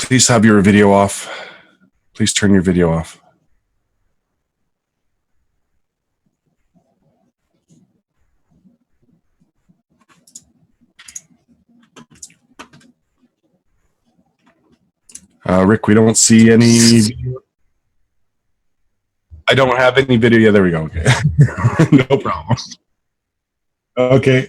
please have your video off. Please turn your video off. Rick, we don't see any video. I don't have any video. Yeah, there we go. Okay. No problem. Okay.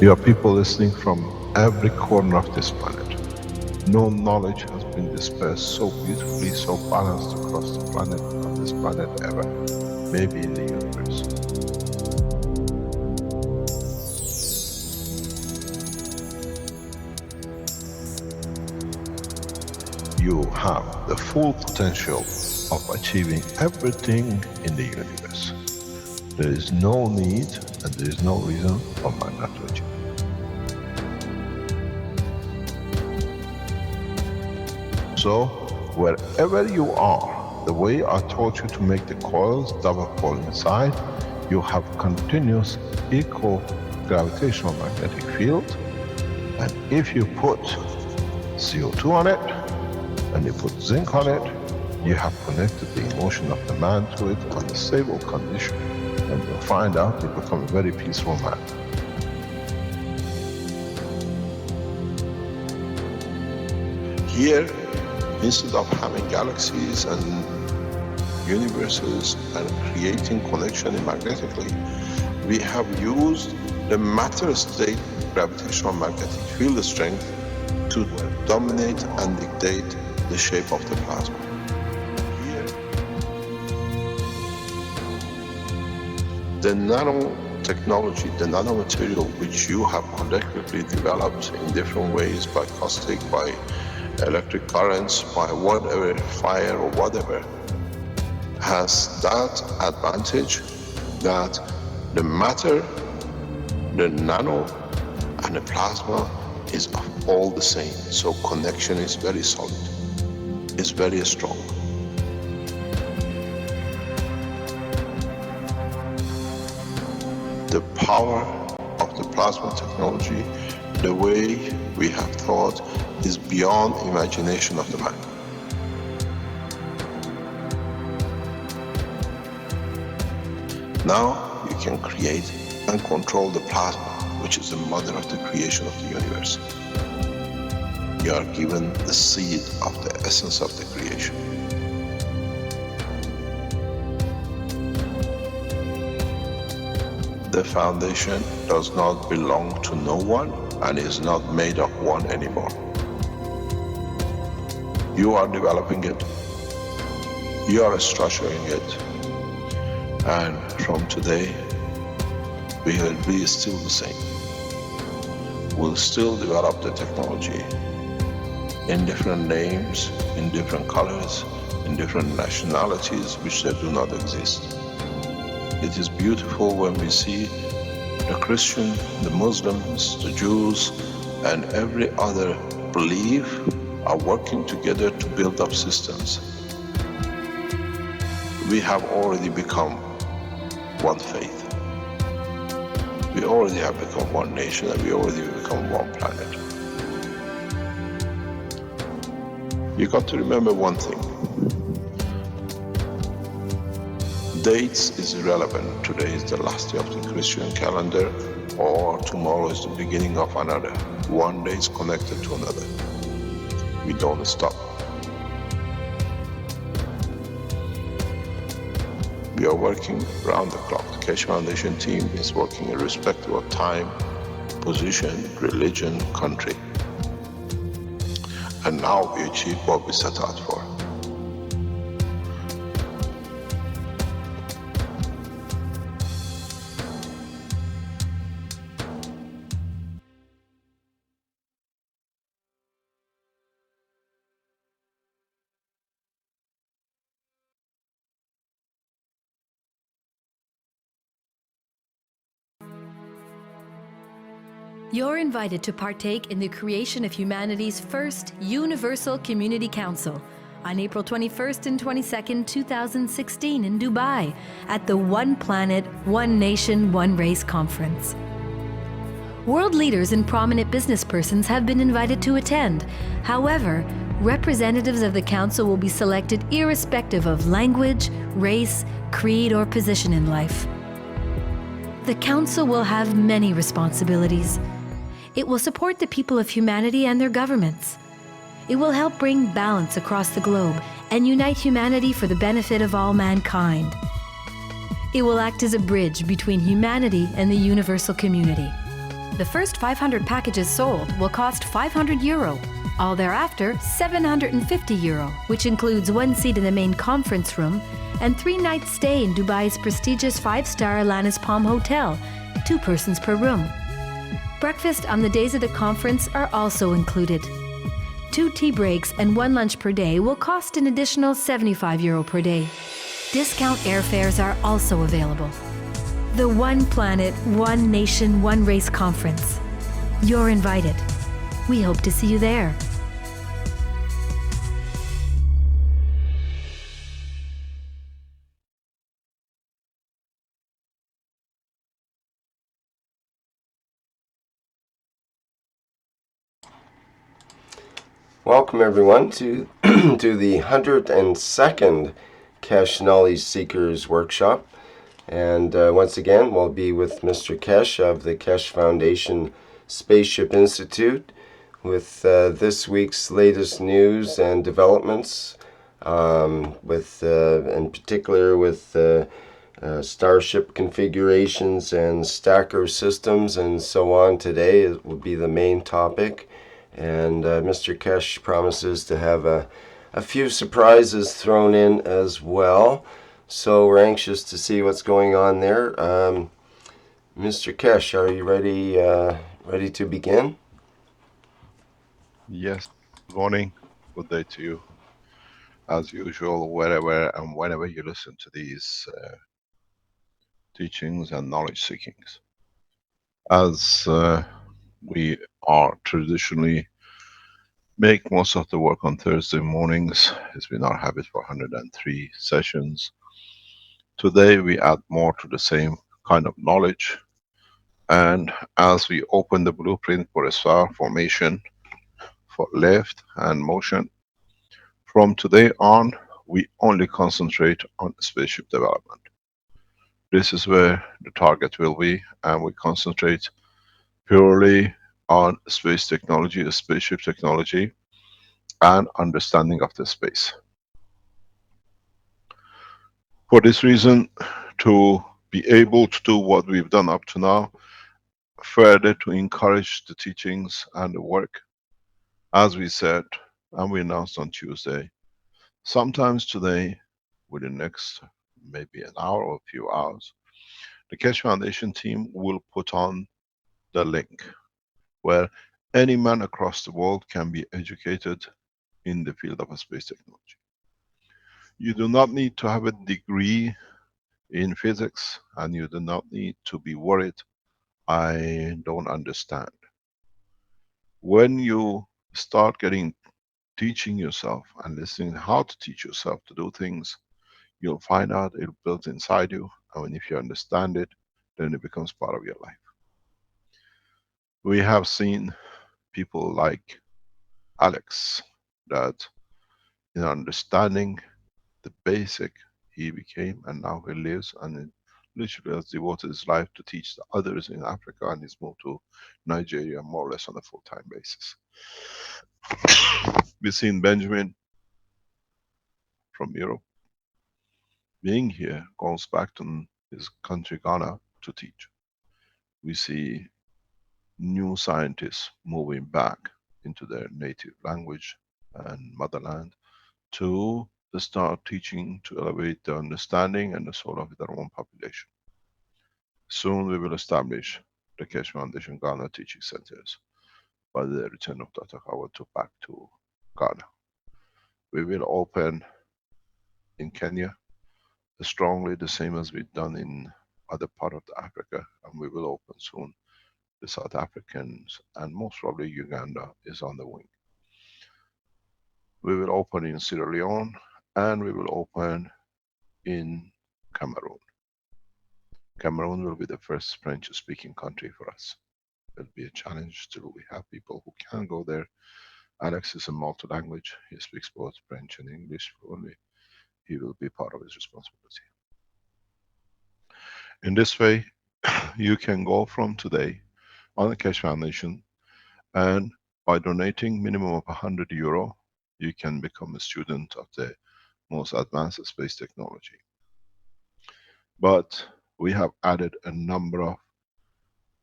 You have people listening from every corner of this planet. No knowledge has been dispersed so beautifully, so balanced across the planet, of this planet ever. Maybe in the universe. You have the full potential of achieving everything in the universe. There is no need and there is no reason for man not to achieve. So, wherever you are, the way I taught you to make the coils double coil inside, you have continuous equal gravitational magnetic field, and if you put CO2 on it, and you put zinc on it, you have connected the emotion of the man to it on a stable condition, and you'll find out you become a very peaceful man. Here, instead of having galaxies and universes and creating connection magnetically, we have used the matter state gravitational magnetic field strength to dominate and dictate the shape of the plasma. Here, the nanotechnology, the nanomaterial which you have collectively developed in different ways, by caustic, by electric currents, by whatever, fire or whatever, has that advantage that the matter, the nano and the plasma is all the same. So connection is very solid, is very strong. The power of the plasma technology, the way we have thought, is beyond imagination of the man. Now you can create and control the plasma, which is the mother of the creation of the universe. You are given the seed of the essence of the creation. The foundation does not belong to no one and is not made of one anymore. You are developing it, you are structuring it, and from today we will be still the same. We'll still develop the technology in different names, in different colors, in different nationalities which they do not exist. It is beautiful when we see the Christian, the Muslims, the Jews, and every other belief are working together to build up systems. We have already become one faith. We already have become one nation, and we already become one planet. You got to remember one thing. Dates is irrelevant. Today is the last day of the Christian calendar, or tomorrow is the beginning of another. One day is connected to another. We don't stop. We are working around the clock. The Keshe Foundation team is working irrespective of time, position, religion, country. And now we achieve what we set out for. You're invited to partake in the creation of humanity's first Universal Community Council on April 21st and 22nd, 2016 in Dubai at the One Planet, One Nation, One Race Conference. World leaders and prominent business persons have been invited to attend. However, representatives of the Council will be selected irrespective of language, race, creed, or position in life. The Council will have many responsibilities. It will support the people of humanity and their governments. It will help bring balance across the globe and unite humanity for the benefit of all mankind. It will act as a bridge between humanity and the universal community. The first 500 packages sold will cost €500. All thereafter, €750, which includes one seat in the main conference room and 3-night stay in Dubai's prestigious 5-star Alanis Palm Hotel, 2 persons per room. Breakfast on the days of the conference are also included. 2 tea breaks and 1 lunch per day will cost an additional €75 per day. Discount airfares are also available. The One Planet, One Nation, One Race Conference. You're invited. We hope to see you there. Welcome everyone to to the 102nd Keshe Knowledge Seekers Workshop. And once again, we'll be with Mr. Keshe of the Keshe Foundation Spaceship Institute with this week's latest news and developments, in particular with starship configurations and stacker systems and so on. Today it will be the main topic. And Mr. Keshe promises to have a few surprises thrown in as well. So we're anxious to see what's going on there. Mr. Keshe, are you ready to begin? Yes. Good morning. Good day to you. As usual, wherever and whenever you listen to these teachings and knowledge seekings. As we are traditionally make most of the work on Thursday mornings, it's been our habit for 103 sessions. Today we add more to the same kind of knowledge, and as we open the blueprint for a star formation for left hand motion, from today on we only concentrate on spaceship development. This is where the target will be, and we concentrate purely on space technology, spaceship technology, and understanding of the space. For this reason, to be able to do what we've done up to now, further to encourage the teachings and the work, as we said, and we announced on Tuesday, sometimes today, within the next maybe an hour or a few hours, the Keshe Foundation team will put on the link where any man across the world can be educated in the field of space technology. You do not need to have a degree in physics, and you do not need to be worried, I don't understand. When you start teaching yourself and listening how to teach yourself to do things, you'll find out it built inside you, and if you understand it, then it becomes part of your life. We have seen people like Alex that in understanding the basic, he became, and now he lives and literally has devoted his life to teach the others in Africa, and he's moved to Nigeria more or less on a full-time basis. We've seen Benjamin from Europe being here, goes back to his country Ghana to teach. We see new scientists moving back into their native language and motherland to start teaching to elevate the understanding and the soul of their own population. Soon we will establish the Keshe Foundation Ghana teaching centers by the return of Dr. Howard back to Ghana. We will open in Kenya strongly, the same as we've done in other part of Africa, and we will open soon the South Africans, and most probably Uganda is on the wing. We will open in Sierra Leone, and we will open in Cameroon. Cameroon will be the first French-speaking country for us. It'll be a challenge till we have people who can go there. Alex is a multi-language. He speaks both French and English fluently. He will be part of his responsibility. In this way, you can go from today on the Keshe Foundation, and by donating minimum of €100, you can become a student of the most advanced space technology. But we have added a number of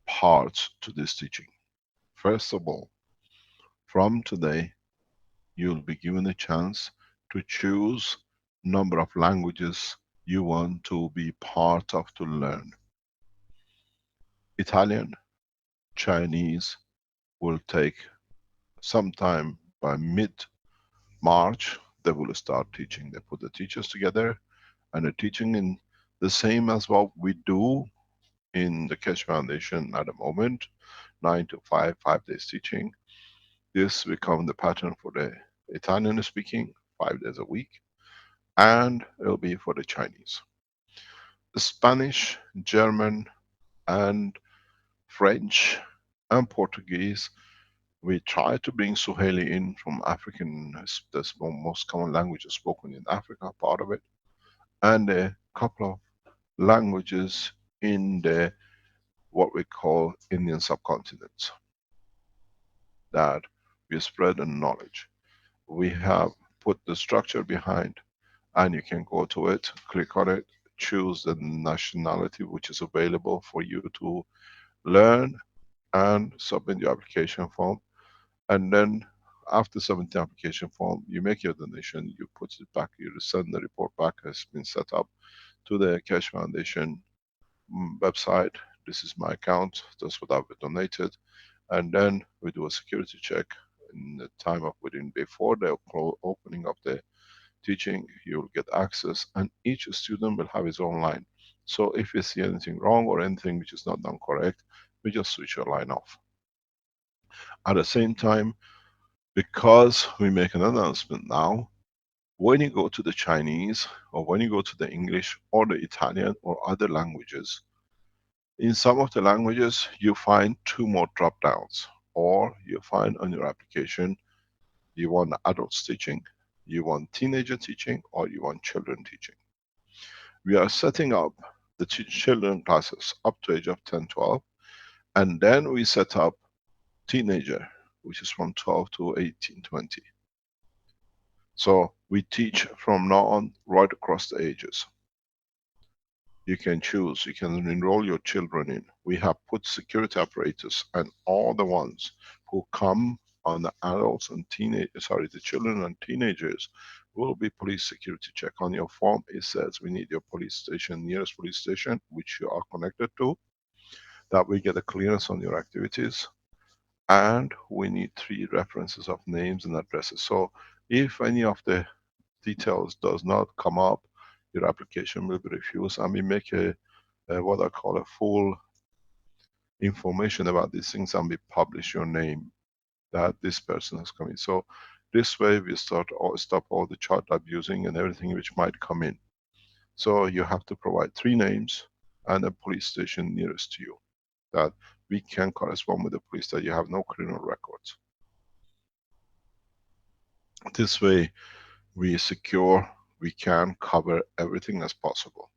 parts to this teaching. First of all, from today, you'll be given a chance to choose number of languages you want to be part of to learn. Italian, Chinese will take some time. By mid-March, they will start teaching. They put the teachers together, and they're teaching in the same as what we do in the Keshe Foundation at the moment, 9 to 5, 5 days teaching. This become the pattern for the Italian speaking, 5 days a week, and it'll be for the Chinese. The Spanish, German, and French, and Portuguese, we try to bring Swahili in from African, that's the most common language spoken in Africa, part of it, and a couple of languages in the what we call Indian subcontinent, that we spread the knowledge. We have put the structure behind, and you can go to it, click on it, choose the nationality which is available for you to learn, and submit your application form. And then after submitting the application form, you make your donation, you put it back, you send the report back, has been set up to the Keshe Foundation website. This is my account, that's what I've donated. And then we do a security check in the time of within, before the opening of the teaching, you'll get access, and each student will have his own line. So if you see anything wrong or anything which is not done correct, we just switch your line off. At the same time, because we make an announcement now, when you go to the Chinese, or when you go to the English or the Italian or other languages, in some of the languages you find 2 more drop downs, or you find on your application you want adults teaching, you want teenager teaching, or you want children teaching. We are setting up the children classes up to age of 10, 12, and then we set up teenager, which is from 12 to 18, 20. So we teach from now on right across the ages. You can choose, you can enroll your children in. We have put security apparatus, and all the ones who come on the adults and the children and teenagers will be police security check. On your form it says we need your police station, nearest police station, which you are connected to, that we get a clearance on your activities, and we need 3 references of names and addresses. So if any of the details does not come up, your application will be refused, and we make a what I call a full information about these things, and we publish your name that this person has come in. So this way we stop all the child abusing and everything which might come in. So you have to provide 3 names and a police station nearest to you, that we can correspond with the police that you have no criminal records. This way we secure, we can cover everything as possible.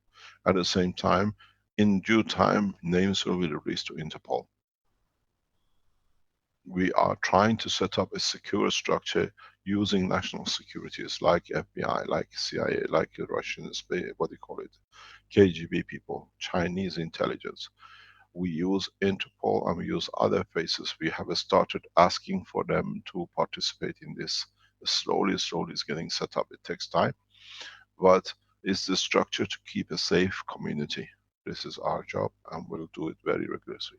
At the same time, in due time, names will be released to Interpol. We are trying to set up a secure structure using national securities like FBI, like CIA, like Russian, what do you call it, KGB people, Chinese intelligence. We use Interpol and we use other faces. We have started asking for them to participate in this. Slowly it's getting set up. It takes time, but it's the structure to keep a safe community. This is our job, and we'll do it very rigorously.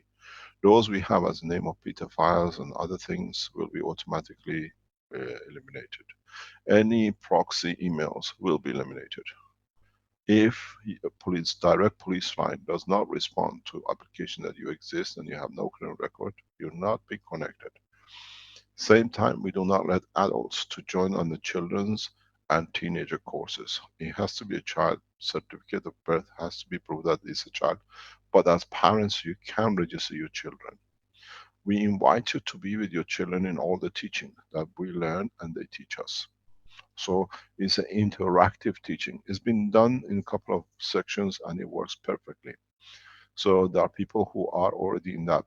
Those we have as name of Peter files and other things will be automatically eliminated. Any proxy emails will be eliminated. If a direct police line does not respond to application that you exist and you have no criminal record, you're not being connected. Same time, we do not let adults to join on the children's and teenager courses. It has to be a child. Certificate of birth has to be proved that it's a child. But as parents, you can register your children. We invite you to be with your children in all the teaching that we learn and they teach us. So it's an interactive teaching. It's been done in a couple of sections and it works perfectly. So there are people who are already in that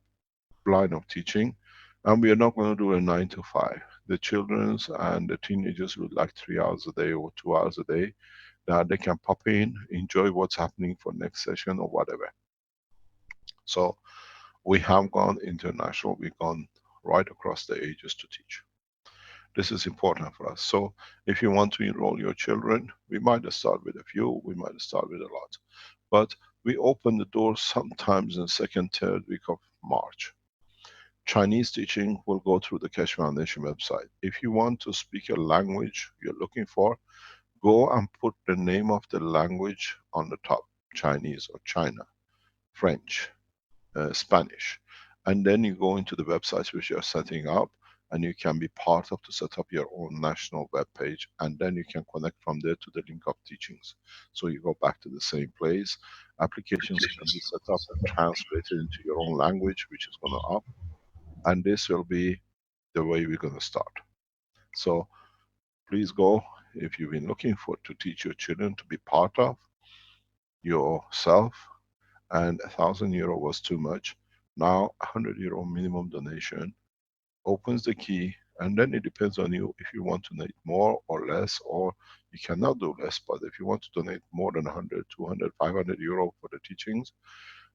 line of teaching, and we are not going to do a 9 to 5. The children's and the teenagers would like 3 hours a day or 2 hours a day that they can pop in, enjoy what's happening for next session or whatever. So we have gone international, we've gone right across the ages to teach. This is important for us. So if you want to enroll your children, we might start with a few, we might start with a lot. But we open the door sometimes in second, third week of March. Chinese teaching will go through the Keshe Foundation website. If you want to speak a language you're looking for, go and put the name of the language on the top. Chinese or China, French, Spanish. And then you go into the websites which you're setting up, and you can be part of to set up your own national web page, and then you can connect from there to the link of teachings. So you go back to the same place. Applications can be set up and translated into your own language, which is going to up. And this will be the way we're going to start. So please go, if you've been looking for to teach your children to be part of yourself, and €1,000 was too much. Now €100 minimum donation opens the key, and then it depends on you if you want to donate more or less, or you cannot do less. But if you want to donate more than 100, 200, €500 for the teachings,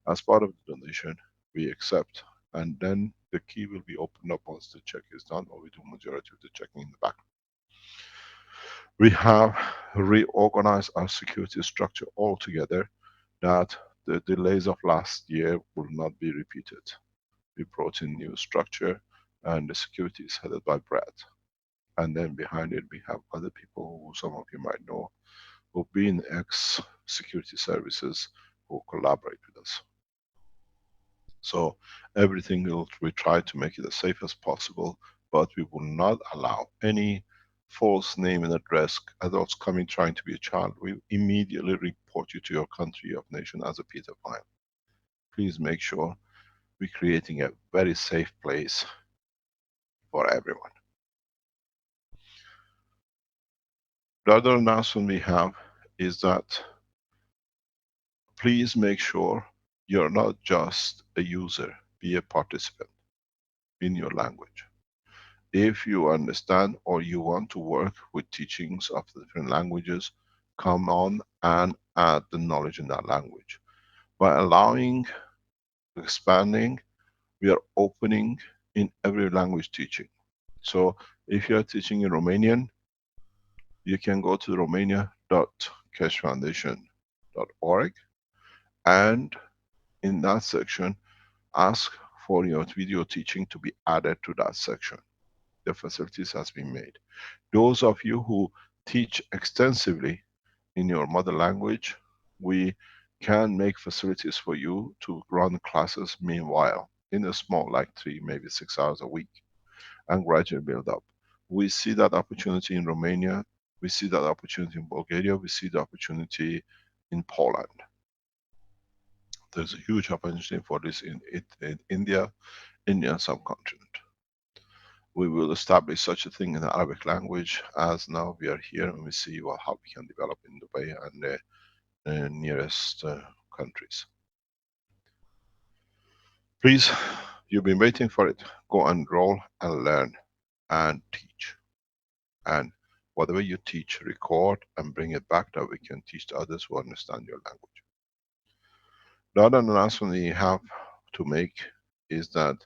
as part of the donation, we accept. And then the key will be opened up once the check is done, or we do majority of the checking in the back. We have reorganized our security structure altogether, that the delays of last year will not be repeated. We brought in new structure, and the security is headed by Brad. And then behind it we have other people who some of you might know, who've been ex-security services, who collaborate with us. So everything we try to make it as safe as possible, but we will not allow any false name and address. Adults coming trying to be a child, we immediately report you to your country of nation as a Peter file. Please make sure we're creating a very safe place for everyone. The other announcement we have is that please make sure you're not just a user, be a participant in your language. If you understand or you want to work with teachings of the different languages, come on and add the knowledge in that language. By allowing, expanding, we are opening in every language teaching. So if you are teaching in Romanian, you can go to romania.keshefoundation.org, and in that section ask for your video teaching to be added to that section. The facilities has been made. Those of you who teach extensively in your mother language, we can make facilities for you to run classes meanwhile, in a small, like 3, maybe 6 hours a week, and gradually build up. We see that opportunity in Romania, we see that opportunity in Bulgaria, we see the opportunity in Poland. There's a huge opportunity for this in India, Indian subcontinent. We will establish such a thing in the Arabic language, as now we are here and we see how we can develop in Dubai and the nearest countries. Please, you've been waiting for it. Go and enroll and learn and teach. And whatever you teach, record and bring it back that we can teach to others who understand your language. The other announcement we have to make is that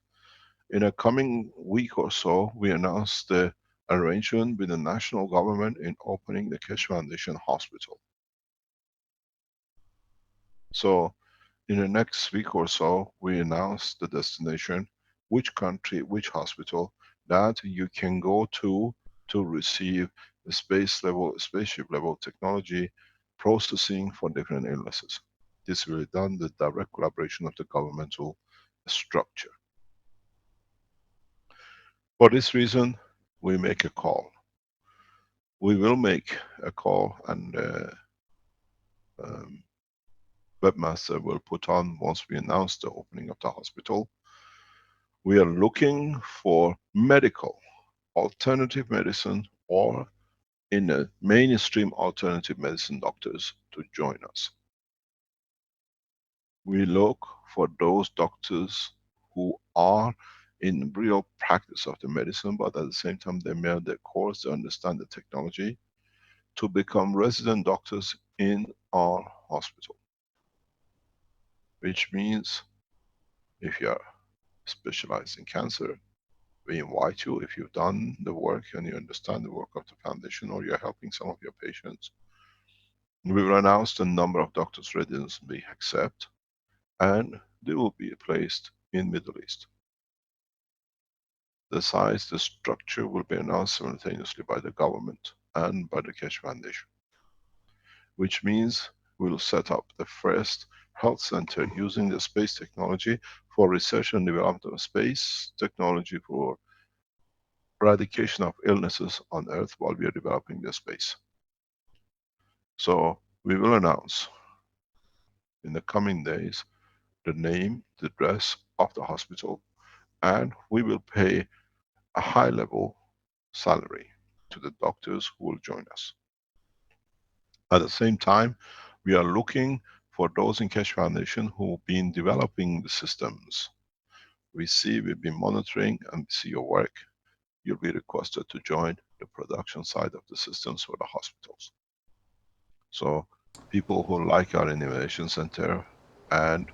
in a coming week or so, we announced the arrangement with the national government in opening the Keshe Foundation Hospital. So in the next week or so, we announce the destination, which country, which hospital that you can go to receive the spaceship level technology processing for different illnesses. This will be done with direct collaboration of the governmental structure. For this reason, we make a call. We will make a call, and webmaster will put on once we announce the opening of the hospital. We are looking for medical, alternative medicine, or in a mainstream alternative medicine doctors to join us. We look for those doctors who are in real practice of the medicine, but at the same time they made their course, they understand the technology, to become resident doctors in our hospital. Which means if you are specialized in cancer, we invite you, if you've done the work and you understand the work of the foundation, or you're helping some of your patients, we will announce the number of doctors residents we accept, and they will be placed in Middle East. The size, the structure will be announced simultaneously by the government and by the Keshe Foundation. Which means we'll set up the first health center using the space technology for research and development of space technology for eradication of illnesses on Earth while we are developing the space. So we will announce in the coming days the name, the address of the hospital, and we will pay a high level salary to the doctors who will join us. At the same time, we are looking for those in Keshe Foundation who have been developing the systems. We've been monitoring and see your work. You'll be requested to join the production side of the systems for the hospitals. So people who like our innovation center and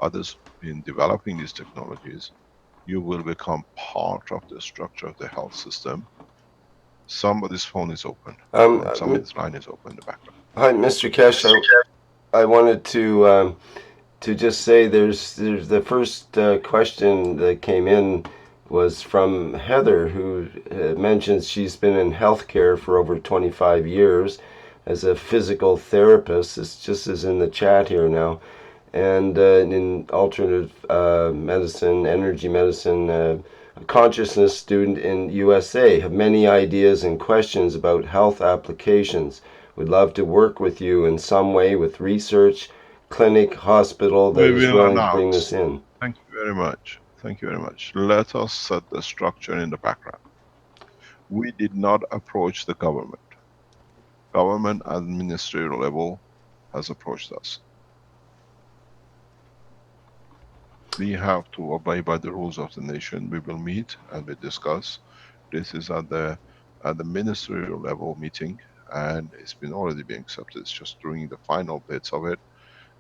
others in developing these technologies, you will become part of the structure of the health system. Somebody's phone is open. Somebody's line is open in the background. Hi, Mr. Keshe. I wanted to just say there's the first question that came in was from Heather, who mentions she's been in healthcare for over 25 years as a physical therapist. It's just as in the chat here now, and in alternative medicine, energy medicine, a consciousness student in USA. Have many ideas and questions about health applications. Would love to work with you in some way with research, clinic, hospital that is willing to bring this in. Thank you very much. Thank you very much. Let us set the structure in the background. We did not approach the government. Government at ministerial level has approached us. We have to obey by the rules of the nation. We will meet and we discuss. This is at the ministerial level meeting, and it's been already being accepted. It's just doing the final bits of it.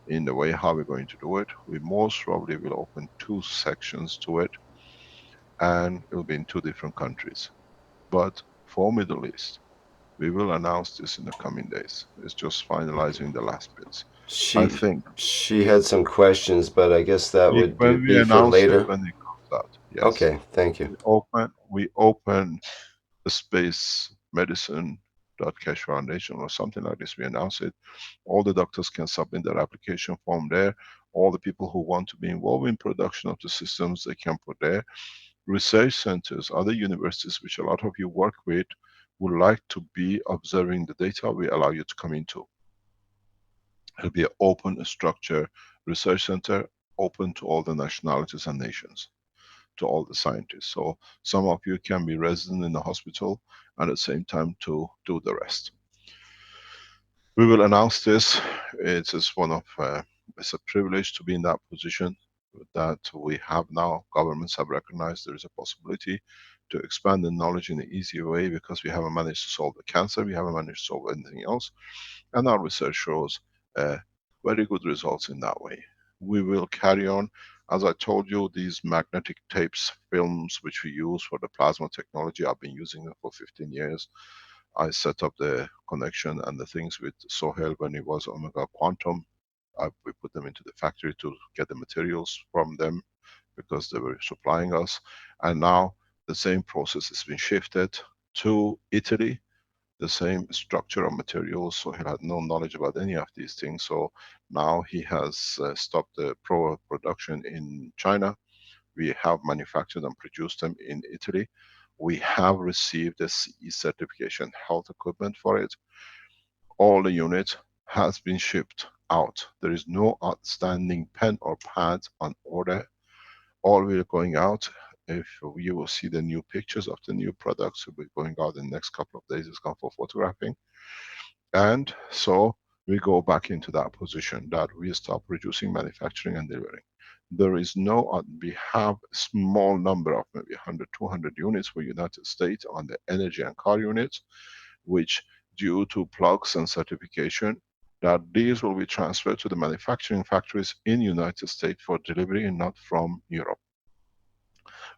In the way how we're going to do it, we most probably will open 2 sections to it, and it will be in 2 different countries. But for Middle East, we will announce this in the coming days. It's just finalizing the last bits. I think she had some questions, but I guess that would be for later. When it comes out. Yes. Okay, thank you. We open the space medicine Keshe Foundation or something like this. We announce it. All the doctors can submit their application form there. All the people who want to be involved in production of the systems, they can put there. Research centers, other universities, which a lot of you work with, would like to be observing the data, we allow you to come into. It'll be an open structure research center, open to all the nationalities and nations, to all the scientists. So some of you can be resident in the hospital and at the same time to do the rest. We will announce this. It's a privilege to be in that position that we have now. Governments have recognized there is a possibility to expand the knowledge in an easier way, because we haven't managed to solve the cancer, we haven't managed to solve anything else, and our research shows very good results in that way. We will carry on. As I told you, these magnetic tapes, films, which we use for the plasma technology, I've been using them for 15 years. I set up the connection and the things with Sohail when it was Omega Quantum. We put them into the factory to get the materials from them, because they were supplying us. And now the same process has been shifted to Italy. the same structure of materials, so he had no knowledge about any of these things. So now he has stopped the production in China. We have manufactured and produced them in Italy. We have received a CE certification health equipment for it. All the units has been shipped out. There is no outstanding pen or pads on order. All will going out. If you will see the new pictures of the new products will be going out in the next couple of days. It's gone for photographing. And so we go back into that position that we stop producing, manufacturing and delivering. There is no, we have a small number of maybe 100, 200 units for United States on the energy and car units, which due to plugs and certification, that these will be transferred to the manufacturing factories in United States for delivery and not from Europe.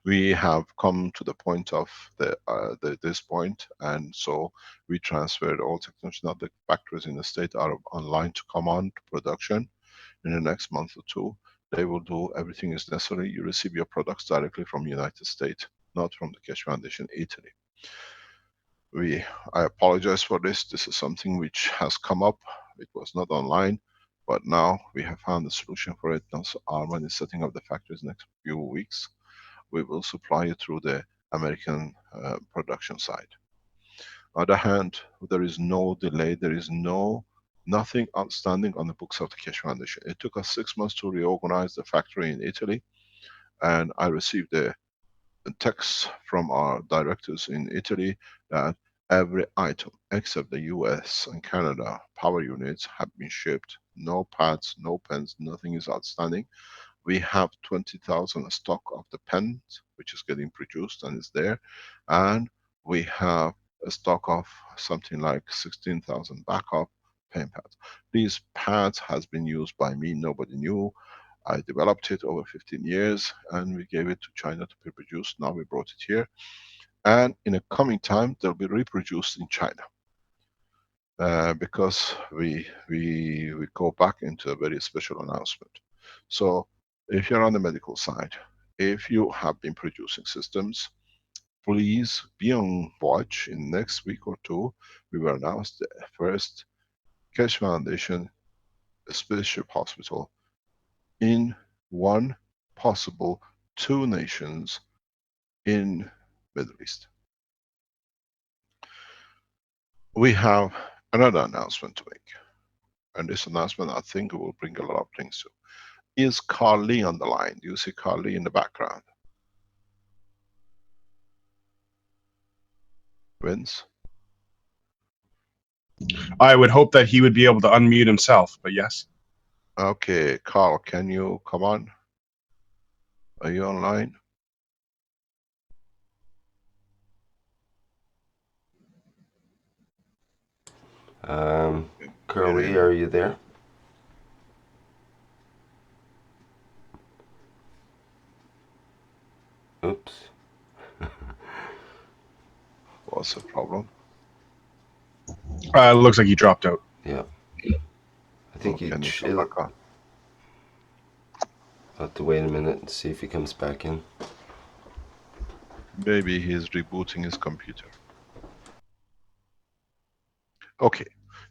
We have come to the point of this point, and so we transferred all technology. Now the factories in the state are online to come on to production in the next month or two. They will do everything is necessary. You receive your products directly from United States, not from the Keshe Foundation, Italy. I apologize for this. This is something which has come up. It was not online, but now we have found a solution for it. Now, so Arman is setting up the factories next few weeks. We will supply it through the American production side. On the other hand, there is no delay, there is nothing outstanding on the books of the Keshe Foundation. It took us 6 months to reorganize the factory in Italy, and I received a text from our directors in Italy that every item except the US and Canada power units have been shipped. No pads, no pens, nothing is outstanding. We have 20,000 stock of the pens, which is getting produced and is there. And we have a stock of something like 16,000 backup pen pads. These pads has been used by me, nobody knew. I developed it over 15 years and we gave it to China to be produced. Now we brought it here. And in a coming time, they'll be reproduced in China. Because we go back into a very special announcement. So if you're on the medical side, if you have been producing systems, please be on watch. In the next week or two, we will announce the first Keshe Foundation spaceship hospital in one, possible two nations in Middle East. We have another announcement to make. And this announcement, I think, will bring a lot of things to. Is Carly on the line? Do you see Carly in the background? Vince? I would hope that he would be able to unmute himself, but yes. Okay, Carl, can you come on? Are you online? Curly, are you there? Oops. What's the problem? Looks like he dropped out. Yeah. I think Can you come back on? I'll have to wait a minute and see if he comes back in. Maybe he's rebooting his computer. Okay,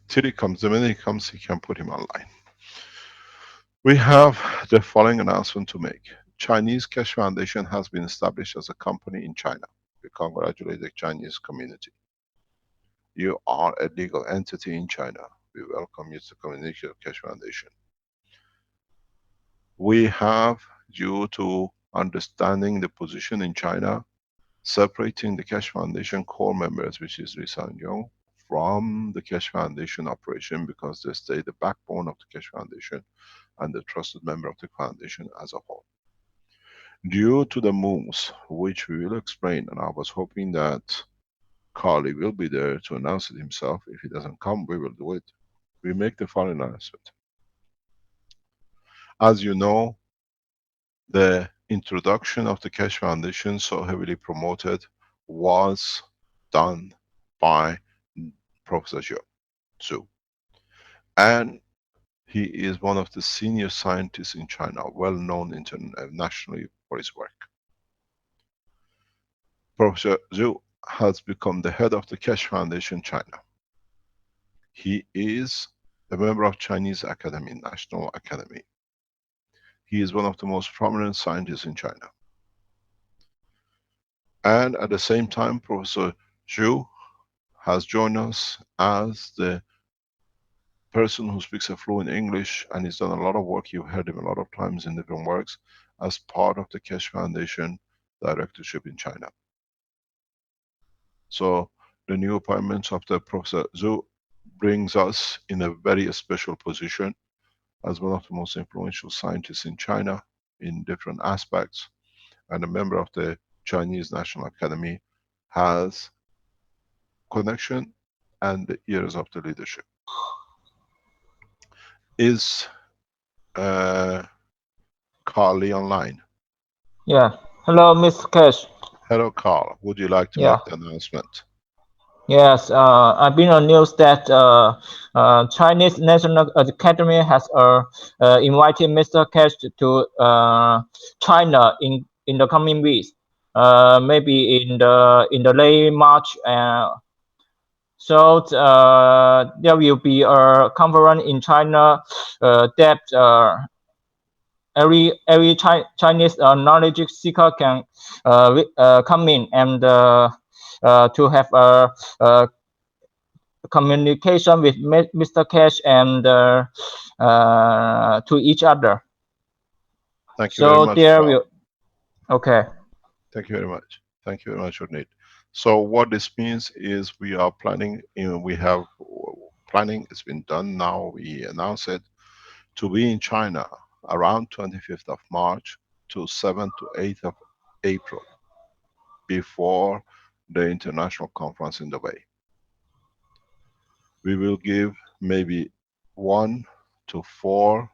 till he comes, the minute he comes, he can put him online. We have the following announcement to make. Chinese Keshe Foundation has been established as a company in China. We congratulate the Chinese community. You are a legal entity in China. We welcome you to the community of Keshe Foundation. We have, due to understanding the position in China, separating the Keshe Foundation core members, which is Lee Sang-yong, from the Keshe Foundation operation, because they stay the backbone of the Keshe Foundation and the trusted member of the foundation as a whole. Due to the moves, which we will explain, and I was hoping that Carly will be there to announce it himself. If he doesn't come, we will do it. We make the following announcement. As you know, the introduction of the Keshe Foundation, so heavily promoted, was done by Professor Zhu. And he is one of the senior scientists in China, well known internationally for his work. Professor Zhu has become the head of the Keshe Foundation China. He is a member of Chinese Academy, National Academy. He is one of the most prominent scientists in China. And at the same time, Professor Zhu has joined us as the person who speaks a fluent English, and he's done a lot of work. You've heard him a lot of times in different works as part of the Keshe Foundation directorship in China. So the new appointments of the Professor Zhu brings us in a very special position as one of the most influential scientists in China in different aspects, and a member of the Chinese National Academy, has connection and the ears of the leadership. Is Carl Lee online? Yeah. Hello, Mr. Keshe. Hello, Carl. Would you like to Yeah. make the announcement? Yes. I've been on news that Chinese National Academy has invited Mr. Keshe to China in the coming weeks. Maybe in the late March. So there will be a conference in China that every Chinese knowledge seeker can come in and to have a communication with Mr. Keshe and to each other. Thank you very So much, there Carl. will. Okay. Thank you very much. Thank you very much, Urneet. So what this means is we are planning, we have planning, it's been done now, we announce it, to be in China around 25th of March to 7th to 8th of April, before the international conference in Dubai. We will give maybe 1 to 4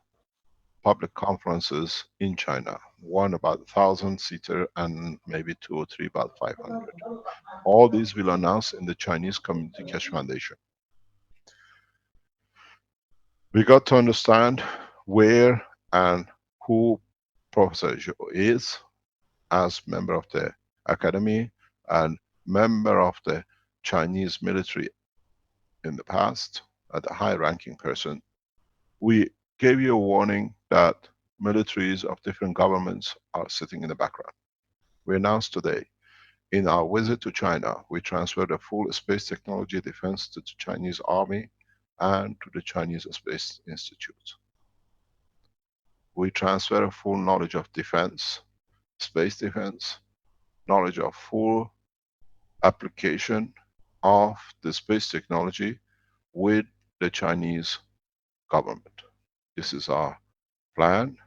public conferences in China, one about 1,000-seater and maybe 2 or 3 about 500. All these will announce in the Chinese Community Keshe Foundation. We got to understand where and who Professor Zhou is, as member of the academy and member of the Chinese military in the past, at a high-ranking person. We gave you a warning that militaries of different governments are sitting in the background. We announced today, in our visit to China, we transferred a full space technology defense to the Chinese Army and to the Chinese Space Institute. We transfer a full knowledge of defense, space defense, knowledge of full application of the space technology with the Chinese government. This is our plan,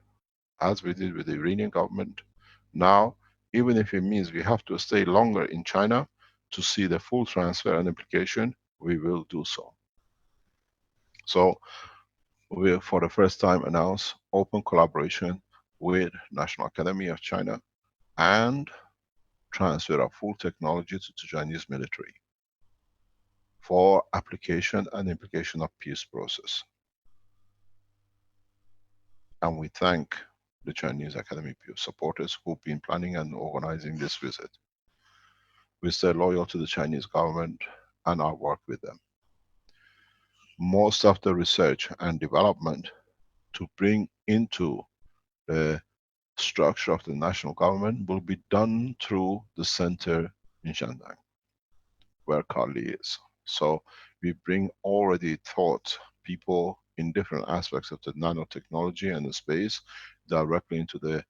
as we did with the Iranian government. Now, even if it means we have to stay longer in China to see the full transfer and application, we will do so. So, we will for the first time announce open collaboration with National Academy of China and transfer of full technology to the Chinese military for application and implication of peace process. And we thank the Chinese Academy supporters who've been planning and organizing this visit. We stay loyal to the Chinese government and our work with them. Most of the research and development to bring into the structure of the national government will be done through the center in Shandong, where Carly is. So we bring already taught people in different aspects of the nanotechnology and the space directly into the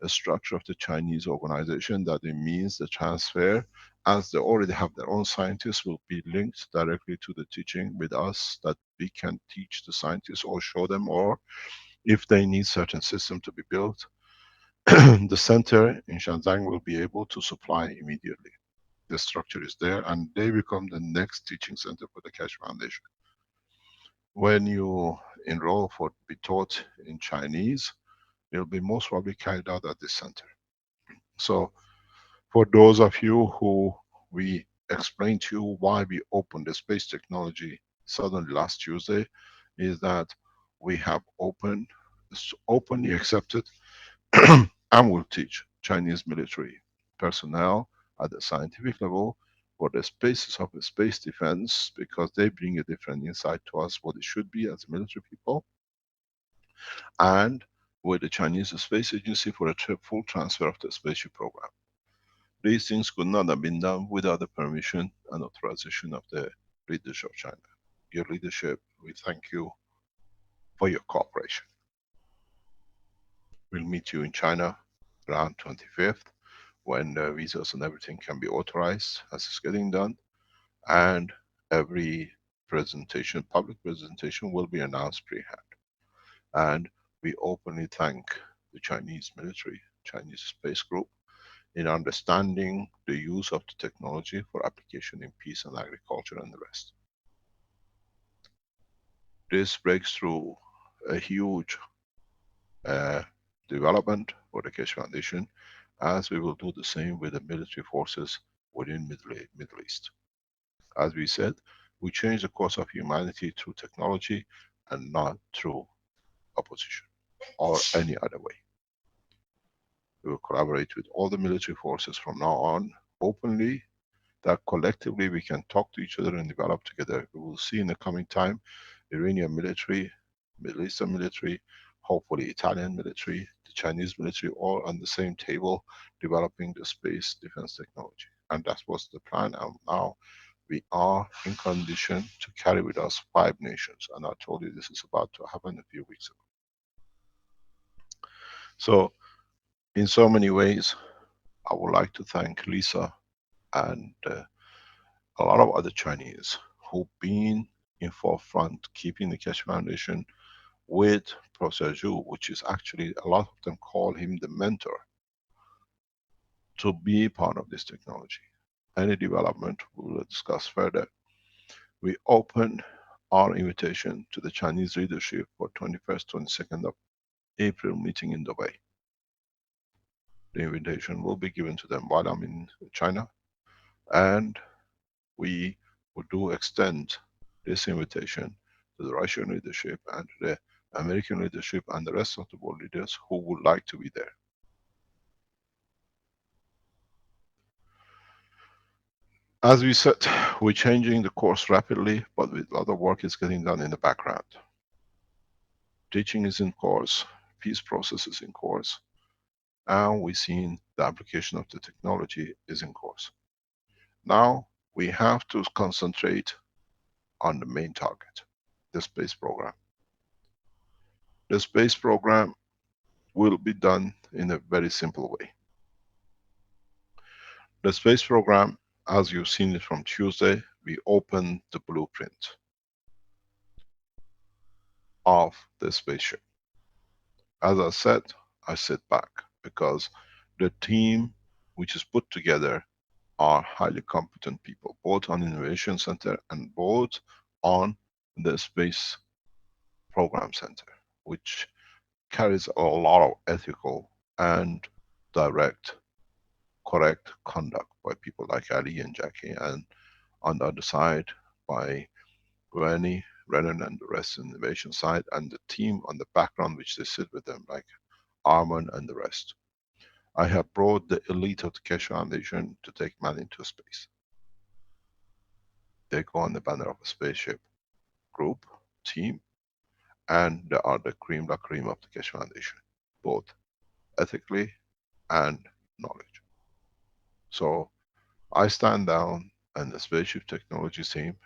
structure of the Chinese organization. That it means the transfer, as they already have their own scientists, will be linked directly to the teaching with us, that we can teach the scientists or show them, or if they need certain system to be built, the center in Shandong will be able to supply immediately. The structure is there, and they become the next teaching center for the Keshe Foundation. When you enroll for be taught in Chinese, it will be most probably carried out at this center. So for those of you who we explained to you why we opened the space technology suddenly last Tuesday, is that we have openly accepted and will teach Chinese military personnel at the scientific level for the spaces of the space defense, because they bring a different insight to us what it should be as military people, and with the Chinese Space Agency for a full transfer of the spaceship program. These things could not have been done without the permission and authorization of the leadership of China. Your leadership, we thank you for your cooperation. We'll meet you in China around 25th, when the visas and everything can be authorized as it's getting done, and every presentation, public presentation, will be announced pre-hand. And we openly thank the Chinese military, Chinese space group, in understanding the use of the technology for application in peace and agriculture and the rest. This breaks through a huge development for the Keshe Foundation, as we will do the same with the military forces within Middle East. As we said, we change the course of humanity through technology and not through opposition or any other way. We will collaborate with all the military forces from now on openly, that collectively we can talk to each other and develop together. We will see in the coming time Iranian military, Middle Eastern military, hopefully Italian military, the Chinese military, all on the same table developing the space defense technology. And that was the plan, and now we are in condition to carry with us 5 nations. And I told you this is about to happen a few weeks ago. So in so many ways, I would like to thank Lisa and a lot of other Chinese who've been in forefront, keeping the Keshe Foundation with Professor Zhu, which is actually, a lot of them call him the mentor, to be part of this technology. Any development we will discuss further. We open our invitation to the Chinese leadership for 21st, 22nd of April meeting in Dubai. The invitation will be given to them while I'm in China, and we would do extend this invitation to the Russian leadership and to the American leadership and the rest of the world leaders who would like to be there. As we said, we're changing the course rapidly, but with a lot of work is getting done in the background. Teaching is in course, peace process is in course, and we've seen the application of the technology is in course. Now we have to concentrate on the main target, the space program. The space program will be done in a very simple way. The space program, as you've seen it from Tuesday, we open the blueprint of the spaceship. As I said, I sit back because the team which is put together are highly competent people, both on Innovation Center and both on the Space Program Center, which carries a lot of ethical and direct, correct conduct by people like Ali and Jackie, and on the other side by Rennie, Renan and the rest in the innovation side, and the team on the background which they sit with them, like Arman and the rest. I have brought the elite of the Keshe Foundation to take man into space. They go on the banner of a spaceship group, team, and they are the cream la cream of the Keshe Foundation, both ethically and knowledge. So I stand down, and the spaceship technology team,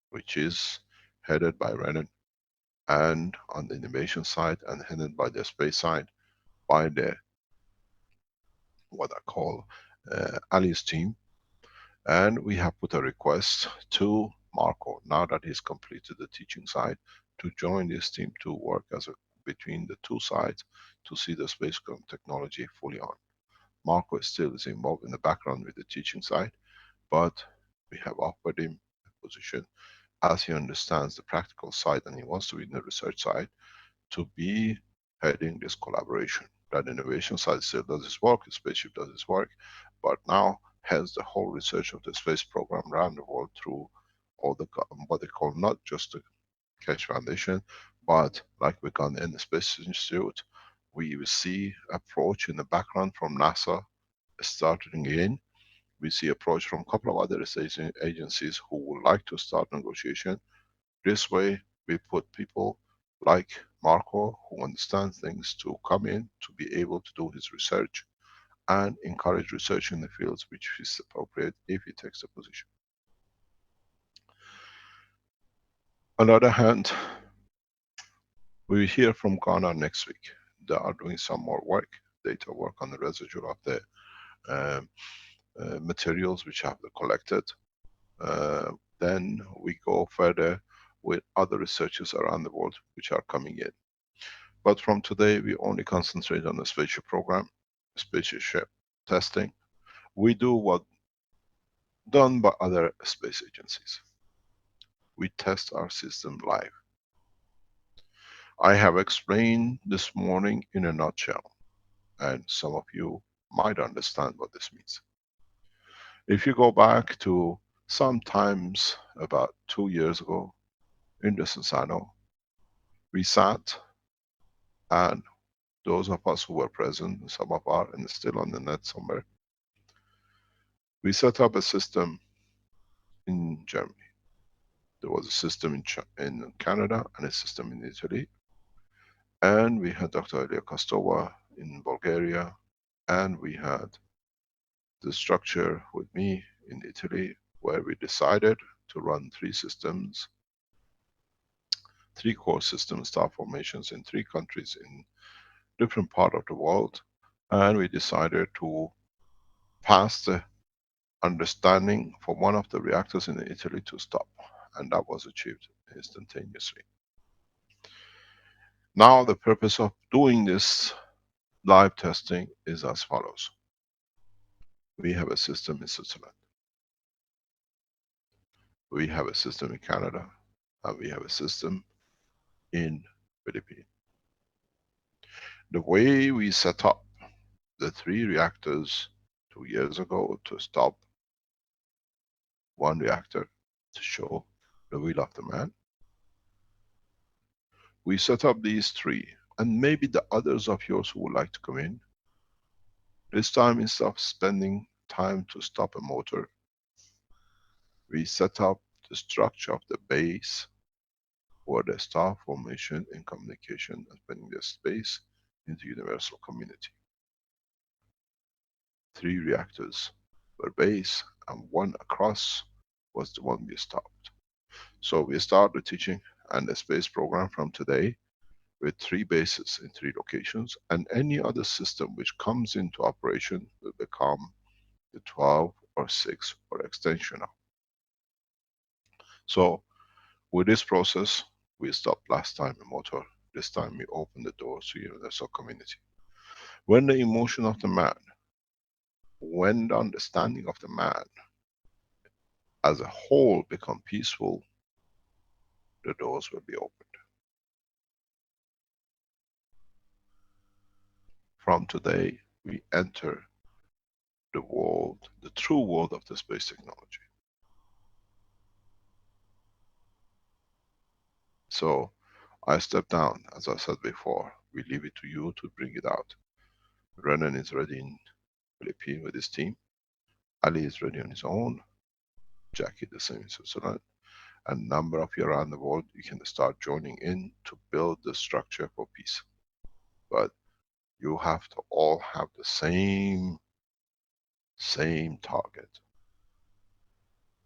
which is headed by Renan, and on the innovation side and headed by the space side by the what I call Ali's team. And we have put a request to Marco, now that he's completed the teaching side, to join this team to work as a between the two sides to see the space technology fully on. Marco still is involved in the background with the teaching side, but we have offered him a position, as he understands the practical side and he wants to be in the research side, to be heading this collaboration. That innovation side still does its work, the spaceship does its work, but now has the whole research of the space program around the world through all the, what they call not just the Keshe Foundation, but like we got in the Space Institute, we will see approach in the background from NASA starting again, we see approach from a couple of other state agencies who would like to start negotiation. This way, we put people like Marco, who understands things, to come in to be able to do his research and encourage research in the fields which is appropriate if he takes the position. On the other hand, we will hear from Ghana next week. They are doing some more work, data work on the residue of the materials which have been collected. Then we go further with other researchers around the world which are coming in. But from today, we only concentrate on the spaceship program, spaceship testing. We do what done by other space agencies. We test our system live. I have explained this morning in a nutshell, and some of you might understand what this means. If you go back to sometimes about 2 years ago in the Susano, we sat, and those of us who were present, some of are and still on the net somewhere, we set up a system in Germany. There was a system in Canada and a system in Italy. And we had Dr. Ilya Kostova in Bulgaria, and we had the structure with me in Italy, where we decided to run 3 systems, 3 core system star formations in 3 countries in different part of the world. And we decided to pass the understanding for one of the reactors in Italy to stop. And that was achieved instantaneously. Now the purpose of doing this live testing is as follows. We have a system in Switzerland. We have a system in Canada, and we have a system in Philippines. The way we set up the 3 reactors 2 years ago to stop 1 reactor to show the will of the man, we set up these 3, and maybe the others of yours who would like to come in. This time, instead of spending time to stop a motor, we set up the structure of the base or the star formation in communication and spending the space into universal community. 3 reactors were base, and 1 across was the one we stopped. So we start the teaching and the space program from today with 3 bases in 3 locations, and any other system which comes into operation will become the 12 or 6 or extension of. So with this process, we stopped last time a motor. This time we open the doors to universal community. When the emotion of the man, when the understanding of the man as a whole become peaceful, the doors will be opened. From today, we enter the world, the true world of the space technology. So I step down, as I said before. We leave it to you to bring it out. Renan is ready in Philippines with his team. Ali is ready on his own. Jackie the same in Switzerland. And a number of you around the world, you can start joining in to build the structure for peace. But you have to all have the same target.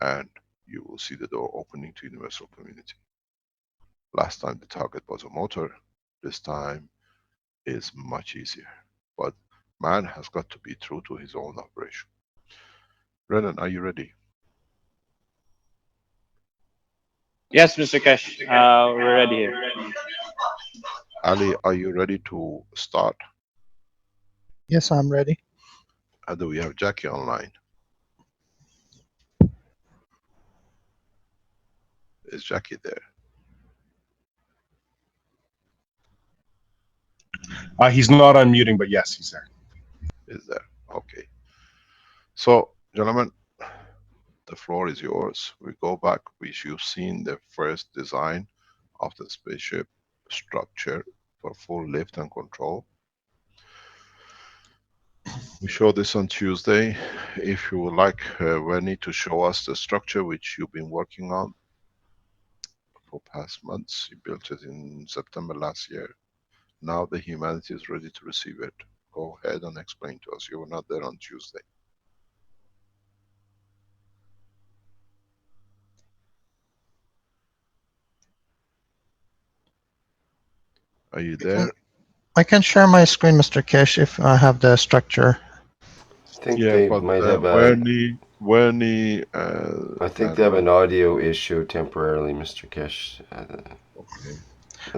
And you will see the door opening to universal community. Last time the target was a motor. This time is much easier. But man has got to be true to his own operation. Renan, are you ready? Yes, Mr. Keshe, we're ready here. Ali, are you ready to start? Yes, I'm ready. Do we have Jackie online? Is Jackie there? He's not unmuting, but yes, he's there. Is there? Okay. So, gentlemen, the floor is yours. We go back, you've seen the first design of the spaceship structure for full lift and control. We show this on Tuesday. If you would like Wendy to show us the structure which you've been working on for past months, you built it in September last year. Now the humanity is ready to receive it. Go ahead and explain to us. You were not there on Tuesday. Are you there? I can share my screen, Mr. Keshe, if I have the structure. I think Yeah, they but might have Wendy, I think they have and an audio issue temporarily, Mr. Keshe. okay.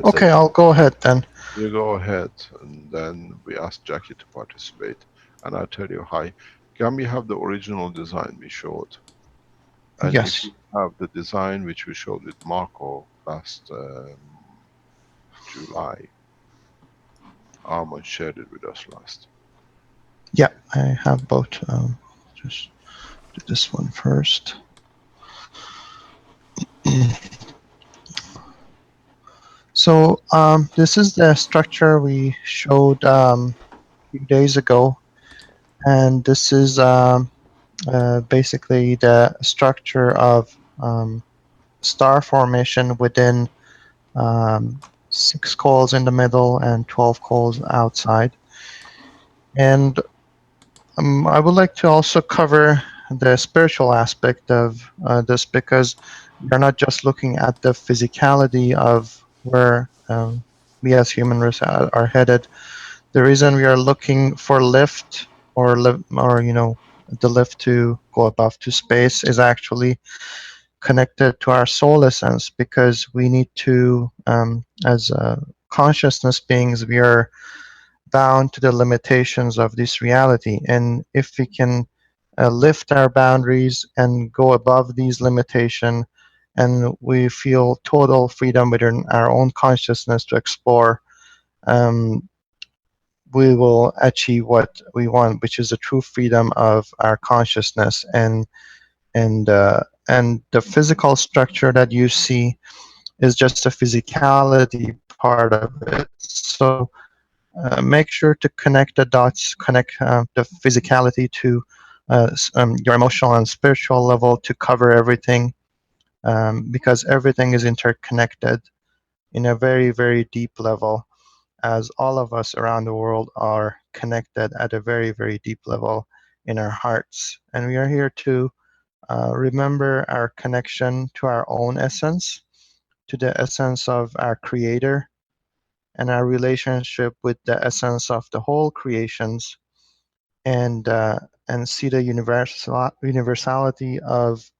Okay, I'll go ahead then. You go ahead, and then we ask Jackie to participate, and I'll tell you hi. Can we have the original design we showed? And if Yes. you have the design which we showed with Marco last July, Armand shared it with us last. Yeah, I have both. Just do this one first. So this is the structure we showed a few days ago, and this is basically the structure of star formation within 6 coals in the middle and 12 coals outside. And I would like to also cover the spiritual aspect of this, because we're not just looking at the physicality of where we as human race are headed. The reason we are looking for lift or the lift to go above to space is actually connected to our soul essence, because we need to, as consciousness beings, we are bound to the limitations of this reality. And if we can lift our boundaries and go above these limitations, and we feel total freedom within our own consciousness to explore, we will achieve what we want, which is the true freedom of our consciousness. And the physical structure that you see is just a physicality part of it. So make sure to connect the dots, connect the physicality to your emotional and spiritual level to cover everything, because everything is interconnected in a very, very deep level, as all of us around the world are connected at a very, very deep level in our hearts. And we are here to remember our connection to our own essence, to the essence of our Creator, and our relationship with the essence of the whole creations, and see the universality of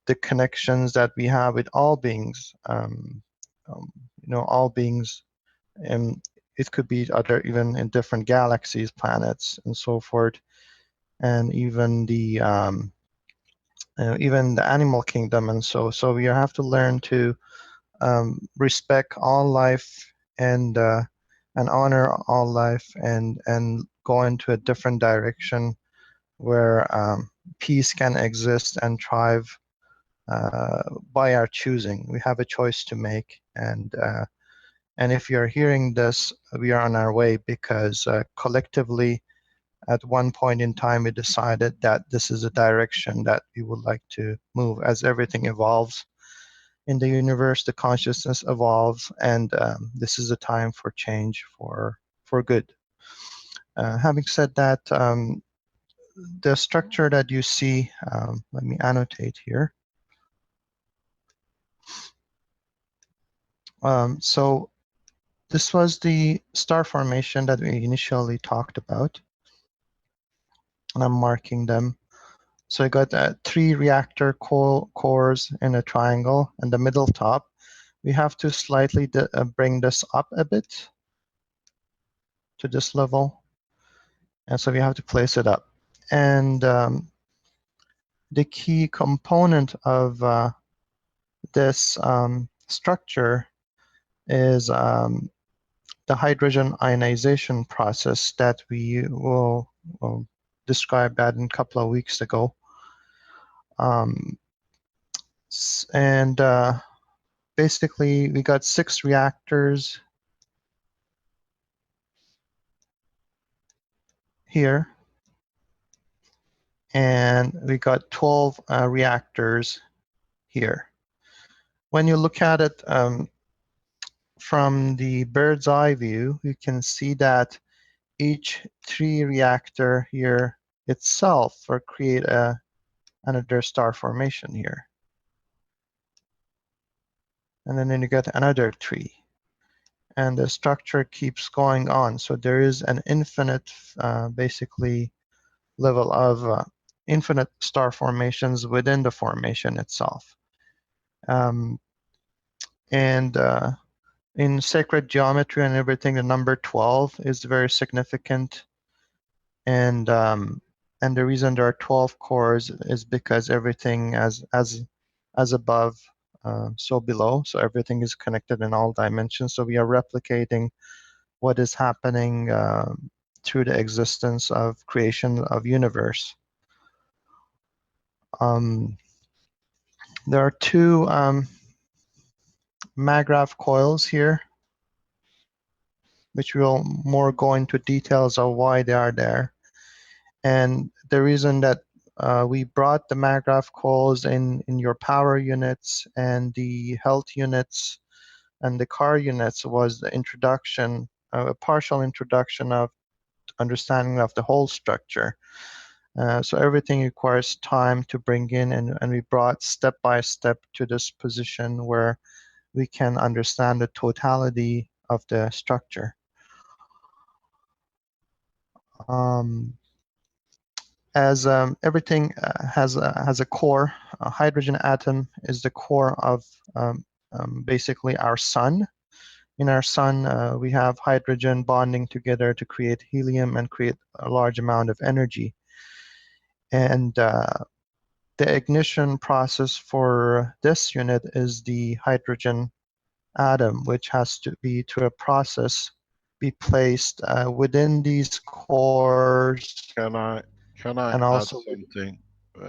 the connections that we have with all beings. All beings, and it could be other, even in different galaxies, planets, and so forth, and even the animal kingdom. And so we have to learn to respect all life, and honor all life, and go into a different direction where peace can exist and thrive by our choosing. We have a choice to make, and if you're hearing this, we are on our way, because collectively, at one point in time, we decided that this is a direction that we would like to move. As everything evolves in the universe, the consciousness evolves, and this is a time for change, for good. Having said that, the structure that you see, let me annotate here. So this was the star formation that we initially talked about, and I'm marking them. So I got 3 reactor cores in a triangle, and the middle top. We have to slightly bring this up a bit to this level, and so we have to place it up. And the key component of this structure is the hydrogen ionization process that we will describe that in a couple of weeks ago. And basically, we got 6 reactors here, and we got 12 reactors here. When you look at it from the bird's eye view, you can see that each 3 reactor here itself will create another star formation here. And then you get another 3. And the structure keeps going on. So there is an infinite, basically, level of infinite star formations within the formation itself. And in sacred geometry and everything, the number 12 is very significant. And the reason there are 12 cores is because everything as above, so below. So everything is connected in all dimensions. So we are replicating what is happening through the existence of creation of universe. There are 2 maggrav coils here, which will more go into details of why they are there. And the reason that we brought the maggrav coils in your power units and the health units and the car units was the introduction, a partial introduction of understanding of the whole structure. So everything requires time to bring in, and we brought step by step to this position where we can understand the totality of the structure. As everything has a core, a hydrogen atom is the core of basically our sun. In our sun, we have hydrogen bonding together to create helium and create a large amount of energy. And the ignition process for this unit is the hydrogen atom, which has to be, through a process, be placed within these cores. Can I And add also, something,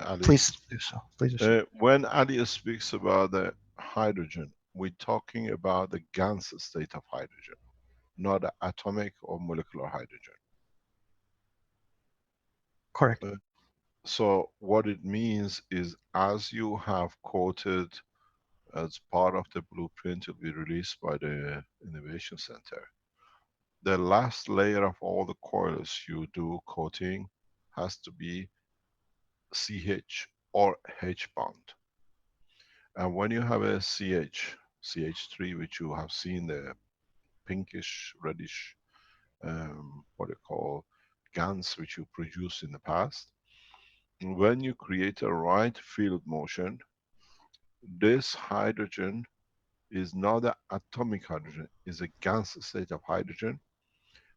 Ali? please do so. Please do so. When Ali speaks about the hydrogen, we're talking about the gas state of hydrogen, not the atomic or molecular hydrogen. Correct. So what it means is, as you have quoted as part of the blueprint to be released by the Innovation Center, the last layer of all the coils you do coating has to be CH or H bond. And when you have a CH3, which you have seen the pinkish, reddish, what you call GANs, which you produced in the past, when you create a right field motion, this hydrogen is not an atomic hydrogen, is a gas state of hydrogen,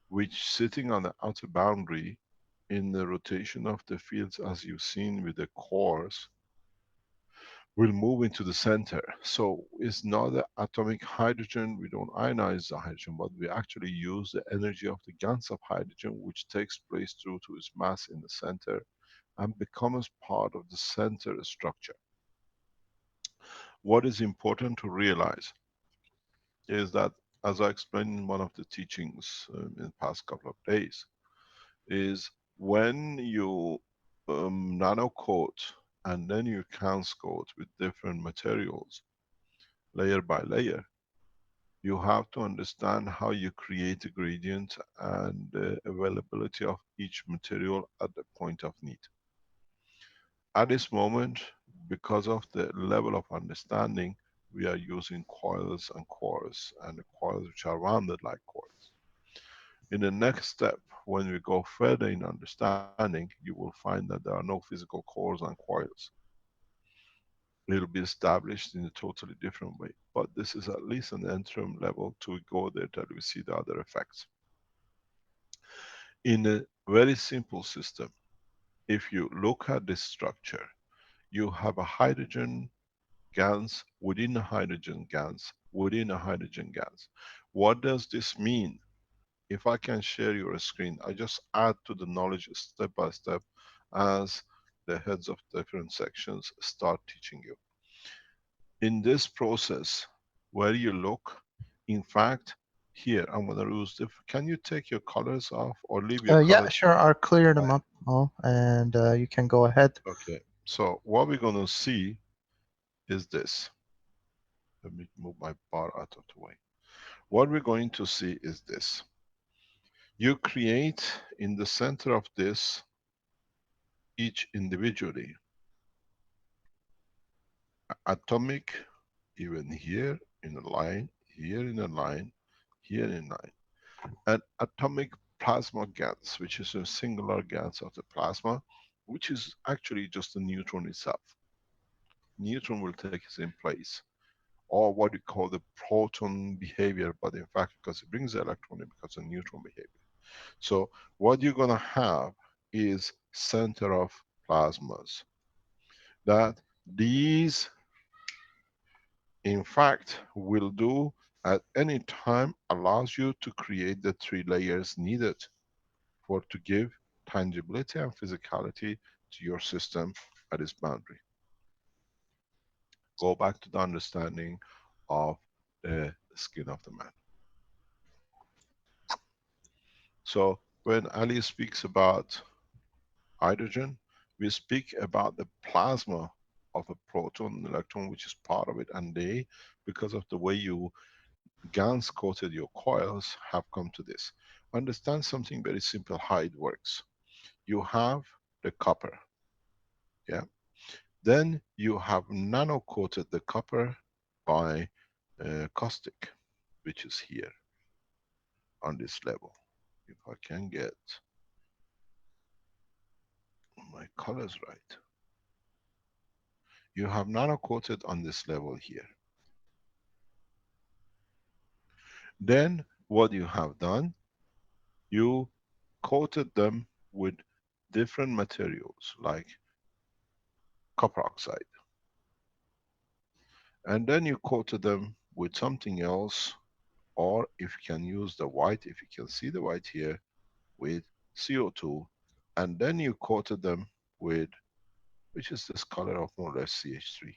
which sitting on the outer boundary in the rotation of the fields, as you've seen with the cores, will move into the center. So it's not the atomic hydrogen, we don't ionize the hydrogen, but we actually use the energy of the GANs of hydrogen, which takes place due to its mass in the center and becomes part of the center structure. What is important to realize is that, as I explained in one of the teachings in the past couple of days, is when you nano coat and then you transcoat with different materials, layer by layer, you have to understand how you create a gradient and the availability of each material at the point of need. At this moment, because of the level of understanding, we are using coils and cores, and the coils which are rounded like coils. In the next step, when we go further in understanding, you will find that there are no physical cores and coils. It will be established in a totally different way. But this is at least an interim level to go there till we see the other effects. In a very simple system, if you look at this structure, you have a hydrogen GANs within a hydrogen GANs within a hydrogen GANs. What does this mean? If I can share your screen, I just add to the knowledge step by step as the heads of different sections start teaching you. In this process, where you look, in fact, here, I'm gonna use the, can you take your colors off or leave your Yeah, colors? sure. I'll clear them up all, and you can go ahead. Okay, so what we're gonna see is this. Let me move my bar out of the way. What we're going to see is this. You create in the center of this, each individually, atomic, even here in a line, here in a line, here in a line, an atomic plasma gas, which is a singular gas of the plasma, which is actually just a neutron itself. Neutron will take its in place, or what we call the proton behavior, but in fact, because it brings the electron, it becomes a neutron behavior. So what you're gonna have is center of plasmas. That these, in fact, will do at any time allows you to create the 3 layers needed for to give tangibility and physicality to your system at its boundary. Go back to the understanding of the skin of the man. So when Ali speaks about hydrogen, we speak about the plasma of a proton and electron, which is part of it, and they, because of the way you GANs coated your coils, have come to this. Understand something very simple how it works. You have the copper, yeah. Then you have nano coated the copper by caustic, which is here on this level. If I can get my colors right. You have nano coated on this level here. Then what you have done, you coated them with different materials like copper oxide. And then you coated them with something else, or if you can use the white, if you can see the white here, with CO2, and then you coated them with, which is this color of more or less CH3.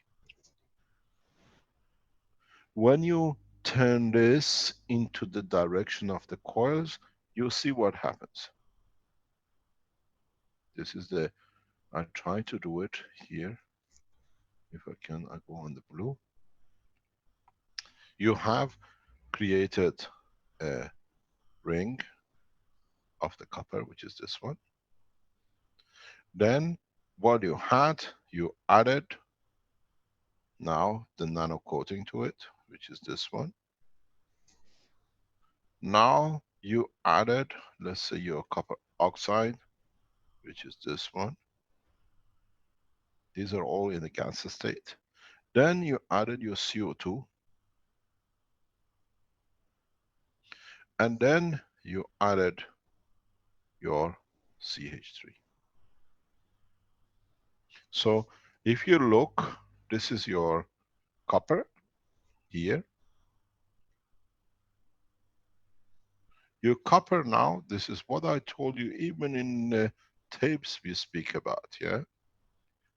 When you turn this into the direction of the coils, you see what happens. This is the, I try to do it here. If I can, I go on the blue. You have created a ring of the copper, which is this one. Then what you had, you added now the nano coating to it, which is this one. Now you added, let's say, your copper oxide, which is this one. These are all in the gas state. Then you added your CO2, and then you added your CH3. So if you look, this is your copper here. Your copper now, this is what I told you even in tapes we speak about, yeah?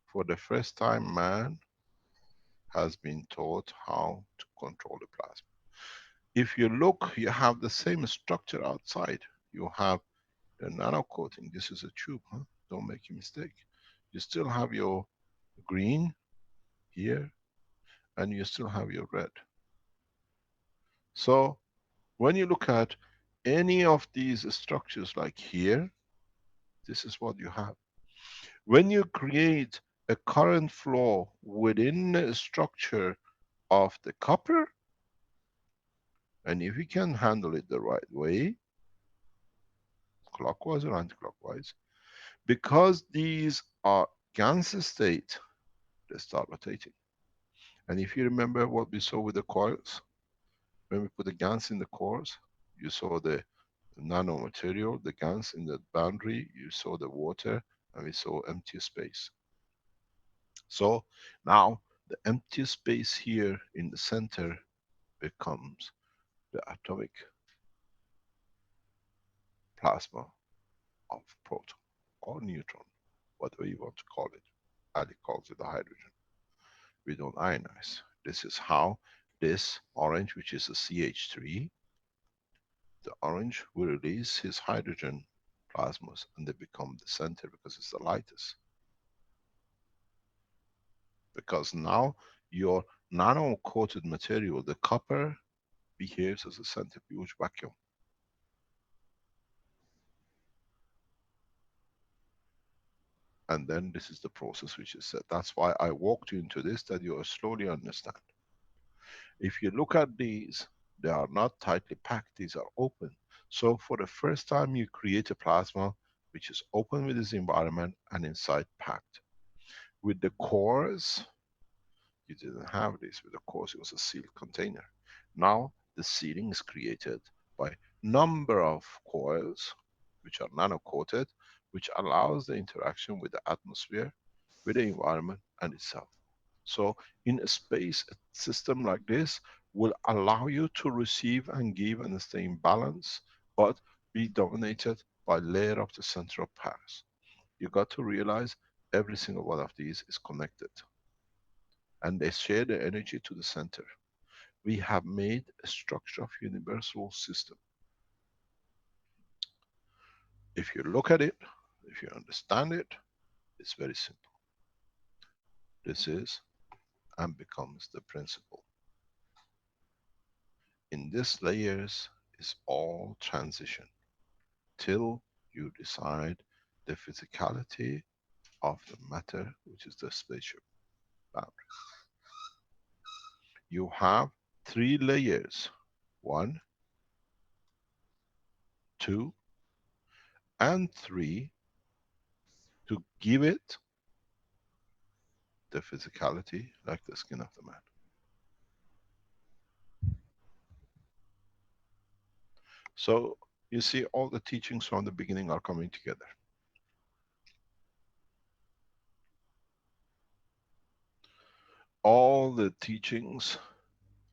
For the first time, man has been taught how to control the plasma. If you look, you have the same structure outside. You have the nano coating. This is a tube, huh? Don't make a mistake. You still have your green here, and you still have your red. So when you look at any of these structures like here, this is what you have. When you create a current flow within a structure of the copper, and if you can handle it the right way, clockwise or anti-clockwise, because these are GANs state, they start rotating. And if you remember what we saw with the coils, when we put the GANs in the cores, you saw the nano material, the GANs in the boundary, you saw the water, and we saw empty space. So now the empty space here in the center becomes the atomic plasma of proton or neutron, whatever you want to call it. Ali calls it the hydrogen. We don't ionize. This is how this orange, which is a CH3, The orange will release his hydrogen plasmas and they become the center because it's the lightest. Because now your nano-coated material, the copper, behaves as a centrifuge vacuum. And then this is the process which is said. That's why I walked you into this, that you slowly understand. If you look at these, they are not tightly packed, these are open. So for the first time you create a plasma which is open with this environment and inside packed. With the cores, you didn't have this. With the cores, it was a sealed container. Now the sealing is created by number of coils which are nano-coated, which allows the interaction with the atmosphere, with the environment and itself. So in a space, a system like this will allow you to receive and give and stay in balance, but be dominated by layer of the center of Paris. You got to realize every single one of these is connected. And they share the energy to the center. We have made a structure of universal system. If you look at it, if you understand it, it's very simple. This is and becomes the principle. In these layers is all transition till you decide the physicality of the matter, which is the spatial boundary. You have 3 layers, 1, 2, and 3, to give it the physicality like the skin of the man. So you see, all the teachings from the beginning are coming together. All the teachings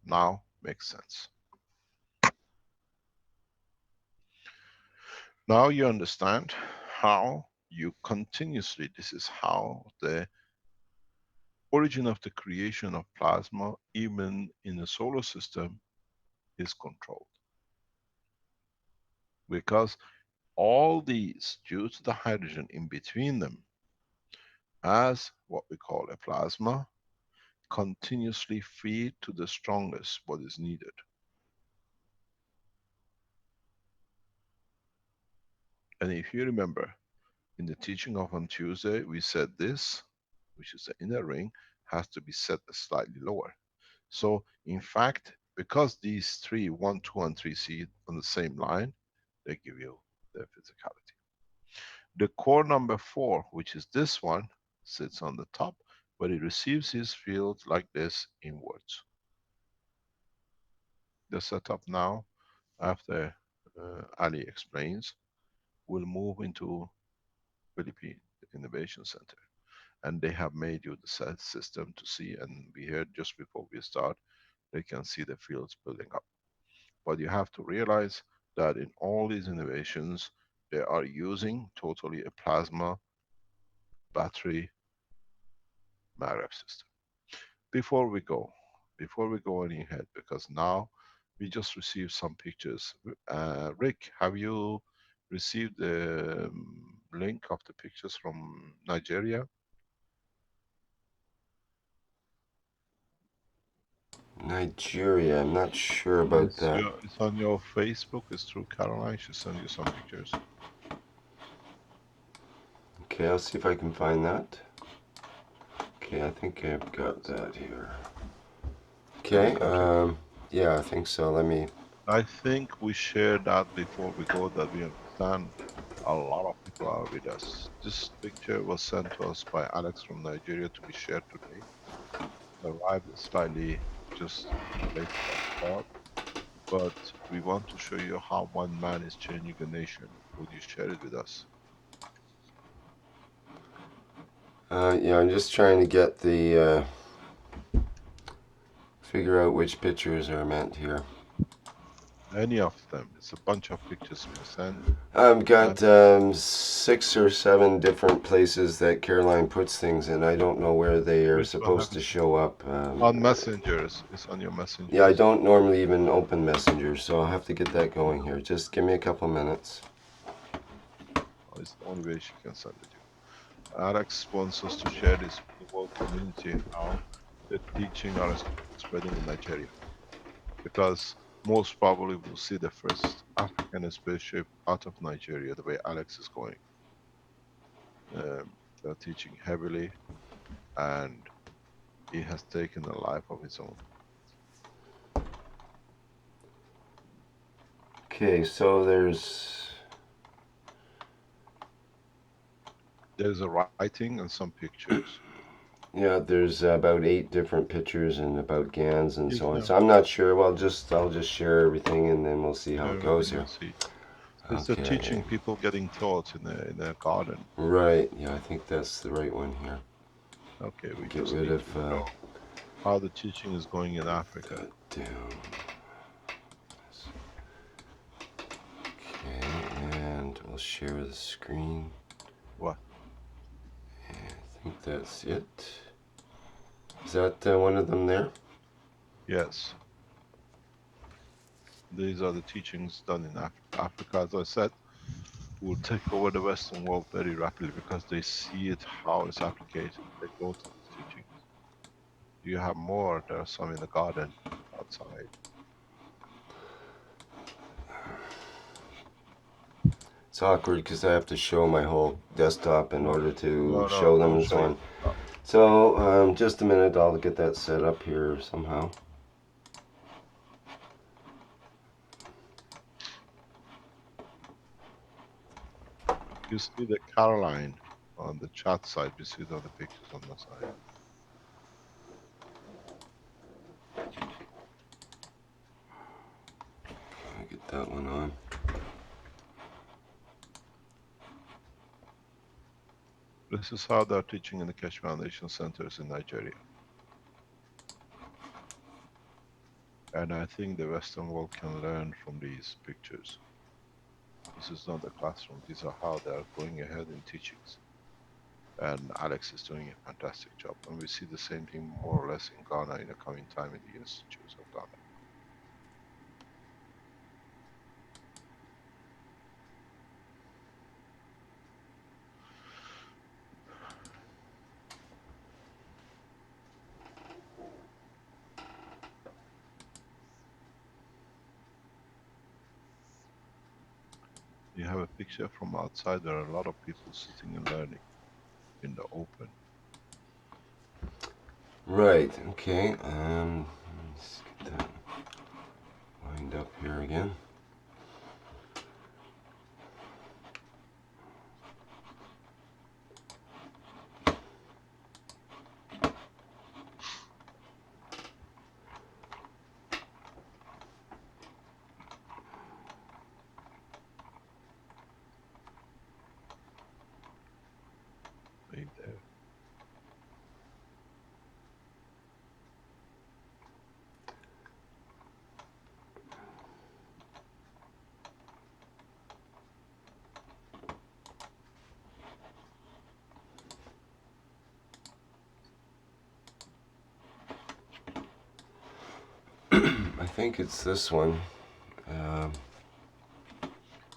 now make sense. Now you understand how you continuously, this is how the origin of the creation of plasma, even in the solar system, is controlled. Because all these, due to the hydrogen in between them, as what we call a plasma, continuously feed to the strongest what is needed. And if you remember, in the teaching of on Tuesday, we said this, which is the inner ring, has to be set slightly lower. So in fact, because these 3, 1, 2, and 3 see on the same line, they give you the physicality. The core number 4, which is this one, sits on the top, but it receives his field like this inwards. The setup now, after Ali explains, will move into Philippine Innovation Center. And they have made you the set system to see, and we heard just before we start, they can see the fields building up. But you have to realize that in all these innovations, they are using totally a plasma battery MAREF system. Before we go any ahead, because now we just received some pictures. Rick, have you received the link of the pictures from Nigeria? Nigeria, I'm not sure about that. It's on your Facebook. It's through Caroline. She sent you some pictures. Okay, I'll see if I can find that. Okay, I think I've got that here. Okay, yeah, I think so. Let me... I think we shared that before we go, that we understand a lot of people are with us. This picture was sent to us by Alex from Nigeria to be shared today. It arrived slightly just late start, but we want to show you how one man is changing a nation. Would you share it with us? yeah, I'm just trying to get the... figure out which pictures are meant here. Any of them. It's a bunch of pictures we send. I've got 6 or 7 different places that Caroline puts things in. I don't know where they are Which one have supposed you to seen? show up. On messengers. It's on your messengers. Yeah, I don't normally even open Messenger, so I'll have to get that going here. Just give me a couple minutes. Oh, it's the only way she can send it to you. Alex wants us to share this with the world community, how the teaching are spreading in Nigeria. Because most probably we'll see the first African spaceship out of Nigeria, the way Alex is going. They're teaching heavily, and he has taken a life of his own. Okay, so there's a writing and some pictures. yeah, there's about 8 different pictures and about GANs and You so on. can So I'm not sure. Well, I'll just share everything and then we'll see how share it goes everything here. and see. It's the Okay. teaching people getting taught in a garden. Right. Yeah, I think that's the right one here. Okay, we Get just rid need of to show how the teaching is going in Africa. that down. Okay, and we'll share the screen. What? I think that's it. Is that one of them there? Yes. These are the teachings done in Africa. As I said, will take over the Western world very rapidly because they see it, how it's applied. They go to these teachings. You have more, there are some in the garden outside. It's awkward because I have to show my whole desktop in order to show them Don't and so show on. it. No. So, just a minute, I'll get that set up here somehow. You see the Caroline on the chat side, you see the other pictures on the side. I'll get that one on. This is how they're teaching in the Keshe Foundation centers in Nigeria. And I think the Western world can learn from these pictures. This is not the classroom, these are how they are going ahead in teachings. And Alex is doing a fantastic job. And we see the same thing more or less in Ghana in the coming time in the institutes of Ghana. You have a picture from outside, there are a lot of people sitting and learning in the open. Right, okay, let's get that lined up here again. Right there. I think it's this one.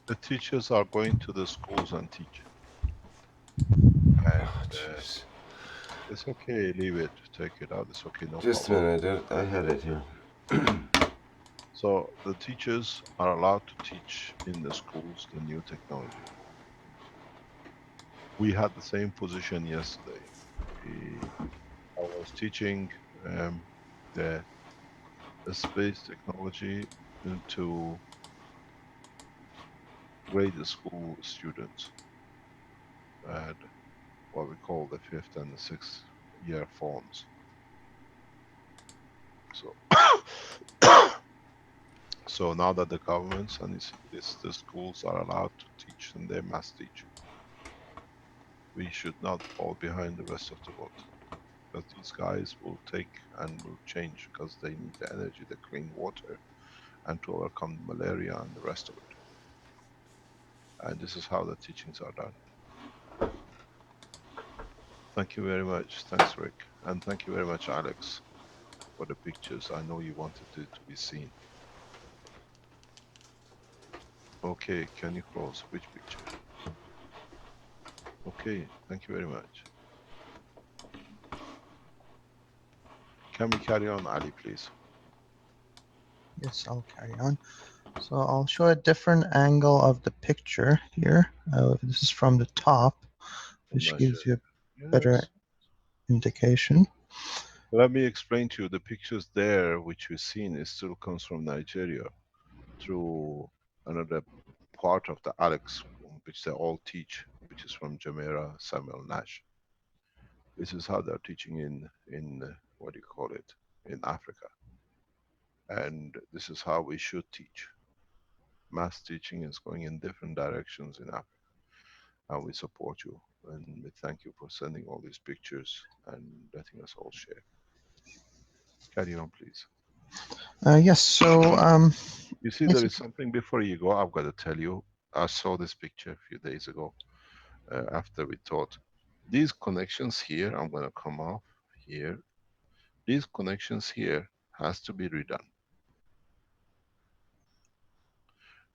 The teachers are going to the schools and teach. And Jeez. it's okay, leave it, take it out, it's okay, no Just a problem. minute, I had it here. So the teachers are allowed to teach in the schools the new technology. We had the same position yesterday. I was teaching the space technology to grade school students at what we call the 5th and the 6th year forms. So, so now that the governments and the schools are allowed to teach and they must teach, we should not fall behind the rest of the world. Because these guys will take and will change because they need the energy, the clean water, and to overcome malaria and the rest of it. And this is how the teachings are done. Thank you very much. Thanks, Rick. And thank you very much, Alex, for the pictures. I know you wanted it to be seen. Okay, can you close? Which picture? Okay, thank you very much. Can we carry on, Ali, please? Yes, I'll carry on. So I'll show a different angle of the picture here. This is from the top, which gives you a better Yes. indication. Let me explain to you, the pictures there which we've seen, it still comes from Nigeria through another part of the Alex, which they all teach, which is from Jamera Samuel Nash. This is how they're teaching in what do you call it, in Africa. And this is how we should teach. Mass teaching is going in different directions in Africa. And we support you. And we thank you for sending all these pictures and letting us all share. Carry on, please. Yes, so You see, there is something before you go, I've got to tell you. I saw this picture a few days ago after we taught. These connections here, I'm going to come off here. These connections here has to be redone.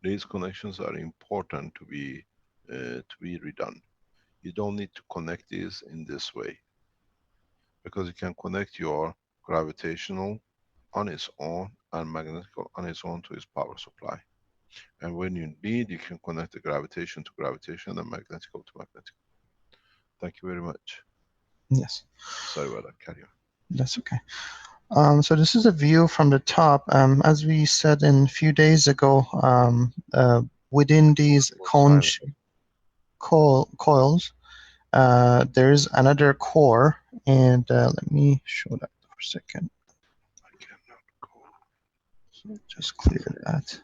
These connections are important to be redone. You don't need to connect these in this way, because you can connect your gravitational on its own and magnetical on its own to its power supply. And when you need, you can connect the gravitation to gravitation and magnetical to magnetical. Thank you very much. yes, Sorry about that. Carry on. that's okay. So this is a view from the top. As we said a few days ago, within these coils, there's another core, and let me show that for a second. I cannot go. So just clear that.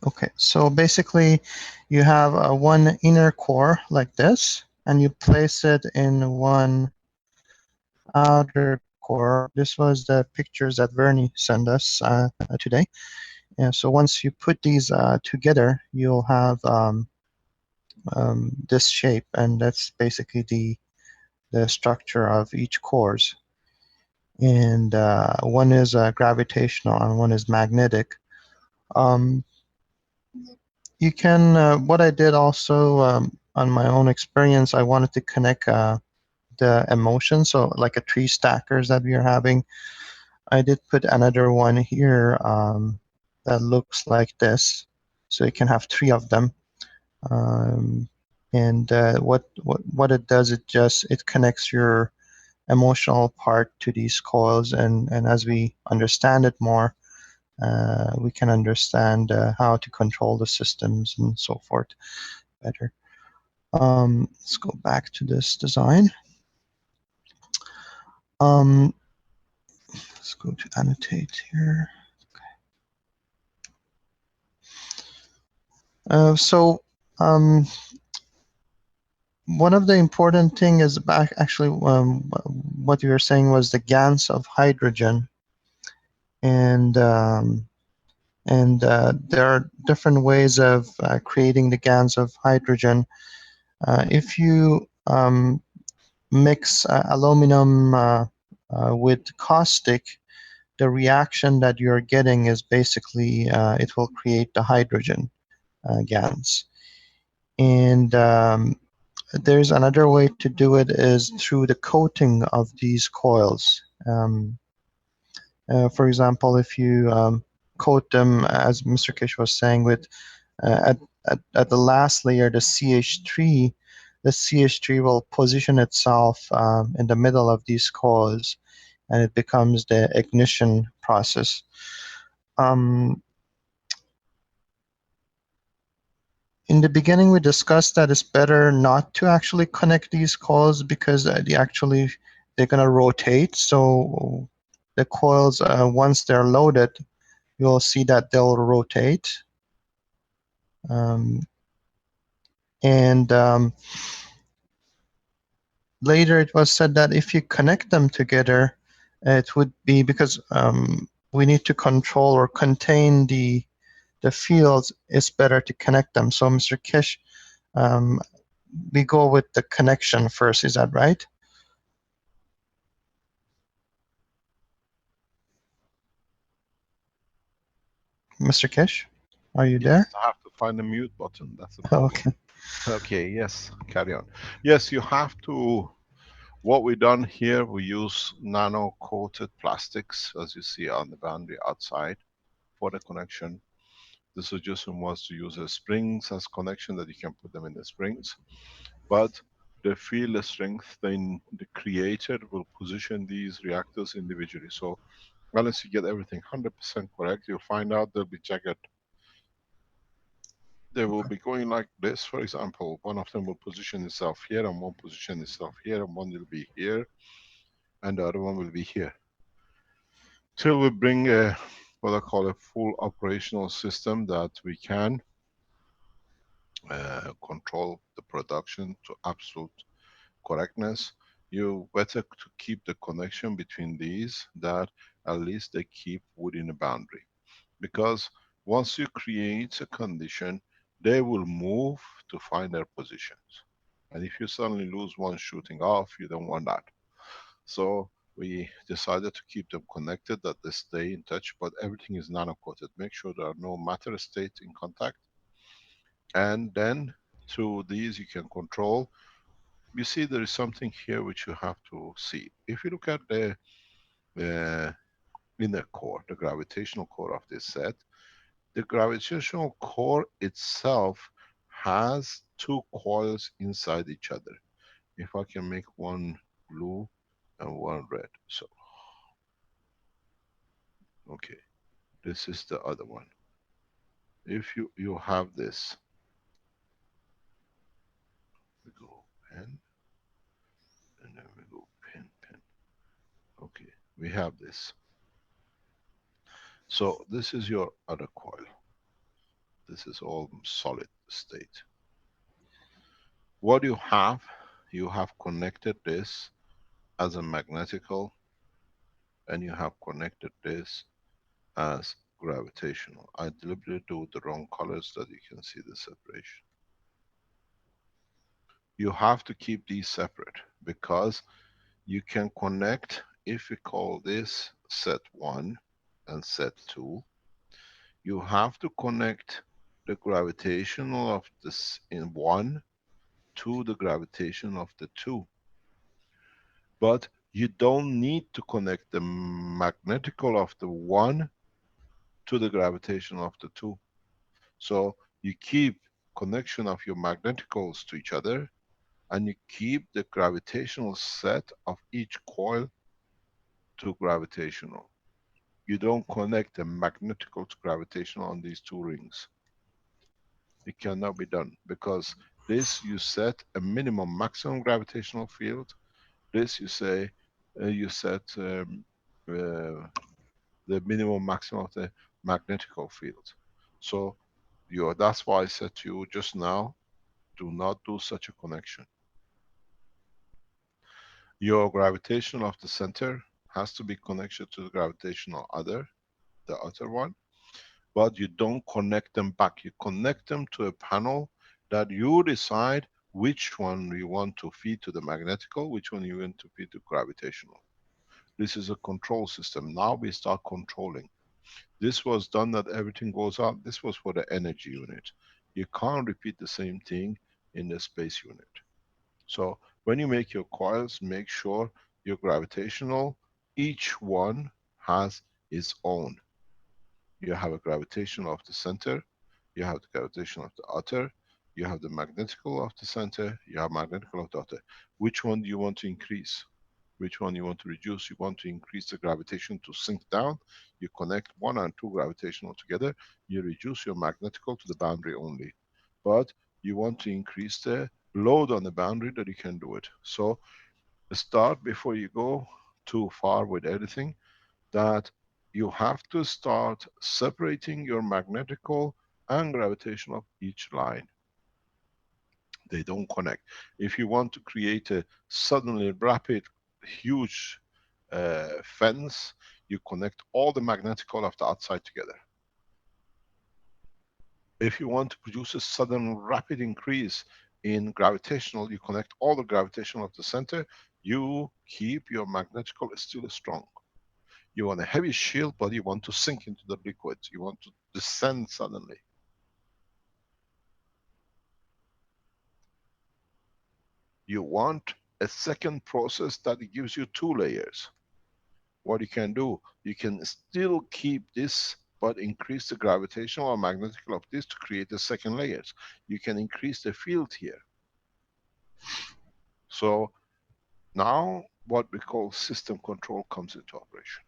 Okay, so basically you have one inner core like this, and you place it in one outer core. This was the pictures that Vernie sent us today. And so once you put these together, you'll have this shape, and that's basically the structure of each cores. And one is gravitational and one is magnetic. You can, what I did also on my own experience, I wanted to connect the emotion, so like a tree stackers that we are having. I did put another one here that looks like this, so you can have 3 of them. And what it does, it connects your emotional part to these coils, and as we understand it more, we can understand how to control the systems and so forth better. Let's go back to this design. Let's go to annotate here. Okay. So one of the important thing is actually what you were saying was the GANs of hydrogen, and there are different ways of creating the GANs of hydrogen. If you mix aluminum with caustic, the reaction that you're getting is basically it will create the hydrogen GANs. And there's another way to do it is through the coating of these coils. For example, if you coat them, as Mr. Keshe was saying, with at the last layer, the CH3, the CH3 will position itself in the middle of these coils, and it becomes the ignition process. In the beginning, we discussed that it's better not to actually connect these coils because they're going to rotate. So the coils, once they're loaded, you'll see that they'll rotate. And later it was said that if you connect them together, it would be because we need to control or contain the fields. It's better to connect them. So, Mr. Keshe, we go with the connection first. Is that right? Mr. Keshe, are you Yes, there? I have to find the mute button. That's the problem. Okay. Okay, yes, carry on. Yes, you have to. What we done here, we use nano coated plastics, as you see on the boundary outside, for the connection. The suggestion was to use a springs as connection, that you can put them in the springs. But the field strength, then the creator will position these reactors individually. So unless you get everything 100% correct, you'll find out they'll be jagged. They will be going like this, for example. One of them will position itself here, and one position itself here, and one will be here, and the other one will be here. Till we bring a, what I call a full operational system, that we can control the production to absolute correctness. You better to keep the connection between these, that at least they keep within a boundary. Because once you create a condition, they will move to find their positions. And if you suddenly lose one shooting off, you don't want that. So we decided to keep them connected, that they stay in touch, but everything is nano-coated. Make sure there are no matter states in contact. And then through these you can control. You see there is something here which you have to see. If you look at the inner core, the gravitational core of this set, the gravitational core itself has two coils inside each other. If I can make one blue and one red. So, okay, this is the other one. If you have this, we go pen, and then we go pen, pen. Okay, we have this. So this is your other coil. This is all solid state. What you have connected this as a magnetical, and you have connected this as gravitational. I deliberately do the wrong colors that you can see the separation. You have to keep these separate, because you can connect, if we call this set 1 and set 2, you have to connect the gravitational of this in 1 to the gravitation of the 2. But you don't need to connect the magnetical of the 1 to the gravitation of the 2. So you keep connection of your magneticals to each other, and you keep the gravitational set of each coil to gravitational. You don't connect the magnetical to gravitational on these two rings. It cannot be done, because this you set a minimum maximum gravitational field. This you say you set the minimum maximum of the magnetical field. So that's why I said to you just now, do not do such a connection. Your gravitational of the center has to be connected to the gravitational the other one, but you don't connect them back. You connect them to a panel that you decide which one you want to feed to the magnetical, which one you want to feed to gravitational. This is a control system. Now we start controlling. This was done that everything goes out. This was for the energy unit. You can't repeat the same thing in the space unit. So when you make your coils, make sure your gravitational, each one has its own. You have a gravitational of the center, you have the gravitational of the outer, you have the magnetical of the center, you have magnetical of the outer. Which one do you want to increase? Which one you want to reduce? You want to increase the gravitation to sink down. You connect 1 and 2 gravitational together. You reduce your magnetical to the boundary only. But you want to increase the load on the boundary, that you can do it. So start before you go too far with everything, that you have to start separating your magnetical and gravitational of each line. They don't connect. If you want to create a suddenly rapid, huge fence, you connect all the magnetic core of the outside together. If you want to produce a sudden rapid increase in gravitational, you connect all the gravitational of the center, you keep your magnetic core still strong. You want a heavy shield, but you want to sink into the liquid. You want to descend suddenly. You want a second process that gives you 2 layers. What you can do, you can still keep this, but increase the gravitational or magnetical of this to create the second layers. You can increase the field here. So now what we call system control comes into operation.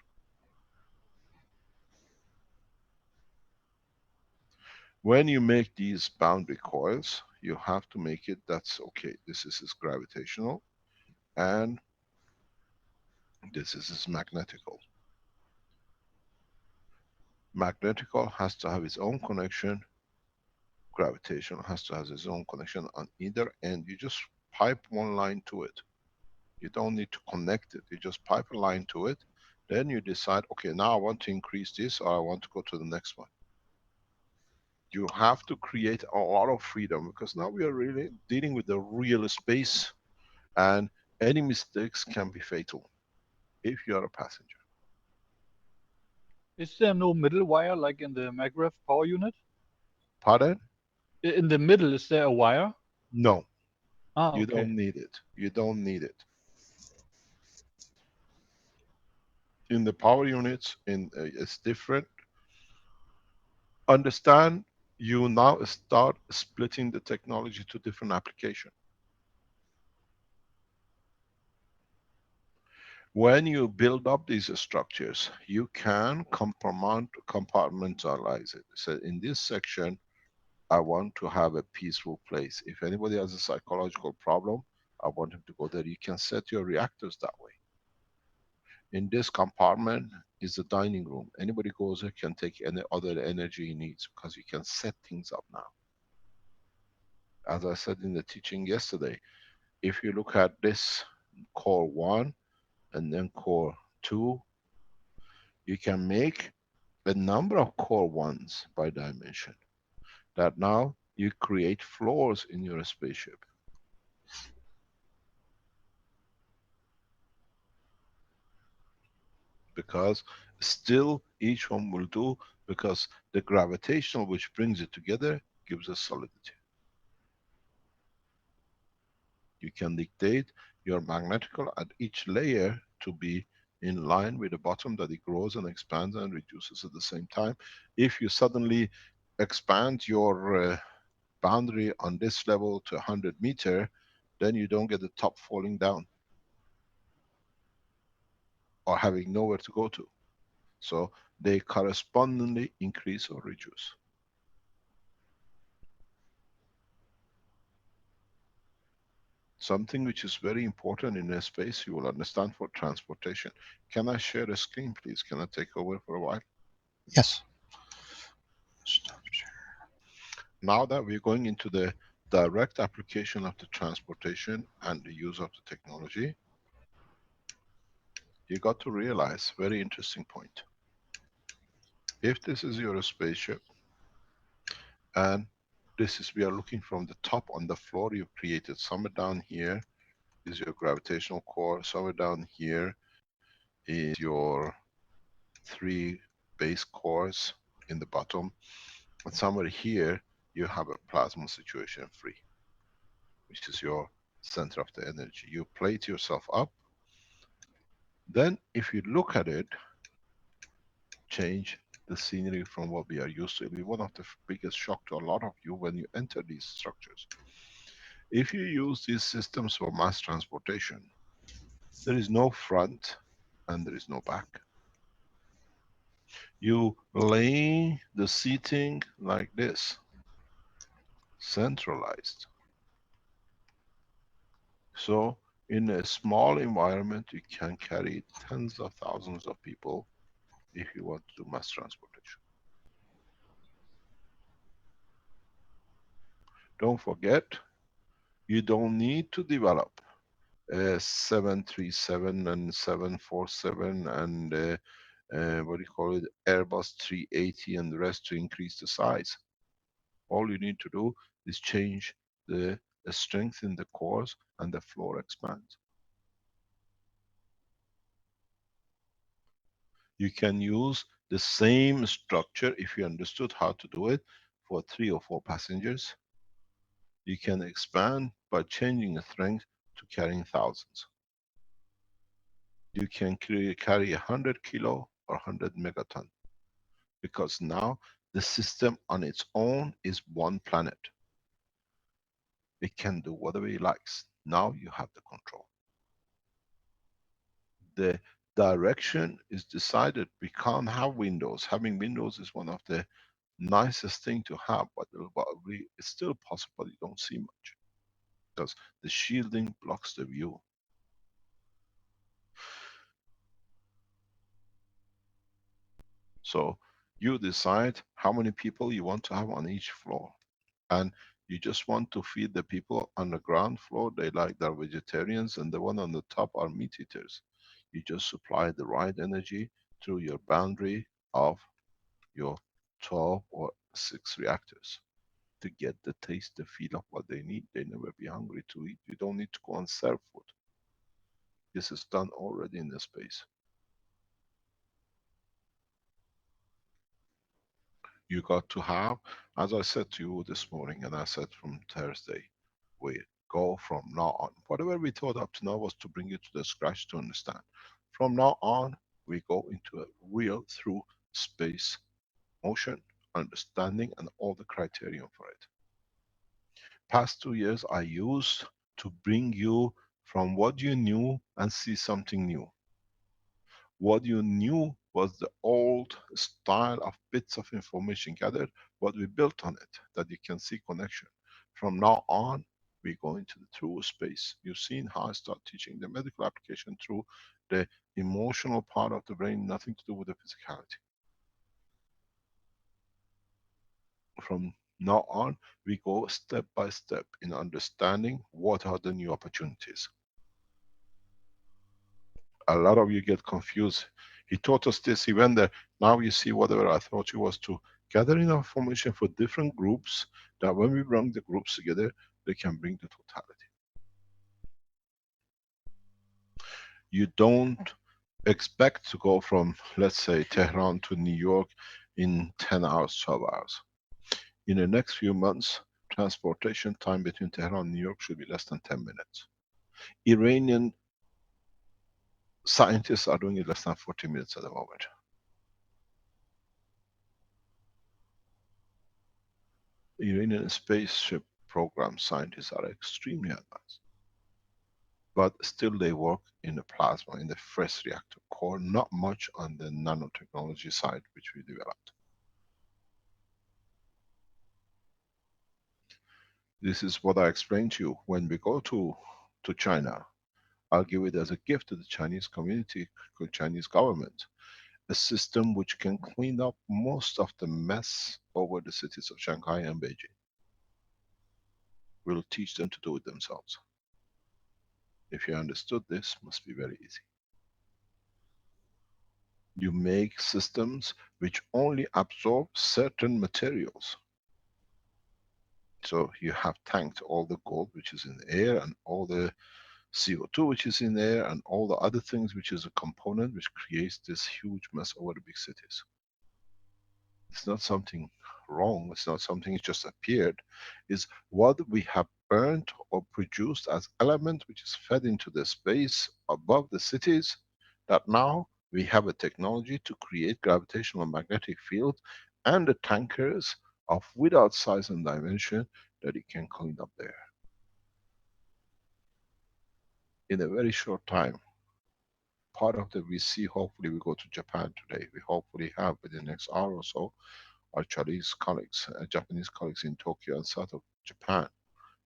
When you make these boundary coils, you have to make it that's okay. This is gravitational and this is magnetical. Magnetical has to have its own connection. Gravitational has to have its own connection on either end. You just pipe one line to it. You don't need to connect it. You just pipe a line to it. Then you decide, okay, now I want to increase this or I want to go to the next one. You have to create a lot of freedom because now we are really dealing with the real space and any mistakes can be fatal if you are a passenger. Is there no middle wire like in the MagRef power unit? Pardon? In the middle, is there a wire? No, Ah, you okay. don't need it. You don't need it. In the power units, it's different. Understand, you now start splitting the technology to different application. When you build up these structures, you can compartmentalize it. So in this section, I want to have a peaceful place. If anybody has a psychological problem, I want him to go there. You can set your reactors that way. In this compartment is the dining room. Anybody goes there can take any other energy he needs because you can set things up now. As I said in the teaching yesterday, if you look at this core 1 and then core 2, you can make a number of core 1s by dimension. That now you create floors in your spaceship. Because still each one will do, because the gravitational which brings it together gives us solidity. You can dictate your magnetical at each layer to be in line with the bottom, that it grows and expands and reduces at the same time. If you suddenly expand your boundary on this level to 100 meter, then you don't get the top falling down or having nowhere to go to. So they correspondingly increase or reduce. Something which is very important in a space, you will understand, for transportation. Can I share a screen, please? Can I take over for a while? Yes. Stop share. Now that we're going into the direct application of the transportation and the use of the technology, you got to realize, very interesting point. If this is your spaceship, and this is, we are looking from the top on the floor you've created, somewhere down here is your gravitational core, somewhere down here is your 3 base cores in the bottom, and somewhere here you have a plasma situation free, which is your center of the energy. You plate yourself up. Then if you look at it, change the scenery from what we are used to. It'll be one of the biggest shock to a lot of you when you enter these structures. If you use these systems for mass transportation, there is no front and there is no back. You lay the seating like this, centralized. So in a small environment, you can carry tens of thousands of people if you want to do mass transportation. Don't forget, You don't need to develop 737 and 747 and what do you call it, Airbus 380 and the rest to increase the size. All you need to do is change the strength in the cores and the floor expands. You can use the same structure if you understood how to do it for 3 or 4 passengers. You can expand by changing the strength to carrying thousands. You can carry 100 kilo or 100 megaton, because now the system on its own is one planet. It can do whatever it likes. Now you have the control. The direction is decided. We can't have windows. Having windows is one of the nicest thing to have, but it's still possible you don't see much because the shielding blocks the view. So you decide how many people you want to have on each floor, and you just want to feed the people on the ground floor. They're vegetarians, and the one on the top are meat eaters. You just supply the right energy through your boundary of your 12 or 6 reactors to get the taste, the feel of what they need. They never be hungry to eat. You don't need to go and serve food. This is done already in the space. You got to have, as I said to you this morning, and I said from Thursday, we go from now on. Whatever we thought up to now was to bring you to the scratch to understand. From now on, we go into a real through space motion, understanding, and all the criterion for it. Past 2 years I used to bring you from what you knew and see something new. What you knew was the old style of bits of information gathered, what we built on it, that you can see connection. From now on, we go into the true space. You've seen how I start teaching the medical application through the emotional part of the brain, nothing to do with the physicality. From now on, we go step by step in understanding what are the new opportunities. A lot of you get confused. He taught us this, he went there. Now you see whatever I thought you was to gather enough information for different groups, that when we bring the groups together, they can bring the totality. You don't expect to go from, let's say, Tehran to New York in 10 hours, 12 hours. In the next few months, transportation time between Tehran and New York should be less than 10 minutes. Iranian scientists are doing it less than 40 minutes at the moment. Iranian spaceship program scientists are extremely advanced. But still they work in the plasma, in the fresh reactor core, not much on the nanotechnology side which we developed. This is what I explained to you. When we go to China, I'll give it as a gift to the Chinese community, to the Chinese government, a system which can clean up most of the mess over the cities of Shanghai and Beijing. We'll teach them to do it themselves. If you understood this, must be very easy. You make systems which only absorb certain materials. So you have tanked all the gold which is in the air, and all the CO2 which is in there, and all the other things which is a component which creates this huge mess over the big cities. It's not something wrong, it's not something that just appeared. It's what we have burnt or produced as element which is fed into the space above the cities, that now we have a technology to create gravitational magnetic field and the tankers of without size and dimension that it can clean up there. In a very short time, part of the VC, hopefully we go to Japan today. We hopefully have within the next hour or so our Chinese colleagues, Japanese colleagues in Tokyo and south of Japan,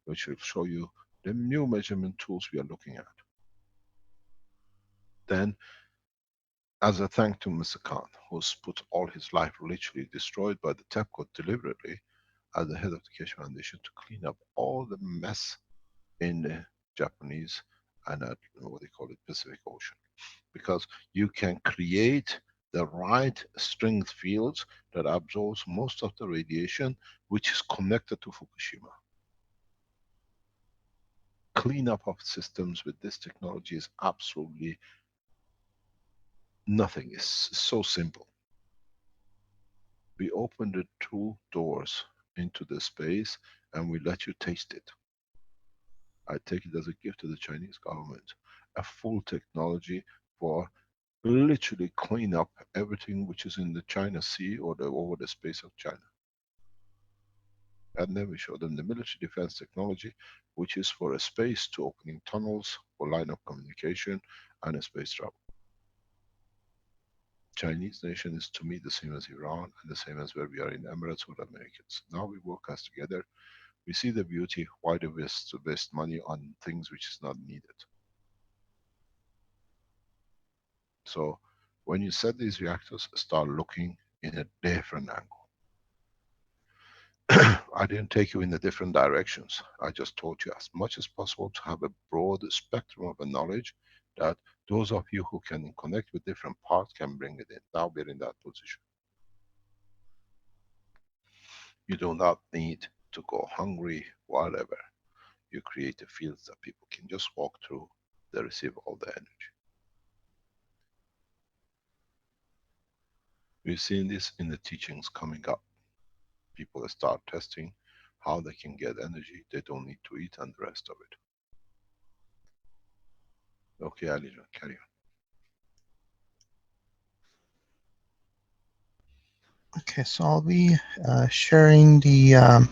which will show you the new measurement tools we are looking at. Then, as a thank to Mr. Khan, who's put all his life literally destroyed by the TEPCO deliberately, as the head of the Keshe Foundation, to clean up all the mess in the Japanese and at what they call it Pacific Ocean, because you can create the right strength fields that absorbs most of the radiation which is connected to Fukushima. Cleanup of systems with this technology is absolutely nothing. It's so simple. We open the 2 doors into the space and we let you taste it. I take it as a gift to the Chinese government. A full technology for literally clean up everything which is in the China Sea or over the space of China. And then we show them the military defense technology, which is for a space to opening tunnels for line of communication and a space travel. Chinese nation is to me the same as Iran and the same as where we are in Emirates or the Americans. Now we work as together. We see the beauty, why do we waste money on things which is not needed. So when you set these reactors, start looking in a different angle. I didn't take you in the different directions. I just told you as much as possible to have a broad spectrum of a knowledge that those of you who can connect with different parts can bring it in. Now we're in that position. You do not need to go hungry, whatever. You create the fields that people can just walk through, they receive all the energy. We've seen this in the teachings coming up. People start testing how they can get energy. They don't need to eat and the rest of it. Okay, Alijan, carry on. Okay, so I'll be sharing the.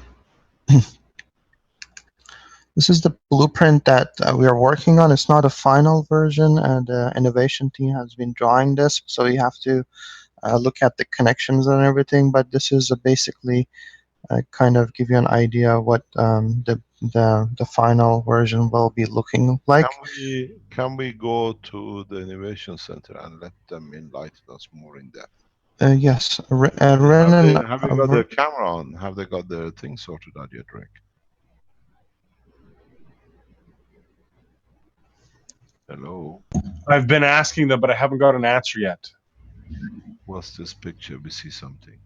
This is the blueprint that we are working on. It's not a final version, and the innovation team has been drawing this, so you have to look at the connections and everything. But this is basically kind of give you an idea what the final version will be looking like. Can we go to the Innovation Center and let them enlighten us more in depth? Yes, Renan. Have you got their camera on? Have they got their thing sorted out yet, Rick? Hello? I've been asking them, but I haven't got an answer yet. What's this picture? We see something.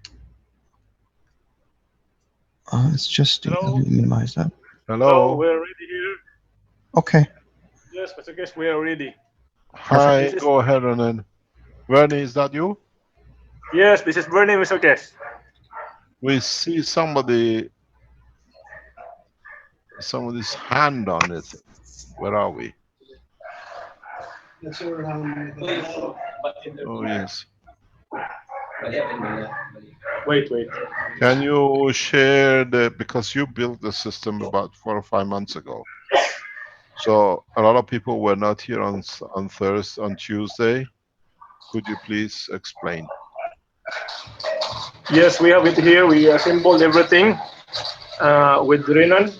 It's just Hello? minimize that. Hello? We're ready here. Okay. Yes, Mr. Keshe, we are ready. Hi, go ahead, Renan. Vernie, is that you? Yes, this is Bernie, Mr. Keshe. We see somebody's hand on it. Where are we? Oh, yes. Wait. Can you share because you built the system about 4 or 5 months ago. So a lot of people were not here on Tuesday. Could you please explain? Yes, we have it here. We assembled everything with Renan.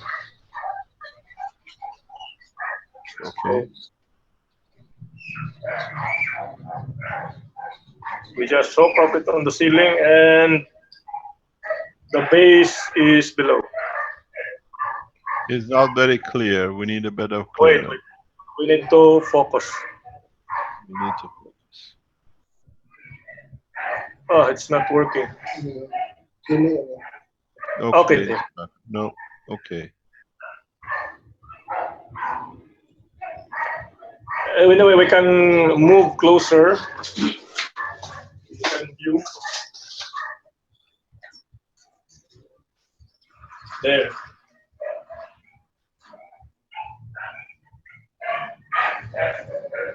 Okay. We just soak up it on the ceiling and the base is below. It's not very clear. We need a better clear. Wait. We need to focus. We need to focus. Oh, it's not working. Okay. No. Okay. Anyway, we can move closer. You can view. There.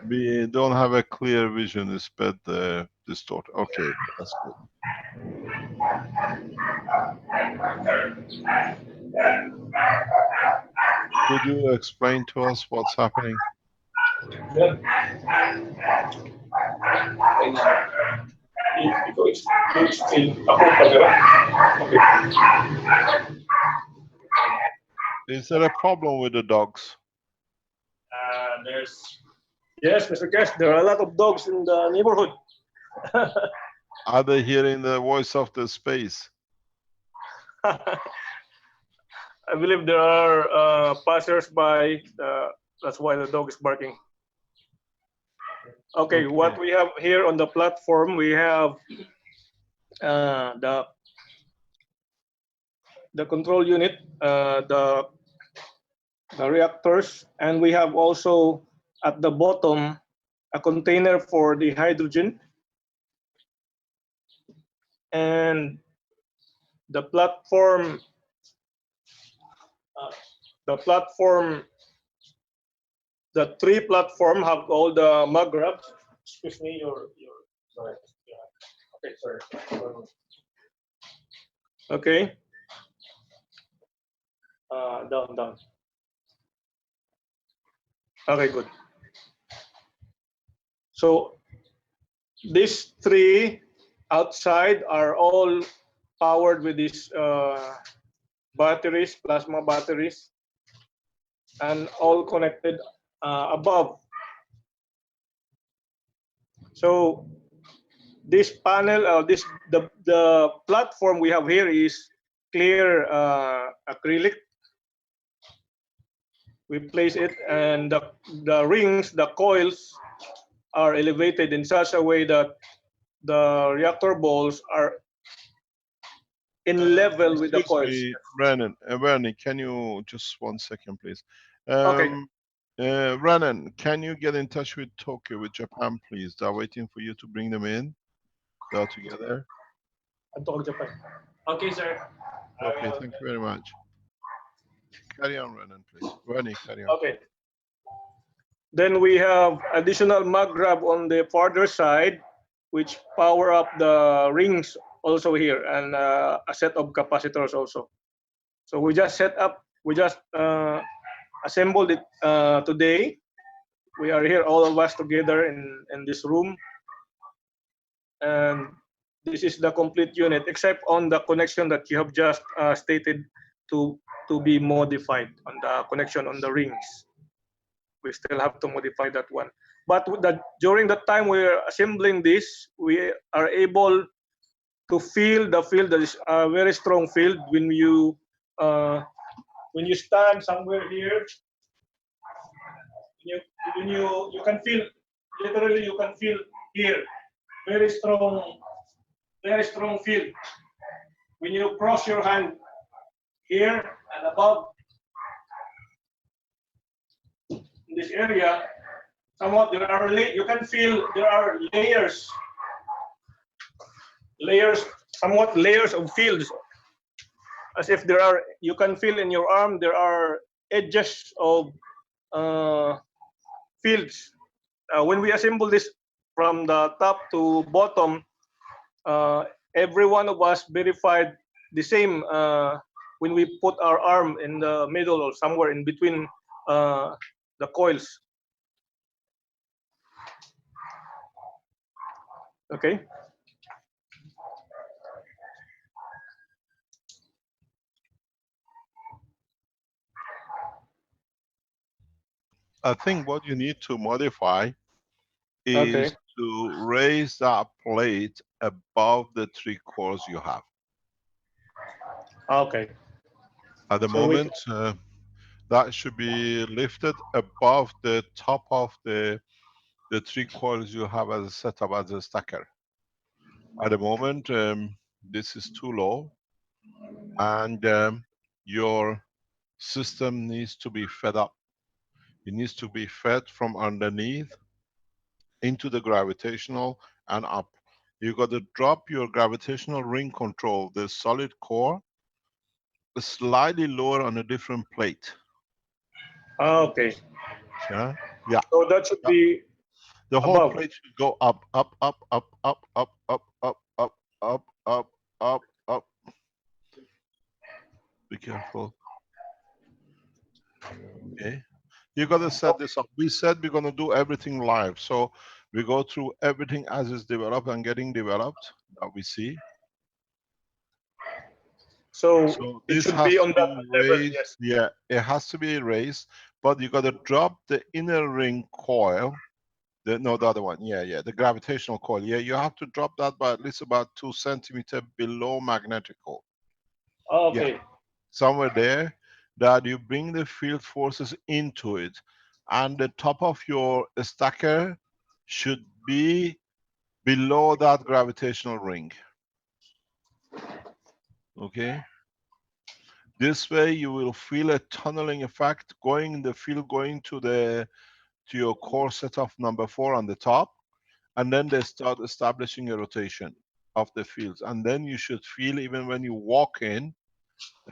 We don't have a clear vision. It's bad distorted. Okay, that's good. Could you explain to us what's happening? Yeah. Is there a problem with the dogs? Yes, Mr. Keshe, there are a lot of dogs in the neighborhood. Are they hearing the voice of the space? I believe there are passers-by. That's why the dog is barking. Okay, what we have here on the platform, we have the control unit, the reactors, and we have also at the bottom a container for the hydrogen, and the platform. The platform, the three platform have all the magrabs. Excuse me, your sorry. Yeah. Okay, sorry. Okay. Down. Okay, good. So these three outside are all powered with these batteries, plasma batteries, and all connected above. So this panel, the platform we have here is clear acrylic. We place it, and the rings, the coils, are elevated in such a way that the reactor balls are in level with the Excuse coils. me, Brennan. Vernon, can you just 1 second, please? Okay. Brennan, can you get in touch with Tokyo, with Japan, please? They're waiting for you to bring them in. They're together. Japan. Okay, sir. Okay, thank you very much. Carry on, Brennan, please. Vernon, carry on. Okay. Then we have additional mag grab on the farther side, which power up the rings also here, and a set of capacitors also. So we just assembled it today. We are here, all of us together in this room, and this is the complete unit, except on the connection that you have just stated to be modified on the connection on the rings. We still have to modify that one. But during the time we're assembling this, we are able to feel the field. That is a very strong field when you stand somewhere here. You can feel, literally you can feel here very strong field. When you cross your hand here and above in this area, somewhat you can feel there are somewhat layers of fields, as if you can feel in your arm there are edges of fields. When we assemble this from the top to bottom, every one of us verified the same when we put our arm in the middle or somewhere in between the coils. Okay. I think what you need to modify is to raise that plate above the three cores you have. Okay. At the moment, that should be lifted above the top of the three coils you have as a setup as a stacker. At the moment, this is too low, and your system needs to be fed up. It needs to be fed from underneath into the gravitational and up. You got to drop your gravitational ring control, the solid core, slightly lower on a different plate. Okay. Yeah. So that should be the whole above. plate should go up. Be careful. Okay. You got to set this up. We said we're going to do everything live. So we go through everything as it's developed and getting developed that we see. So it this should has be on to that be level, raised. yes. Yeah, it has to be raised, but you got to drop the inner ring coil. The other one. Yeah, the gravitational coil. Yeah, you have to drop that by at least about 2 centimeters below magnetic core. Okay. Yeah, somewhere there. that you bring the field forces into it, and the top of your stacker should be below that gravitational ring. Okay, this way you will feel a tunneling effect going in the field, going to your core set of number 4 on the top, and then they start establishing a rotation of the fields, and then you should feel, even when you walk in,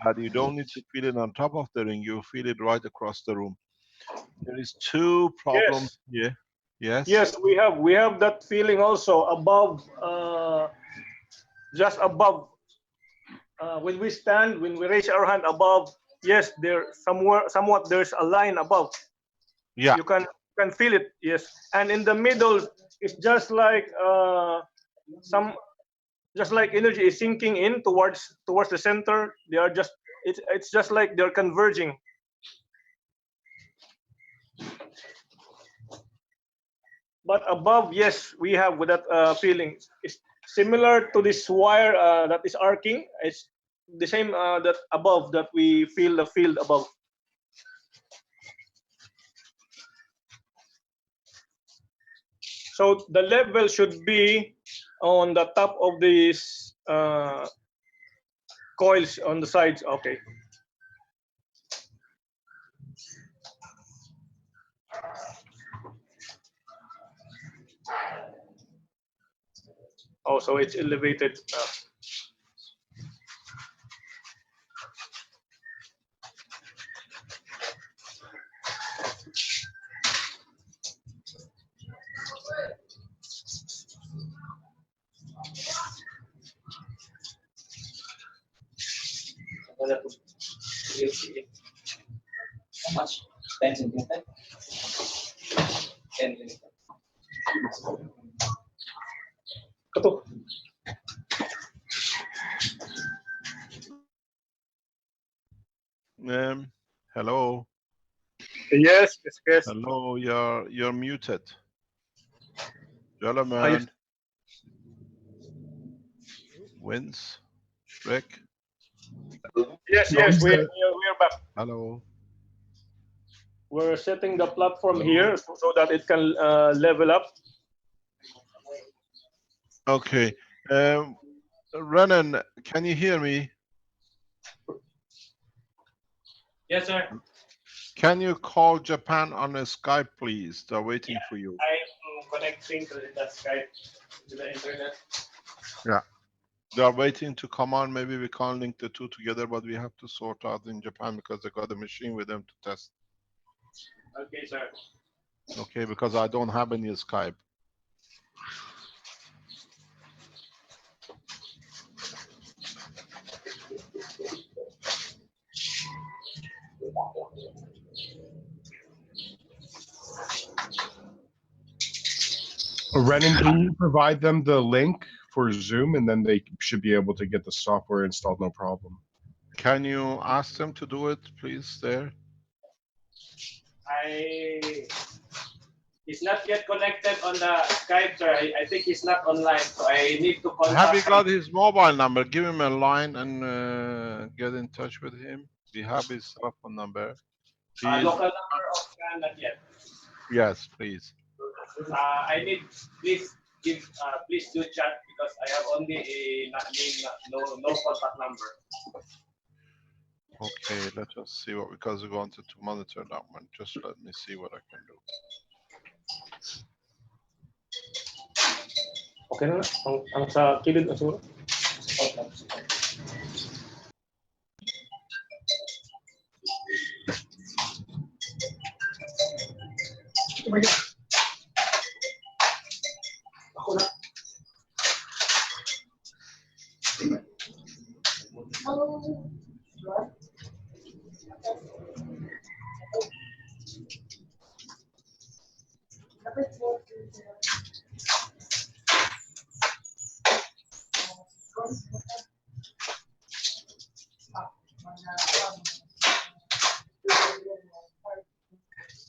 that you don't need to feel it on top of the ring, you feel it right across the room. There is 2 problems here. Yes. Yes, we have that feeling also above, just above. When we stand, when we raise our hand above, yes, there somewhat there's a line above. Yeah. You can feel it. Yes, and in the middle, it's just like just like energy is sinking in towards the center. They are just it's just like they're converging. But above, yes, we have with that feeling. It's similar to this wire that is arcing. It's the same that above, that we feel the field above. So the level should be on the top of these coils on the sides. Okay. Oh, so it's elevated. How much? 10 centimeters? 10 minutes. Hello. Yes, yes. Hello, you're muted. Gentlemen. Vince, Rick. Yes, yes, we're back. Hello. We're setting the platform here so that it can level up. Okay. Renan, can you hear me? Yes, sir. Can you call Japan on a Skype, please? They're waiting for you. I'm connecting to the Skype to the internet. Yeah. They're waiting to come on. Maybe we can't link the 2 together, but we have to sort out in Japan because they got a machine with them to test. Okay, sir. Okay, because I don't have any Skype. Renan, can you provide them the link for Zoom, and then they should be able to get the software installed, no problem. Can you ask them to do it, please, there? He's not yet connected on the Skype, sir. I think he's not online, so I need to contact Have you got his mobile number? Give him a line and get in touch with him. We have his cell phone number. local number of not yet. Yes, please. I need please do chat because I have only a no contact number. Okay, let's just see what, because we wanted to monitor that one. Just let me see what I can do. Okay na, ang sa kilid na siguro. Ako na.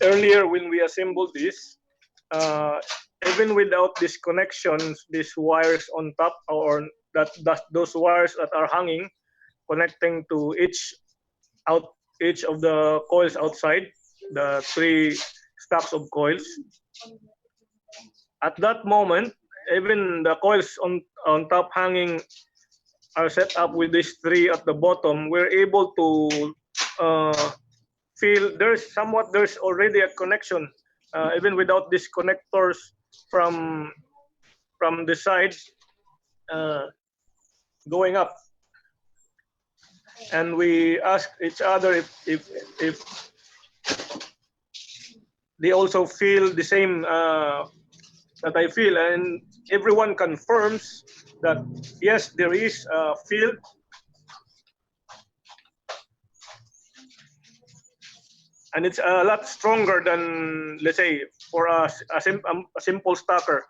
Earlier when we assembled this, even without these connections, these wires on top, or those wires that are hanging, connecting to each each of the coils outside, the 3 stacks of coils. At that moment, even the coils on top hanging are set up with these 3 at the bottom. We're able to feel there's already a connection, even without these connectors from the sides going up. And we ask each other if they also feel the same that I feel, and everyone confirms that yes, there is a field. And it's a lot stronger than, let's say, for a simple stacker.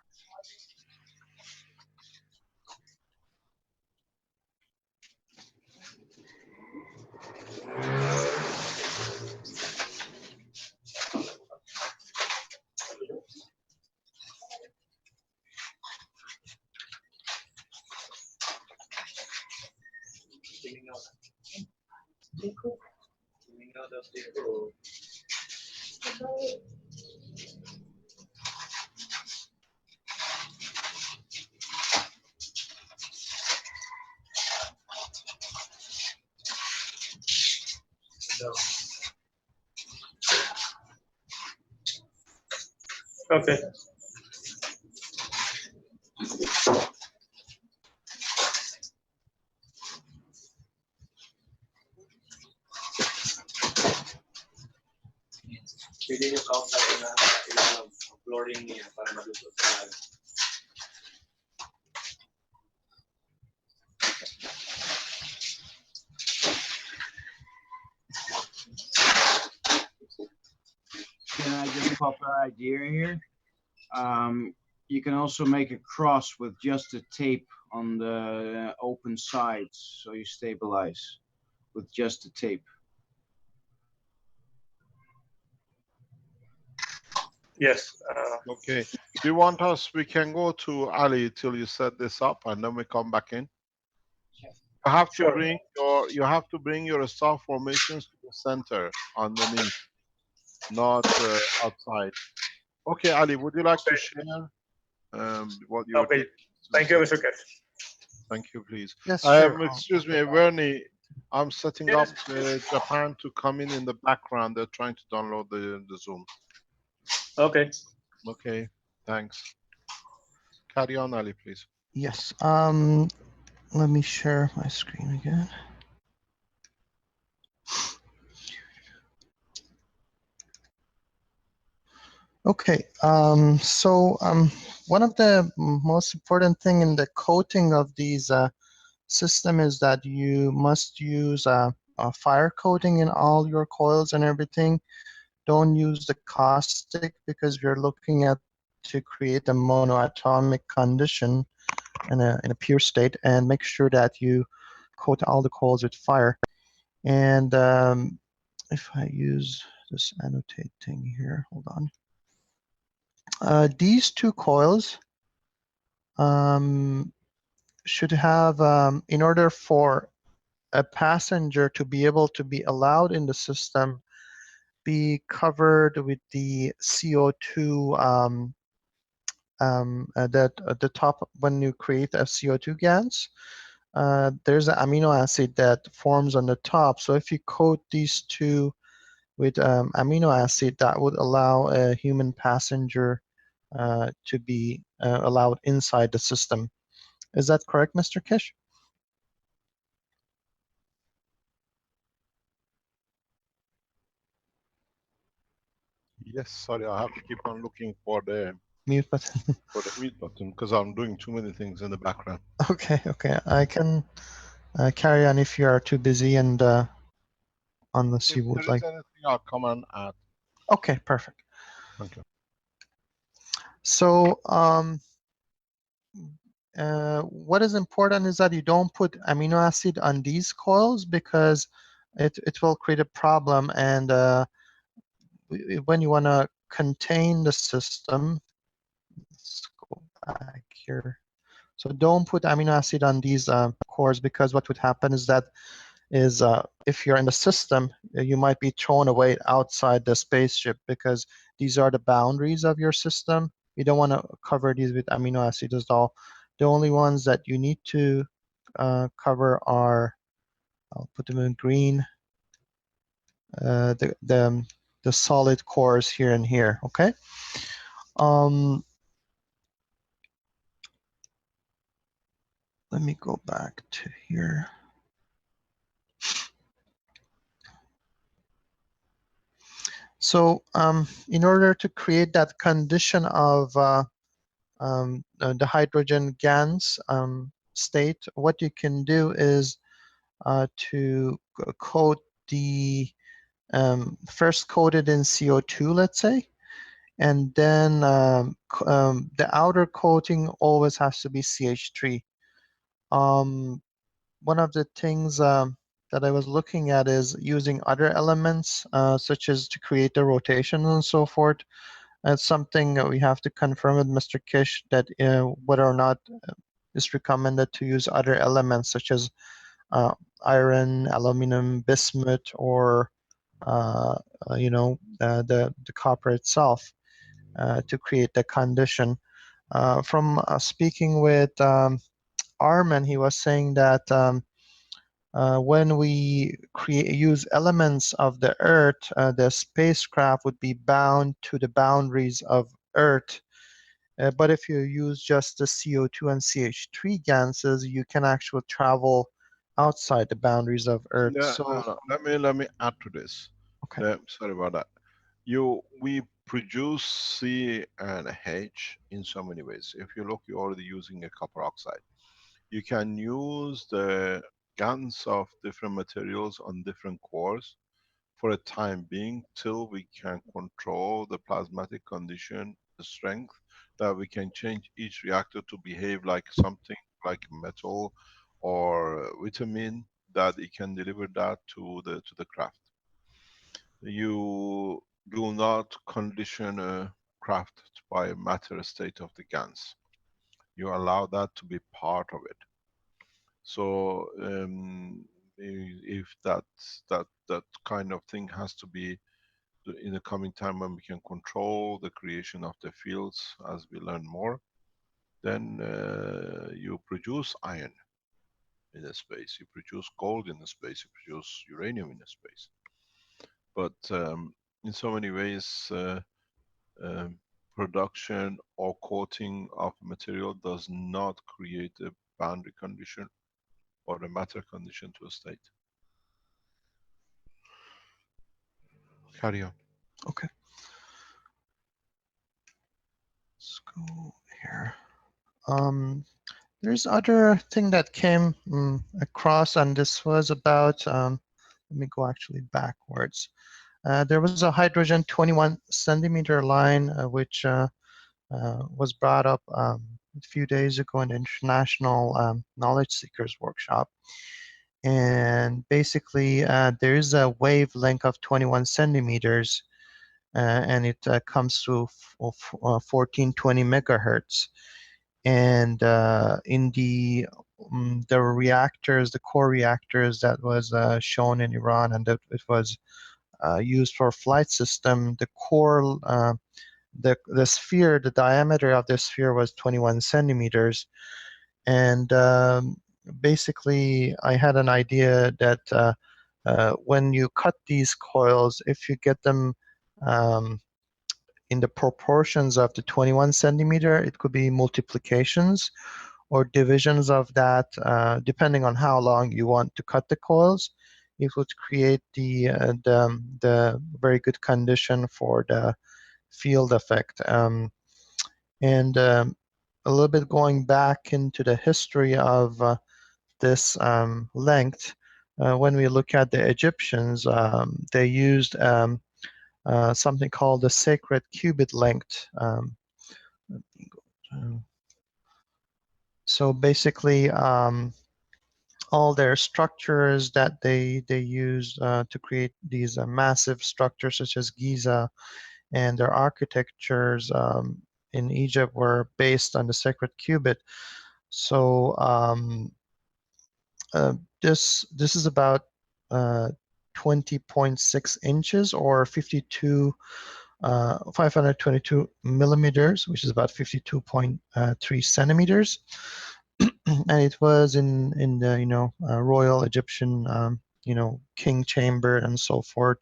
Okay. Pwede nyo kausapin na ilang flooring niya para malusot sa lalim. Can I just pop an idea here? You can also make a cross with just the tape on the open sides, so you stabilize with just the tape. Yes. Okay. Do you want us? We can go to Ali till you set this up, and then we come back in. You have to bring your staff formations to the center underneath, not outside. Okay, Ali, would you like to share what you? Okay. Thank you, Mr. Keshe. Thank you, please. Yes, sure. Excuse me, Vernie. I'm setting up Japan to come in the background. They're trying to download the Zoom. Okay. Okay, thanks. Carry on, Ali, please. Yes. Let me share my screen again. Okay. One of the most important thing in the coating of these system is that you must use a fire coating in all your coils and everything. Don't use the caustic because we're looking at to create a monoatomic condition in a pure state, and make sure that you coat all the coils with fire. And if I use this annotate thing here, hold on. These 2 coils should have, in order for a passenger to be able to be allowed in the system, be covered with the CO2 that at the top when you create a CO2 gas. There's an amino acid that forms on the top. So if you coat these 2 with amino acid, that would allow a human passenger to be allowed inside the system. Is that correct, Mr. Keshe? Yes, sorry, I have to keep on looking for the Mute button. for the mute button because I'm doing too many things in the background. Okay, I can carry on if you are too busy, and unless you would like. If there is anything, I'll come and add. Okay, perfect. Thank you. So what is important is that you don't put amino acid on these coils, because it will create a problem. And when you want to contain the system, let's go back here. So don't put amino acid on these cores, because what would happen is that is if you're in the system, you might be thrown away outside the spaceship because these are the boundaries of your system. You don't want to cover these with amino acids at all. The only ones that you need to cover are, I'll put them in green, the solid cores here and here, okay? Let me go back to here. So in order to create that condition of the hydrogen GANs state, what you can do is to coat the first coated in CO2, let's say, and then the outer coating always has to be CH3. One of the things that I was looking at is using other elements, such as to create the rotation and so forth. It's something that we have to confirm with Mr. Keshe that whether or not it's recommended to use other elements such as iron, aluminum, bismuth, or the copper itself to create the condition. From speaking with Armin, he was saying that when we use elements of the Earth, the spacecraft would be bound to the boundaries of Earth. But if you use just the CO2 and CH3 gases, you can actually travel outside the boundaries of Earth. Yeah, So no. Let me add to this. okay. Sorry about that. We produce C and H in so many ways. If you look, you're already using a copper oxide. You can use the GANs of different materials on different cores for a time being till we can control the plasmatic condition, the strength, that we can change each reactor to behave like something like metal or vitamin, that it can deliver that to the craft. You do not condition a craft by matter state of the GANs. You allow that to be part of it. So if that kind of thing has to be in the coming time, when we can control the creation of the fields as we learn more, then you produce iron in a space, you produce gold in a space, you produce uranium in a space. But in so many ways, production or coating of material does not create a boundary condition or a matter condition to a state. Carry on. Okay. Let's go here. There's other thing that came across, and this was about, let me go actually backwards. There was a hydrogen 21 centimeter line, which was brought up a few days ago in the International Knowledge Seekers Workshop. And basically, there is a wavelength of 21 centimeters, and it comes to 1420 megahertz. And in the reactors, the core reactors that was shown in Iran, and that it was used for flight system, the core, the sphere, the diameter of the sphere was 21 centimeters. And basically, I had an idea that when you cut these coils, if you get them in the proportions of the 21 centimeter, it could be multiplications or divisions of that, depending on how long you want to cut the coils. It would create the very good condition for the field effect. And a little bit going back into the history of this length, when we look at the Egyptians, they used something called the sacred cubit length. Let me go to, so basically, all their structures that they use to create these massive structures such as Giza, and their architectures in Egypt were based on the sacred cubit. So this is about 20.6 inches or 522 millimeters, which is about 52.3 centimeters. And it was in the royal Egyptian king chamber and so forth.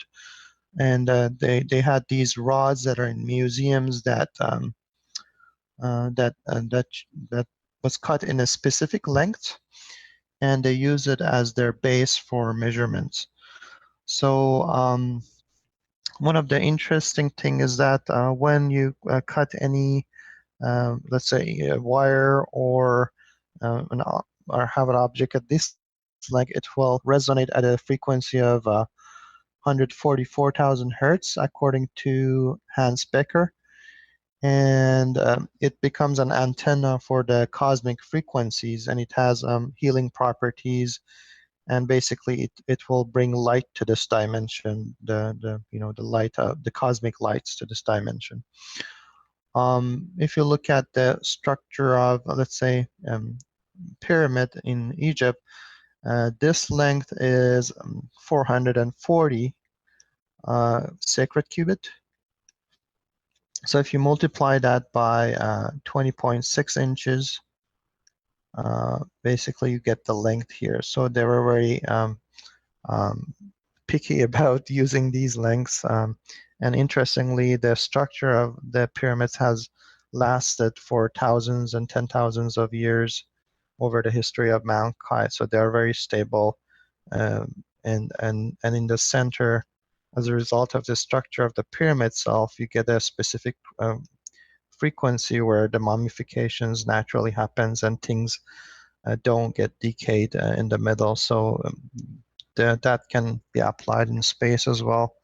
And they had these rods that are in museums that was cut in a specific length, and they use it as their base for measurements. So one of the interesting thing is that when you cut any, let's say, a wire or or have an object at this length, it will resonate at a frequency of 144,000 hertz, according to Hans Becker. And it becomes an antenna for the cosmic frequencies, and it has healing properties, and basically it will bring light to this dimension, the light, the cosmic lights to this dimension. If you look at the structure of, let's say, pyramid in Egypt, this length is 440 sacred cubit. So if you multiply that by 20.6 inches, basically you get the length here. So they were very picky about using these lengths. And interestingly, the structure of the pyramids has lasted for thousands and 10,000s of years over the history of mankind. So they're very stable. And in the center, as a result of the structure of the pyramid itself, you get a specific frequency where the mummifications naturally happens and things don't get decayed in the middle. So that can be applied in space as well.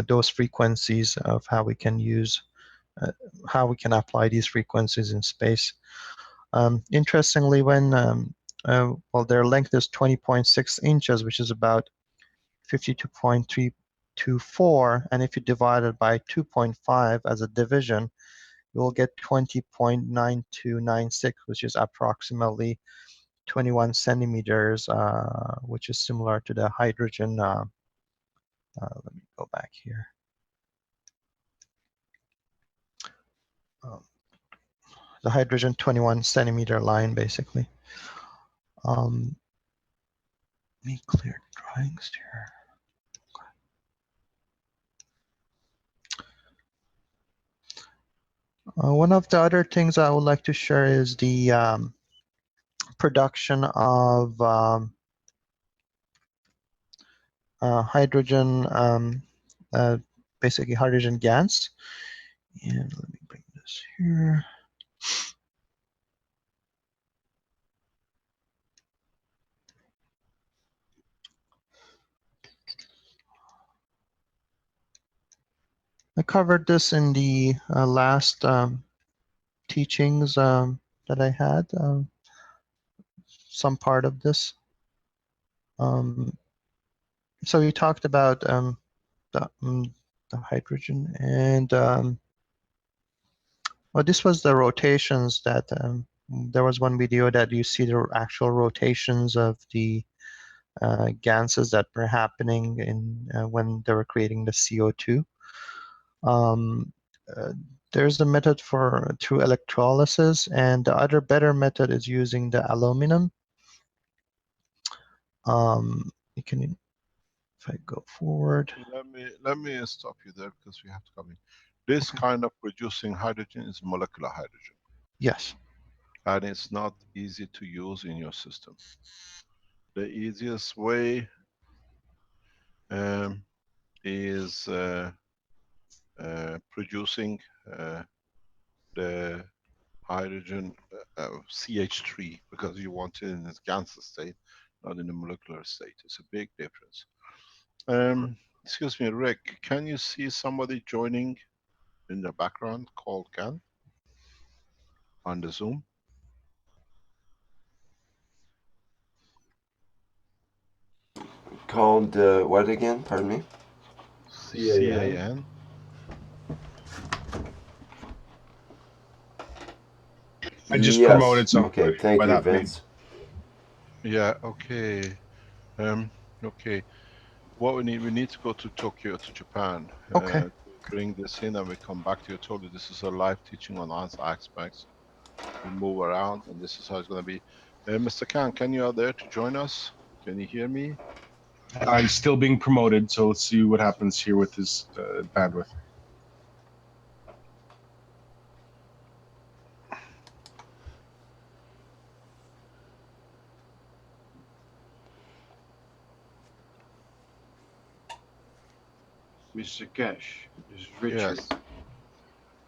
Those frequencies of how we can use, how we can apply these frequencies in space. Interestingly, when their length is 20.6 inches, which is about 52.324, and if you divide it by 2.5 as a division, you will get 20.9296, which is approximately 21 centimeters, which is similar to the hydrogen. Let me go back here. The hydrogen 21 centimeter line, basically. Let me clear drawings here. One of the other things I would like to share is the production of hydrogen, basically hydrogen gas. And let me bring this here. I covered this in the last teachings that I had, some part of this. So we talked about the hydrogen, and well, this was the rotations that there was one video that you see the actual rotations of the gases that were happening in when they were creating the CO2. There's a method through electrolysis, and the other better method is using the aluminum. You can, if I go forward. Let me stop you there because we have to come in. This kind of producing hydrogen is molecular hydrogen. Yes. And it's not easy to use in your system. The easiest way is producing the hydrogen CH3, because you want it in its gaseous state, not in the molecular state. It's a big difference. Excuse me, Rick, can you see somebody joining in the background called Gan on the Zoom? Called what again? Pardon me? CAN. I just promoted something. Okay, thank you, Vince. Yeah, okay. Okay. What we need to go to Tokyo, to Japan, Okay. to bring this in, and we come back to you. I told you this is a live teaching on answer aspects. We move around, and this is how it's going to be. Mr. Khan, can you are there to join us? Can you hear me? I'm still being promoted, so let's see what happens here with his bandwidth. Mr. Keshe, this is Richard. Yes.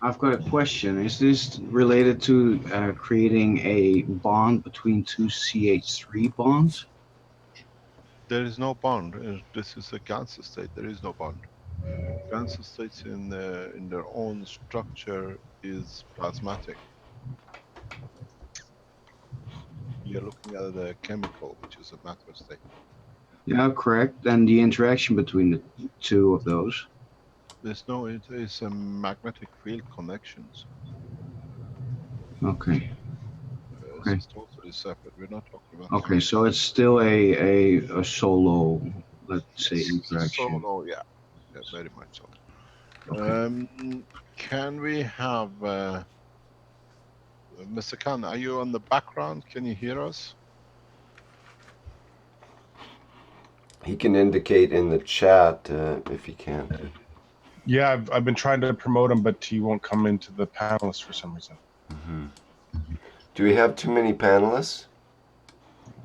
I've got a question. Is this related to creating a bond between two CH3 bonds? There is no bond. This is a Ganser state. There is no bond. Ganser states in their own structure is plasmatic. You're looking at the chemical, which is a matter state. Yeah, correct. And the interaction between the two of those? There's no, it is a magnetic field connections. Okay. This Okay. is totally separate. We're not talking about Okay, chemical. so it's still a solo, let's say, Yes, it's a interaction. solo, yeah. Yeah, very much so. Okay. Can we have Mr. Khan, are you on the background? Can you hear us? He can indicate in the chat if he can. Yeah, I've been trying to promote him, but he won't come into the panelists for some reason. Do we have too many panelists?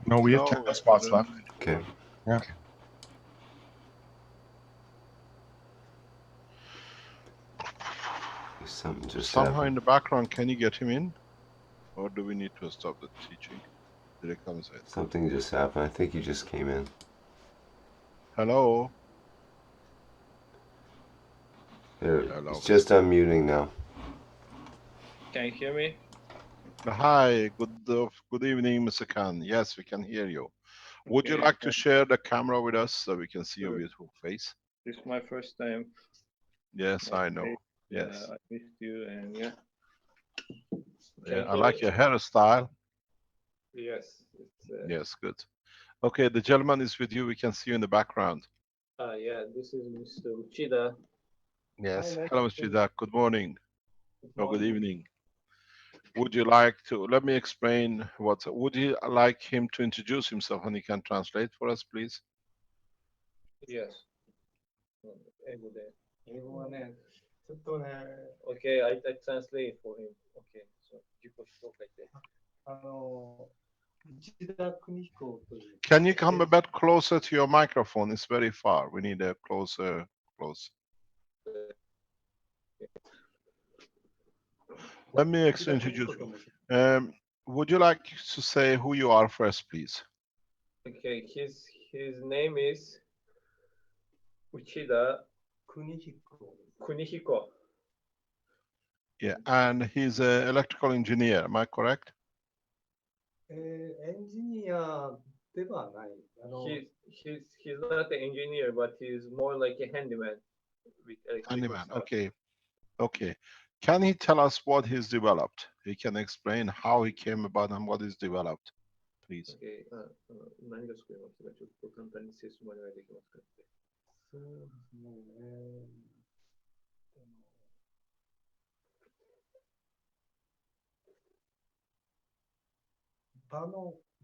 No, we have No, 10 spots left. Okay. Yeah. Something just somehow happened. in the background, can you get him in? Or do we need to stop the teaching? Did it come inside? Something just happened. I think he just came in. Hello? There, Hello, it's just unmuting now. Can you hear me? Hi, good evening, Mr. Khan. Yes, we can hear you. Would you Okay, like to share the camera with us so we can see your Sure. beautiful face? This is my first time. Yes, I know. Yeah, Yes. I missed you, and yeah. Yeah, Can I you like hear your hairstyle. me? Yes. It's, Yes, good. Okay, the gentleman is with you. We can see you in the background. yeah, this is Mr. Uchida. Yes. Hi, Hello, nice Mr. Ida. Good morning. Or good morning. evening. Would you like to, let me explain would you like him to introduce himself and he can translate for us, please? Yes. 英語で。英語はね、ちょっとね。Okay, I translate for him. Okay, so 自己紹介で。内田邦彦という。Can you come a bit closer to your microphone? It's very far. We need a closer. Let me introduce you. Would you like to say who you are first, please? Okay, his name is Uchida Kunihiko. Yeah, and he's an electrical engineer. Am I correct? Engineer ではない。He's not an engineer, but he's more like a handyman with electrical Handyman. stuff. Okay. Can he tell us what he's developed? He can explain how he came about and what is developed, please. Okay. 何が作りますか？ちょっと簡単に説明お願いできますか？そうですね。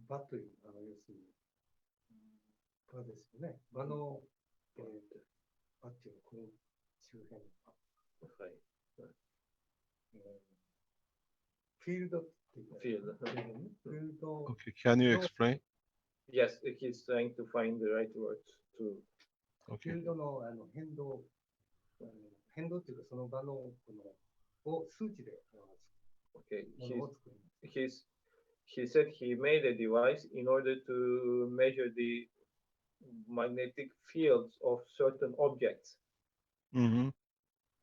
場という、要するに、場ですよね。場の、場っていうのはこの周辺の場。はい。フィールドっていう。フィールド。フィールド。Okay, can you explain? Yes, he's trying to find the right words to. フィ Okay. ールドの変動っていうかその場のこのを数値で表す。Okay. He said he made a device in order to measure the magnetic fields of certain objects. Mm-hmm.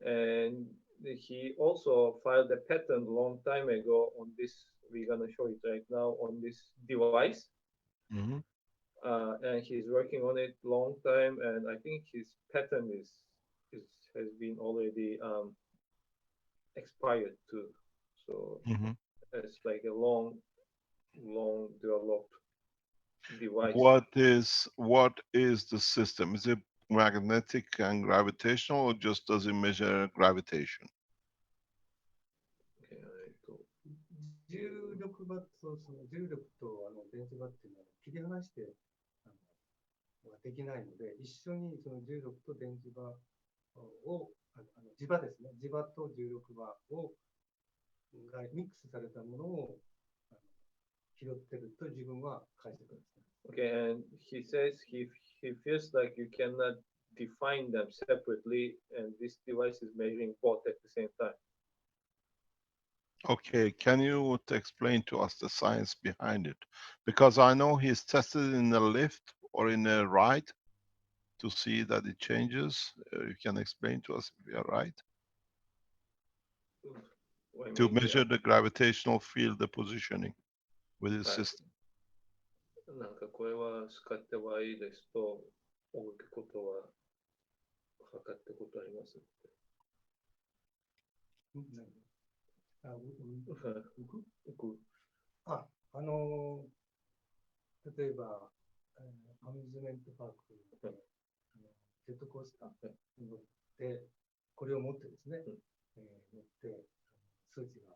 And he also filed a patent a long time ago on this. We're gonna show it right now on this device. Mm-hmm. And he's working on it long time, and I think his patent has been already expired too. So it's like a long developed device. What is the system? Is it magnetic and gravitational, or just does it measure gravitation? Okay, 重力場とその重力と電磁場っていうのは切り離してはできないので、一緒にその重力と電磁場を磁場ですね、磁場と重力場をがミックスされたものを拾ってると自分は解釈ですね。Okay, and he says he feels like you cannot define them separately, and this device is measuring both at the same time. Okay, can you explain to us the science behind it? Because I know he's tested in a lift or in a ride to see that it changes. You can explain to us if we are right. To measure the gravitational field, the positioning with his system. なんかこれは使った場合ですと、動くことは測ったことあります。例えば、アミューズメントパークで、ジェットコースターに乗って、これを持ってですね、乗って、数値が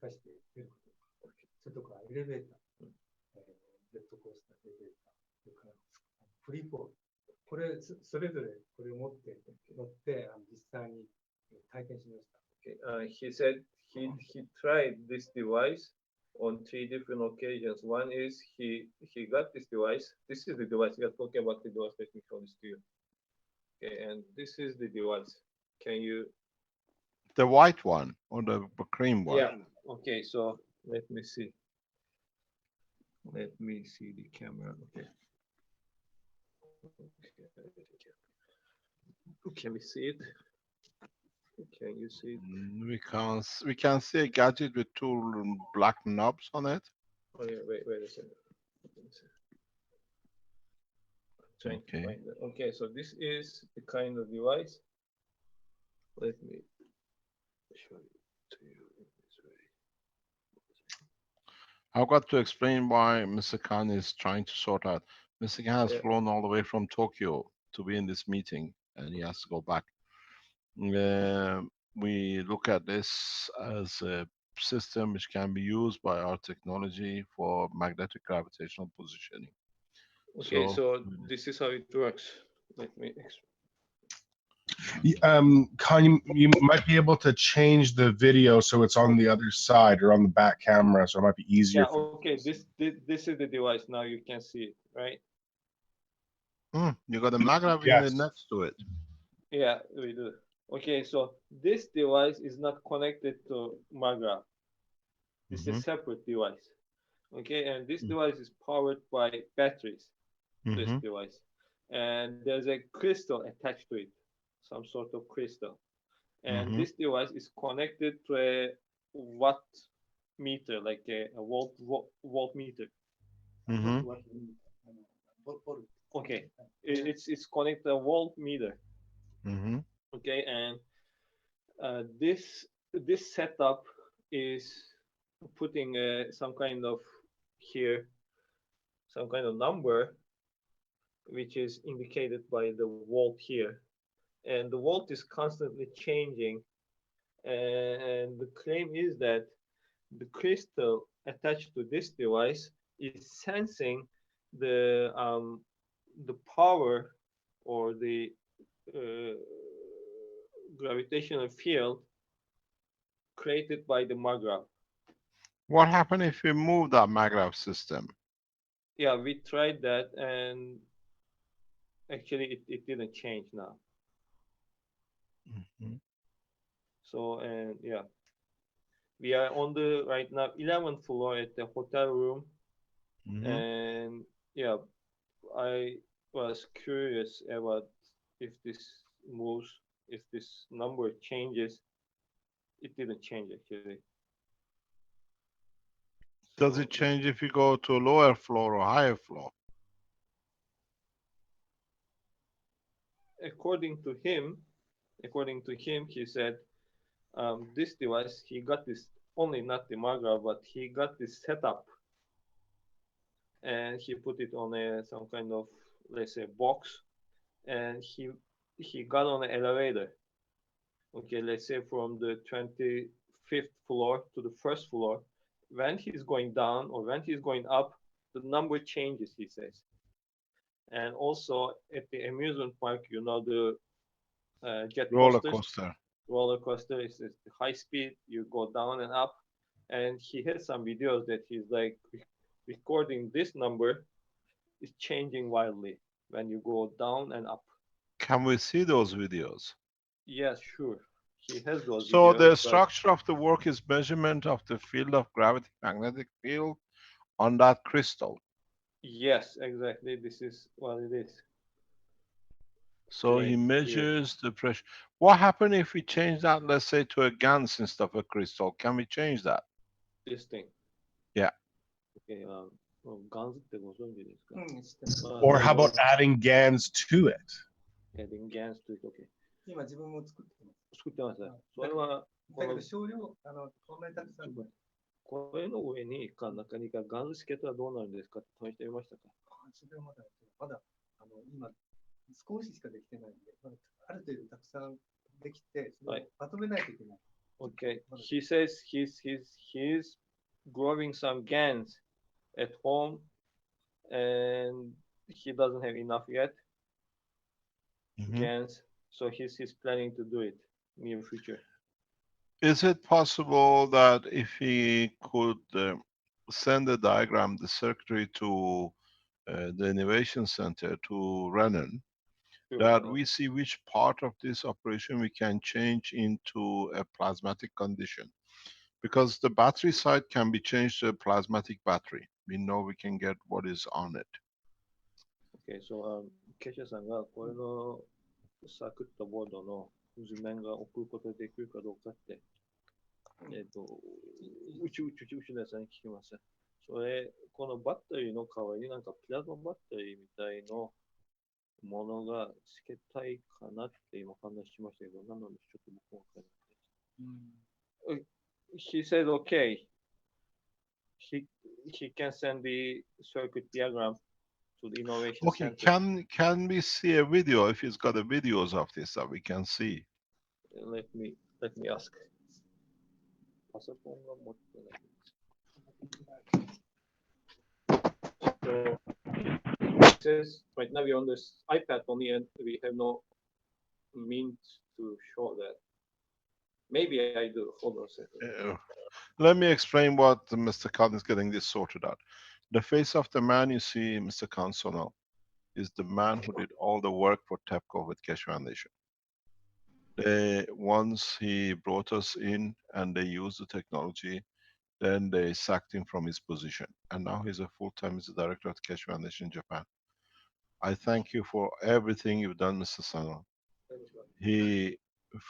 果たして出ること。それとか、エレベーター、ジェットコースター、エレベーター、それからフリーフォール。これ、それぞれこれを持って乗って、実際に体験しました。He said he tried this device on 3 different occasions. One is he got this device. This is the device. We are talking about the device that we showed this to you. Okay, and this is the device. Can you? The white one or the cream one? Yeah. Okay, so let me see. Let me see the camera. Okay. Can we see it? Can you see it? We can see a gadget with 2 black knobs on it. Oh yeah, wait a second. Trying to find it. Okay, so this is the kind of device. Let me show it to you in this way. I've got to explain why Mr. Khan is trying to sort out. Mr. Khan has flown all the way from Tokyo to be in this meeting, and he has to go back. We look at this as a system which can be used by our technology for magnetic gravitational positioning. Okay, so this is how it works. Let me Khan, you might be able to change the video so it's on the other side or on the back camera, so it might be easier. Yeah, okay, this is the device. Now you can see it, right? You got a maglev unit next to it. Yeah, we do. Okay, so this device is not connected to maglev. It's a separate device. Okay, and this device is powered by batteries. This device, and there's a crystal attached to it, some sort of crystal, and this device is connected to a watt meter, like a volt meter. Okay, it's connected to a volt meter. Okay, and this setup is putting some kind of number, which is indicated by the volt here, and the volt is constantly changing, and the claim is that the crystal attached to this device is sensing the power or the gravitational field created by the maglev. What happened if we move that maglev system? Yeah, we tried that, and actually it didn't change now. So, and yeah, we are on the right now 11th floor at the hotel room, and yeah, I was curious about if this moves, if this number changes. It didn't change actually. Does it change if you go to a lower floor or higher floor? According to him, he said this device, he got this only not the maglev, but he got this setup, and he put it on some kind of, let's say, box, and he got on an elevator. Okay, let's say from the 25th floor to the first floor. When he's going down or when he's going up, the number changes, he says. And also at the amusement park, you know, the jet Roller coasters, coaster. roller coaster is high speed, you go down and up. And he has some videos that he's like recording this number is changing wildly when you go down and up. Can we see those videos? Yes, sure. He has those So videos. the But structure of the work is measurement of the field of gravity, magnetic field on that crystal. yes, exactly. This is what it is. So Okay, he here. measures the pressure. What happens if we change that, let's say, to a GANS instead of a crystal? Can we change that? This thing. Yeah. Okay, GANs ってご存知ですか？Or how about adding GANs to it? adding GANs to it? Okay. 今自分も作ってます。作ってますね。それは、だけど少量、こんなにたくさん。これの上に中にガンつけたらどうなるんですかって試してみましたか？それはまだ今少ししかできてないんで、ある程度たくさんできて、それをまとめないといけない。Okay, he says he's growing some GANs at home, and he doesn't have enough yet. GANs, so he's planning to do it near future. Is it possible that if he could send a diagram, the circuitry to the Innovation Center, to Renan, that we see which part of this operation we can change into a plasmatic condition? Because the battery side can be changed to a plasmatic battery. We know we can get what is on it. Okay, so Keshe さんがこれのサークットボードの図面が送ることできるかどうかって、宇宙のやつに聞きました。それ、このバッテリーの代わりになんかプラズマバッテリーみたいのものがつけたいかなって今話しましたけど、なのでちょっと僕もわかんない。He said, okay, he can send the circuit diagram to the innovation Okay, center. can we see a video if he's got the videos of this that we can see? Let me ask. パソコンが持ってない。It says right now we're on this iPad only and we have no means to show that. Maybe I do. Hold on a second. Let me explain what Mr. Khan is getting this sorted out. The face of the man you see, Mr. Khan Sonal, is the man who did all the work for TEPCO with Keshe Foundation. Once he brought us in and they used the technology, then they sacked him from his position. And now he's a full-time, he's the director of Keshe Foundation in Japan. I thank you for everything you've done, Mr. Sonal. He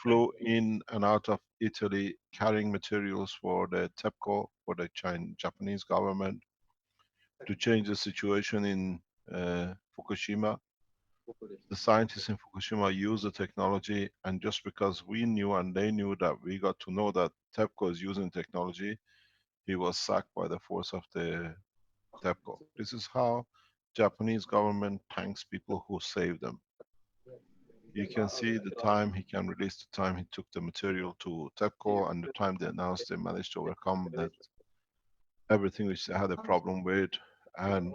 flew in and out of Italy carrying materials for the TEPCO, for the Japanese government, to change the situation in Fukushima. The scientists in Fukushima used the technology, and just because we knew and they knew that we got to know that TEPCO is using technology, he was sacked by the force of the TEPCO. This is how Japanese government thanks people who saved them. You can see the time he can release, the time he took the material to TEPCO, and the time they announced they managed to overcome that everything which they had a problem with. And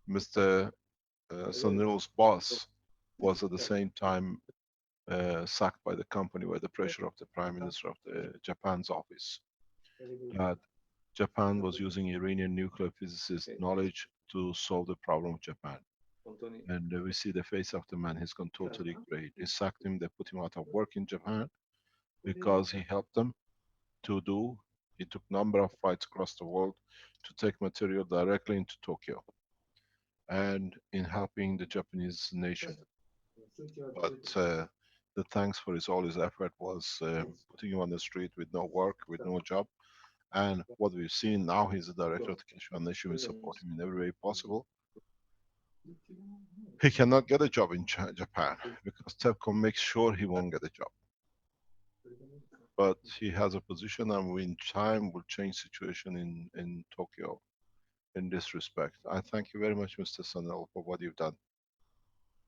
Mr. Sonal's boss was at the same time sacked by the company by the pressure of the Prime Minister of Japan's office. That Japan was using Iranian nuclear physicist knowledge to solve the problem of Japan. And we see the face of the man, he's gone totally great. They sacked him, they put him out of work in Japan because he helped them to do, he took number of flights across the world to take material directly into Tokyo and in helping the Japanese nation. But the thanks for all his effort was putting him on the street with no work, with no job. And what we've seen now, he's the director of the Keshe Foundation. We support him in every way possible. He cannot get a job in Japan because TEPCO makes sure he won't get a job. But he has a position, and we in time will change situation in Tokyo. in this respect. I thank you very much, Mr. Sanel, for what you've done.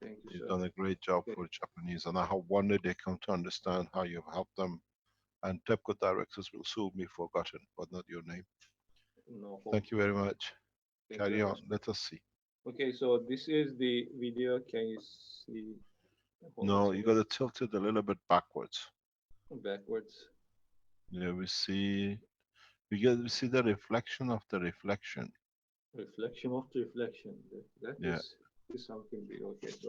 Thank you, You've sir. done a great job for Japanese, and I have wondered they come to understand how you've helped them. And TEPCO directors will soon be forgotten, but not your name. No, Thank you very much. Thank you Carry very on. much. Let us see. Okay, so this is the video. Can you see? Hold on a No, you second. got to tilt it a little bit backwards. Backwards. Yeah, we see the reflection of the reflection. Reflection of the reflection. That Yeah. is something big. Okay, so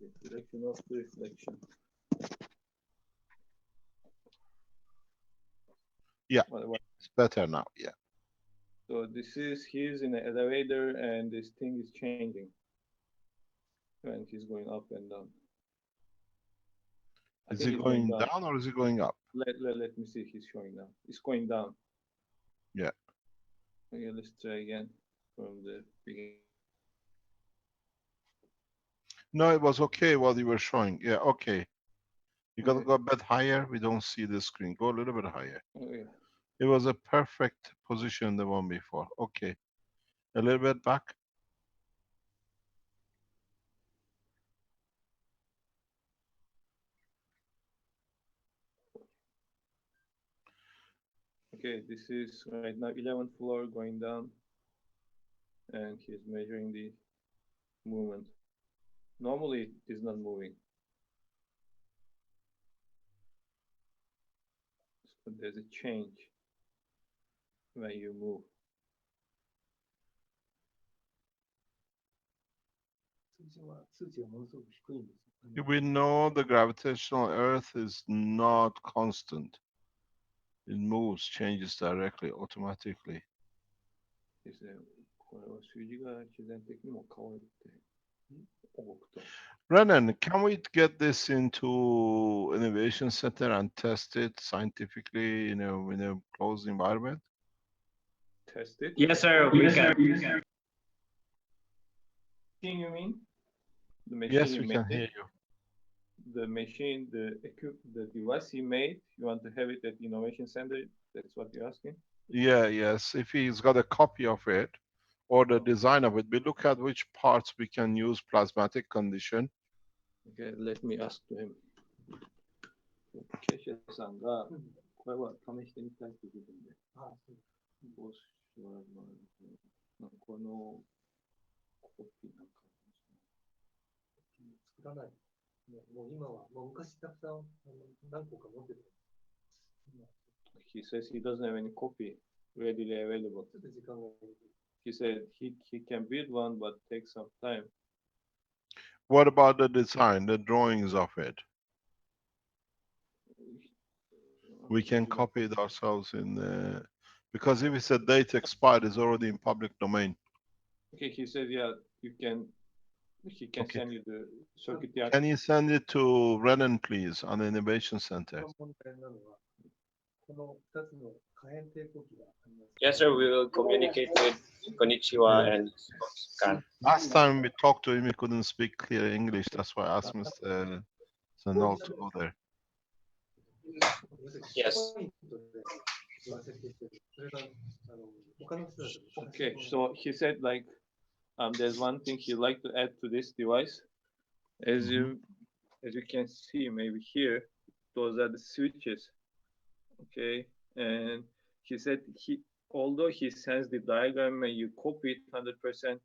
reflection of the reflection. Yeah, What? it's better now. Yeah. So this is he's in an elevator and this thing is changing when he's going up and down. Is it going down or is it going up? Let me see. He's showing now. It's going down. Yeah. Okay, let's try again from the beginning. No, it was okay while you were showing. Yeah, okay. You got to go a bit higher. We don't see the screen. Go a little bit higher. Oh, yeah. It was a perfect position, the one before. Okay. A little bit back. Okay, this is right now 11th floor going down, and he's measuring the movement. Normally, it is not moving. So there's a change when you move. We know the gravitational Earth is not constant. It moves, changes directly, automatically. ですね。これは数字が自然的にも変わるって動くと。Renan, can we get this into Innovation Center and test it scientifically in a closed environment? Test it? Yes, sir. We can. Machine, you mean? The machine Yes, you we made? can hear you. The machine, the device he made, you want to have it at Innovation Center? That's what you're asking? Yeah, yes. If he's got a copy of it or the design of it, we look at which parts we can use plasmatic condition. Okay, let me ask to him. Keshe さんが、これは試してみたいということで、どうしようこのコピーなんか作らない。もう今は、昔たくさん何個か持ってる。He says he doesn't have any copy readily available. He said he can build one, but take some time. What about the design, the drawings of it? We can copy it ourselves in because if it's a date expired, it's already in public domain. Okay, he said, yeah, you can. He can send you the circuit diagram. Can you send it to Renan, please, on the Innovation Center? Yes, sir. We will communicate with Konnichiwa and Kan. Last time we talked to him, he couldn't speak clear English. That's why I asked Mr. Sanal to go there. Yes. Okay, so he said like there's one thing he'd like to add to this device. As you can see maybe here, those are the switches. Okay, and he said although he sends the diagram and you copy it 100%,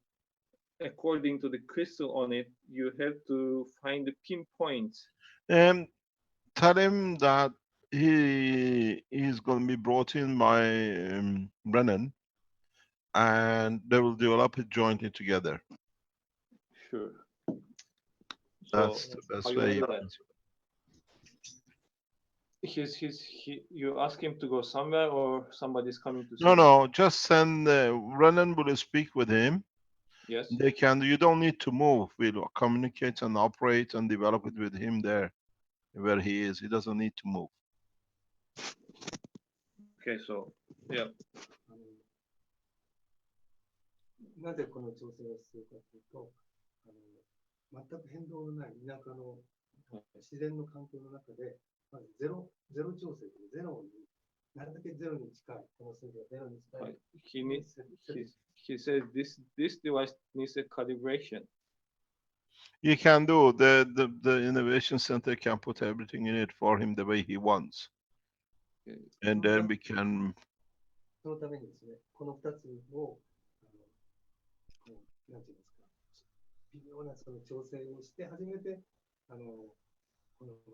according to the crystal on it, you have to find the pinpoints. Tell him that he's going to be brought in by Brennan, and they will develop it jointly together. Sure. That's the best way. You ask him to go somewhere, or somebody's coming to see No, just send Brennan will speak with him. Yes. They can. You don't need to move. We'll communicate and operate and develop it with him there, where he is. He doesn't need to move. Okay, so yeah. なぜこの調整を必要かというと、全く変動のない田舎の自然の環境の中で、まずゼロ調整でゼロになるだけゼロに近い、この数字がゼロに近い。 He says this device needs a calibration. You can do the innovation center can put everything in it for him the way he wants, and then we can. そのためにですね、この2つをなんていうんですか、微妙なその調整をして初めてこの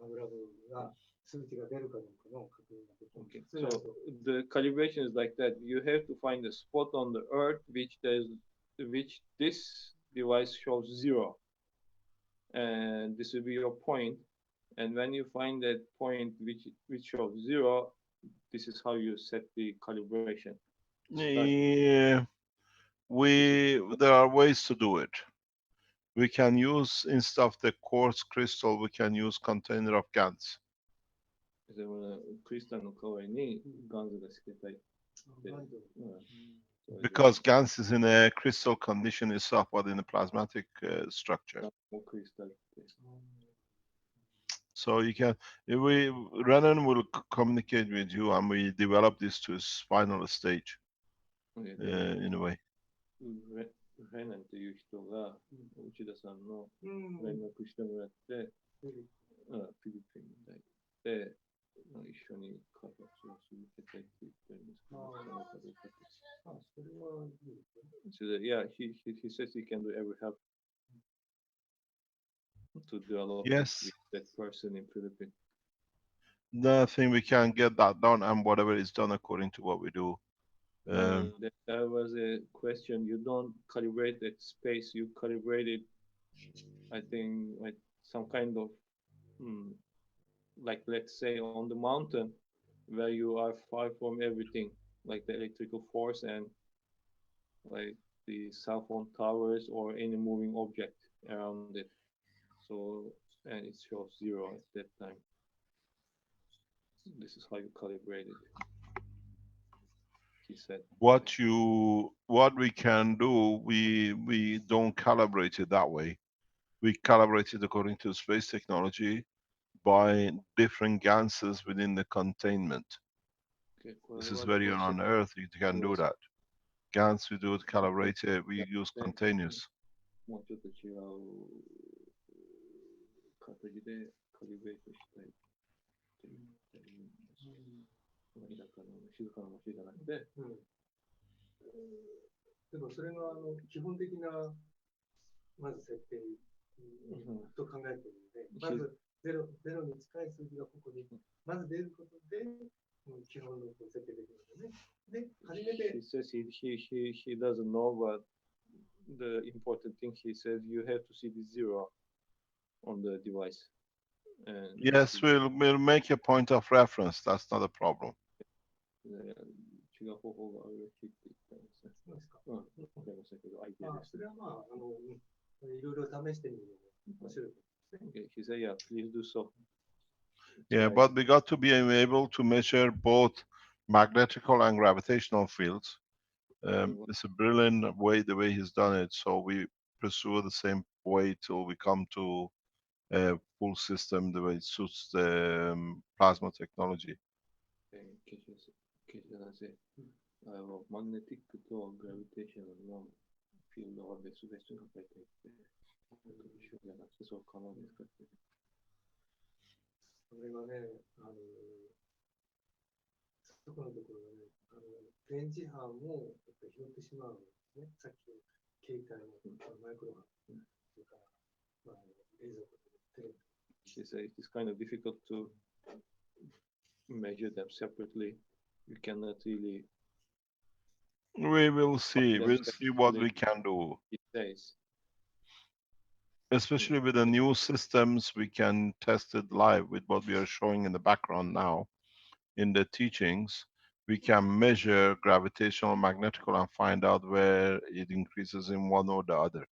マグラブが数値が出るかどうかの確認ができる。 So the calibration is like that. You have to find a spot on the Earth which this device shows 0, and this will be your point. And when you find that point which shows 0, this is how you set the calibration. Yeah, there are ways to do it. We can use, instead of the quartz crystal, we can use container of GANs. クリスタルの代わりにガンズがつけたい。Because GANs is in a crystal condition itself, but in a plasmatic structure. So you can, Renan will communicate with you, and we develop this to its final stage, in a way. レナンという人が内田さんの連絡してもらって、フィリピンで一緒に開発を続けたいって言ってるんですけど、そのかどうかです。それはいいですね。So yeah, he says he can do every help to develop with that person in Philippines. Nothing, we can get that done, and whatever is done according to what we do. There was a question. You don't calibrate that space. You calibrate it, I think, like some kind of, like let's say on the mountain, where you are far from everything, like the electrical force and like the cell phone towers or any moving object around it. So, and it shows 0 at that time. This is how you calibrate it. He said. What we can do, we don't calibrate it that way. We calibrate it according to space technology by different ganses within the containment. This is where you're on Earth, you can do that. GANs, we do it calibrated, we use containers. もうちょっと違う形でカリブレートしたいって言ってるんですけど、田舎の静かな街じゃなくて、でもそれが基本的なまず設定と考えているので、まずゼロに近い数字がここにまず出ることで基本の設定できるのでね。で、初めて。He says he doesn't know, but the important thing he says you have to see the 0 on the device. And yes, we'll make a point of reference. That's not a problem. 違う方法があるらしいって言ったんですね。そうですか。わかりましたけど、アイデアです。それはまあいろいろ試してみるのも面白いですね。Okay, he said, yeah, please do so. Yeah, but we got to be able to measure both magnetical and gravitational fields. It's a brilliant way, the way he's done it. So we pursue the same way till we come to a full system, the way it suits the plasma technology. マグネティックとグラビテーションのフィールドは別々に書いていて、一緒じゃなくてそう可能ですかって。それがね、そこのところがね、電磁波もやっぱり拾ってしまうんですね。さっきの携帯のマイクロ波、それから冷蔵庫とテレビ。She said it is kind of difficult to measure them separately. You cannot really. We will see. We'll see what we can do. Especially with the new systems, we can test it live with what we are showing in the background now. In the teachings, we can measure gravitational, magnetical, and find out where it increases in one or the other.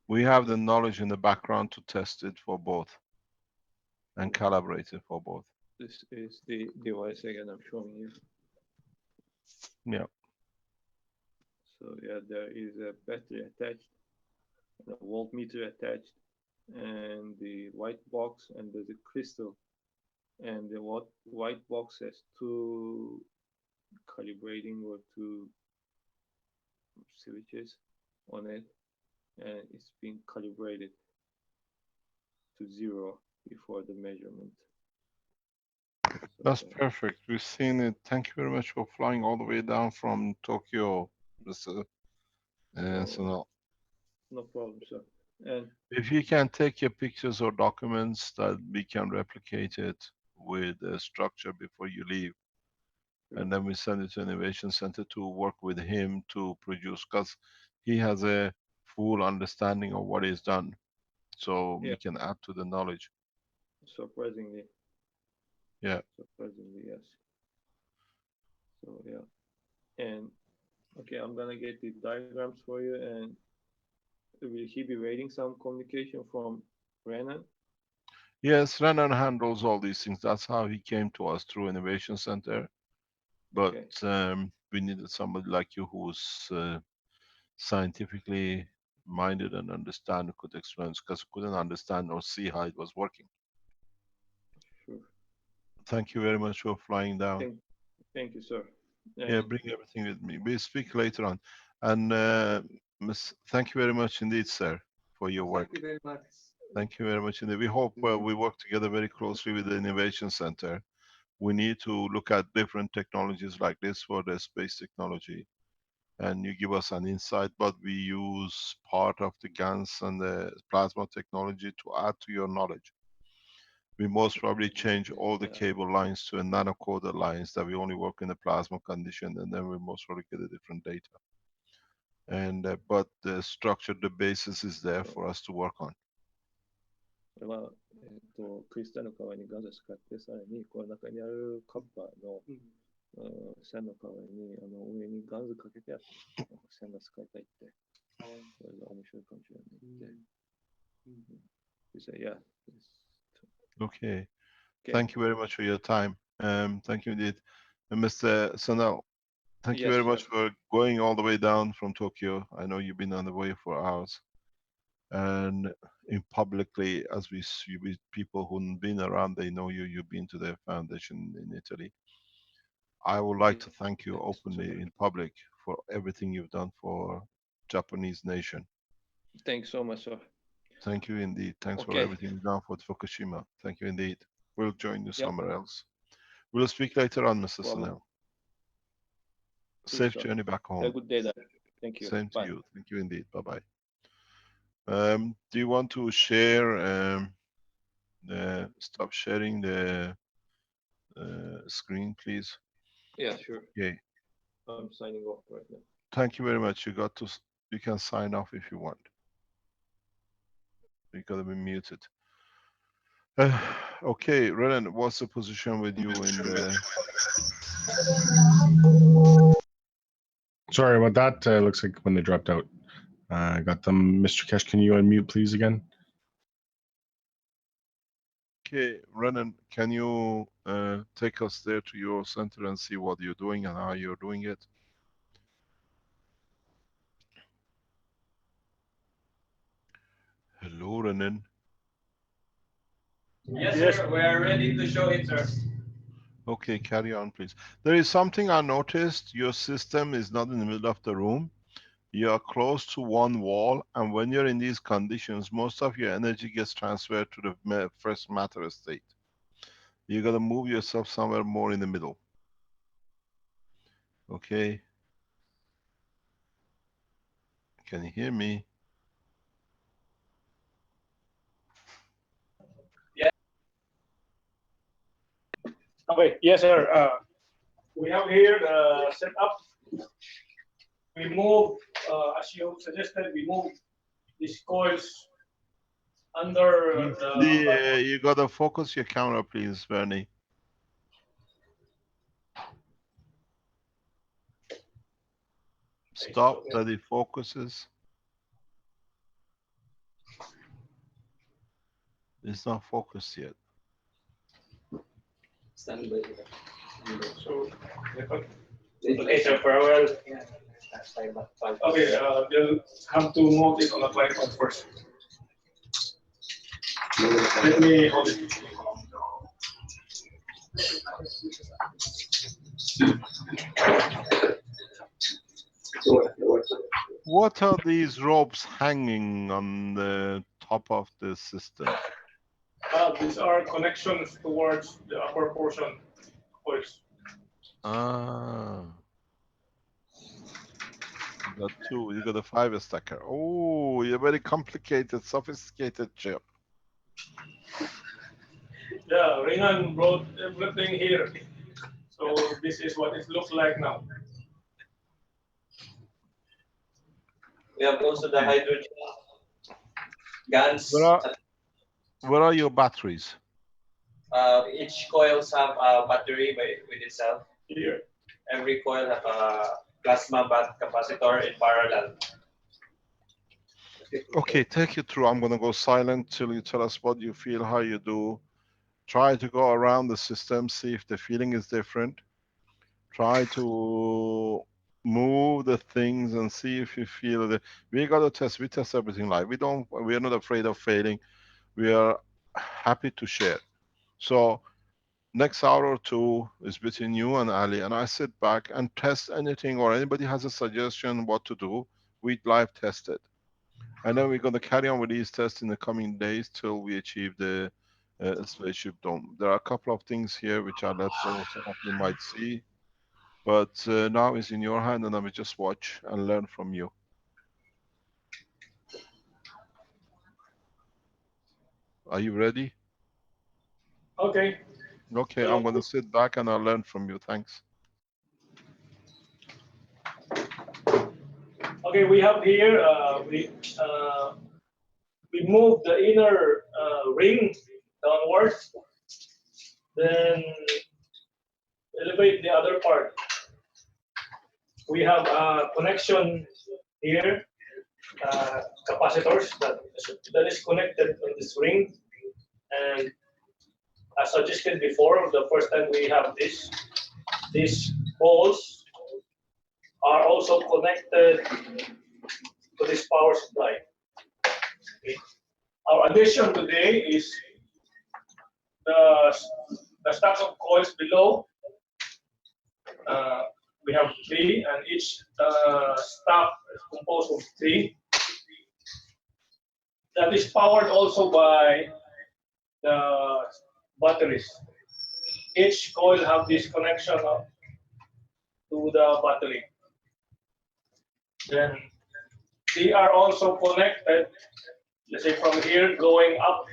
We have the knowledge in the background to test it for both and calibrate it for both. This is the device again I'm showing you. Yeah. So yeah, there is a battery attached, a voltmeter attached, and the white box, and there's a crystal and the white box has two calibrating or two switches on it, and it's been calibrated to 0 before the measurement. That's perfect. We've seen it. Thank you very much for flying all the way down from Tokyo, Mr. Sunil. No problem, sir. And if you can take your pictures or documents that we can replicate it with a structure before you leave, and then we send it to Innovation Center to work with him to produce, because he has a full understanding of what is done, so we can add to the knowledge. Surprisingly. Yeah. Surprisingly, yes. So yeah, and okay, I'm gonna get the diagrams for you, and will he be waiting some communication from Renan? Yes, Renan handles all these things. That's how he came to us, through Innovation Center. But we needed somebody like you who's scientifically minded and understand, who could explain, because we couldn't understand or see how it was working. Sure. Thank you very much for flying down. Thank you, sir. Yeah, bring everything with me. We'll speak later on. And thank you very much indeed, sir, for your work. Thank you very much. Thank you very much indeed. We hope we work together very closely with the Innovation Center. We need to look at different technologies like this for the space technology. And you give us an insight, but we use part of the GANs and the plasma technology to add to your knowledge. We most probably change all the cable lines to a nanocoder lines that we only work in a plasma condition, and then we most probably get a different data. And but the structure, the basis is there for us to work on. これは、クリスタルの代わりにガンザ使って、さらにこの中にあるカッパーの、線の代わりに上にガンズかけてあって、線が使いたいって、それが面白いかもしれないって。You say, yeah. Okay. Thank you very much for your time. Thank you indeed. And Mr. Sanal, thank you very much for going all the way down from Tokyo. I know you've been on the way for hours. And in publicly, as we see with people who've been around, they know you, you've been to their foundation in Italy. I would like to thank you openly in public for everything you've done for Japanese nation. Thanks so much, sir. Thank you indeed. Thanks for everything you've done for Fukushima. Thank you indeed. We'll join you somewhere else. We'll speak later on, Mr. Sanel. Safe journey back home. Have a good day, then. Thank you. Same to you. Thank you indeed. Bye-bye. Do you want to share, stop sharing the screen, please? Yeah, sure. Okay. I'm signing off right now. Thank you very much. You can sign off if you want. You gotta be muted. Okay, Renan, what's the position with you in the... Sorry about that. Looks like when they dropped out. I got them. Mr. Keshe, can you unmute, please, again? Okay, Renan, can you take us there to your center and see what you're doing and how you're doing it? Hello, Renan. Yes, sir. We are ready to show it, sir. Okay, carry on, please. There is something I noticed. Your system is not in the middle of the room. You are close to one wall, and when you're in these conditions, most of your energy gets transferred to the first matter state. You gotta move yourself somewhere more in the middle. Okay. Can you hear me? Yeah. Okay. Yes, sir. We have here the setup. We move, as you suggested, we move these coils under the... You gotta focus your camera, please, Bernie. Stop that it focuses. It's not focused yet. So, okay, sir, farewell. Okay, you'll have to move it on the tripod first. Let me hold it. What are these ropes hanging on the top of the system? These are connections towards the upper portion coils. Ah. You got two, you got a 5-stacker. Oh, you're very complicated, sophisticated chip. Yeah, Renan brought everything here. So this is what it looks like now. We have also the hydrogen guns. Where are your batteries? Each coils have a battery with itself. Here. Every coil have a plasma capacitor in parallel. Okay, take you through. I'm gonna go silent till you tell us what you feel, how you do. Try to go around the system, see if the feeling is different. Try to move the things and see if you feel that. We got to test. We test everything live. We are not afraid of failing. We are happy to share. So next hour or two is between you and Ali, and I sit back and test anything, or anybody has a suggestion what to do, we live test it. And then we're going to carry on with these tests in the coming days till we achieve the spaceship dome. There are a couple of things here which I'll let go, some of you might see. But now it's in your hand, and I will just watch and learn from you. Are you ready? Okay. Okay, I'm going to sit back and I'll learn from you. Thanks. Okay, we have here, we move the inner ring downwards, then elevate the other part. We have a connection here, capacitors that is connected on this ring, and as suggested before, the first time we have this, these poles are also connected to this power supply. Okay. Our addition today is the stacks of coils below. We have 3, and each stack is composed of 3. That is powered also by the batteries. Each coil have this connection to the battery. Then they are also connected, let's say from here going up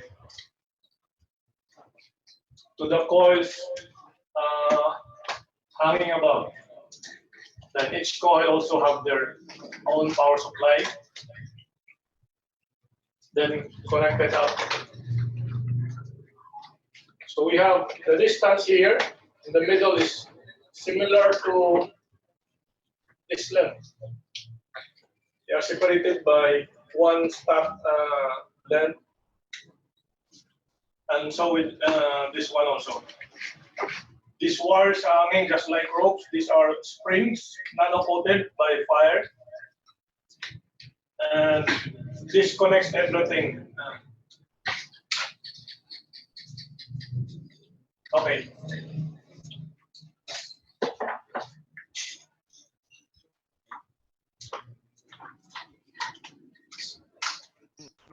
to the coils hanging above. Then each coil also have their own power supply. Then connected up. So we have the distance here in the middle is similar to this length. They are separated by one stack length, and so with this one also. These wires are hanging just like ropes. These are springs, nano-coated by fire, and this connects everything. Okay.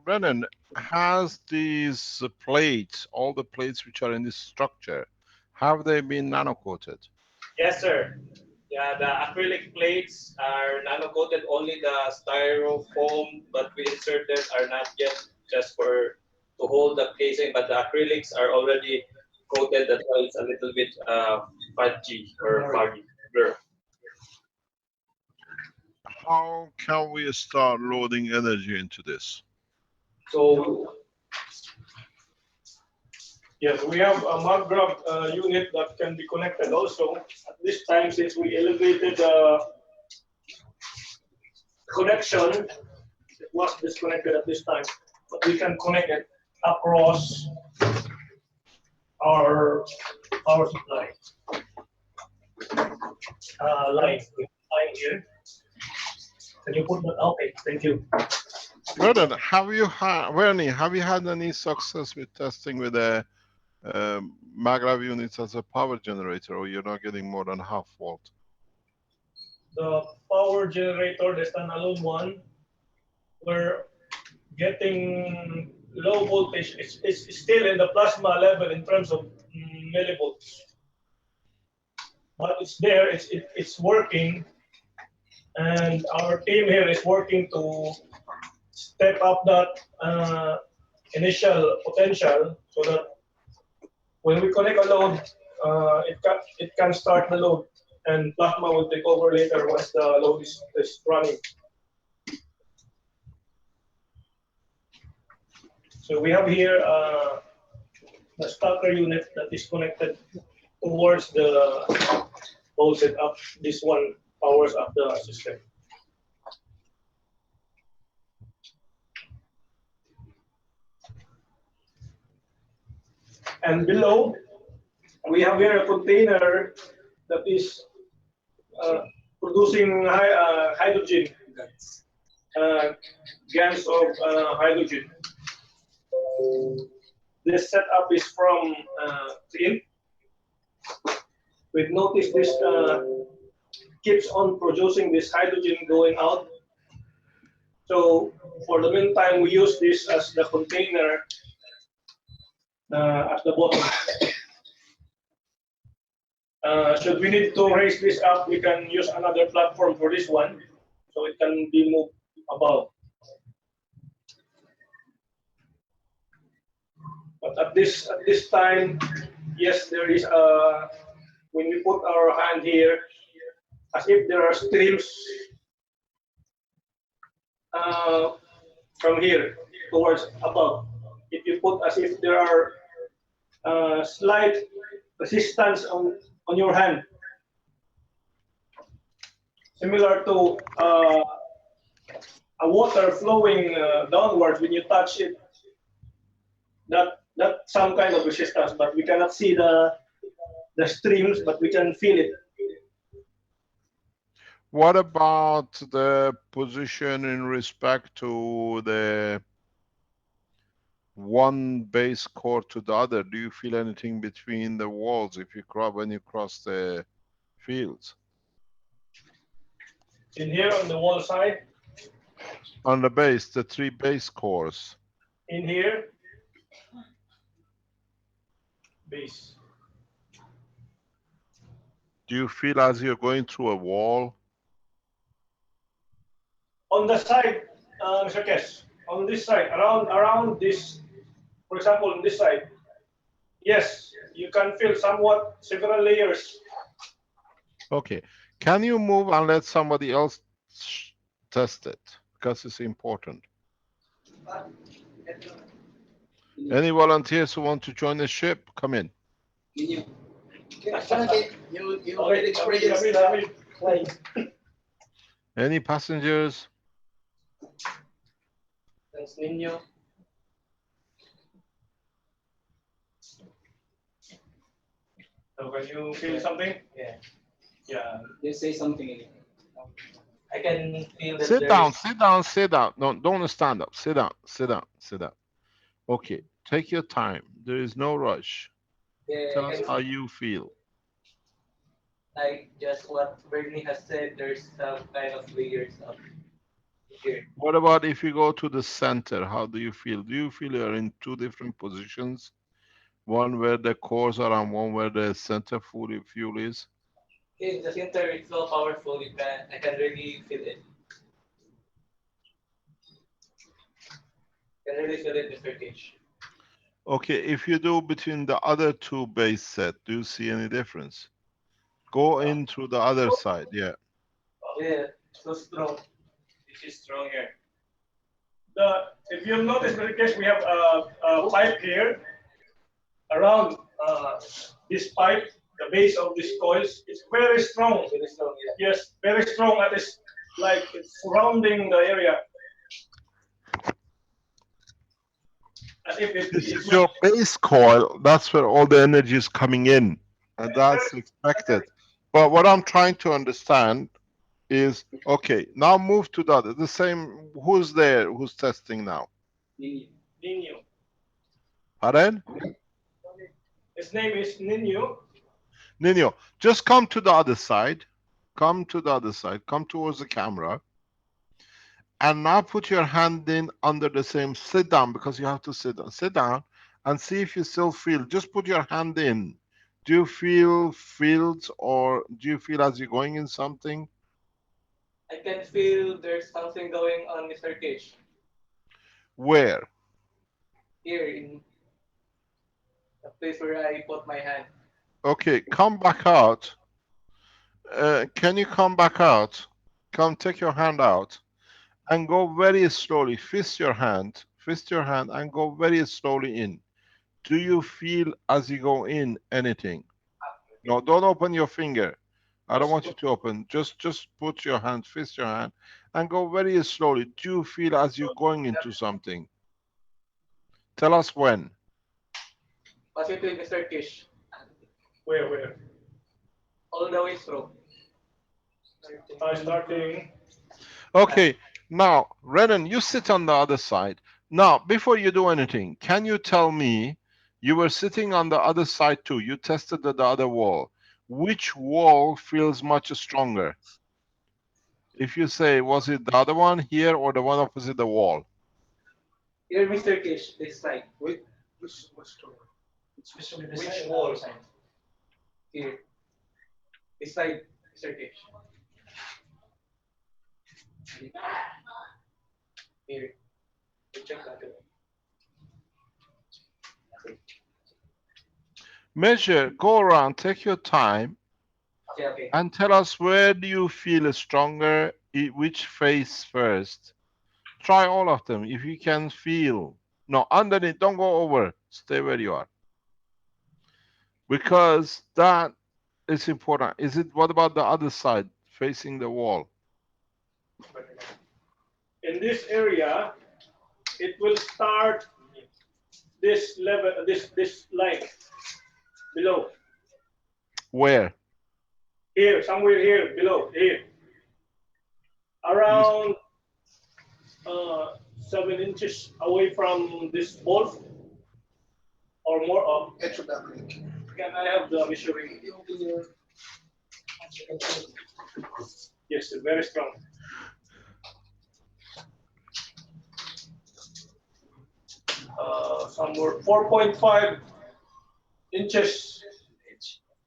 Brennan, has these plates, all the plates which are in this structure, have they been nano-coated? Yes, sir. Yeah, the acrylic plates are nano-coated. Only the styrofoam that we inserted are not yet, just for to hold the casing. But the acrylics are already coated. That's why it's a little bit fudgy or foggy. How can we start loading energy into this? So yes, we have a mag grab unit that can be connected also. At this time, since we elevated the connection, it was disconnected at this time, but we can connect it across our power supply line here. Can you put that? Okay, thank you. Brennan, have you had any success with testing with a maglev units as a power generator, or you're not getting more than half volt? The power generator, the standalone one, we're getting low voltage. It's still in the plasma level in terms of millivolts, but it's there. It's working, and our team here is working to step up that initial potential so that when we connect a load, it can start the load, and plasma will take over later once the load is running. So we have here the starter unit that is connected towards the whole setup. This one powers up the system. And below, we have here a container that is producing hydrogen, gas of hydrogen. This setup is from tin. We've noticed this keeps on producing this hydrogen going out. So for the meantime, we use this as the container at the bottom. Should we need to raise this up, we can use another platform for this one, so it can be moved above. But at this time, yes, there is a. When we put our hand here, as if there are streams from here towards above. If you put as if there are slight resistance on your hand, similar to a water flowing downwards when you touch it. That's some kind of resistance, but we cannot see the streams, but we can feel it. What about the position in respect to the one base core to the other? Do you feel anything between the walls if you when you cross the fields? In here on the wall side? On the base, the 3 base cores. In here? Base. Do you feel as you're going through a wall? On the side, Mr. Keshe, on this side, around this, for example, on this side, yes, you can feel somewhat several layers. Okay. Can you move and let somebody else test it? Because it's important. Any volunteers who want to join the ship, come in. You already experienced Any passengers? Thanks, Nino. So can you feel something? Yeah. Yeah. Just say something in it. I can feel that. Sit down, sit down, sit down. No, don't stand up. Sit down, sit down, sit down. Okay, take your time. There is no rush. Yeah, Tell us how you feel. Like just what Bernie has said, there's some kind of layers up here. What about if you go to the center? How do you feel? Do you feel you're in 2 different positions? One where the cores are and one where the center fuel is? In the center, it's so powerful. I can really feel it. I can really feel it, Mr. Keshe. Okay, if you do between the other 2 base set, do you see any difference? Go in through the other side, yeah. Yeah, so strong. This is strong here. If you'll notice, Mr. Keshe, we have a pipe here around this pipe. The base of these coils is very strong. Very strong, yeah. Yes, very strong. That is like it's surrounding the area. As if This is your base coil. That's where all the energy is coming in. And that's expected. But what I'm trying to understand is, okay, now move to the other. The same, who's there? Who's testing now? Nino. Pardon? His name is Nino. Nino, just come to the other side. Come to the other side. Come towards the camera. And now put your hand in under the same. Sit down because you have to sit down. Sit down and see if you still feel. Just put your hand in. Do you feel fields or do you feel as you're going in something? I can feel there's something going on, Mr. Keshe. Where? Here in the place where I put my hand. Okay, come back out. Can you come back out? Come, take your hand out and go very slowly. Fist your hand and go very slowly in. Do you feel as you go in anything? No, don't open your finger. I don't want you to open. Just put your hand, fist your hand, and go very slowly. Do you feel as you're going into something? Tell us when. Positive, Mr. Keshe. Where? All the way through. Starting. Okay, now, Renan, you sit on the other side. Now, before you do anything, can you tell me, you were sitting on the other side too. You tested the other wall. Which wall feels much stronger? If you say, was it the other one here or the one opposite the wall? Here, Mr. Keshe, this side. Which wall? Here. This side, Mr. Keshe. Here. Check that. Measure, go around, take your time, Okay. and tell us where do you feel stronger, which face first. Try all of them if you can feel. No, underneath, don't go over. Stay where you are. Because that is important. What about the other side, facing the wall? In this area, it will start this level, this line below. Where? Here, somewhere here, below, here. Around 7 inches away from this bolt, or more. Can I have the measuring? Yes, very strong. Somewhere 4.5 inches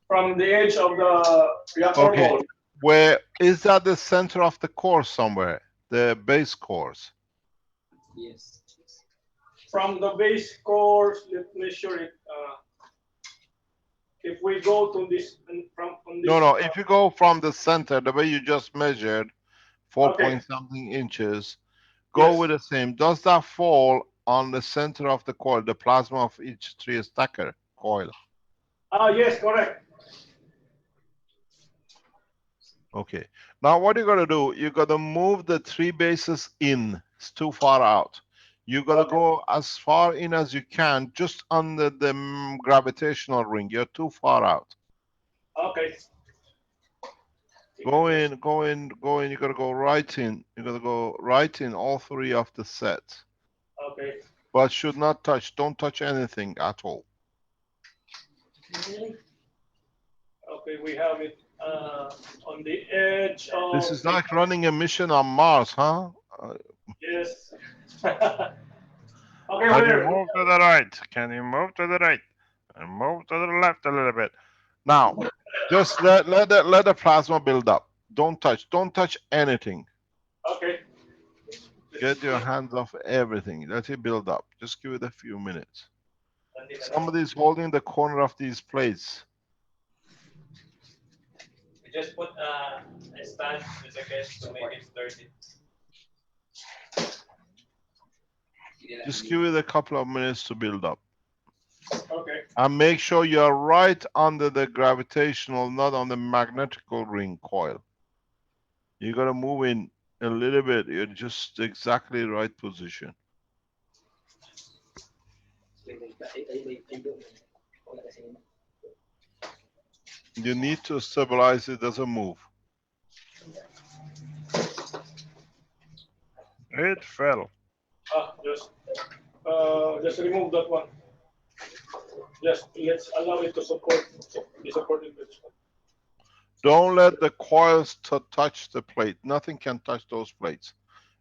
from the edge of the reactor bolt. Where is that the center of the core somewhere? The base cores? Yes. From the base cores, let me measure it. If we go to this, from this. No. If you go from the center, the way you just measured, 4 point something inches, go with the same. Does that fall on the center of the coil, the plasma of each 3 stacker coil? Yes, correct. Okay. Now what you got to do, you got to move the 3 bases in. It's too far out. You got to go as far in as you can, just under the gravitational ring. You're too far out. Okay. Go in. You got to go right in. You got to go right in all 3 of the sets. Okay. But should not touch. Don't touch anything at all. Okay, we have it on the edge of. This is like running a mission on Mars, huh? Yes. Okay, can you move to the right? Can you move to the right? And move to the left a little bit. Now, just let the plasma build up. Don't touch anything. Okay. Get your hands off everything. Let it build up. Just give it a few minutes. Somebody's holding the corner of these plates. We just put a stand with a case to make it sturdy. Just give it a couple of minutes to build up. Okay. And make sure you're right under the gravitational, not on the magnetical ring coil. You got to move in a little bit. You're just exactly the right position. You need to stabilize it, doesn't move. It fell. Just remove that one. Just let's allow it to support, be supported with. Don't let the coils touch the plate. Nothing can touch those plates.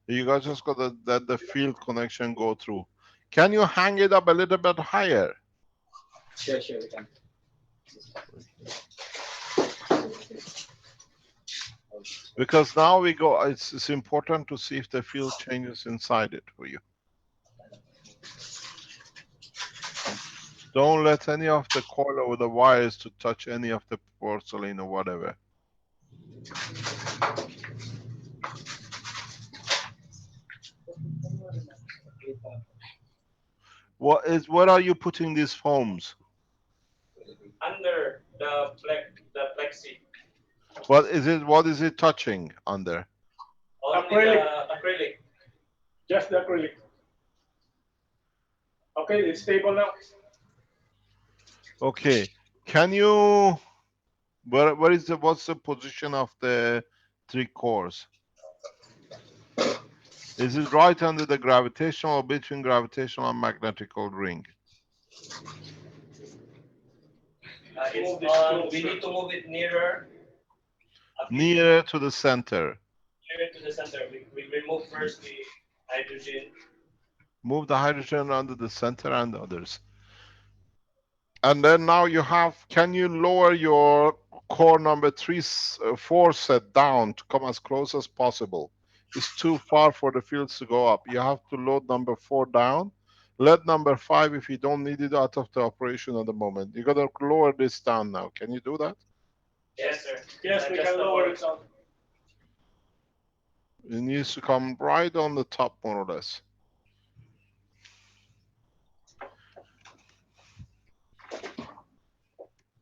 You guys just got to let the field connection go through. Can you hang it up a little bit higher? Sure, we can. Because now we go, it's important to see if the field changes inside it for you. Don't let any of the coil or the wires to touch any of the porcelain or whatever. Where are you putting these foams? Under the plexi. What is it touching under? Only Acrylic. the acrylic. Just the acrylic. Okay, it's stable now. Okay. Can you, what's the position of the 3 cores? Is it right under the gravitational or between gravitational and magnetical ring? It's on, we need to move it nearer. Nearer to the center. Nearer to the center. We remove first the hydrogen. Move the hydrogen under the center and the others. And then now you have, can you lower your core number 4 set down to come as close as possible? It's too far for the fields to go up. You have to load number 4 down. Let number 5, if you don't need it, out of the operation at the moment. You gotta lower this down now. Can you do that? Yes, sir. Yes, we can lower it down. It needs to come right on the top, more or less.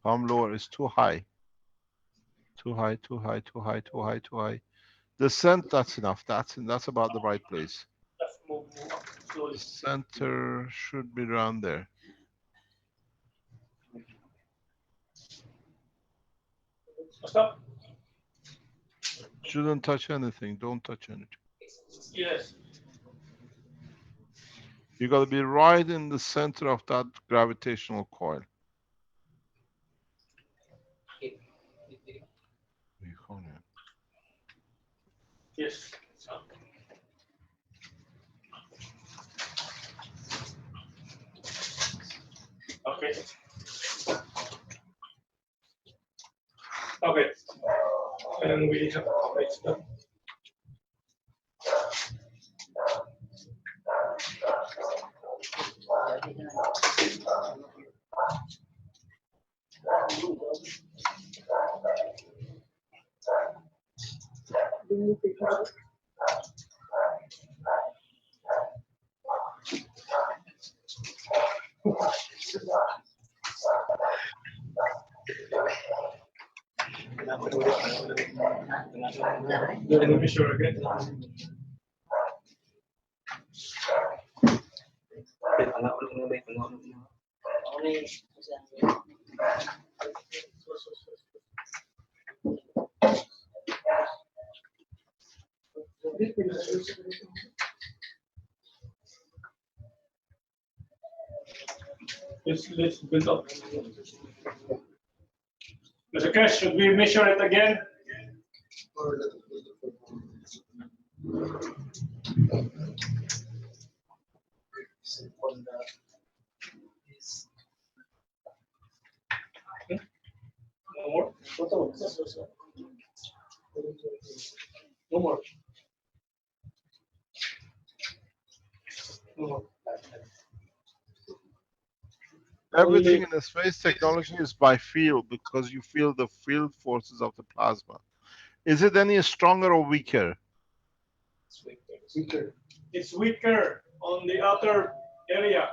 Come lower, it's too high. Too high, too high, too high, too high, too high. The center, that's enough. That's about the right place. Just move up slowly. The center should be around there. Stop. Shouldn't touch anything. Don't touch anything. Yes. You got to be right in the center of that gravitational coil. Yes. Okay. Okay. And we have coverage done. Let me be sure again. Let's build up. Mr. Keshe, should we measure it again? No more? No more. No more. Everything in the space technology is by field, because you feel the field forces of the plasma. Is it any stronger or weaker? It's weaker. It's weaker on the outer area.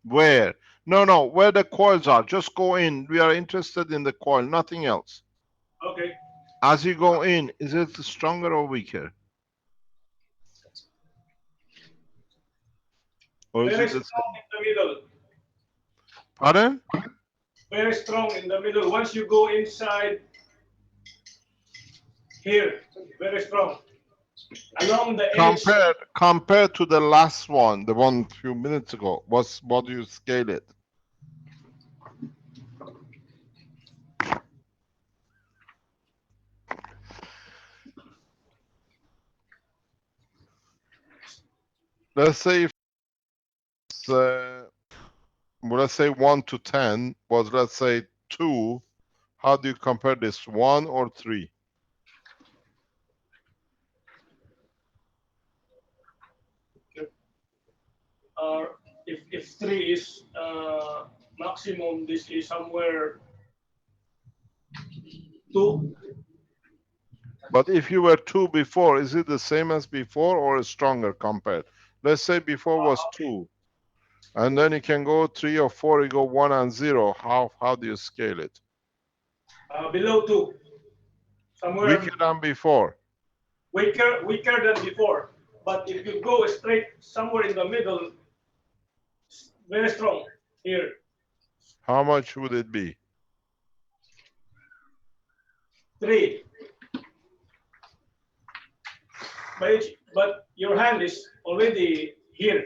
Where? No, where the coils are. Just go in. We are interested in the coil, nothing else. Okay. As you go in, is it stronger or weaker? Or is Very it the strong same? in the middle. Pardon? Very strong in the middle. Once you go inside here, very strong. Along the edge. Compared to the last one, the one a few minutes ago, what do you scale it? let's say if well, let's say 1 to 10 was, let's say, 2. How do you compare this, 1 or 3? If 3 is maximum, this is somewhere 2. But if you were 2 before, is it the same as before or stronger compared? Let's say before was 2, and then you can go 3 or 4, you go 1 and 0. How do you scale it? Below 2. Somewhere Weaker than before. weaker than before. But if you go straight somewhere in the middle, very strong here. How much would it be? 3. But your hand is already here.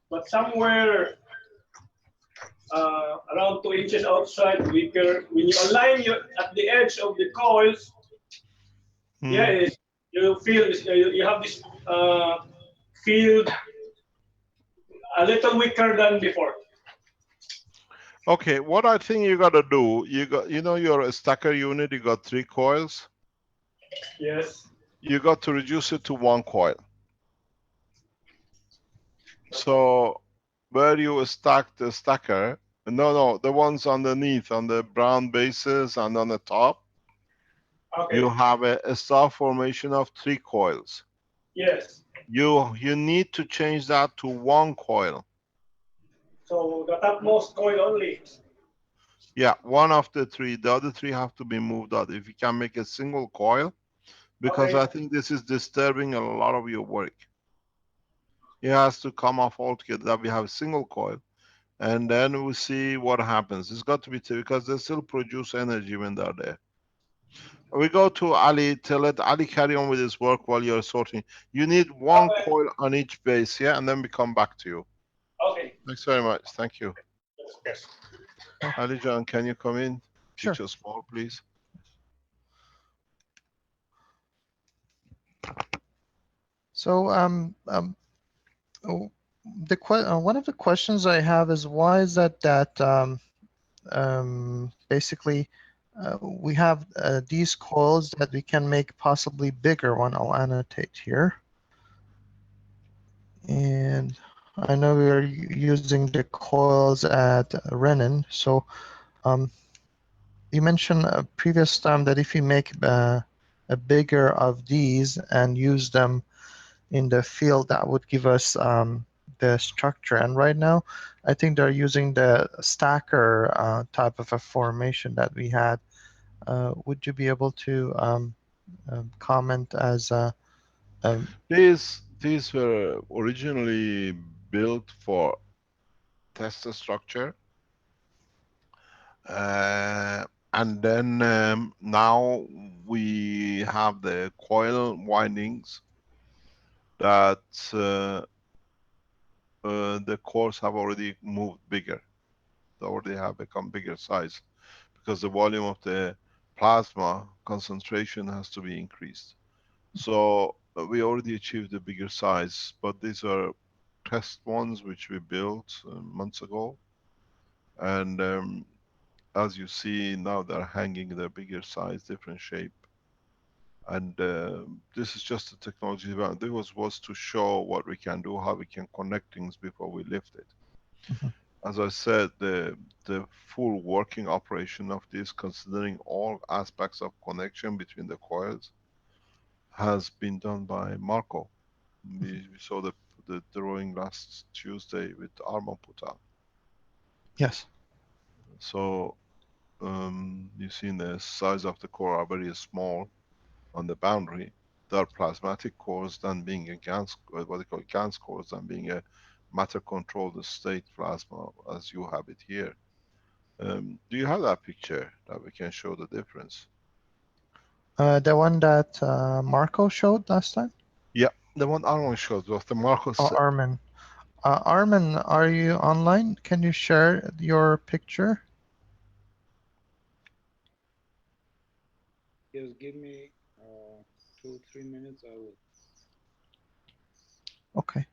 But somewhere around 2 inches outside, weaker. When you align at the edge of the coils, yeah, you feel you have this field a little weaker than before. Okay, what I think you got to do, you know your stacker unit, you got 3 coils. Yes. You got to reduce it to 1 coil. So where you stack the stacker, no, the ones underneath on the brown bases and on the top, okay, you have a star formation of 3 coils. Yes. You need to change that to 1 coil. So the topmost coil only. Yeah, 1 of the 3. The other 3 have to be moved out. If you can make a single coil, because Okay. I think this is disturbing a lot of your work. It has to come off altogether. That we have a single coil, and then we see what happens. It's got to be because they still produce energy when they're there. We go to Ali to let Ali carry on with his work while you're sorting. You need 1 coil on each base, yeah, and then we come back to you. Okay. Thanks very much. Thank you. Yes. Ali John, can you come in? Sure. Teach us more, please. So one of the questions I have is why is that basically we have these coils that we can make possibly bigger one. I'll annotate here. And I know we are using the coils at Renin. So you mentioned previous time that if you make a bigger of these and use them in the field, that would give us the structure. And right now, I think they're using the stacker type of a formation that we had. Would you be able to comment as These were originally built for tester structure, and then now we have the coil windings that the cores have already moved bigger. They already have become bigger size because the volume of the plasma concentration has to be increased. So we already achieved a bigger size, but these are test ones which we built months ago, and as you see now they're hanging, they're bigger size, different shape, and this is just a technology development. This was to show what we can do, how we can connect things before we lift it. As I said, the full working operation of this, considering all aspects of connection between the coils, has been done by Marco. We saw the drawing last Tuesday with Armand Puta. yes. So you've seen the size of the core are very small on the boundary. They are plasmatic cores than being a GANS, what they call GANS cores, than being a matter-controlled state plasma as you have it here. Do you have that picture that we can show the difference? The one that Marco showed last time? Yeah, the one Armand showed was the Marco. Oh, Armin. Armin, are you online? Can you share your picture? Just give me 2-3 minutes. I will. Okay.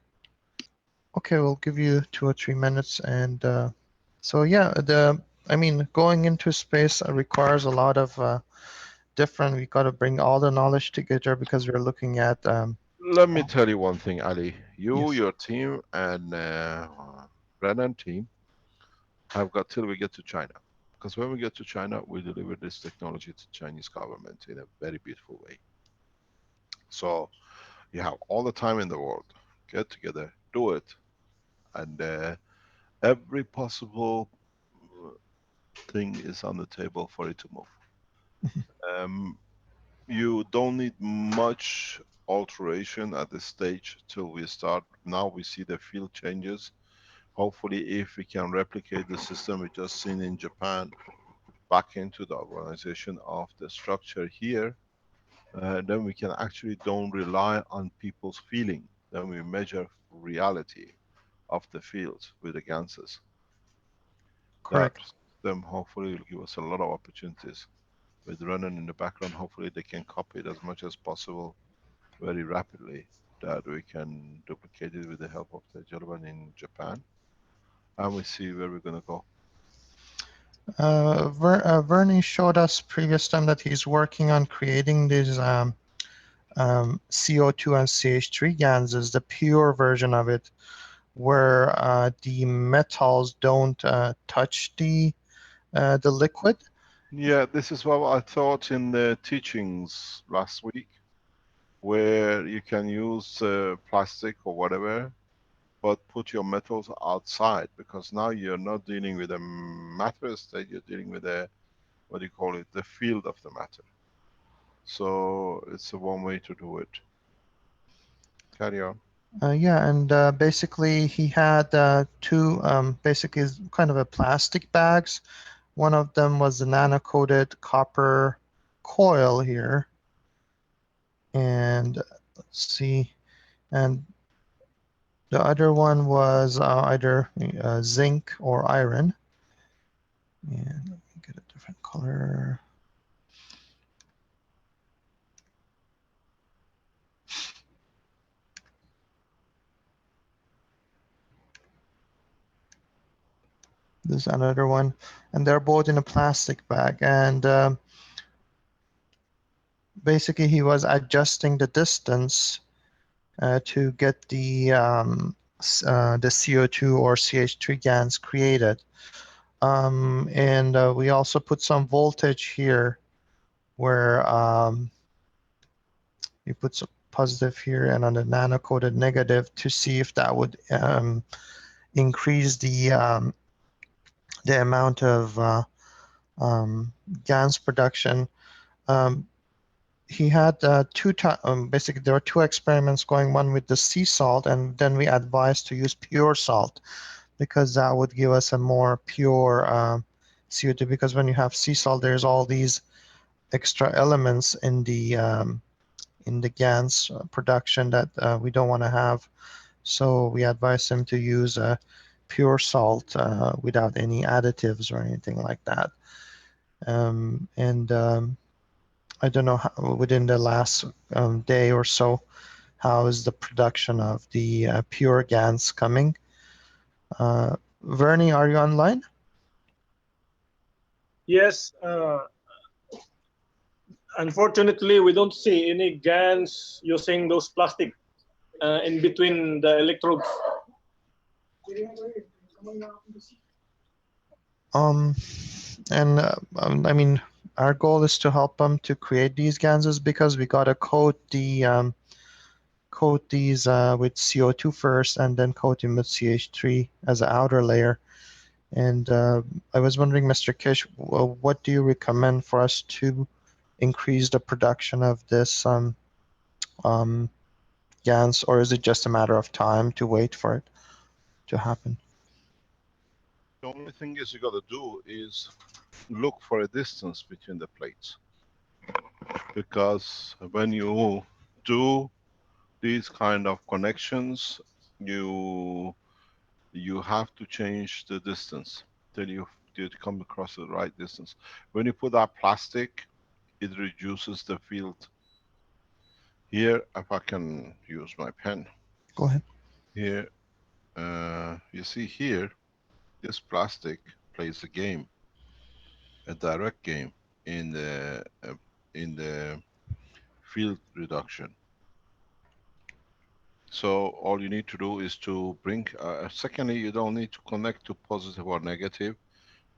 Okay, we'll give you 2 or 3 minutes. And so, yeah, I mean, going into space requires a lot of different, we got to bring all the knowledge together because we're looking at. Let me tell you one thing, Ali. You, Yes. your team, and Brennan team have got till we get to China. Because when we get to China, we deliver this technology to Chinese government in a very beautiful way. So you have all the time in the world. Get together, do it, and every possible thing is on the table for it to move. You don't need much alteration at this stage till we start. Now we see the field changes. Hopefully, if we can replicate the system we just seen in Japan back into the organization of the structure here, then we can actually don't rely on people's feeling. Then we measure reality of the field with the Ganses. That Correct. them hopefully will give us a lot of opportunities. With running in the background, hopefully they can copy it as much as possible very rapidly, that we can duplicate it with the help of the gentleman in Japan, and we see where we're going to go. Vernie showed us previous time that he's working on creating these CO2 and CH3 ganses, the pure version of it, where the metals don't touch the liquid. Yeah, this is what I thought in the teachings last week, where you can use plastic or whatever, but put your metals outside, because now you're not dealing with a matter state, you're dealing with a, what do you call it, the field of the matter. So it's a one way to do it. Carry on. Yeah, and basically he had two basically kind of a plastic bags. One of them was the nano-coated copper coil here. And let's see, and the other one was either zinc or iron. And let me get a different color. There's another one, and they're both in a plastic bag. And basically, he was adjusting the distance to get the CO2 or CH3 GaNs created. And we also put some voltage here, where we put some positive here, and on the nano-coated negative to see if that would increase the amount of GaNs production. He had basically there were two experiments going, one with the sea salt, and then we advised to use pure salt, because that would give us a more pure CO2, because when you have sea salt, there's all these extra elements in the GaNs production that we don't want to have. So we advise him to use pure salt without any additives or anything like that. I don't know how, within the last day or so, how is the production of the pure GaNs coming? Vernie, are you online? Yes. Unfortunately, we don't see any GaNs using those plastic in between the electrodes. I mean, our goal is to help them to create these GaNs, because we gotta coat these with CO2 first, and then coat them with CH3 as an outer layer. And I was wondering, Mr. Keshe, what do you recommend for us to increase the production of this GaNs, or is it just a matter of time to wait for it to happen? The only thing is you got to do is look for a distance between the plates, because when you do these kind of connections, you have to change the distance till you come across the right distance. When you put that plastic, it reduces the field. Here, if I can use my pen. Go ahead. Here, you see here, this plastic plays a game, a direct game in the field reduction. So all you need to do is to bring, secondly, you don't need to connect to positive or negative.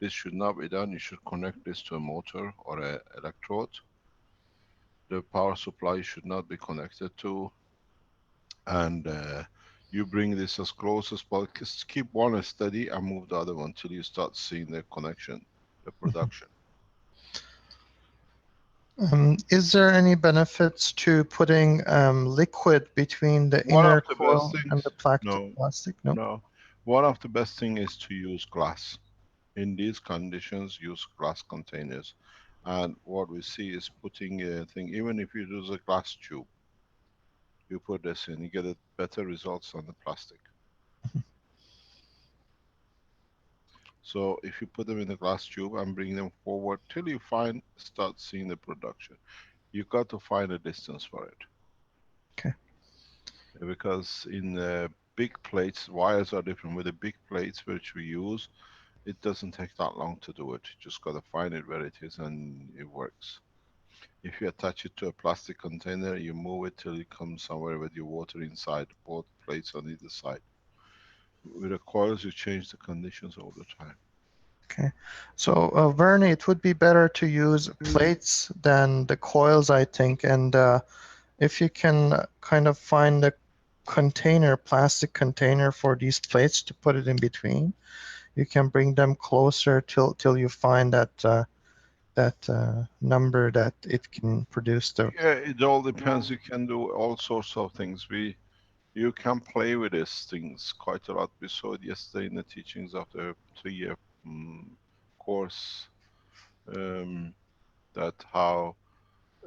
This should not be done. You should connect this to a motor or a electrode. The power supply should not be connected to, and you bring this as close as possible. Just keep one steady and move the other one till you start seeing the connection, the production. Is there any benefits to putting liquid between the One of inner the best coil and things, the plastic? no, No. no. One of the best thing is to use glass. In these conditions, use glass containers. And what we see is putting a thing, even if you use a glass tube, you put this in, you get a better results on the plastic. So if you put them in a glass tube and bring them forward till you start seeing the production, you got to find a distance for it. Okay. Because in the big plates, wires are different. With the big plates which we use, it doesn't take that long to do it. You just got to find it where it is and it works. If you attach it to a plastic container, you move it till it comes somewhere with your water inside, both plates on either side. With the coils, you change the conditions all the time. Okay. So, Vernie, it would be better to use plates than the coils, I think. And if you can kind of find a container, plastic container for these plates to put it in between, you can bring them closer till you find that number that it can produce the. Yeah, it all depends. You can do all sorts of things. You can play with these things quite a lot. We saw it yesterday in the teachings of the 3-year course, that how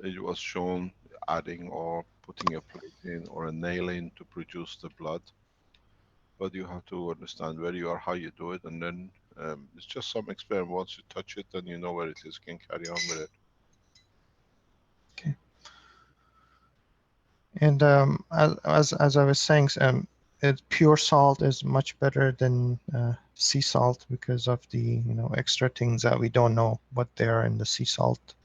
it was shown adding or putting a plate in or a nail in to produce the blood. But you have to understand where you are, how you do it, and then it's just some experiment. Once you touch it, then you know where it is, you can carry on with it. Okay. And as I was saying, pure salt is much better than sea salt because of the extra things that we don't know what they are in the sea salt.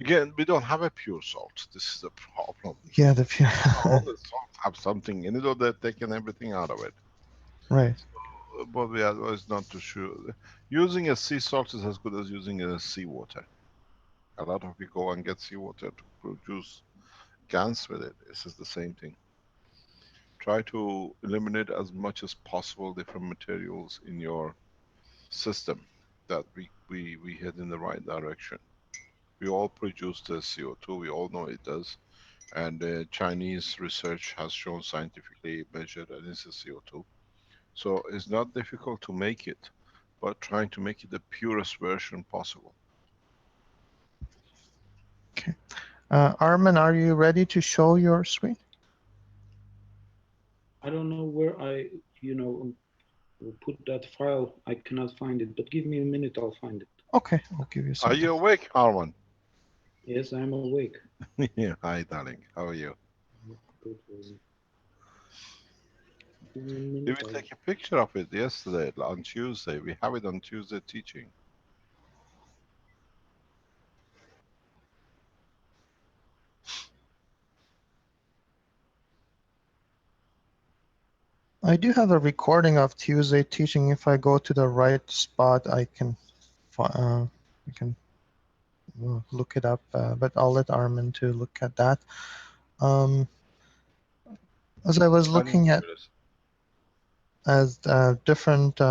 Again, we don't have a pure salt. This is the problem. Yeah, the pure. All the salt have something in it, or they're taking everything out of it. Right. So, but we advise not to shoot. Using a sea salt is as good as using a seawater. A lot of people go and get seawater to produce GANs with it. This is the same thing. Try to eliminate as much as possible different materials in your system, that we head in the right direction. We all produce the CO2, we all know it does. And Chinese research has shown scientifically measured that it's a CO2. So it's not difficult to make it, but trying to make it the purest version possible. Okay. Armin, are you ready to show your screen? I don't know where I, put that file. I cannot find it, but give me a minute, I'll find it. Okay, I'll give you some. Are you awake, Harman? Yes, I'm awake. Yeah, hi, darling. How are you? Did we take a picture of it yesterday, on Tuesday? We have it on Tuesday teaching. I do have a recording of Tuesday teaching. If I go to the right spot, I can look it up. But I'll let Armin to look at that. As I was looking at different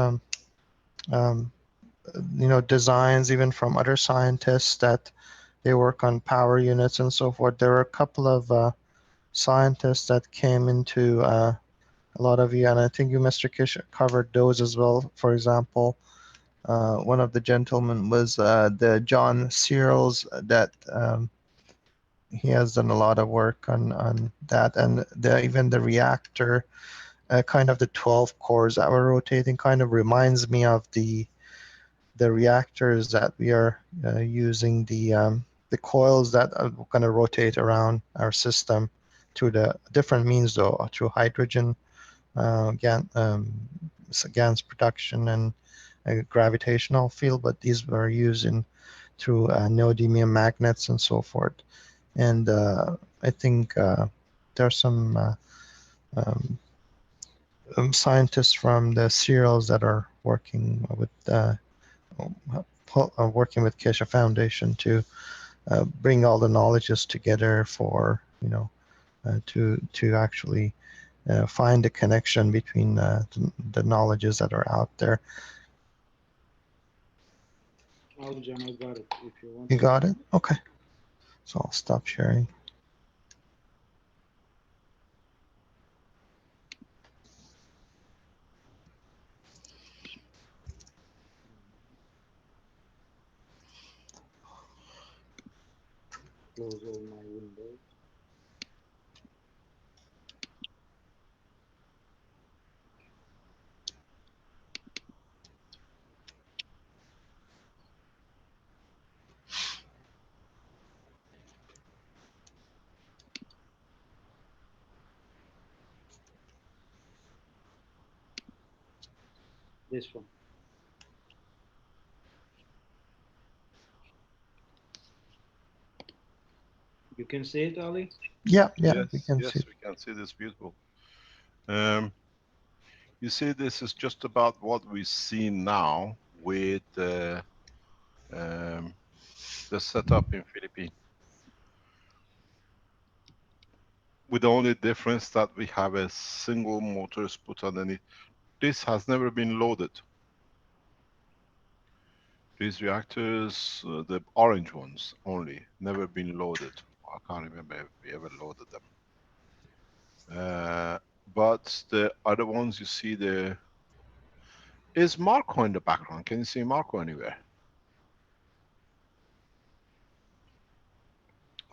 designs, even from other scientists that they work on power units and so forth. There were a couple of scientists that came into a lot of you, and I think you, Mr. Keshe, covered those as well. For example, one of the gentlemen was the John Searles, that he has done a lot of work on that, and even the reactor, kind of the 12 cores that were rotating, kind of reminds me of the reactors that we are using, the the coils that are going to rotate around our system through the different means, though, through hydrogen GANs production and a gravitational field, but these were used through neodymium magnets and so forth. And I think there's some scientists from the serials that are working with Keshe Foundation to bring all the knowledges together for to actually find a connection between the knowledges that are out there. John, I got it. If you want. You got it? Okay. So I'll stop sharing. Close all my windows. This one. You can see it, Ali? Yeah, yes, we can yes, see. we can see this. Beautiful. You see, this is just about what we see now with the setup in Philippines. With the only difference that we have a single motors put underneath. This has never been loaded. These reactors, the orange ones only, never been loaded. I can't remember if we ever loaded them. But the other ones, you see is Marco in the background? Can you see Marco anywhere?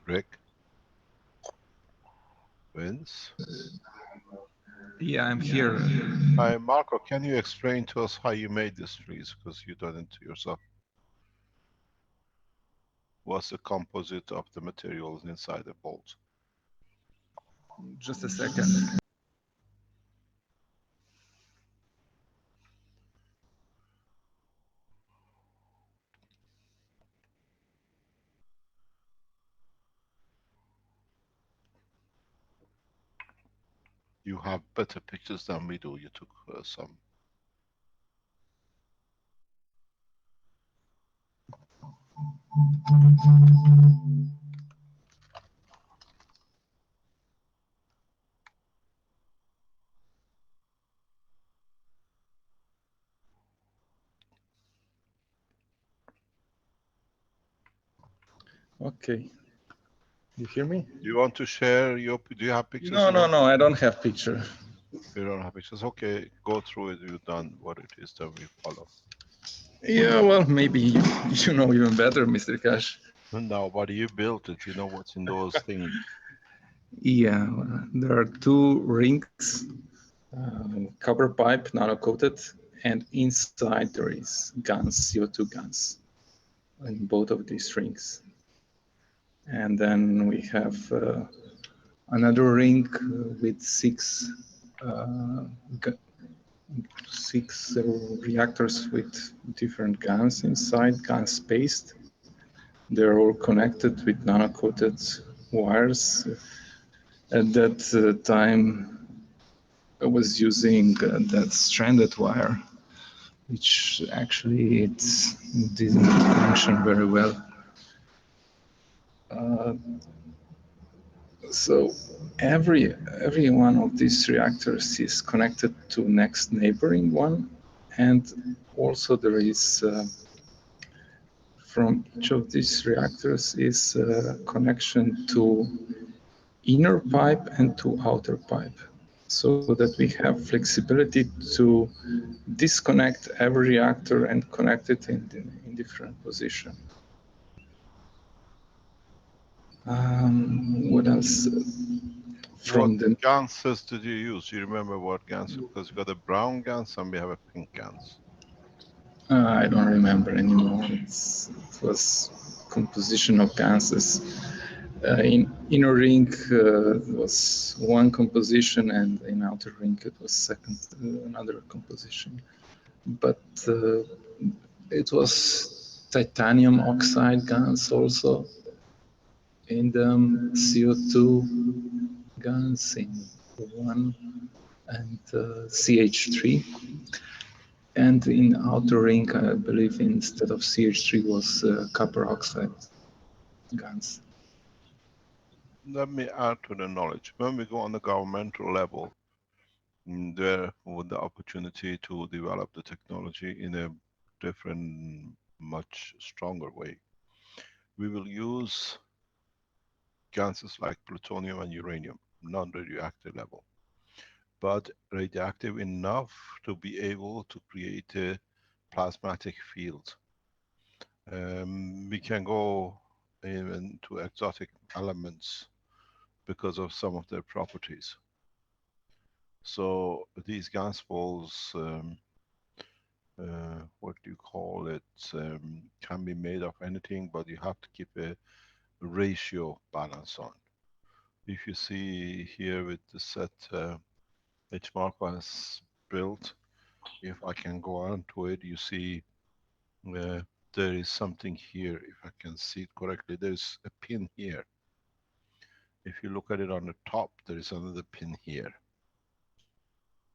Rick? Vince? Yeah, I'm here. Hi, Marco, can you explain to us how you made these trees? Because you done it yourself. What's the composite of the materials inside the bolt? Just a second. You have better pictures than we do. You took some. Okay. You hear me? Do you want to share your? Do you have pictures? No, I don't have picture. You don't have pictures. Okay, go through it. You've done what it is that we follow. Yeah, well, maybe you know even better, Mr. Keshe. No, but you built it. You know what's in those things. Yeah, there are two rings, copper pipe, nano-coated, and inside there is guns, CO2 guns, in both of these rings. And then we have another ring with six reactors with different guns inside, guns spaced. They're all connected with nano-coated wires. At that time, I was using that stranded wire, which actually it didn't function very well. So every one of these reactors is connected to next neighboring one, and also there is from each of these reactors is a connection to inner pipe and to outer pipe, so that we have flexibility to disconnect every reactor and connect it in different position. What else? What ganses did you use? You remember what gans? Because we got a brown gans and we have a pink gans. I don't remember anymore. It was composition of ganses. In inner ring was one composition, and in outer ring it was another composition. But it was titanium oxide gas also, in the CO2 gas in one, and CH3. And in outer ring, I believe instead of CH3 was copper oxide gas. Let me add to the knowledge. When we go on the governmental level, there with the opportunity to develop the technology in a different, much stronger way. We will use gases like plutonium and uranium, non-radioactive level, but radioactive enough to be able to create a plasmatic field. We can go even to exotic elements because of some of their properties. So these gas balls, what do you call it, can be made of anything, but you have to keep a ratio balance on. If you see here with the set H. Marco has built, if I can go on to it, you see there is something here. If I can see it correctly, there's a pin here. If you look at it on the top, there is another pin here,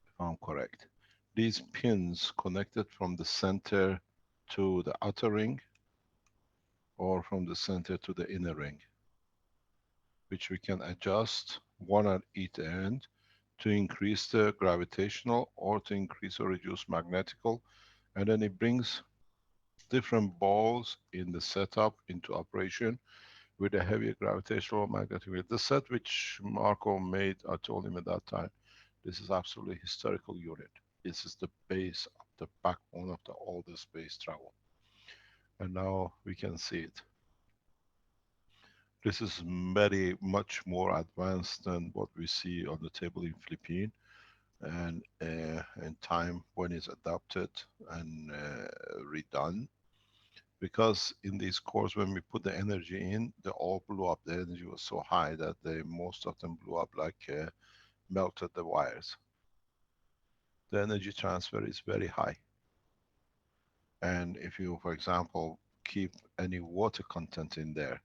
if I'm correct. These pins connected from the center to the outer ring, or from the center to the inner ring, which we can adjust one at each end to increase the gravitational or to increase or reduce magnetical, and then it brings different balls in the setup into operation with a heavier gravitational magnetic field. The set which Marco made, I told him at that time, this is absolutely historical unit. This is the base of the backbone of the all the space travel. And now we can see it. This is very much more advanced than what we see on the table in Philippines, and in time when it's adapted and redone. Because in these cores, when we put the energy in, they all blew up. The energy was so high that most of them blew up, like melted the wires. The energy transfer is very high. And if you, for example, keep any water content in there,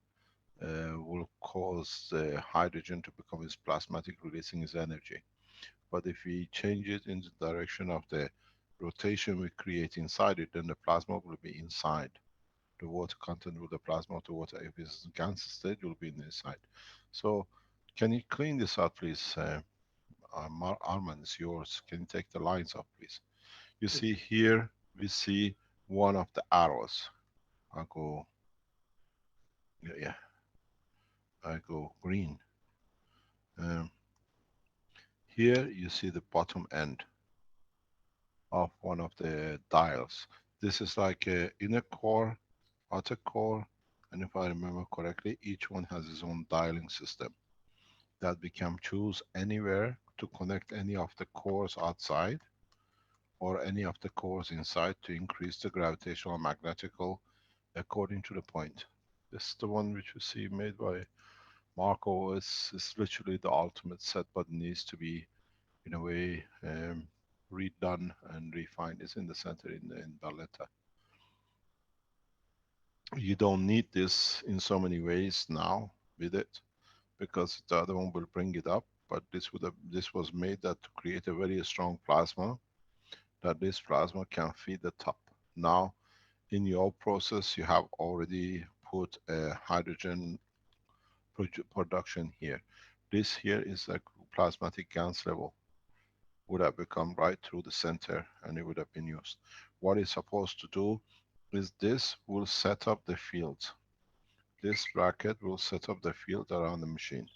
will cause the hydrogen to become its plasmatic, releasing its energy. But if we change it in the direction of the rotation we create inside it, then the plasma will be inside. The water content with the plasma to water, if it's gas state, will be inside. So can you clean this out, please? Arman, it's yours. Can you take the lines off, please? You see here, we see one of the arrows. I'll go, yeah. I go green. Here you see the bottom end of one of the dials. This is like a inner core, outer core, and if I remember correctly, each one has its own dialing system that we can choose anywhere to connect any of the cores outside or any of the cores inside to increase the gravitational magnetical according to the point. This is the one which you see made by Marco. Is literally the ultimate set, but needs to be in a way redone and refined. It's in the center in Valletta. You don't need this in so many ways now with it, because the other one will bring it up, but this was made that to create a very strong plasma, that this plasma can feed the top. Now in your process you have already put a hydrogen production here. This here is a plasmatic gas level, would have become right through the center and it would have been used. What it's supposed to do is this will set up the field. This bracket will set up the field around the machine.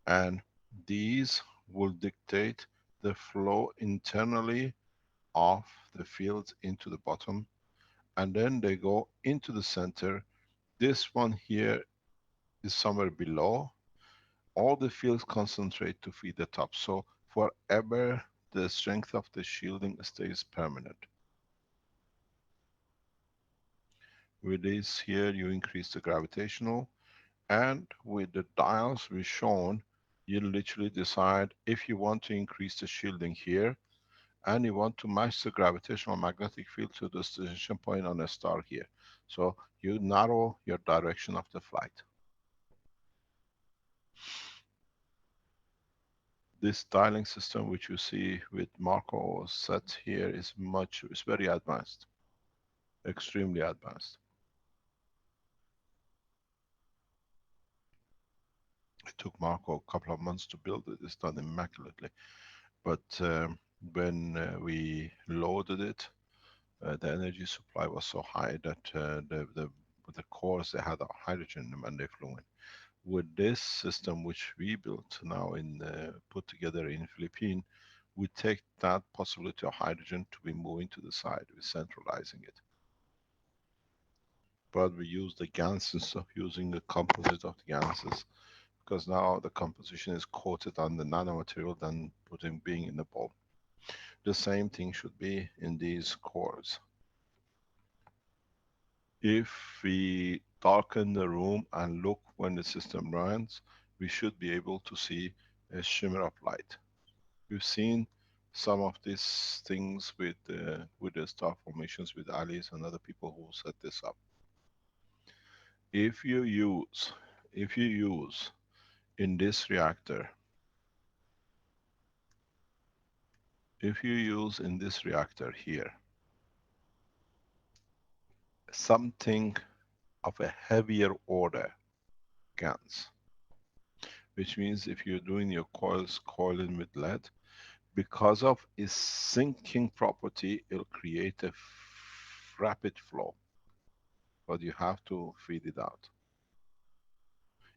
And these will dictate the flow internally of the field into the bottom. And then they go into the center. This one here is somewhere below. All the fields concentrate to feed the top. So forever the strength of the shielding stays permanent. With this here, you increase the gravitational, and with the dials we've shown, you literally decide if you want to increase the shielding here, and you want to match the gravitational magnetic field to the destination point on a star here. So you narrow your direction of the flight. This dialing system which you see with Marco set here is very advanced, extremely advanced. It took Marco a couple of months to build it. It's done immaculately. But when we loaded it, the energy supply was so high that the cores, they had hydrogen in them and they flew in. With this system which we built now put together in Philippines, we take that possibility of hydrogen to be moving to the side. We're centralizing it. But we use the GANs instead of using the composite of the GANs, because now the composition is coated on the nanomaterial than being in the bulb. The same thing should be in these cores. If we darken the room and look when the system runs, we should be able to see a shimmer of light. We've seen some of these things with the star formations with Alice and other people who set this up. If you use in this reactor, here something of a heavier order GaNs, which means if you're doing your coils coiling with lead, because of its sinking property, it'll create a rapid flow, but you have to feed it out.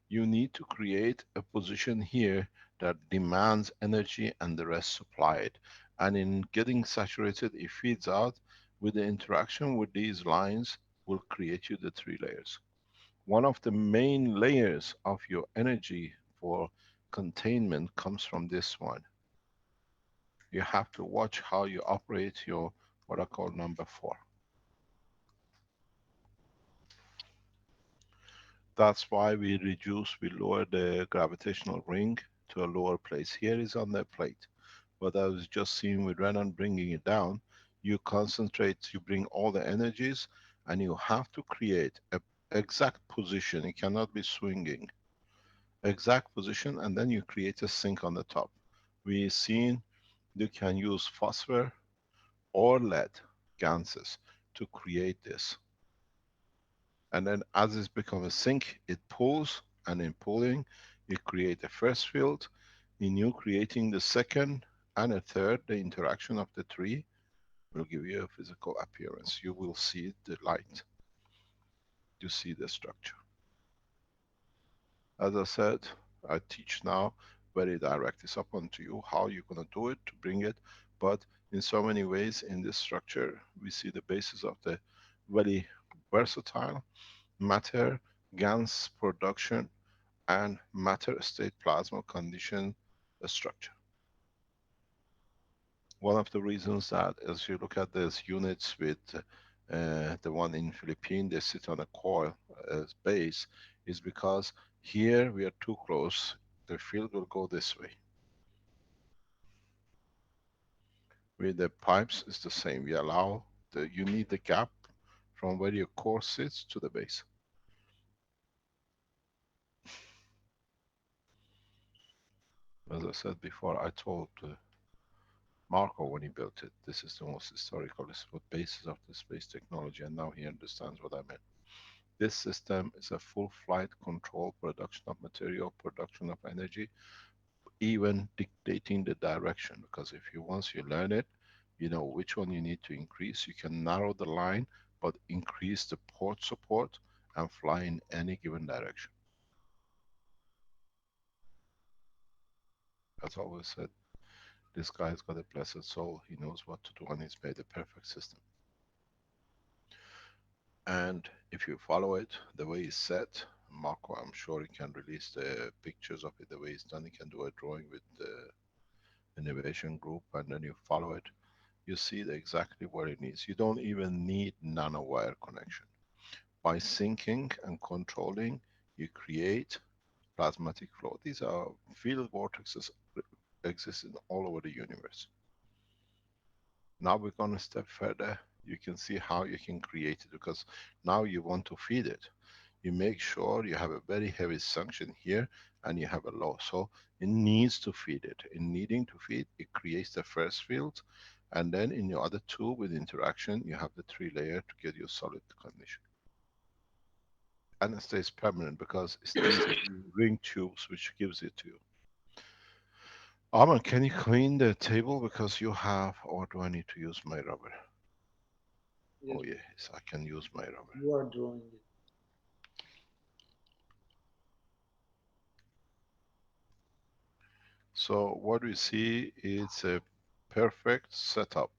You need to create a position here that demands energy and the rest supply it. And in getting saturated, it feeds out. With the interaction with these lines will create you the 3 layers. One of the main layers of your energy for containment comes from this one. You have to watch how you operate your, what I call number 4. That's why we lower the gravitational ring to a lower place. Here is on the plate. But I was just seeing with Renan bringing it down, you concentrate, you bring all the energies, and you have to create an exact position. It cannot be swinging. Exact position, and then you create a sink on the top. We've seen you can use phosphor or lead ganses to create this. And then as it becomes a sink, it pulls, and in pulling, you create a first field. In you creating the second and a third, the interaction of the 3 will give you a physical appearance. You will see the light. You see the structure. As I said, I teach now very direct. It's up onto you how you're going to do it to bring it. But in so many ways in this structure, we see the basis of the very versatile matter, GaNs production, and matter state plasma condition structure. One of the reasons that as you look at these units with the one in Philippines, they sit on a coil as base, is because here we are too close, the field will go this way. With the pipes, it's the same. We allow, you need the gap from where your core sits to the base. As I said before, I told Marco when he built it, this is the most historical, this is what basis of the space technology, and now he understands what I meant. This system is a full flight control, production of material, production of energy, even dictating the direction, because if you, once you learn it, you know which one you need to increase. You can narrow the line, but increase the port support and fly in any given direction. As I always said, this guy's got a blessed soul. He knows what to do, and he's made a perfect system. And if you follow it the way it's set, Marco, I'm sure he can release the pictures of it the way it's done. He can do a drawing with the innovation group, and then you follow it. You see exactly where it needs. You don't even need nanowire connection. By syncing and controlling, you create plasmatic flow. These are field vortexes existing all over the universe. Now we're going to step further. You can see how you can create it, because now you want to feed it. You make sure you have a very heavy suction here and you have a low. So it needs to feed it. In needing to feed, it creates the first field, and then in your other two with interaction, you have the 3 layer to get your solid condition. And it stays permanent because it's these ring tubes which gives it to you. Arman, can you clean the table because you have, or do I need to use my rubber? Yes. Oh yes, I can use my rubber. You are drawing it. So what we see is a perfect setup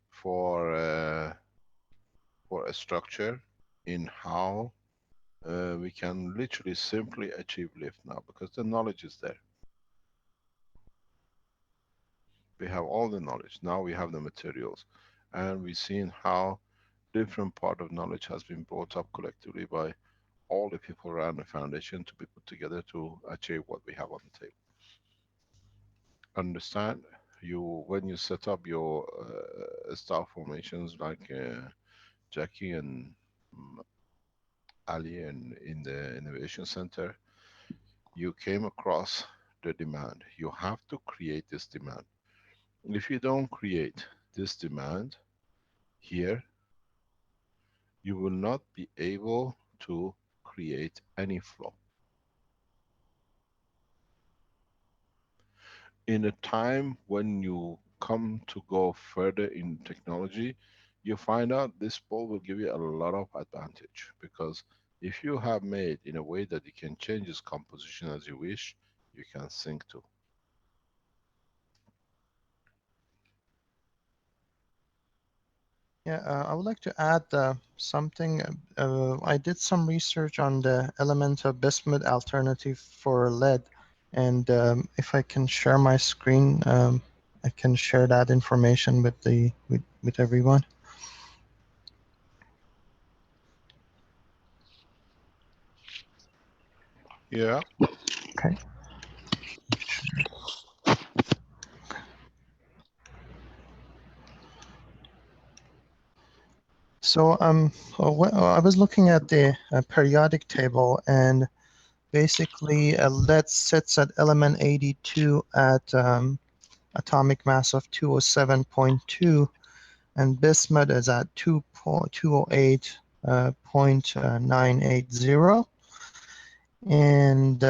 for a structure in how we can literally simply achieve lift now, because the knowledge is there. We have all the knowledge. Now we have the materials, and we've seen how different part of knowledge has been brought up collectively by all the people around the foundation to be put together to achieve what we have on the table. Understand, you when you set up your star formations like Jackie and Ali and in the Innovation Center, you came across the demand. You have to create this demand. If you don't create this demand here, you will not be able to create any flow. In a time when you come to go further in technology, you find out this ball will give you a lot of advantage, because if you have made in a way that you can change its composition as you wish, you can sync to. Yeah, I would like to add something. I did some research on the element of bismuth alternative for lead, and if I can share my screen, I can share that information with with everyone. Yeah. Okay. So I was looking at the periodic table, and basically lead sits at element 82 at atomic mass of 207.2, and bismuth is at 208.980. And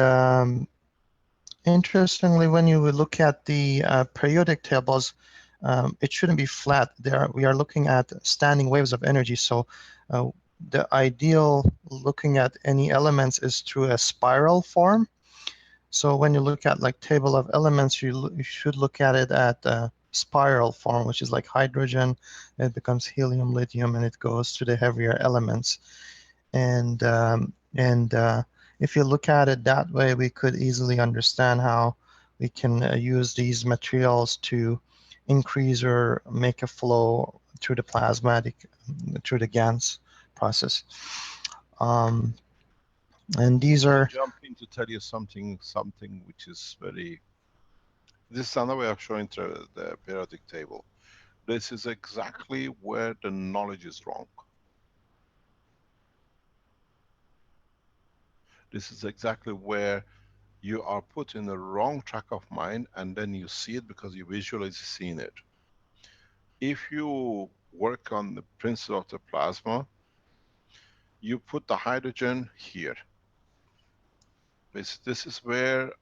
interestingly, when you look at the periodic tables, it shouldn't be flat. We are looking at standing waves of energy. So the ideal looking at any elements is through a spiral form. So when you look at like table of elements, you should look at it at spiral form, which is like hydrogen. It becomes helium, lithium, and it goes to the heavier elements. And if you look at it that way, we could easily understand how we can use these materials to increase or make a flow through the plasmatic, through the GANS process. And these are... jump in to tell you something which is very... This is another way of showing the periodic table. This is exactly where the knowledge is wrong. This is exactly where you are put in the wrong track of mind, and then you see it because you visualize seeing it. If you work on the principle of the plasma, you put the hydrogen here. This is where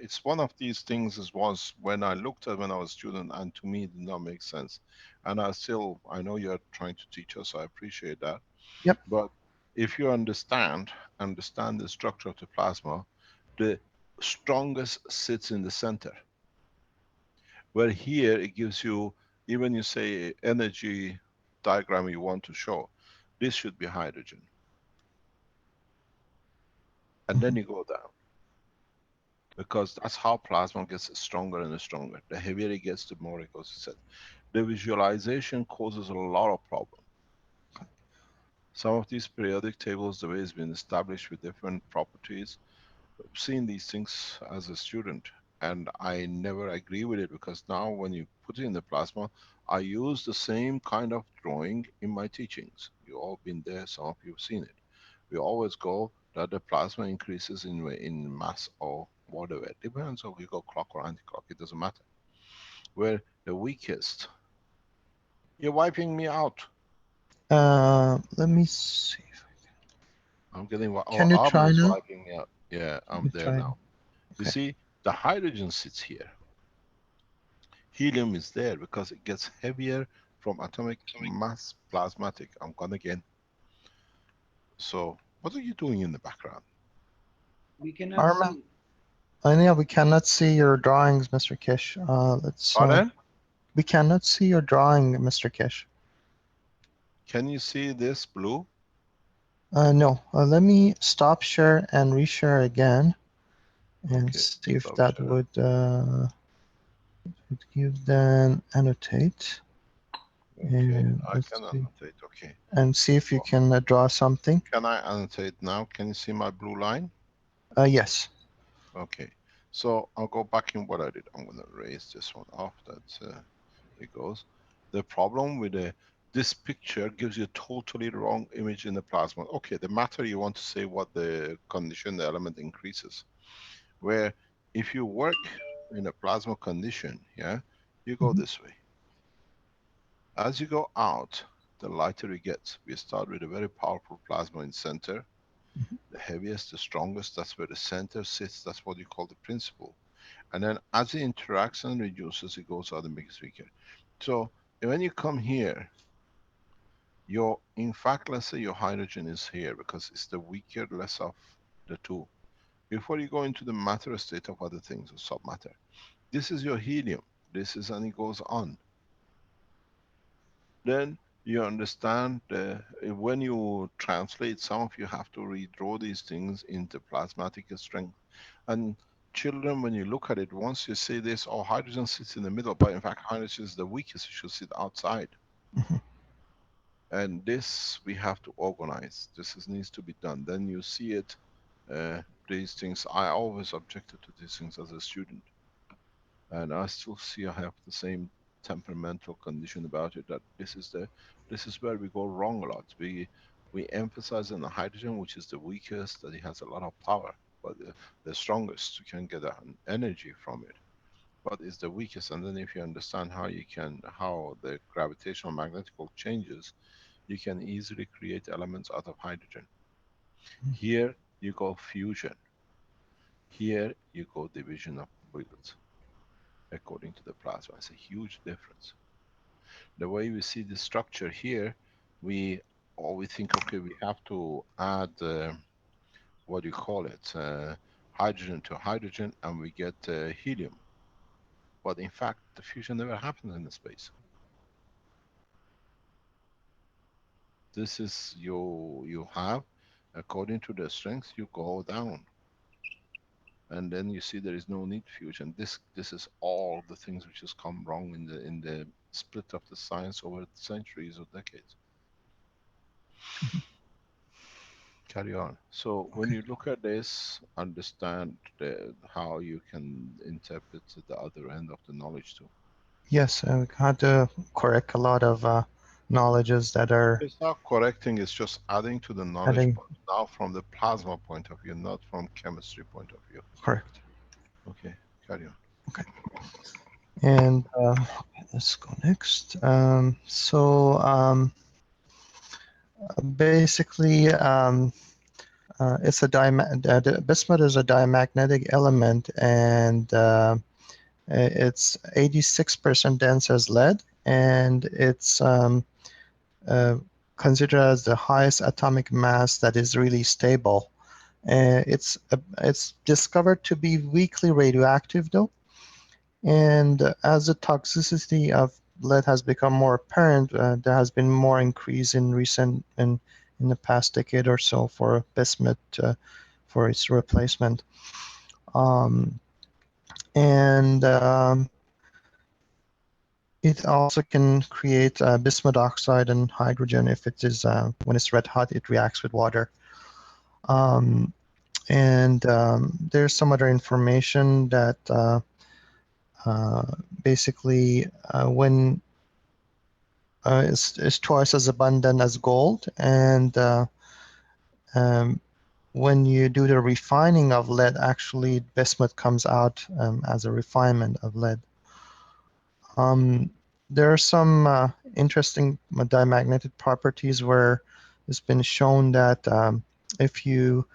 it's one of these things is was when I looked at when I was a student, and to me it did not make sense. And I know you're trying to teach us, I appreciate that. Yep. But if you understand the structure of the plasma, the strongest sits in the center. Where here it gives you, even you say energy diagram you want to show, this should be hydrogen. And then you go down. Because that's how plasma gets stronger and stronger. The heavier it gets, the more it goes to set. The visualization causes a lot of problems. Some of these periodic tables, the way it's been established with different properties, I've seen these things as a student, and I never agree with it, because now when you put it in the plasma, I use the same kind of drawing in my teachings. You all been there, some of you have seen it. We always go that the plasma increases in mass or whatever. It depends on you go clock or anti-clock, it doesn't matter. Where the weakest, you're wiping me out. Let me see. I'm getting, Can oh, you Armin try is now? wiping me out. Yeah, Let I'm me there try. now. You Okay. see, the hydrogen sits here. Helium is there because it gets heavier from atomic mass plasmatic. I'm gone again. So, what are you doing in the background? We cannot Armin, see. yeah, we cannot see your drawings, Mr. Kish. Pardon? We cannot see your drawing, Mr. Kish. Can you see this blue? No. Let me stop share and reshare again, and Okay, see if stop that share. would give then annotate. Okay, And I let's can see. annotate, okay. And see if you So, can draw something. can I annotate now? Can you see my blue line? Yes. Okay, so I'll go back in what I did. I'm gonna erase this one off, that it goes. The problem with this picture gives you a totally wrong image in the plasma. Okay, the matter, you want to say what the condition, the element increases. Where if you work in a plasma condition, yeah, you go this way. As you go out, the lighter it gets. We start with a very powerful plasma in center. The heaviest, the strongest, that's where the center sits. That's what you call the principle. And then as it interacts and reduces, it goes out and makes weaker. So when you come here, your, in fact, let's say your hydrogen is here because it's the weaker, less of the two. Before you go into the matter state of other things, or submatter, this is your helium. This is, and it goes on. Then you understand when you translate, some of you have to redraw these things into plasmatic strength. And children, when you look at it, once you say this, oh, hydrogen sits in the middle, but in fact, hydrogen is the weakest, it should sit outside. And this we have to organize. Needs to be done. Then you see it, these things. I always objected to these things as a student. And I still see I have the same temperamental condition about it, that this is where we go wrong a lot. We emphasize on the hydrogen, which is the weakest, that it has a lot of power, but the strongest, you can get an energy from it, but it's the weakest. And then if you understand how the gravitational magnetical changes, you can easily create elements out of hydrogen. Here you go fusion. Here you go division of bullets. According to the plasma, it's a huge difference. The way we see the structure here, we think, okay, we have to add what do you call it, hydrogen to hydrogen, and we get helium. But in fact, the fusion never happens in the space. This is you have, according to the strength, you go down, and then you see there is no need fusion. This is all the things which has come wrong in the split of the science over centuries or decades. Carry on. So when you look at this, understand how you can interpret the other end of the knowledge too. Yes, we had to correct a lot of knowledges that are It's not correcting, it's just adding to the knowledge, adding. but now from the plasma point of view, not from chemistry point of view. Correct. Okay, carry on. Okay. And let's go next. Basically, it's the bismuth is a diamagnetic element, and it's 86% dense as lead, and it's considered as the highest atomic mass that is really stable. It's discovered to be weakly radioactive, though, and as the toxicity of lead has become more apparent, there has been more increase in the past decade or so for bismuth for its replacement. And It also can create bismuth oxide and hydrogen if it is when it's red hot, it reacts with water. And there's some other information that basically when is twice as abundant as gold, and when you do the refining of lead, actually bismuth comes out as a refinement of lead. There are some interesting diamagnetic properties where it's been shown that if you,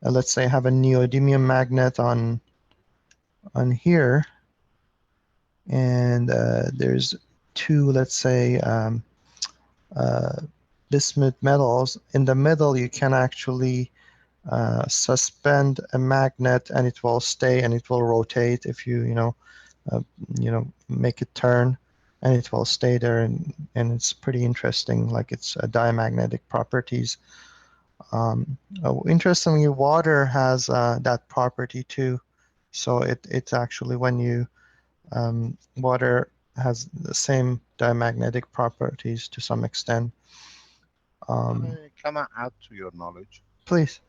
let's say, have a neodymium magnet on here, and there's two, let's say, bismuth metals in the middle, you can actually suspend a magnet, and it will stay and it will rotate if you make it turn, and it will stay there, and it's pretty interesting, like it's diamagnetic properties. Interestingly, water has that property too. So it's actually when you water has the same diamagnetic properties to some extent. Can I add to your knowledge? Please.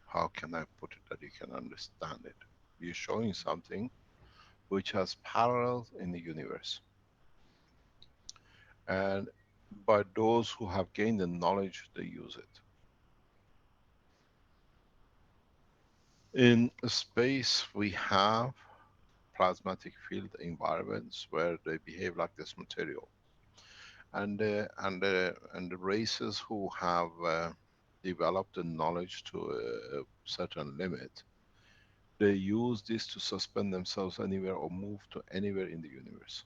How can I put it that you can understand it? You're showing something which has parallels in the universe. And by those who have gained the knowledge, they use it. In space, we have plasmatic field environments where they behave like this material. And the races who have developed the knowledge to a certain limit, they use this to suspend themselves anywhere or move to anywhere in the universe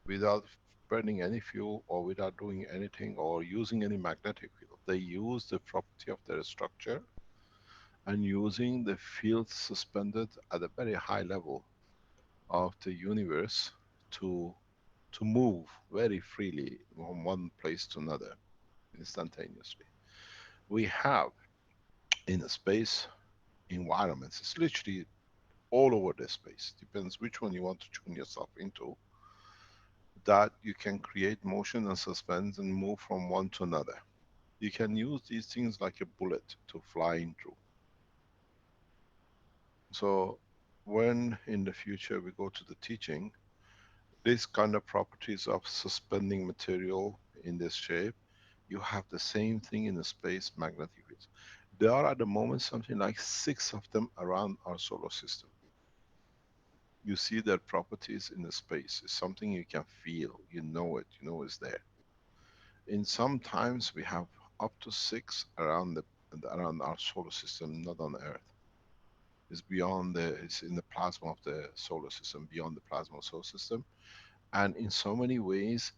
without burning any fuel or without doing anything or using any magnetic field. They use the property of their structure and using the field suspended at a very high level of the universe to move very freely from one place to another instantaneously. We have in a space environments, it's literally all over the space, depends which one you want to tune yourself into, that you can create motion and suspend and move from one to another. You can use these things like a bullet to fly in through. So when in the future we go to the teaching, this kind of properties of suspending material in this shape, you have the same thing in the space magnetic fields. There are at the moment something like 6 of them around our solar system. You see their properties in the space. It's something you can feel, you know it, you know it's there. In some times we have up to 6 around our solar system, not on Earth. It's beyond it's in the plasma of the solar system, beyond the plasma of the solar system. And in so many ways,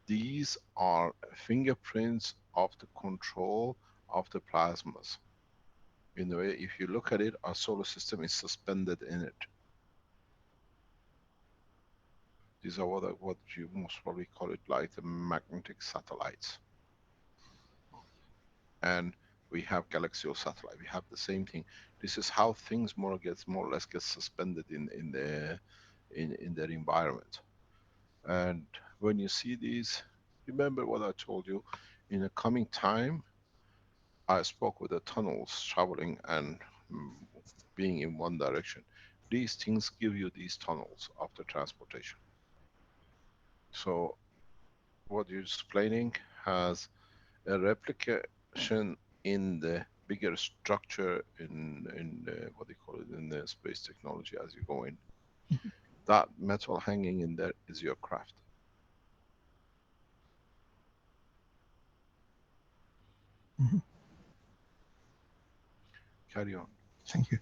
these are fingerprints of the control of the plasmas. In a way, if you look at it, our solar system is suspended in it. These are what you most probably call it like the magnetic satellites. And we have galaxial satellite. We have the same thing. This is how things more or less get suspended in their environment. And when you see these, remember what I told you. In the coming time, I spoke with the tunnels traveling and being in one direction. These things give you these tunnels after transportation. So what you're explaining has a replication in the bigger structure in the, what do you call it, in the space technology as you go in. That metal hanging in there is your craft. Mm-hmm. Carry on. Thank you.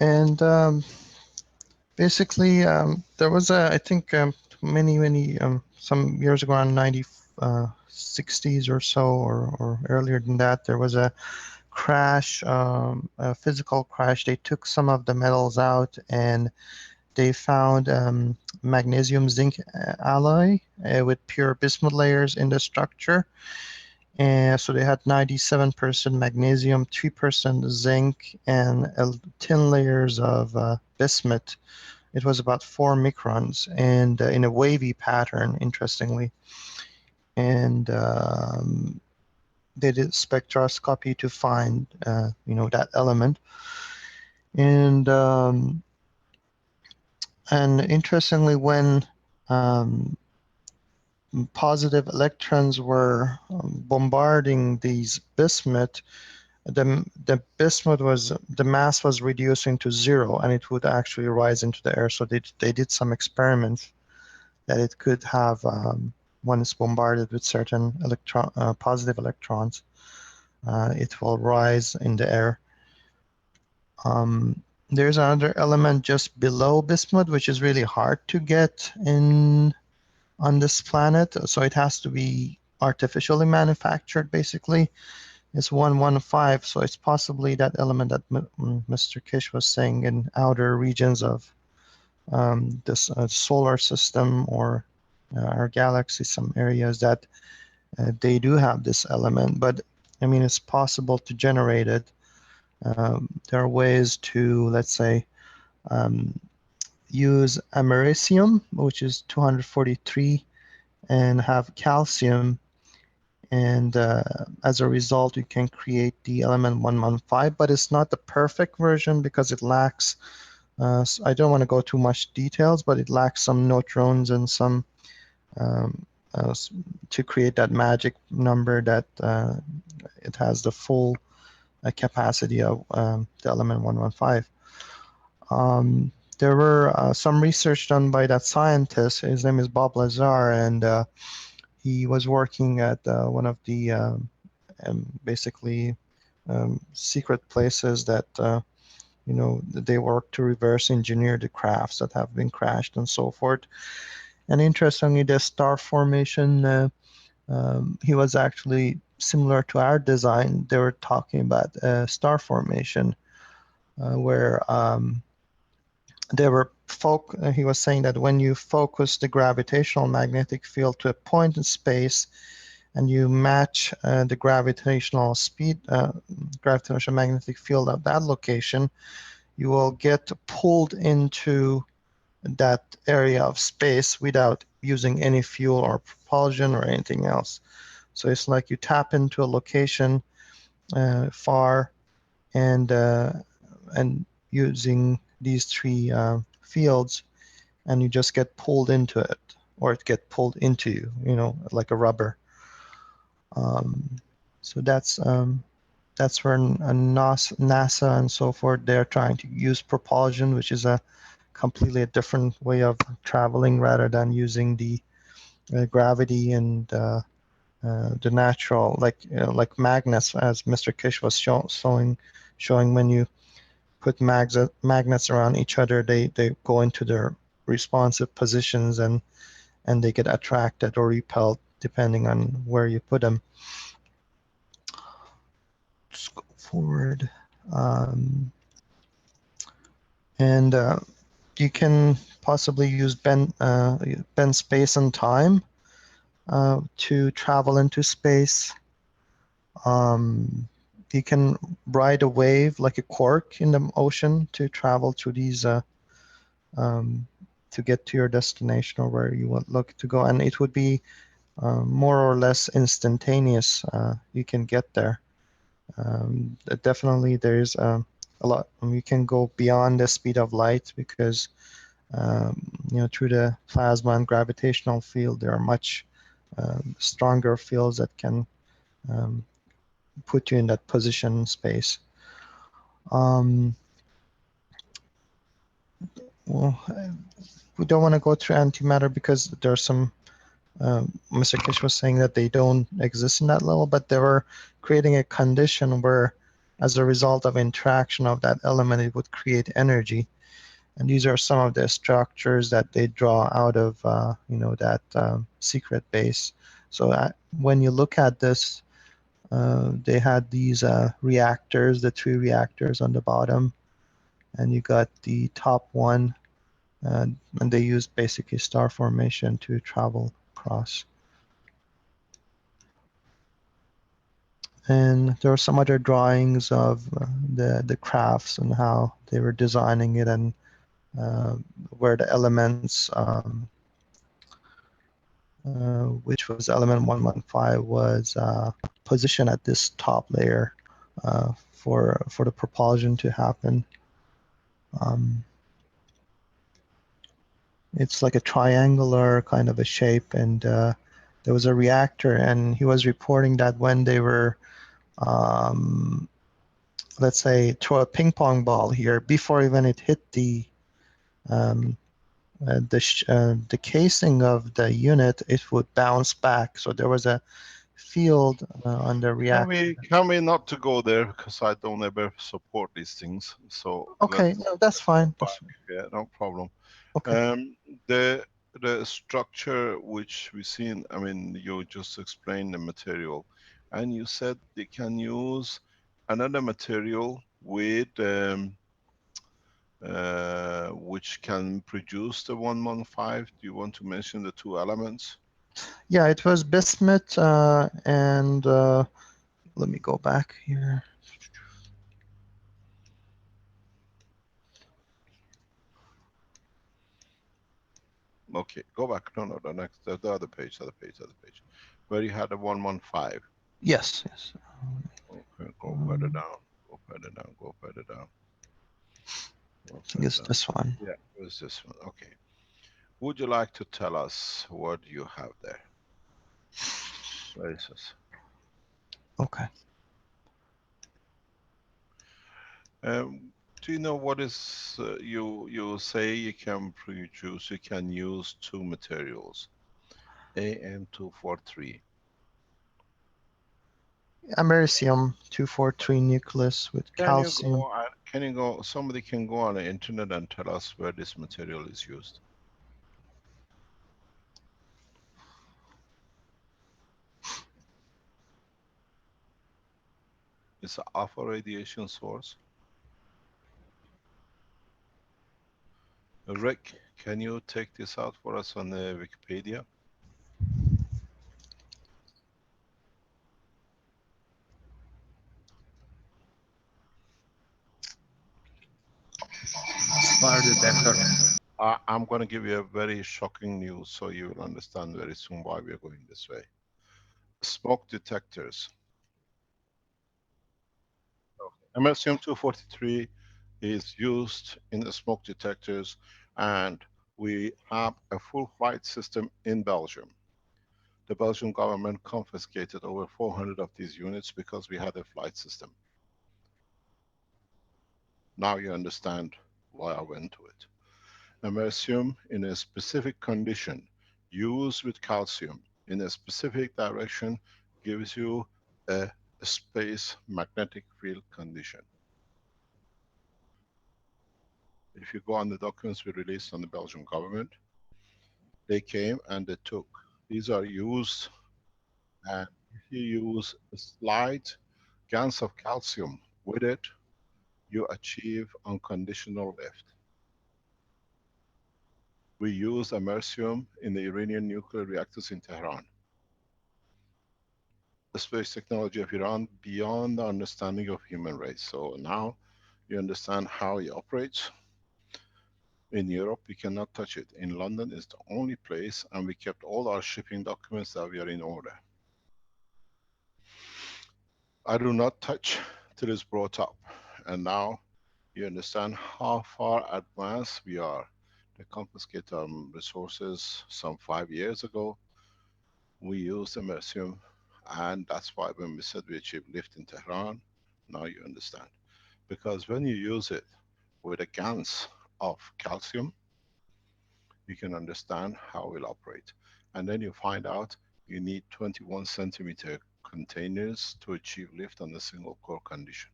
And basically, there was I think many some years ago, around 60s or so, or earlier than that, there was a crash, a physical crash. They took some of the metals out, and they found magnesium zinc alloy with pure bismuth layers in the structure. And so they had 97% magnesium, 3% zinc, and 10 layers of bismuth. It was about 4 microns, and in a wavy pattern, interestingly. And they did spectroscopy to find, that element. And interestingly, when positive electrons were bombarding these bismuth, the bismuth the mass was reducing to 0, and it would actually rise into the air. So they did some experiments that it could have, when it's bombarded with certain positive electrons, it will rise in the air. There's another element just below bismuth, which is really hard to get on this planet, so it has to be artificially manufactured, basically. It's 115, so it's possibly that element that Mr. Keshe was saying in outer regions of this solar system or our galaxy, some areas that they do have this element, but I mean, it's possible to generate it. There are ways to, let's say, use americium, which is 243, and have calcium, and as a result you can create the element 115, but it's not the perfect version because it lacks, I don't want to go too much details, but it lacks some neutrons and some to create that magic number that it has the full capacity of the element 115. There were some research done by that scientist. His name is Bob Lazar, and he was working at one of the basically secret places that they work to reverse engineer the crafts that have been crashed and so forth. And interestingly, the star formation, he was actually similar to our design. They were talking about star formation where he was saying that when you focus the gravitational magnetic field to a point in space and you match the gravitational magnetic field of that location, you will get pulled into that area of space without using any fuel or propulsion or anything else. So it's like you tap into a location far, and using these three fields, and you just get pulled into it, or it get pulled into you, like a rubber. So that's where NASA and so forth, they're trying to use propulsion, which is a completely different way of traveling rather than using the gravity and the natural, like magnets, as Mr. Keshe was showing when you put magnets around each other, they go into their responsive positions, and they get attracted or repelled depending on where you put them. Let's go forward. And you can possibly use bend space and time to travel into space. You can ride a wave like a cork in the ocean to travel to these to get to your destination or where you want to go, and it would be more or less instantaneous. You can get there. Definitely, there's a lot. You can go beyond the speed of light because through the plasma and gravitational field, there are much stronger fields that can put you in that position in space. Well, we don't want to go through antimatter because there's some, Mr. Keshe was saying that they don't exist in that level, but they were creating a condition where, as a result of interaction of that element, it would create energy. And these are some of the structures that they draw out of, that secret base. So when you look at this, they had these reactors, the 3 reactors on the bottom, and you got the top one, and they used basically star formation to travel across. and there were some other drawings of the crafts and how they were designing it, and where the elements, which was element 115, was positioned at this top layer for the propulsion to happen. It's like a triangular kind of a shape, and there was a reactor, and he was reporting that when they were, let's say, throw a ping pong ball here, before even it hit the casing of the unit, it would bounce back. So there was a field on the reactor. Can we not to go there, because I don't ever support these things. So Okay, no, that's fine. Yeah, no problem. Okay. The structure which we seen, I mean, you just explained the material, and you said they can use another material with which can produce the 115. Do you want to mention the two elements? Yeah, it was bismuth, and let me go back here. Okay, go back. No, the next, the other page, where you had a 115. Yes, yes. Okay, go further down. Go further down. Go further down. I think it's this one. Yeah, it was this one. Okay. Would you like to tell us what you have there? Where is this? Okay. Do you know what is you say you can produce? You can use two materials, AM243. Americium 243 nucleus with calcium. Can you go? Somebody can go on the internet and tell us where this material is used. It's an alpha radiation source. Rick, can you take this out for us on the Wikipedia? Fire detector. I'm going to give you a very shocking news so you will understand very soon why we are going this way. Smoke detectors. Americium-243 is used in the smoke detectors, and we have a full flight system in Belgium. The Belgian government confiscated over 400 of these units because we had a flight system. Now you understand why I went to it. Americium in a specific condition, used with calcium in a specific direction, gives you a space magnetic field condition. If you go on the documents we released on the Belgian government, they came and they took. These are used, and if you use a slight GaNs of calcium with it, you achieve unconditional lift. We use americium in the Iranian nuclear reactors in Tehran. The space technology of Iran beyond the understanding of human race. So now you understand how it operates. In Europe, we cannot touch it. In London is the only place, and we kept all our shipping documents that we are in order. I do not touch till it's brought up. And now you understand how far advanced we are. They confiscated our resources some 5 years ago. We used americium, and that's why when we said we achieved lift in Tehran, now you understand. Because when you use it with a GaNs of calcium, you can understand how it will operate. And then you find out you need 21 centimeter containers to achieve lift on the single core condition.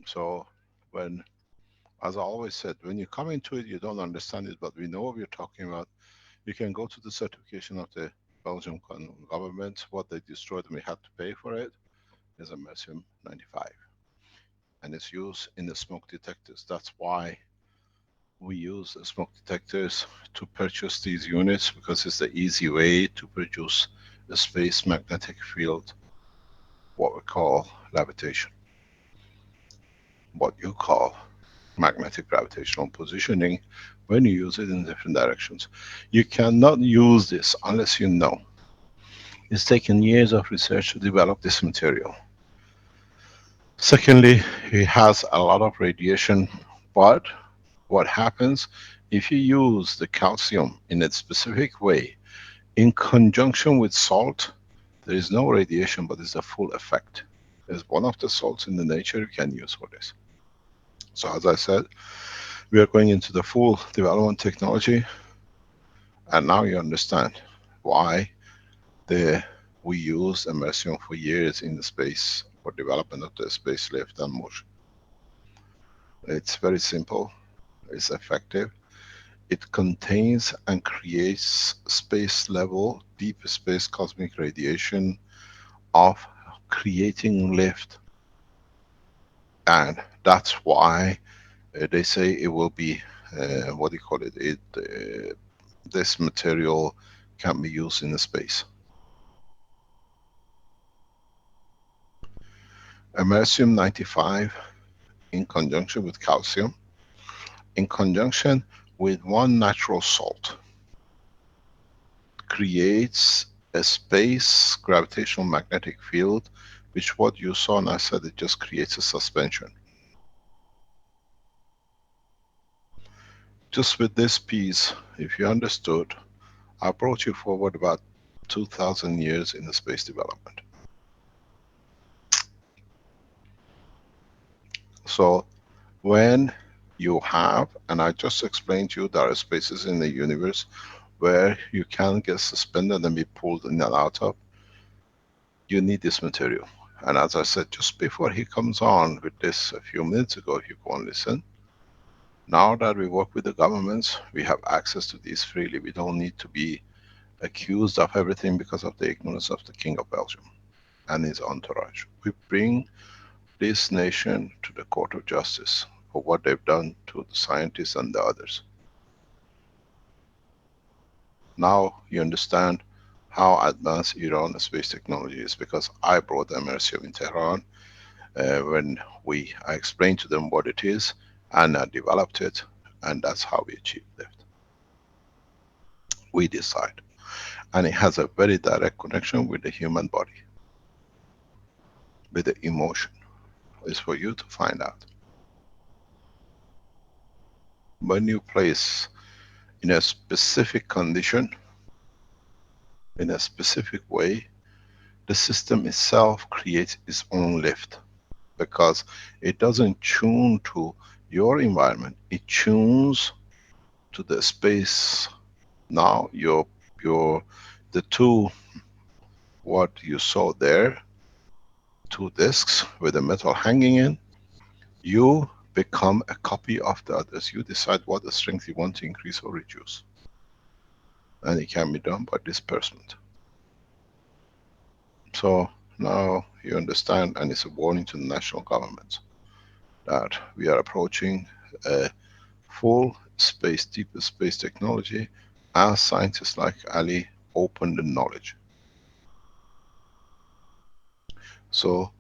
So when, as I always said, when you come into it, you don't understand it, but we know what we're talking about. You can go to the certification of the Belgian government. What they destroyed and we had to pay for it is americium 95. And it's used in the smoke detectors. That's why we use smoke detectors to purchase these units because it's the easy way to produce a space magnetic field, what we call levitation, what you call magnetic gravitational positioning when you use it in different directions. You cannot use this unless you know. It's taken years of research to develop this material. Secondly, it has a lot of radiation, but what happens if you use the calcium in a specific way in conjunction with salt, there is no radiation, but it's a full effect. There's one of the salts in the nature you can use for this. So as I said, we are going into the full development technology, and now you understand why we use immersion for years in the space for development of the space lift and motion. It's very simple, it's effective. It contains and creates space level, deep space cosmic radiation of creating lift. And that's why they say it will be, what do you call it, this material can be used in the space. Americium 95 in conjunction with calcium, in conjunction with one natural salt, creates a space gravitational magnetic field, which what you saw and I said, it just creates a suspension. Just with this piece, if you understood, I brought you forward about 2000 years in the space development. So when you have, and I just explained to you, there are spaces in the universe where you can get suspended and be pulled in and out of, you need this material. And as I said just before he comes on with this a few minutes ago, if you go and listen, now that we work with the governments, we have access to these freely. We don't need to be accused of everything because of the ignorance of the King of Belgium and his entourage. We bring this nation to the Court of Justice for what they've done to the scientists and the others. Now you understand how advanced Iran space technology is, because I brought the MRCM in Tehran when I explained to them what it is, and I developed it, and that's how we achieved it. We decide. And it has a very direct connection with the human body, with the emotion. It's for you to find out. When you place in a specific condition, in a specific way, the system itself creates its own lift, because it doesn't tune to your environment, it tunes to the space. Now the two, what you saw there, two discs with the metal hanging in, you become a copy of the others. You decide what the strength you want to increase or reduce. And it can be done by disbursement. So now you understand, and it's a warning to the national governments that we are approaching a full space, deep space technology as scientists like Ali open the knowledge. So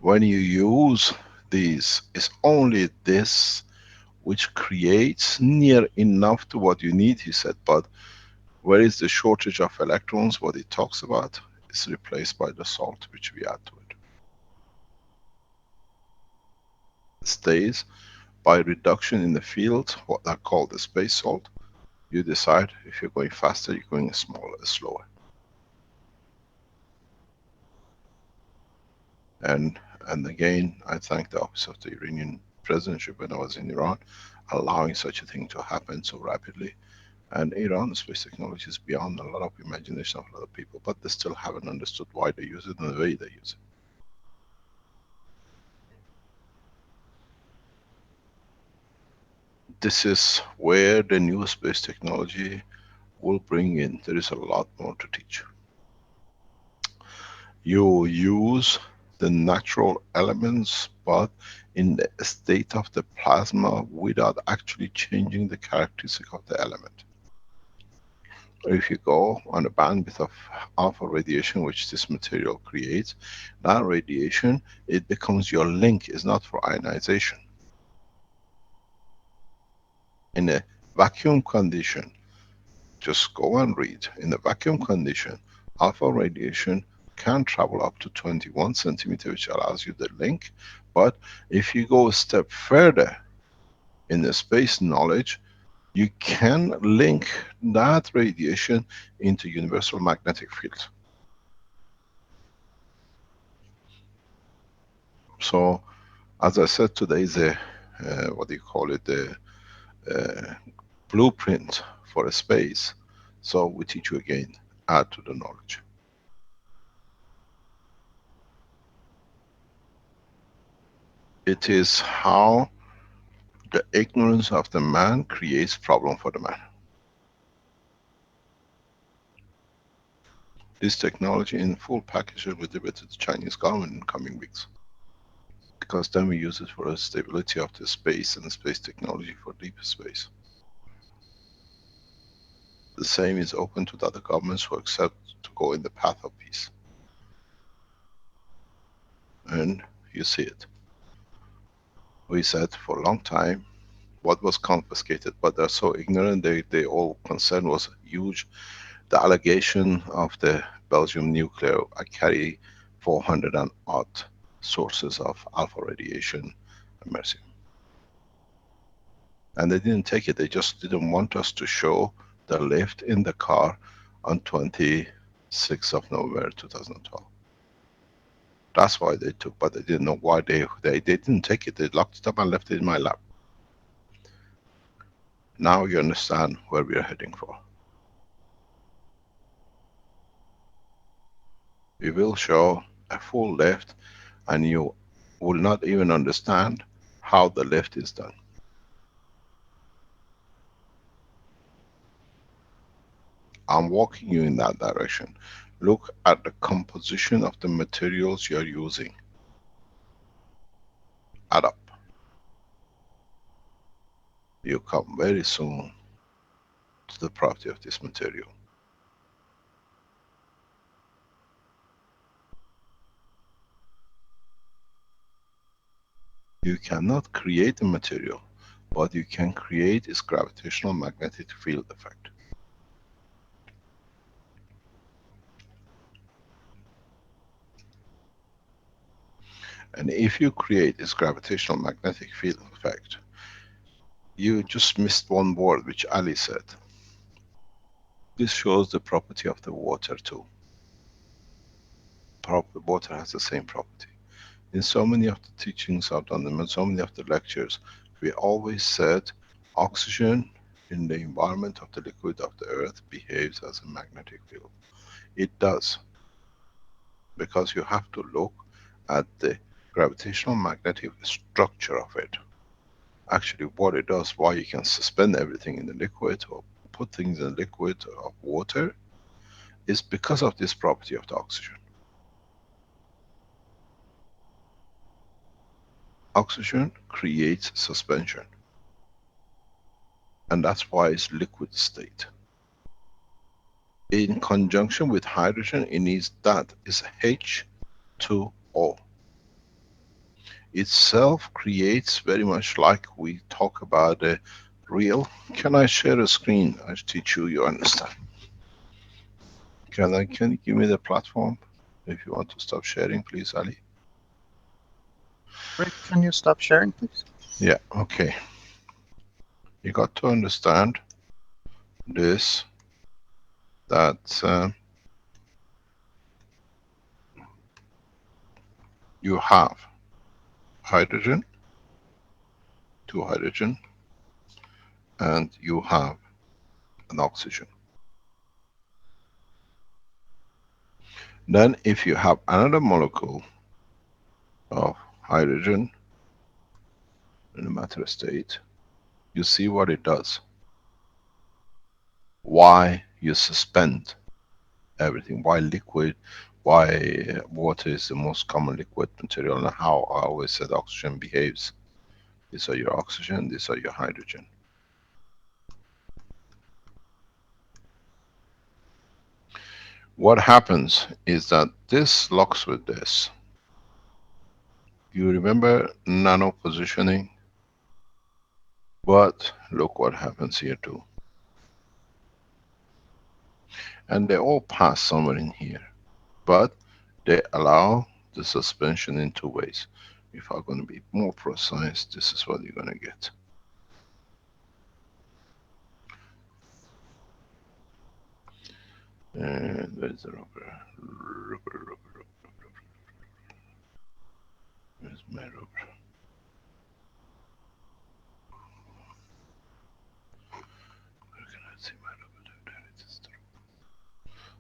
when you use these, it's only this which creates near enough to what you need, he said, but where is the shortage of electrons, what he talks about, is replaced by the salt which we add to it. It stays by reduction in the field, what are called the space salt. You decide if you're going faster, you're going slower. And again, I thank the Office of the Iranian Presidency when I was in Iran, allowing such a thing to happen so rapidly. And Iran's space technology is beyond a lot of imagination of a lot of people, but they still haven't understood why they use it and the way they use it. This is where the new space technology will bring in. There is a lot more to teach. You use the natural elements, but in the state of the plasma without actually changing the characteristic of the element. If you go on a bandwidth of alpha radiation, which this material creates, that radiation, it becomes your link, is not for ionization. In a vacuum condition, just go and read, in a vacuum condition, alpha radiation can travel up to 21 centimeter, which allows you the link. But if you go a step further in the space knowledge, you can link that radiation into universal magnetic field. So, as I said, today is a, what do you call it, the blueprint for a space. So we teach you again, add to the knowledge. It is how the ignorance of the man creates problem for the man. This technology in full package will be delivered to the Chinese government in coming weeks. Because then we use it for the stability of the space and the space technology for deep space. The same is open to the other governments who accept to go in the path of peace. And you see it. We said for a long time what was confiscated, but they're so ignorant, they all concern was huge. The allegation of the Belgium nuclear, I carry 400 and odd sources of alpha radiation mercy. And they didn't take it, they just didn't want us to show the lift in the car on 26th of November 2012. That's why they took, but they didn't know why they didn't take it, they locked it up and left it in my lab. Now you understand where we are heading for. We will show a full lift and you will not even understand how the lift is done. I'm walking you in that direction. Look at the composition of the materials you are using. Add up. You come very soon to the property of this material. You cannot create a material, but you can create its gravitational magnetic field effect. And if you create this gravitational magnetic field effect, you just missed one word which Ali said. This shows the property of the water too. The water has the same property. In so many of the teachings I've done, in so many of the lectures, we always said oxygen in the environment of the liquid of the earth behaves as a magnetic field. It does. Because you have to look at the gravitational magnetic structure of it. Actually what it does, why you can suspend everything in the liquid or put things in liquid of water, is because of this property of the oxygen. Oxygen creates suspension. And that's why it's liquid state. In conjunction with hydrogen, it needs that, is H2O. Itself creates very much like we talk about a real. Can I share a screen? I teach you, you understand. Can you give me the platform? If you want to stop sharing, please, Ali. Rick, can you stop sharing, please? Yeah, okay. You got to understand this, that you have hydrogen, 2 hydrogen, and you have an oxygen. Then if you have another molecule of hydrogen in a matter state, you see what it does. Why you suspend everything, why liquid, why water is the most common liquid material and how I always said oxygen behaves. These are your oxygen, these are your hydrogen. What happens is that this locks with this. You remember nano positioning? But look what happens here too. And they all pass somewhere in here. But they allow the suspension in two ways. If I'm going to be more precise, this is what you're going to get. And where's the rubber? Rubber. Where's my rubber? Where can I see my rubber? There it is.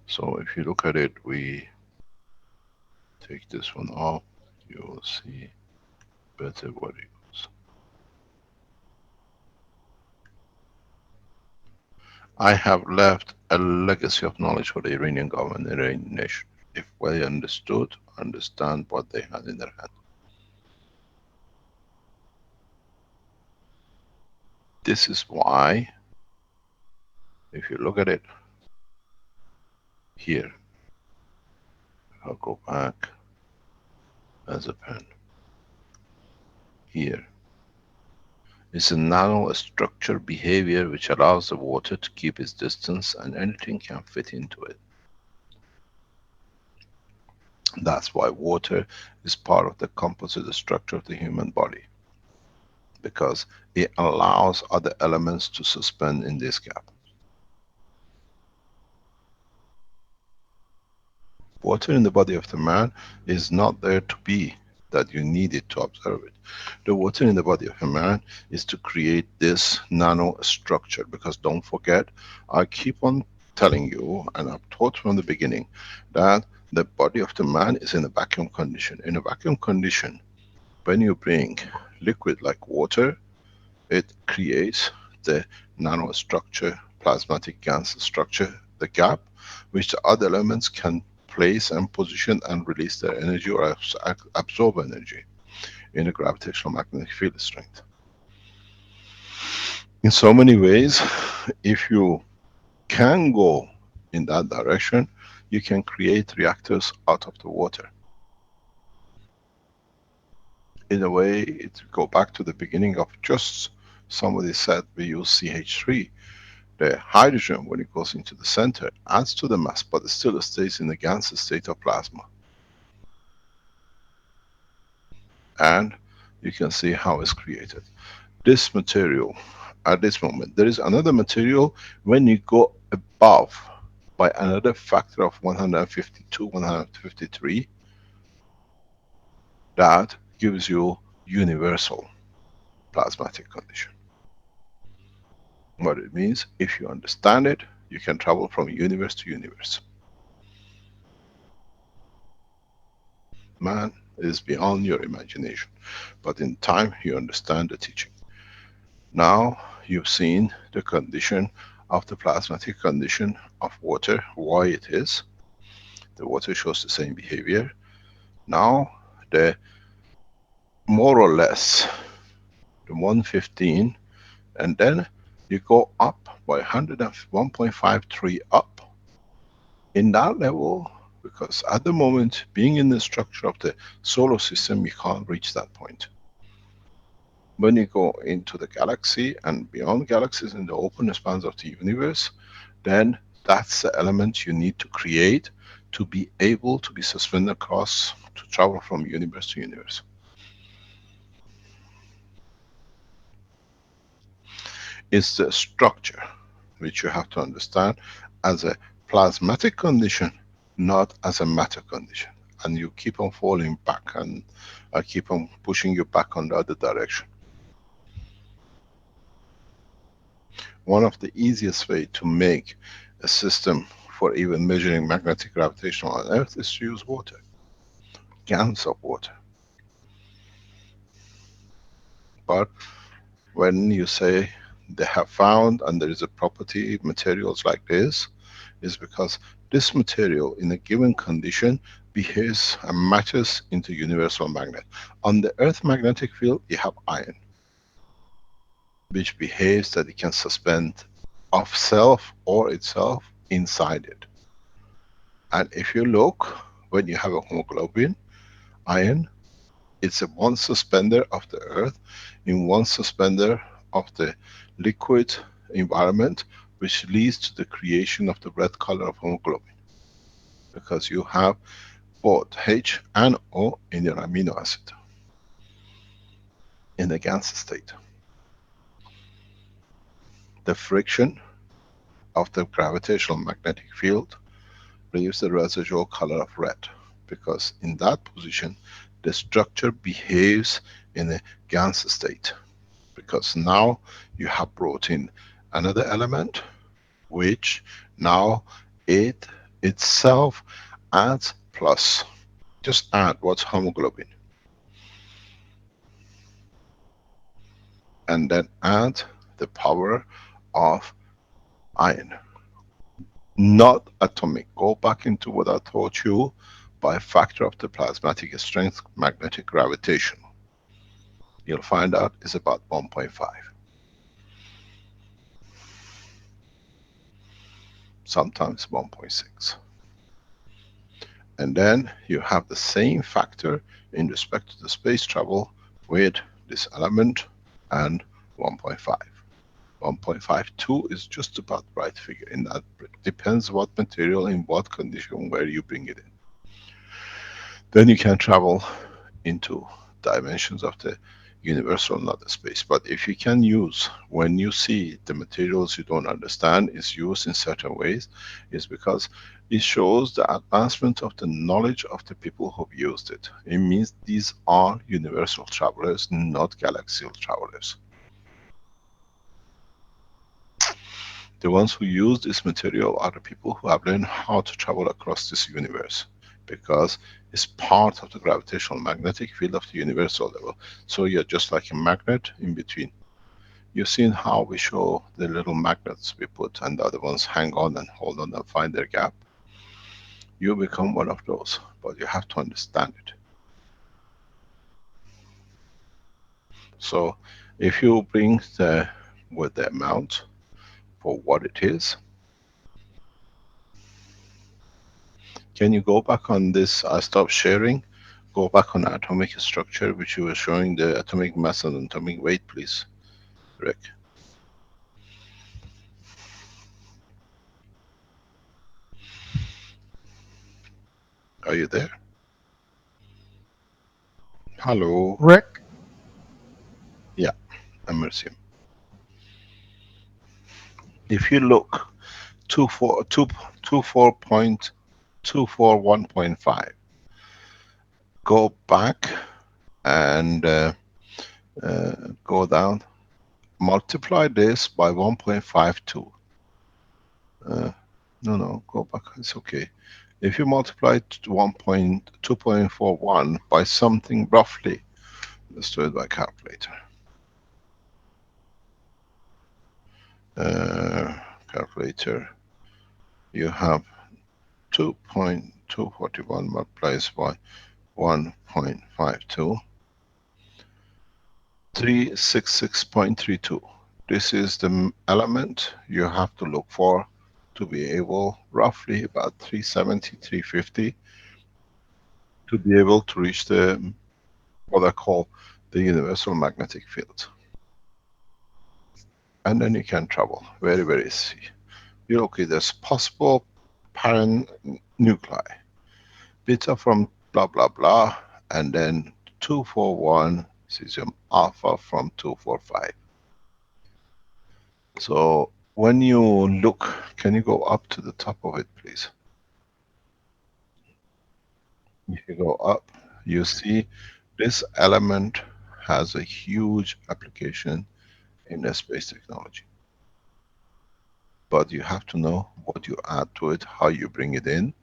So if you look at it, we take this one off, you will see better what it goes. I have left a legacy of knowledge for the Iranian government and the Iranian nation. If they understood, understand what they had in their hand. This is why, if you look at it here, I'll go back as a pen. Here is a nano-structure behavior which allows the water to keep its distance and anything can fit into it. That's why water is part of the composite structure of the human body, because it allows other elements to suspend in this gap. Water in the body of the man is not there to be that you need it to observe it. The water in the body of a man is to create this nano structure, because don't forget, I keep on telling you, and I've taught from the beginning, that the body of the man is in a vacuum condition. In a vacuum condition, when you bring liquid like water, it creates the nano structure, plasmatic gans structure, the gap, which the other elements can place and position and release their energy or absorb energy in a gravitational magnetic field strength. In so many ways, if you can go in that direction, you can create reactors out of the water. In a way, it go back to the beginning of just somebody said we use CH3. The hydrogen, when it goes into the center, adds to the mass, but it still stays in the gas state of plasma. And you can see how it's created. This material, at this moment, there is another material when you go above by another factor of 152, 153, that gives you universal plasmatic condition. What it means, if you understand it, you can travel from universe to universe. Man is beyond your imagination, but in time you understand the teaching. Now you've seen the condition of the plasmatic condition of water, why it is. The water shows the same behavior. Now the more or less the 115, and then you go up by 101.53 up in that level, because at the moment, being in the structure of the solar system, you can't reach that point. When you go into the galaxy and beyond galaxies in the open spans of the universe, then that's the element you need to create to be able to be suspended across, to travel from universe to universe. It's the structure which you have to understand as a plasmatic condition, not as a matter condition. And you keep on falling back, and I keep on pushing you back on the other direction. One of the easiest way to make a system for even measuring magnetic gravitational on Earth is to use water. Gallons of water. But when you say they have found and there is a property, materials like this, is because This material in a given condition behaves and matches into universal magnet. On the Earth magnetic field, you have iron, which behaves that it can suspend of self or itself inside it. And if you look, when you have a hemoglobin, iron, it's a one suspender of the Earth in one suspender of the liquid environment, which leads to the creation of the red color of hemoglobin. Because you have both H and O in your amino acid in the GANS state. The friction of the gravitational magnetic field leaves the residual color of red, because in that position the structure behaves in a GANS state, because now you have brought in another element which now it itself adds plus. Just add what's hemoglobin and then add the power of iron, not atomic. Go back into what I taught you by factor of the plasmatic strength, magnetic gravitation. You'll find out it's about 1.5. Sometimes 1.6. And then you have the same factor in respect to the space travel with this element and 1.5. 1.52 is just about the right figure. In that, depends what material, in what condition, where you bring it in. Then you can travel into dimensions of the universal, not the space. But if you can use, when you see the materials you don't understand is used in certain ways, is because it shows the advancement of the knowledge of the people who've used it. It means these are universal travelers, not galaxial travelers. The ones who use this material are the people who have learned how to travel across this universe, because it's part of the gravitational magnetic field of the universal level. So you're just like a magnet in between. You've seen how we show the little magnets we put and the other ones hang on and hold on and find their gap. You become one of those, but you have to understand it. So if you bring with the amount for what it is, can you go back on this? I stopped sharing. Go back on atomic structure, which you were showing the atomic mass and atomic weight, please, Rick. Are you there? Hello. Rick? Yeah, I'm with you. If you look, 24.241.5. Go back and go down. Multiply this by 1.52. No, go back. It's okay. If you multiply 2.41 by something roughly, let's do it by calculator. Calculator. You have 2.241 multiplied by 1.52. 366.32. This is the element you have to look for to be able, roughly about 370, 350, to be able to reach the, what I call the universal magnetic field. And then you can travel very, very easy. You look at this possible parent nuclei, beta from blah, blah, blah, and then 241 cesium alpha from 245. So when you look, can you go up to the top of it, please? If you go up, you see this element has a huge application in the space technology. But you have to know what you add to it, how you bring it in,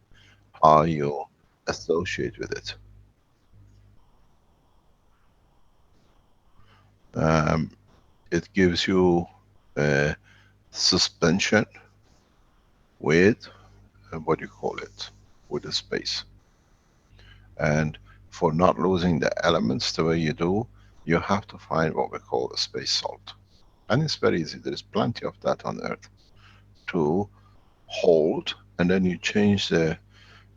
how you associate with it. It gives you a suspension with what you call it, with the space. And for not losing the elements the way you do, you have to find what we call a space salt. And it's very easy, there is plenty of that on Earth to hold, and then you change the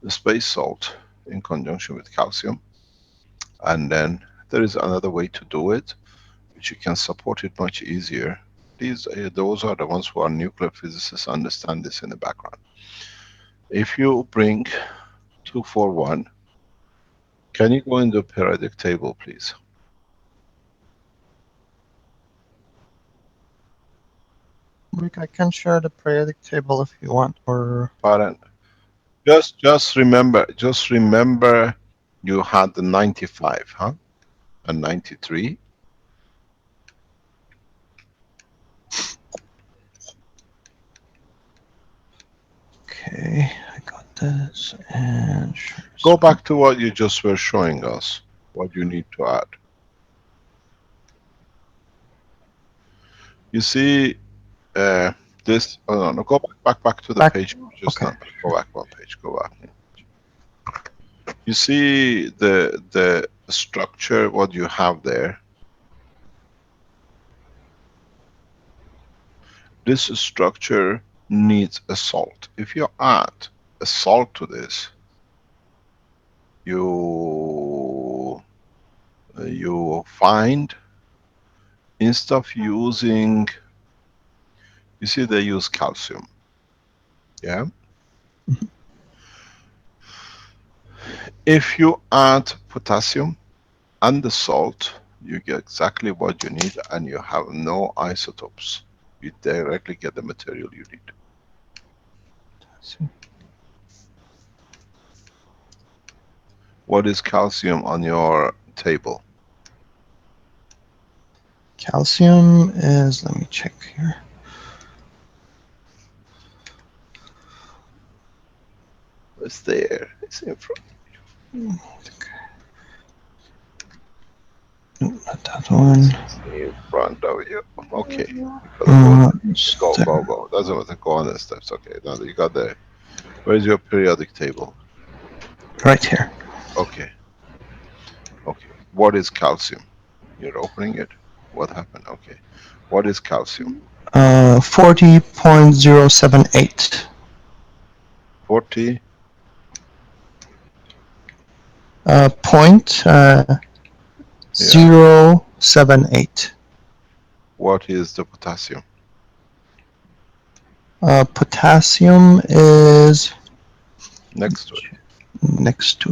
space salt in conjunction with calcium. And then there is another way to do it, which you can support it much easier. Those are the ones who are nuclear physicists, understand this in the background. If you bring 241, can you go in the periodic table, please? Rick, I can share the periodic table if you want, or... Pardon. Just remember you had the 95, huh? And 93. Okay, I got this, and... Go back to what you just were showing us, what you need to add. You see this, oh no, go back to the page just okay. now. Go back one page, go back. You see the structure, what you have there. This structure needs a salt. If you add a salt to this, you find, instead of using, you see they use calcium, yeah? If you add potassium and the salt, you get exactly what you need, and you have no isotopes. You directly get the material you need. What is calcium on your table? Calcium is, let me check here. It's there, it's in front of you. No, not that one. In front of you. Okay. Go. Doesn't matter. Go on the steps. Okay. Now you got there. Where's your periodic table? Right here. Okay. Okay. What is calcium? You're opening it. What happened? Okay. What is calcium? 40.078. 40. Point 078. What is the potassium? Potassium is next to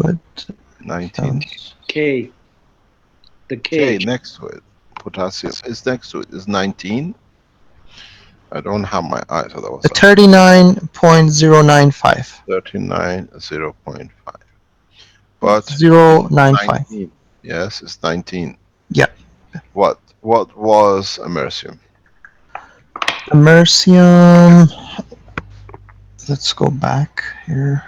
it. 19. K. The K. K next to it. Potassium is next to it. Is 19. I don't have my eyes, otherwise. 39.095. 39.0.5. But 095. Yes, it's 19. Yeah. What was americium? Americium. Let's go back here.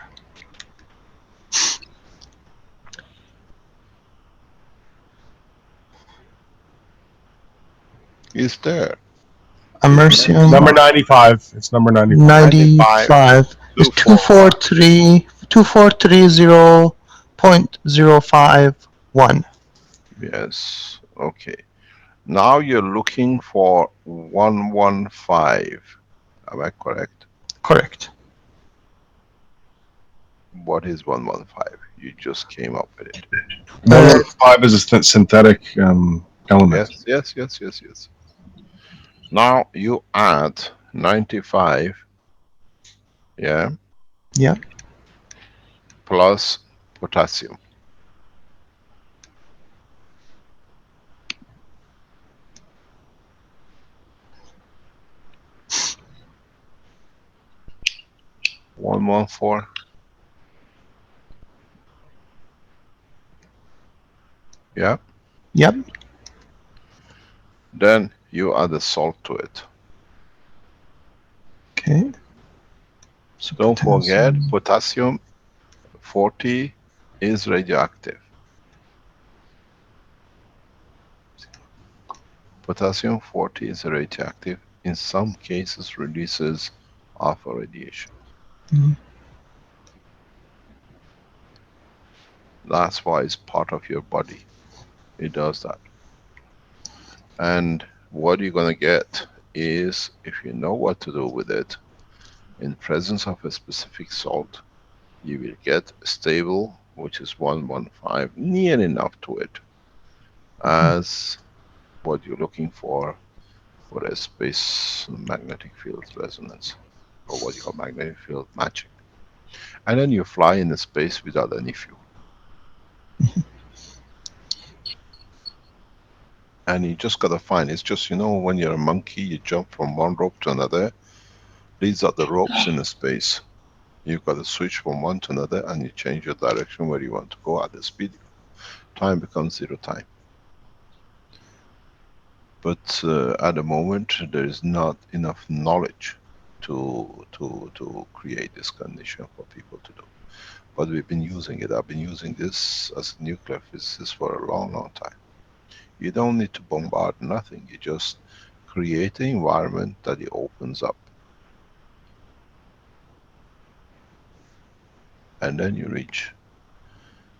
Is there? Americium. Number 95. It's number 95. 95 is 2430.051. Yes. Okay. Now you're looking for 115. Am I correct? Correct. What is 115? You just came up with it. 115 is a synthetic element. Yes. Now you add 95. Yeah. Yeah. Plus potassium. One, 4. Yeah. Yep. Then you add the salt to it. Okay. So don't forget, potassium 40 is radioactive. Potassium 40 is radioactive. In some cases, releases alpha radiation. Mm-hmm. That's why it's part of your body. It does that. And what you're gonna get is, if you know what to do with it, in presence of a specific salt, you will get stable, which is 115, near enough to it as what you're looking for a space magnetic field resonance, or what you call magnetic field matching. And then you fly in the space without any fuel. And you just gotta find, it's just, you know, when you're a monkey, you jump from one rope to another. These are the ropes in the space. You've got to switch from one to another, and you change your direction where you want to go at the speed. Time becomes zero time. But at the moment, there is not enough knowledge to create this condition for people to do. But we've been using it. I've been using this as a nuclear physicist for a long, long time. You don't need to bombard nothing. You just create an environment that it opens up. And then you reach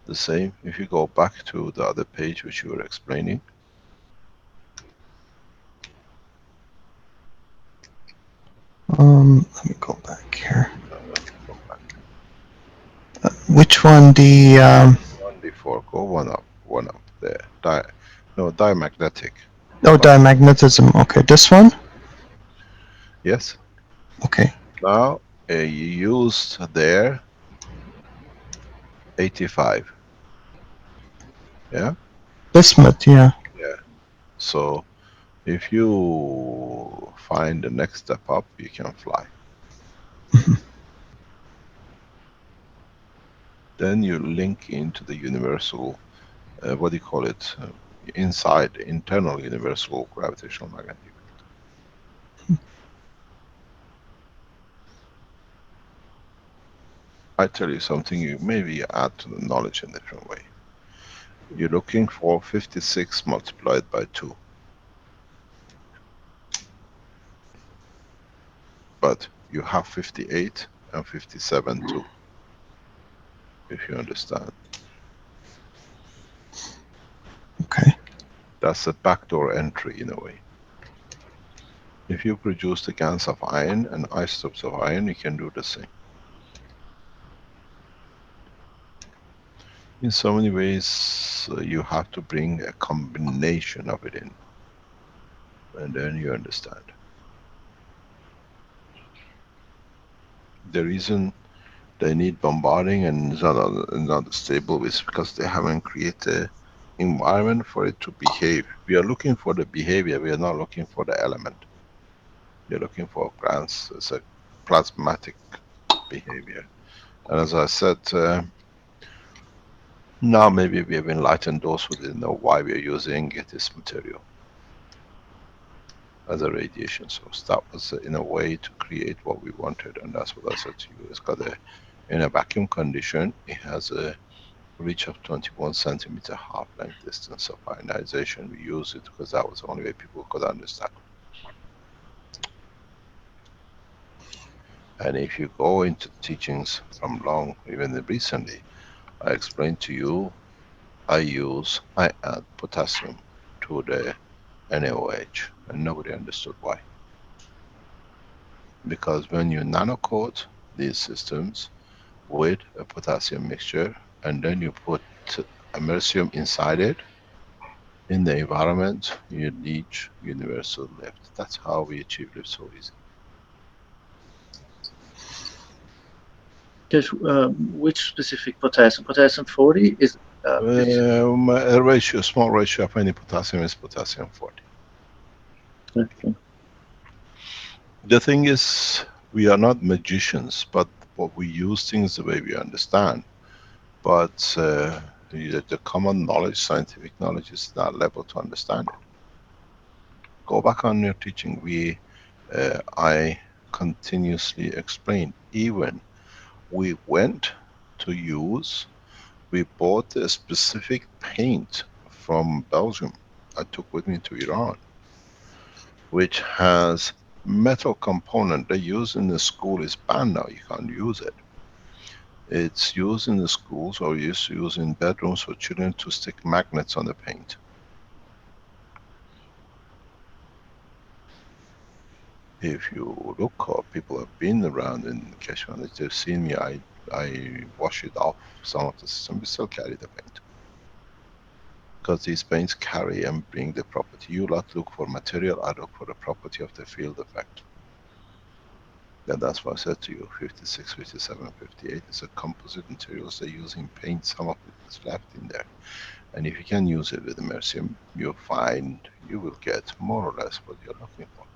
the same. If you go back to the other page which you were explaining. Let me go back here. Which one? The One before, go one up there. Diamagnetic. oh, diamagnetism. Okay, this one. Yes. Okay. Now you used there 85. Yeah. Bismuth. Yeah. Yeah. So if you find the next step up, you can fly. Then you link into the universal, what do you call it? Inside, internal universal gravitational magnetic field. I tell you something, you maybe add to the knowledge in a different way. You're looking for 56 multiplied by 2. But you have 58 and 57 too, if you understand. Okay. That's a backdoor entry in a way. If you produce the GaNs of iron and isotopes of iron, you can do the same. In so many ways, you have to bring a combination of it in. And then you understand. The reason they need bombarding and it's not stable is because they haven't created an environment for it to behave. We are looking for the behavior, we are not looking for the element. We are looking for GaNs as a plasmatic behavior. And as I said, now maybe we have enlightened those who didn't know why we are using this material as a radiation source. That was in a way to create what we wanted, and that's what I said to you. It's got a, in a vacuum condition, it has a reach of 21 centimeter half-length distance of ionization. We use it because that was the only way people could understand. And if you go into teachings from long, even recently, I explained to you, I add potassium to the NaOH, and nobody understood why. Because when you nanocoat these systems with a potassium mixture, and then you put americium inside it, in the environment, you reach universal lift. That's how we achieve lift so easy. Which specific potassium? Potassium 40 is A ratio, small ratio of any potassium is potassium 40. okay. The thing is, we are not magicians, but what we use things the way we understand. But the common knowledge, scientific knowledge, is not level to understand it. Go back on your teaching. I continuously explain. Even we went to use, we bought a specific paint from Belgium. I took with me to Iran, which has metal component they use in the school is banned now. You can't use it. It's used in the schools, or used to use in bedrooms for children to stick magnets on the paint. If you look, or people have been around in Keshe Foundation, they've seen me, I wash it off some of the system, we still carry the paint. Because these paints carry and bring the property. You lot look for material, I look for the property of the field effect. And that's why I said to you, 56, 57, 58 is a composite materials they use in paint, some of it is left in there. And if you can use it with immersium, you'll find you will get more or less what you're looking for.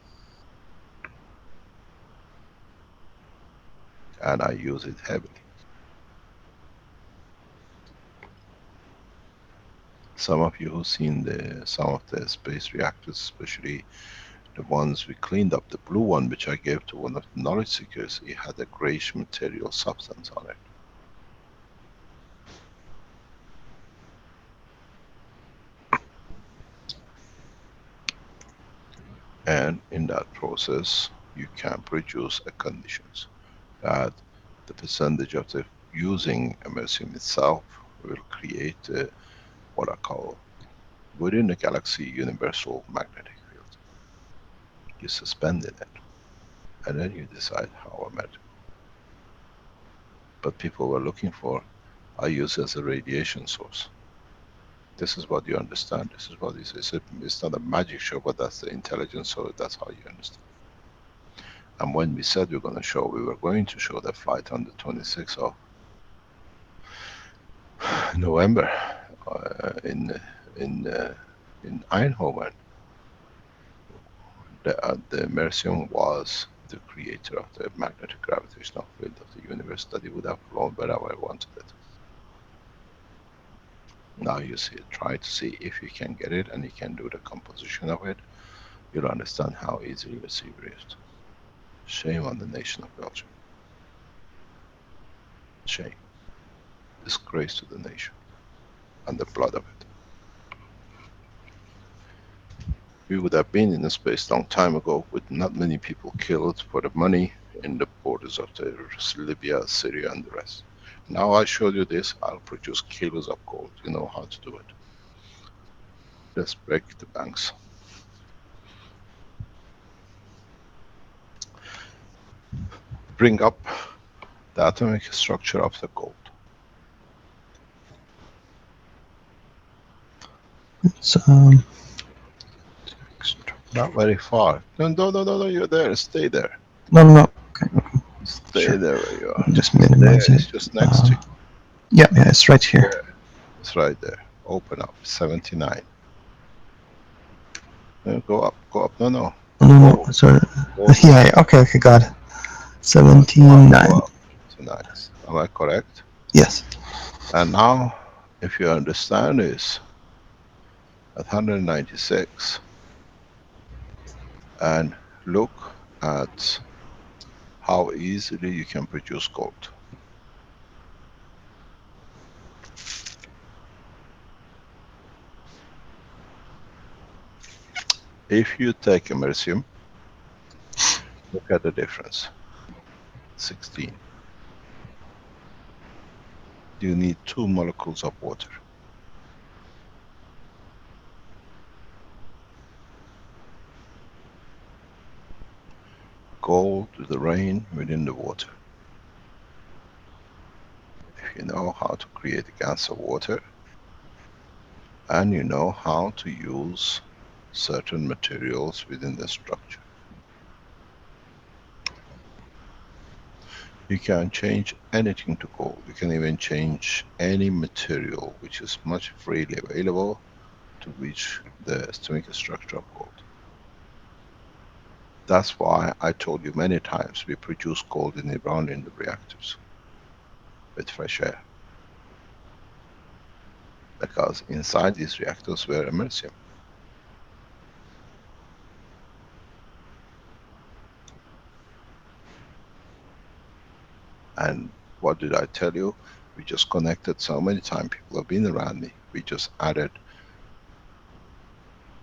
And I use it heavily. Some of you who've seen some of the space reactors, especially the ones we cleaned up, the blue one which I gave to one of the knowledge seekers, it had a grayish material substance on it. And in that process, you can produce a conditions that the percentage of the using immersium itself will create what I call within the galaxy universal magnetic field. You suspend it, and then you decide how I measure. But people were looking for, I use it as a radiation source. This is what you understand. This is what it is. It's not a magic show, but that's the intelligence. So that's how you understand. And when we said we were going to show the flight on the 26th of November in Eindhoven, the immersion was the creator of the magnetic gravitational field of the universe that it would have flown wherever I wanted it. Now you see, try to see if you can get it and you can do the composition of it. You'll understand how easily receiver is. Shame on the nation of Belgium. Shame. Disgrace to the nation and the blood of it. We would have been in a space long time ago with not many people killed for the money in the borders of the Libya, Syria and the rest. Now I showed you this, I'll produce kilos of gold. You know how to do it. Let's break the banks. Bring up the atomic structure of the gold. It's not very far. No, you're there. Stay there. No. Okay. Stay Sure. there where you are. Just minimize it. It's just next to you. Yeah, it's right here. There. It's right there. Open up. 79. Go up. No. No. So, yeah. Okay. Got it. 79. Nice. Am I correct? Yes. And now, if you understand this, at 196, and look at how easily you can produce gold. If you take immersium, look at the difference. 16. You need 2 molecules of water. Gold to the rain within the water. If you know how to create a gas of water, and you know how to use certain materials within the structure, you can change anything to gold. You can even change any material which is much freely available to reach the atomic structure of gold. That's why I told you many times we produce gold in Iran in the reactors with fresh air. Because inside these reactors were immersium. And what did I tell you? We just connected so many times, people have been around me. We just added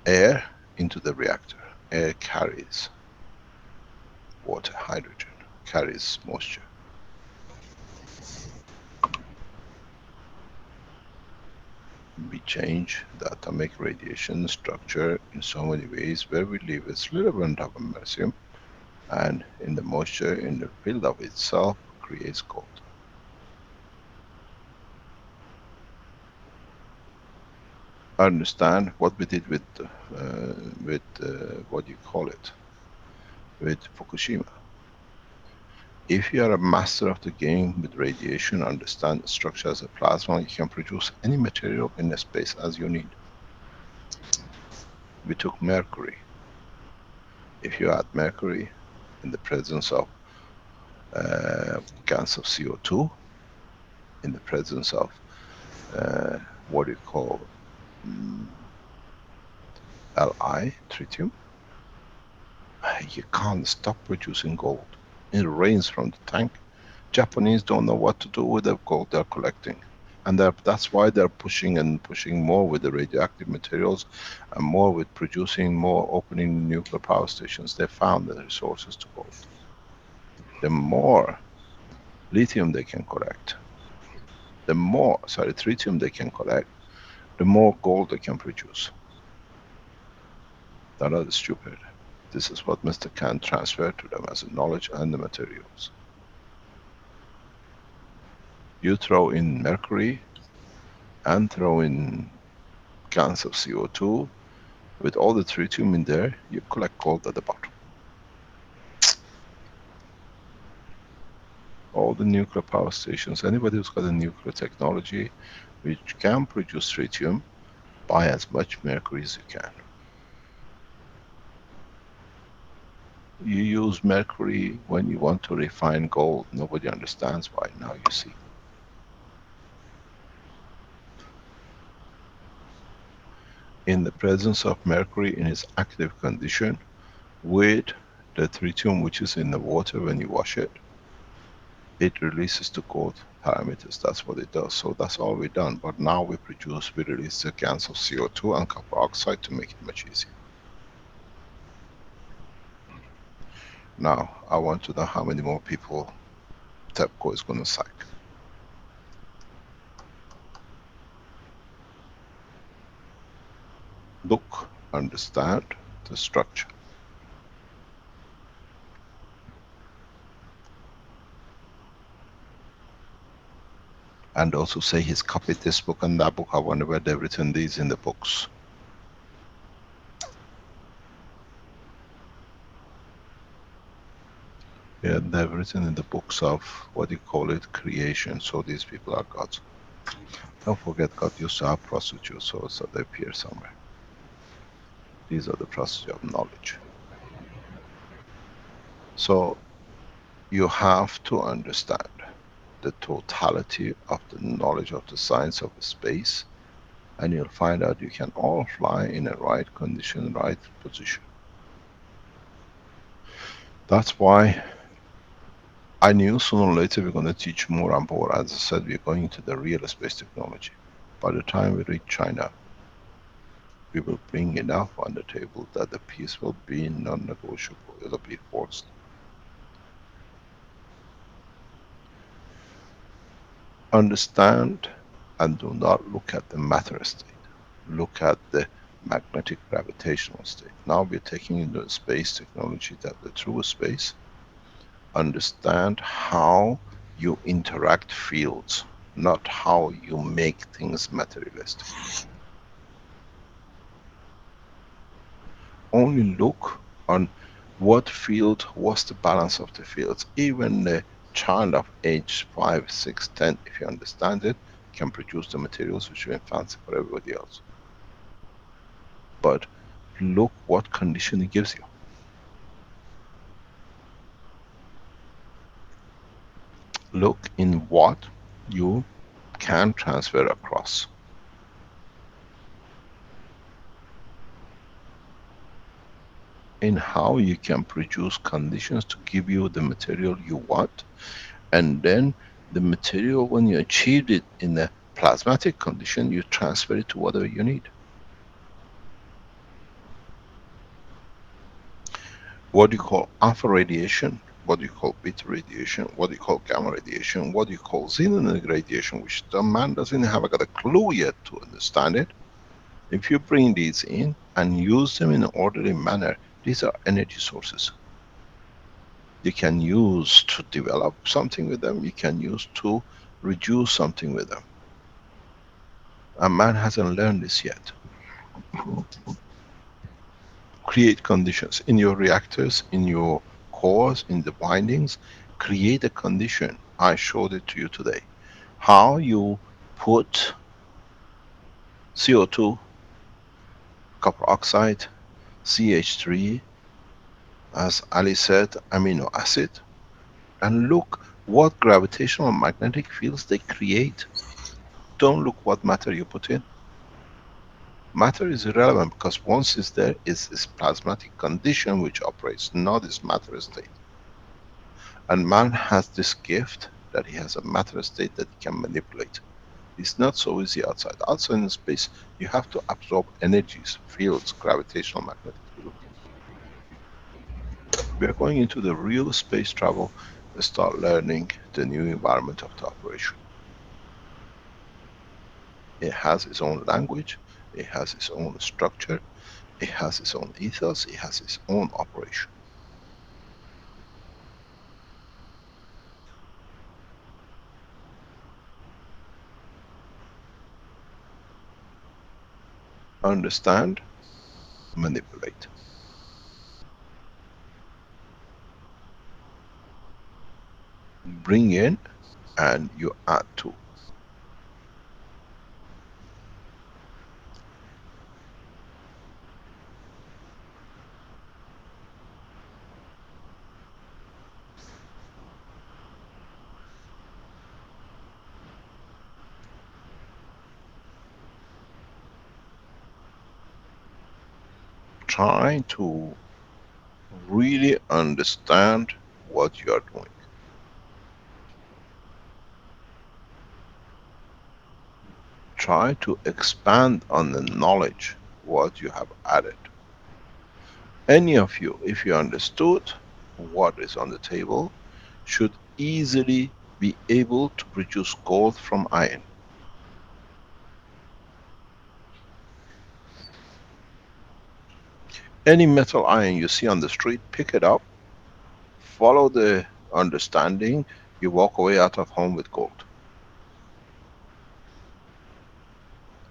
air into the reactor. Air carries water, hydrogen, carries moisture. We change the atomic radiation structure in so many ways where we leave a little bit of americium, and in the moisture, in the field of itself, creates gold. Understand what we did with what you call it, with Fukushima. If you are a master of the game with radiation, understand the structure as a plasma, you can produce any material in the space as you need. We took mercury. If you add mercury in the presence of gas of CO2, in the presence of what you call Li, tritium, you can't stop producing gold. It rains from the tank. Japanese don't know what to do with the gold they're collecting. And that's why they're pushing and pushing more with the radioactive materials and more with producing more, opening nuclear power stations. They found the resources to gold. The more lithium they can collect, the more, sorry, tritium they can collect, the more gold they can produce. They're not stupid. This is what Mr. Khan transferred to them as a knowledge and the materials. You throw in mercury and throw in cans of CO2, with all the tritium in there, you collect gold at the bottom. All the nuclear power stations, anybody who's got a nuclear technology which can produce tritium, buy as much mercury as you can. You use mercury when you want to refine gold. Nobody understands why. Now you see. In the presence of mercury in its active condition, with the tritium which is in the water when you wash it, it releases the gold parameters. That's what it does. So that's all we've done. But now we release the gas of CO2 and copper oxide to make it much easier. Now, I want to know how many more people TEPCO is going to sack. Look, understand the structure. And also say he's copied this book and that book. I wonder where they've written these in the books. Yeah, they've written in the books of, what do you call it, creation. So these people are gods. Don't forget, God used to have prostitutes, so they appear somewhere. These are the prostitutes of knowledge. So you have to understand the totality of the knowledge of the science of space, and you'll find out you can all fly in a right condition, right position. That's why I knew sooner or later we're going to teach more and more. As I said, we're going to the real space technology. By the time we reach China, we will bring enough on the table that the peace will be non-negotiable. It'll be forced. Understand and do not look at the matter state. Look at the magnetic gravitational state. Now we're taking into space technology, that the true space. Understand how you interact fields, not how you make things materialistic. Only look on what field, what's the balance of the fields. Even the child of age 5, 6, 10, if you understand it, can produce the materials which are fancy for everybody else. But look what condition it gives you. Look in what you can transfer across. In how you can produce conditions to give you the material you want, and then the material, when you achieved it in a plasmatic condition, you transfer it to whatever you need. What you call alpha radiation, what you call beta radiation, what you call gamma radiation, what you call xenon radiation, which the man doesn't have got a clue yet to understand it. If you bring these in and use them in an orderly manner, these are energy sources. You can use to develop something with them, you can use to reduce something with them. And man hasn't learned this yet. Create conditions in your reactors, in your cores, in the bindings. Create a condition. I showed it to you today. How you put CO2, copper oxide, CH3, as Ali said, amino acid, and look what gravitational magnetic fields they create. Don't look what matter you put in. Matter is irrelevant because once it's there, it's this plasmatic condition which operates, not this matter state. And man has this gift that he has a matter state that he can manipulate. It's not so easy outside. Outside in space, you have to absorb energies, fields, gravitational magnetic field. We are going into the real space travel and start learning the new environment of the operation. It has its own language, it has its own structure, it has its own ethos, it has its own operation. Understand, manipulate. Bring in and you add to. Try to really understand what you are doing. Try to expand on the knowledge what you have added. Any of you, if you understood what is on the table, should easily be able to produce gold from iron. Any metal iron you see on the street, pick it up, follow the understanding, you walk away out of home with gold.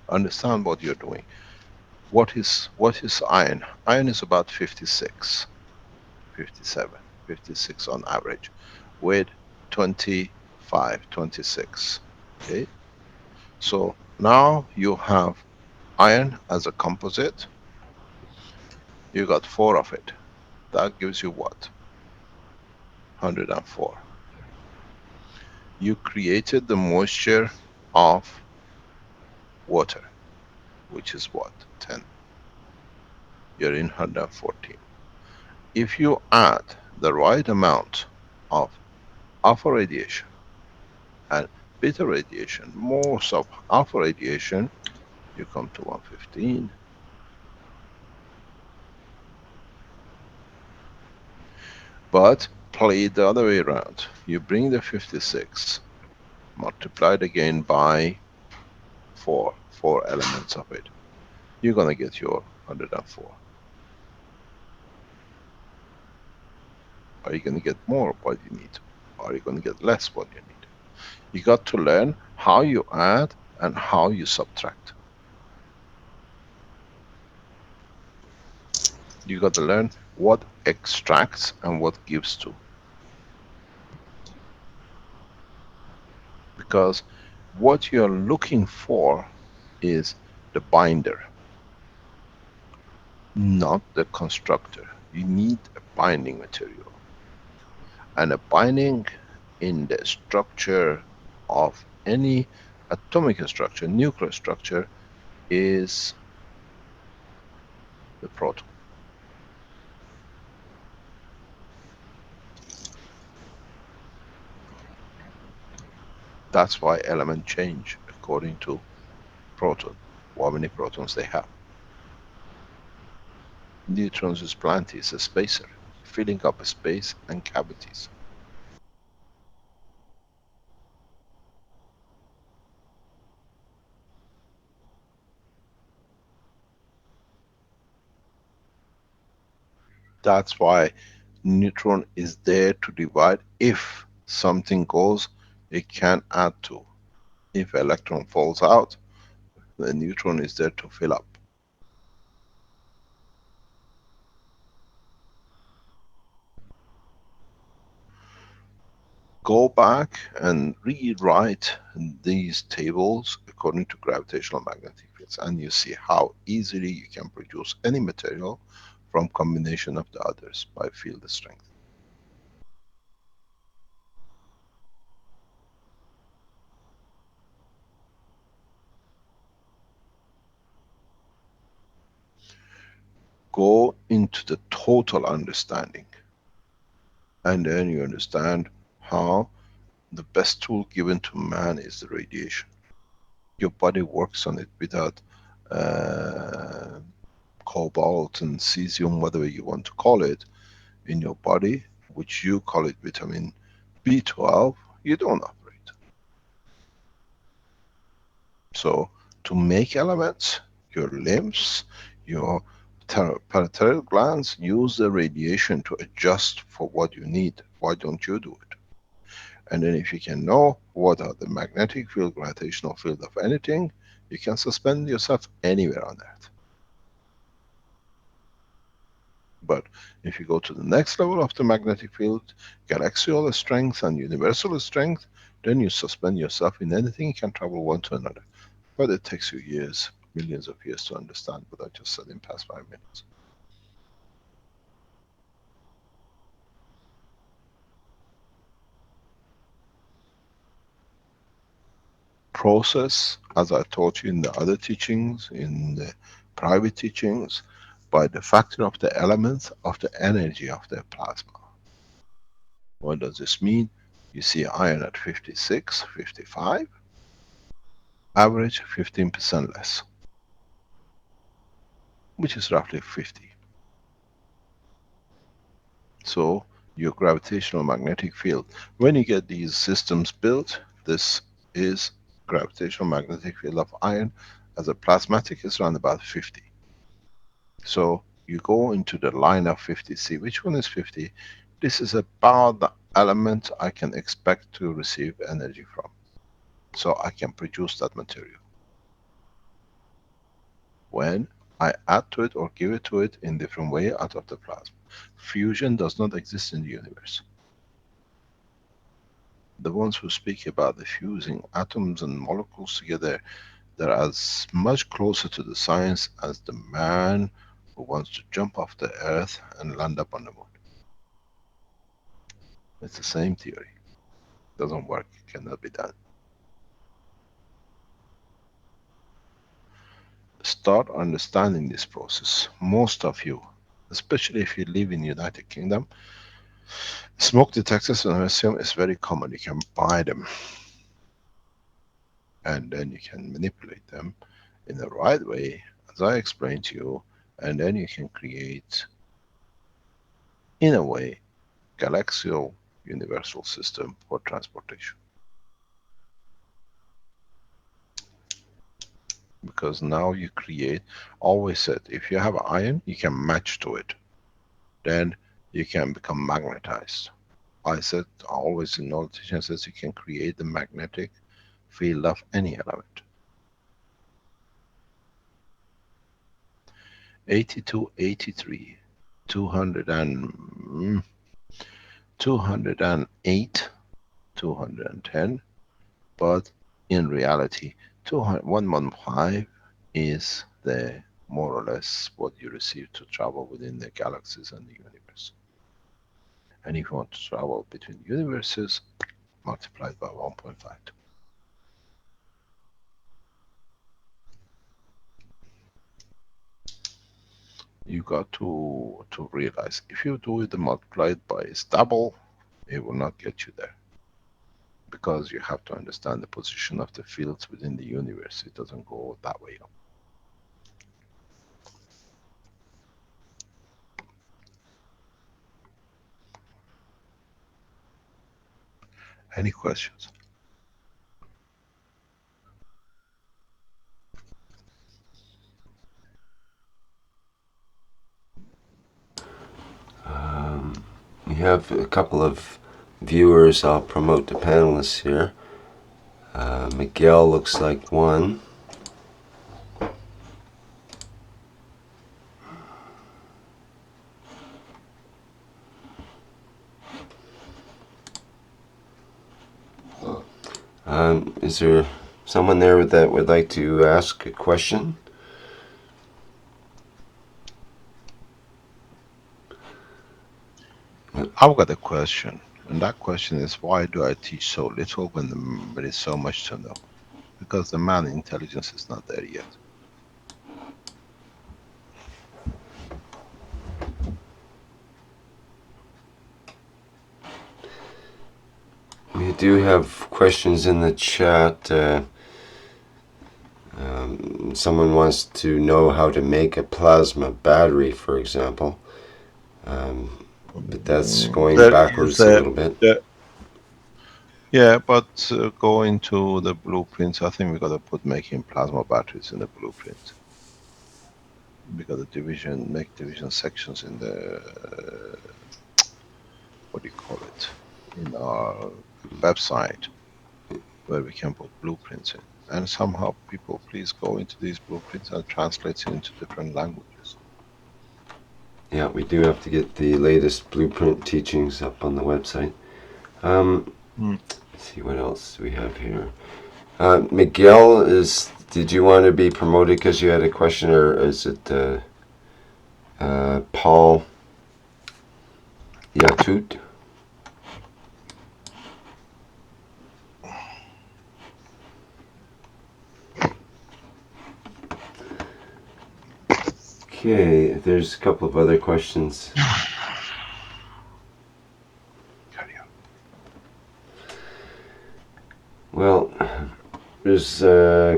Understand what you're doing. What is iron? Iron is about 56, 57, 56 on average, with 25, 26. Okay? So now you have iron as a composite. You got 4 of it. That gives you what? 104. You created the moisture of water, which is what? 10. You're in 114. If you add the right amount of alpha radiation and beta radiation, most of alpha radiation, you come to 115. But play it the other way around. You bring the 56, multiply it again by 4 elements of it. You're gonna get your 104. Are you gonna get more what you need? Are you gonna get less what you need? You got to learn how you add and how you subtract. You got to learn what extracts and what gives to. Because what you're looking for is the binder, not the constructor. You need a binding material. And a binding in the structure of any atomic structure, nuclear structure, is the proton. That's why elements change according to proton, how many protons they have. Neutrons is plenty, it's a spacer. filling up space and cavities. That's why neutron is there to divide. If something goes, it can add to. If electron falls out, the neutron is there to fill up. Go back and rewrite these tables according to gravitational magnetic fields, and you see how easily you can produce any material from combination of the others by field strength. Go into the total understanding, and then you understand how the best tool given to man is the radiation. Your body works on it without cobalt and cesium, whatever you want to call it, in your body, which you call it vitamin B12, you don't operate. So, to make elements, your limbs, your parathyroid glands use the radiation to adjust for what you need. Why don't you do it? And then if you can know what are the magnetic field, gravitational field of anything, you can suspend yourself anywhere on Earth. But if you go to the next level of the magnetic field, galaxial strength and universal strength, then you suspend yourself in anything, you can travel one to another. But it takes you years, millions of years to understand what I just said in past 5 minutes. Process, as I taught you in the other teachings, in the private teachings, by the factor of the elements of the energy of the plasma. What does this mean? You see iron at 56, 55, average 15% less, which is roughly 50. So your gravitational magnetic field, when you get these systems built, this is gravitational magnetic field of iron. As a plasmatic is around about 50. So you go into the line of 50. See which one is 50? This is about the element I can expect to receive energy from. So I can produce that material. When I add to it or give it to it in different way out of the plasma. Fusion does not exist in the universe. The ones who speak about the fusing atoms and molecules together, they're as much closer to the science as the man who wants to jump off the earth and land up on the moon. It's the same theory. Doesn't work, cannot be done. Start understanding this process. Most of you, especially if you live in United Kingdom, smoke detectors and assume is very common. You can buy them. And then you can manipulate them in the right way, as I explained to you, and then you can create, in a way, galaxial universal system for transportation. Because now you create, always said, if you have iron, you can match to it. Then you can become magnetized. I said, always in all teachings says you can create the magnetic field of any element. 82, 83, 208, 210, but in reality 115 is the more or less what you receive to travel within the galaxies and the universe. And if you want to travel between universes, multiplied by 1.5. You got to realize, if you do it multiplied by its double, it will not get you there. Because you have to understand the position of the fields within the universe. It doesn't go that way up. Any questions? We have a couple of viewers. I'll promote the panelists here. Miguel looks like one. Is there someone there that would like to ask a question? I've got a question, and that question is, why do I teach so little when there is so much to know? Because the man intelligence is not there yet. We do have questions in the chat. Someone wants to know how to make a plasma battery, for example. But that's going backwards a little bit. Yeah, but going to the blueprints, I think we got to put making plasma batteries in the blueprint. We got to make division sections in the, what do you call it, in our website, where we can put blueprints in. And somehow people please go into these blueprints and translate it into different languages. Yeah, we do have to get the latest blueprint teachings up on the website. Let's see what else we have here. Miguel, did you want to be promoted because you had a question, or is it Paul Yatut? Okay, there's a couple of other questions. Well, there's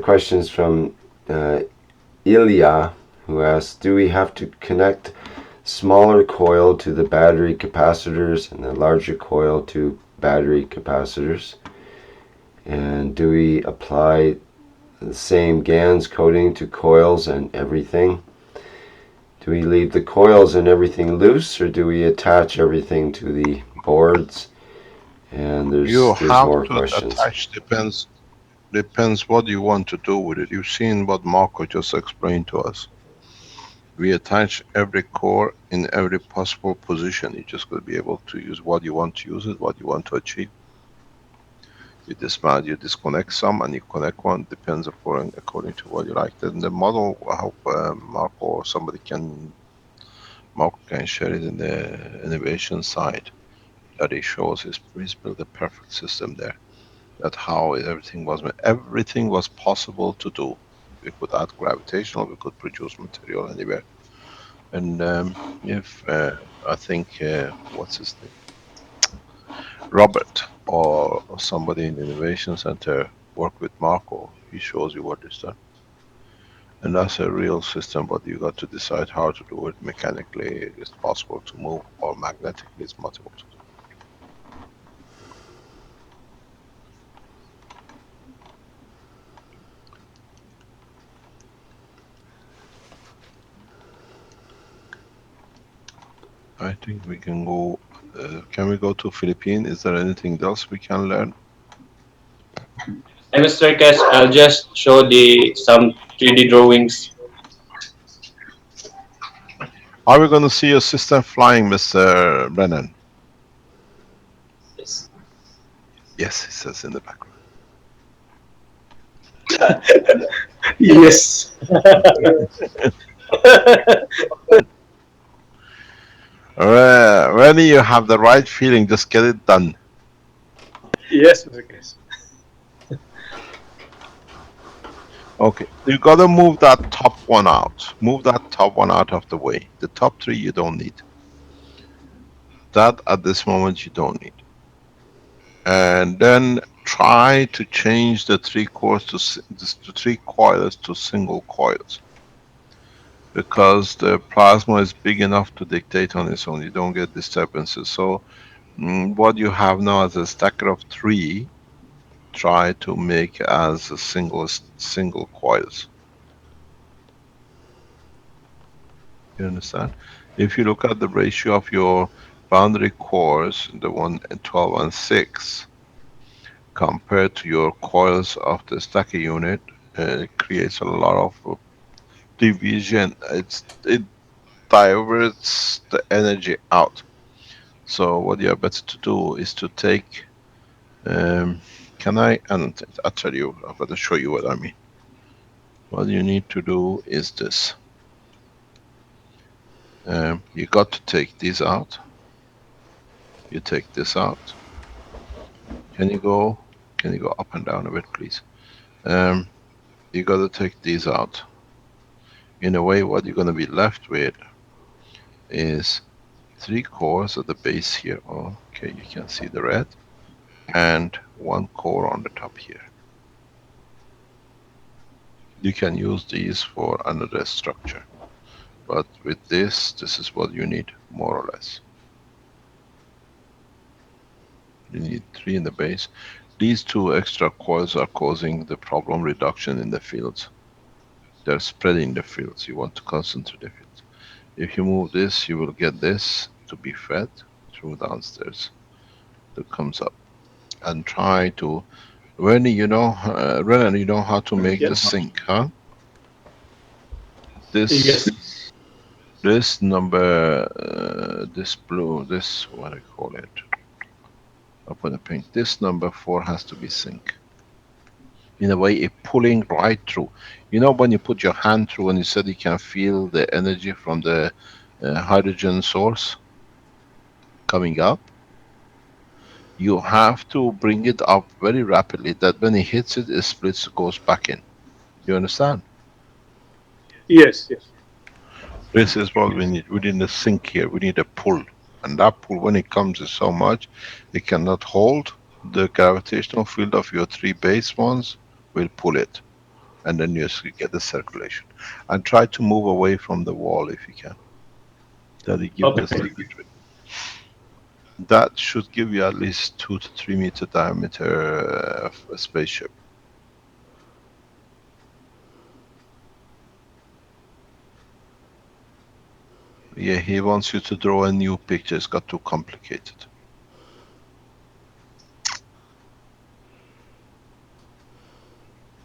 questions from Ilya, who asks, do we have to connect smaller coil to the battery capacitors and the larger coil to battery capacitors? And do we apply the same GaNs coating to coils and everything? Do we leave the coils and everything loose, or do we attach everything to the boards? And there's more questions. Attach, depends what you want to do with it. You've seen what Marco just explained to us. We attach every core in every possible position. You just got to be able to use what you want to use it, what you want to achieve. You dismount, you disconnect some, and you connect one. Depends according to what you like. Then the model, I hope Marco or somebody Marco can share it in the innovation side. That he shows he's built a perfect system there. That how everything was possible to do. We could add gravitational, we could produce material anywhere. And if I think what's his name, Robert or somebody in the Innovation Center work with Marco, he shows you what is done. And that's a real system, but you got to decide how to do it. Mechanically it's possible to move, or magnetically it's possible to do. I think we can go, can we go to Philippines? Is there anything else we can learn? Hey, Mr. Keshe, I'll just show some 3D drawings. Are we going to see your system flying, Mr. Brennan? Yes. Yes, it says in the background. Yes. When you have the right feeling, just get it done. Yes, Mr. Keshe. Okay, you gotta move that top one out. Move that top one out of the way. The top three you don't need. That at this moment you don't need. And then try to change the three coils to three coils to single coils. Because the plasma is big enough to dictate on its own. You don't get disturbances. So what you have now as a stacker of 3, try to make as a single coils. You understand? If you look at the ratio of your boundary cores, the one at 12 and 6, compared to your coils of the stacker unit, it creates a lot of division. It diverts the energy out. So what you are better to do is to take, can I, and I'll tell you, I'm going to show you what I mean. What you need to do is this. You got to take these out. You take this out. Can you go up and down a bit, please? You got to take these out. In a way, what you're going to be left with is 3 cores at the base here. Oh, okay, you can see the red, and 1 core on the top here. You can use these for another structure, but with this is what you need, more or less. You need 3 in the base. These 2 extra coils are causing the problem reduction in the fields. They're spreading the fields. You want to concentrate the fields. If you move this, you will get this to be fed through downstairs. That comes up. And try to, Rennie, you know, Renan, you know how to make the sink, huh? This number, this blue, this, what I call it, I'll put a pink. This number 4 has to be sink. In a way, it pulling right through. You know when you put your hand through and you said you can feel the energy from the hydrogen source coming up? You have to bring it up very rapidly, that when it hits it, it splits, goes back in. You understand? Yes, yes. This is what we need. We need a sink here. We need a pull. And that pull, when it comes, is so much, it cannot hold. The gravitational field of your 3 base ones will pull it. And then you get the circulation. And try to move away from the wall if you can. That it gives the circuitry. That should give you at least 2 to 3 meter diameter of a spaceship. Yeah, he wants you to draw a new picture. It's got too complicated.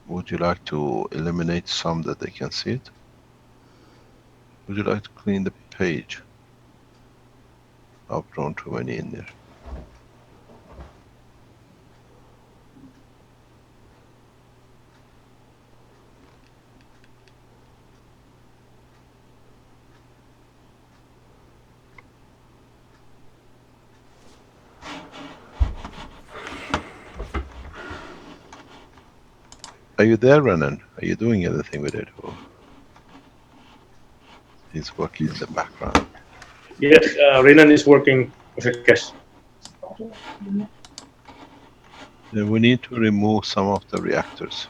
Would you like to eliminate some that they can see it? Would you like to clean the page? I've drawn too many in there. Are you there, Renan? Are you doing anything with it? Or he's working in the background. Yes, Renan is working with a Keshe. Then we need to remove some of the reactors.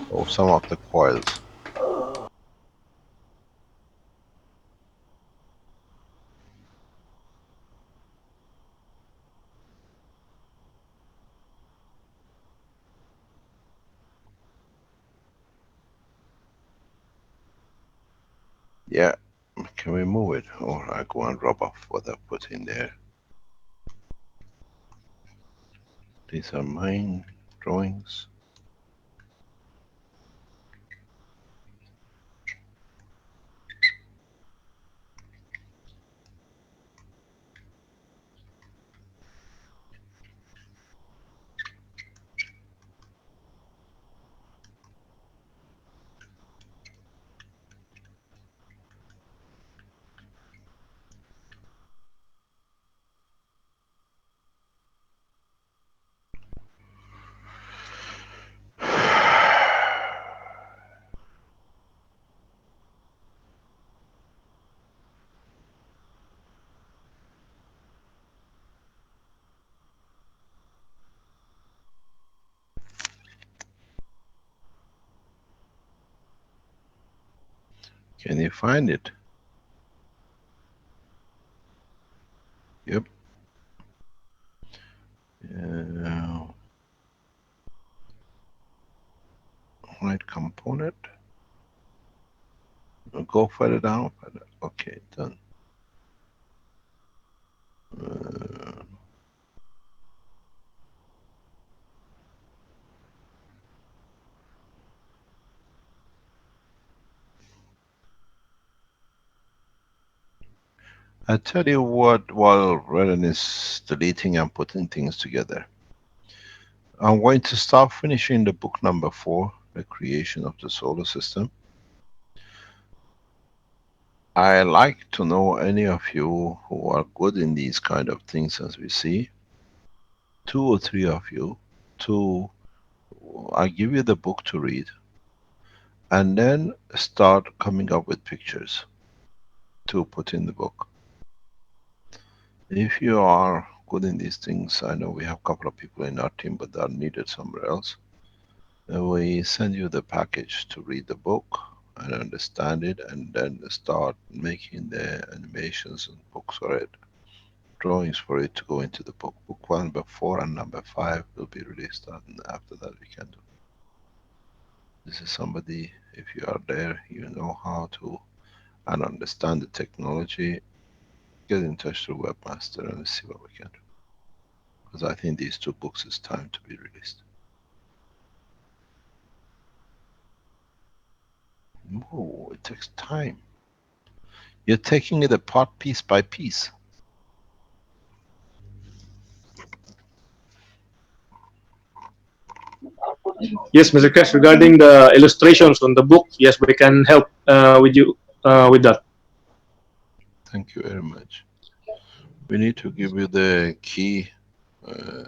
Or some of the coils. Yeah, can we move it? Or I go and rub off what I put in there. These are mine drawings. Can you find it? Right component. Go further down. Okay, done. I tell you what, while Renan is deleting and putting things together, I'm going to start finishing the book number 4, the creation of the solar system. I like to know any of you who are good in these kind of things, as we see, 2 or 3 of you, I give you the book to read, and then start coming up with pictures to put in the book. If you are good in these things, I know we have a couple of people in our team, but they are needed somewhere else. We send you the package to read the book and understand it, and then start making the animations and books for it, drawings for it to go into the book. Book 1, book 4, and number 5 will be released, and after that we can do. This is somebody, if you are there, you know how to and understand the technology, get in touch with Webmaster and see what we can do. Because I think these 2 books is time to be released. Oh, it takes time. You're taking it apart piece by piece. Yes, Mr. Keshe, regarding the illustrations on the book, yes, we can help with you with that. Thank you very much. We need to give you the key,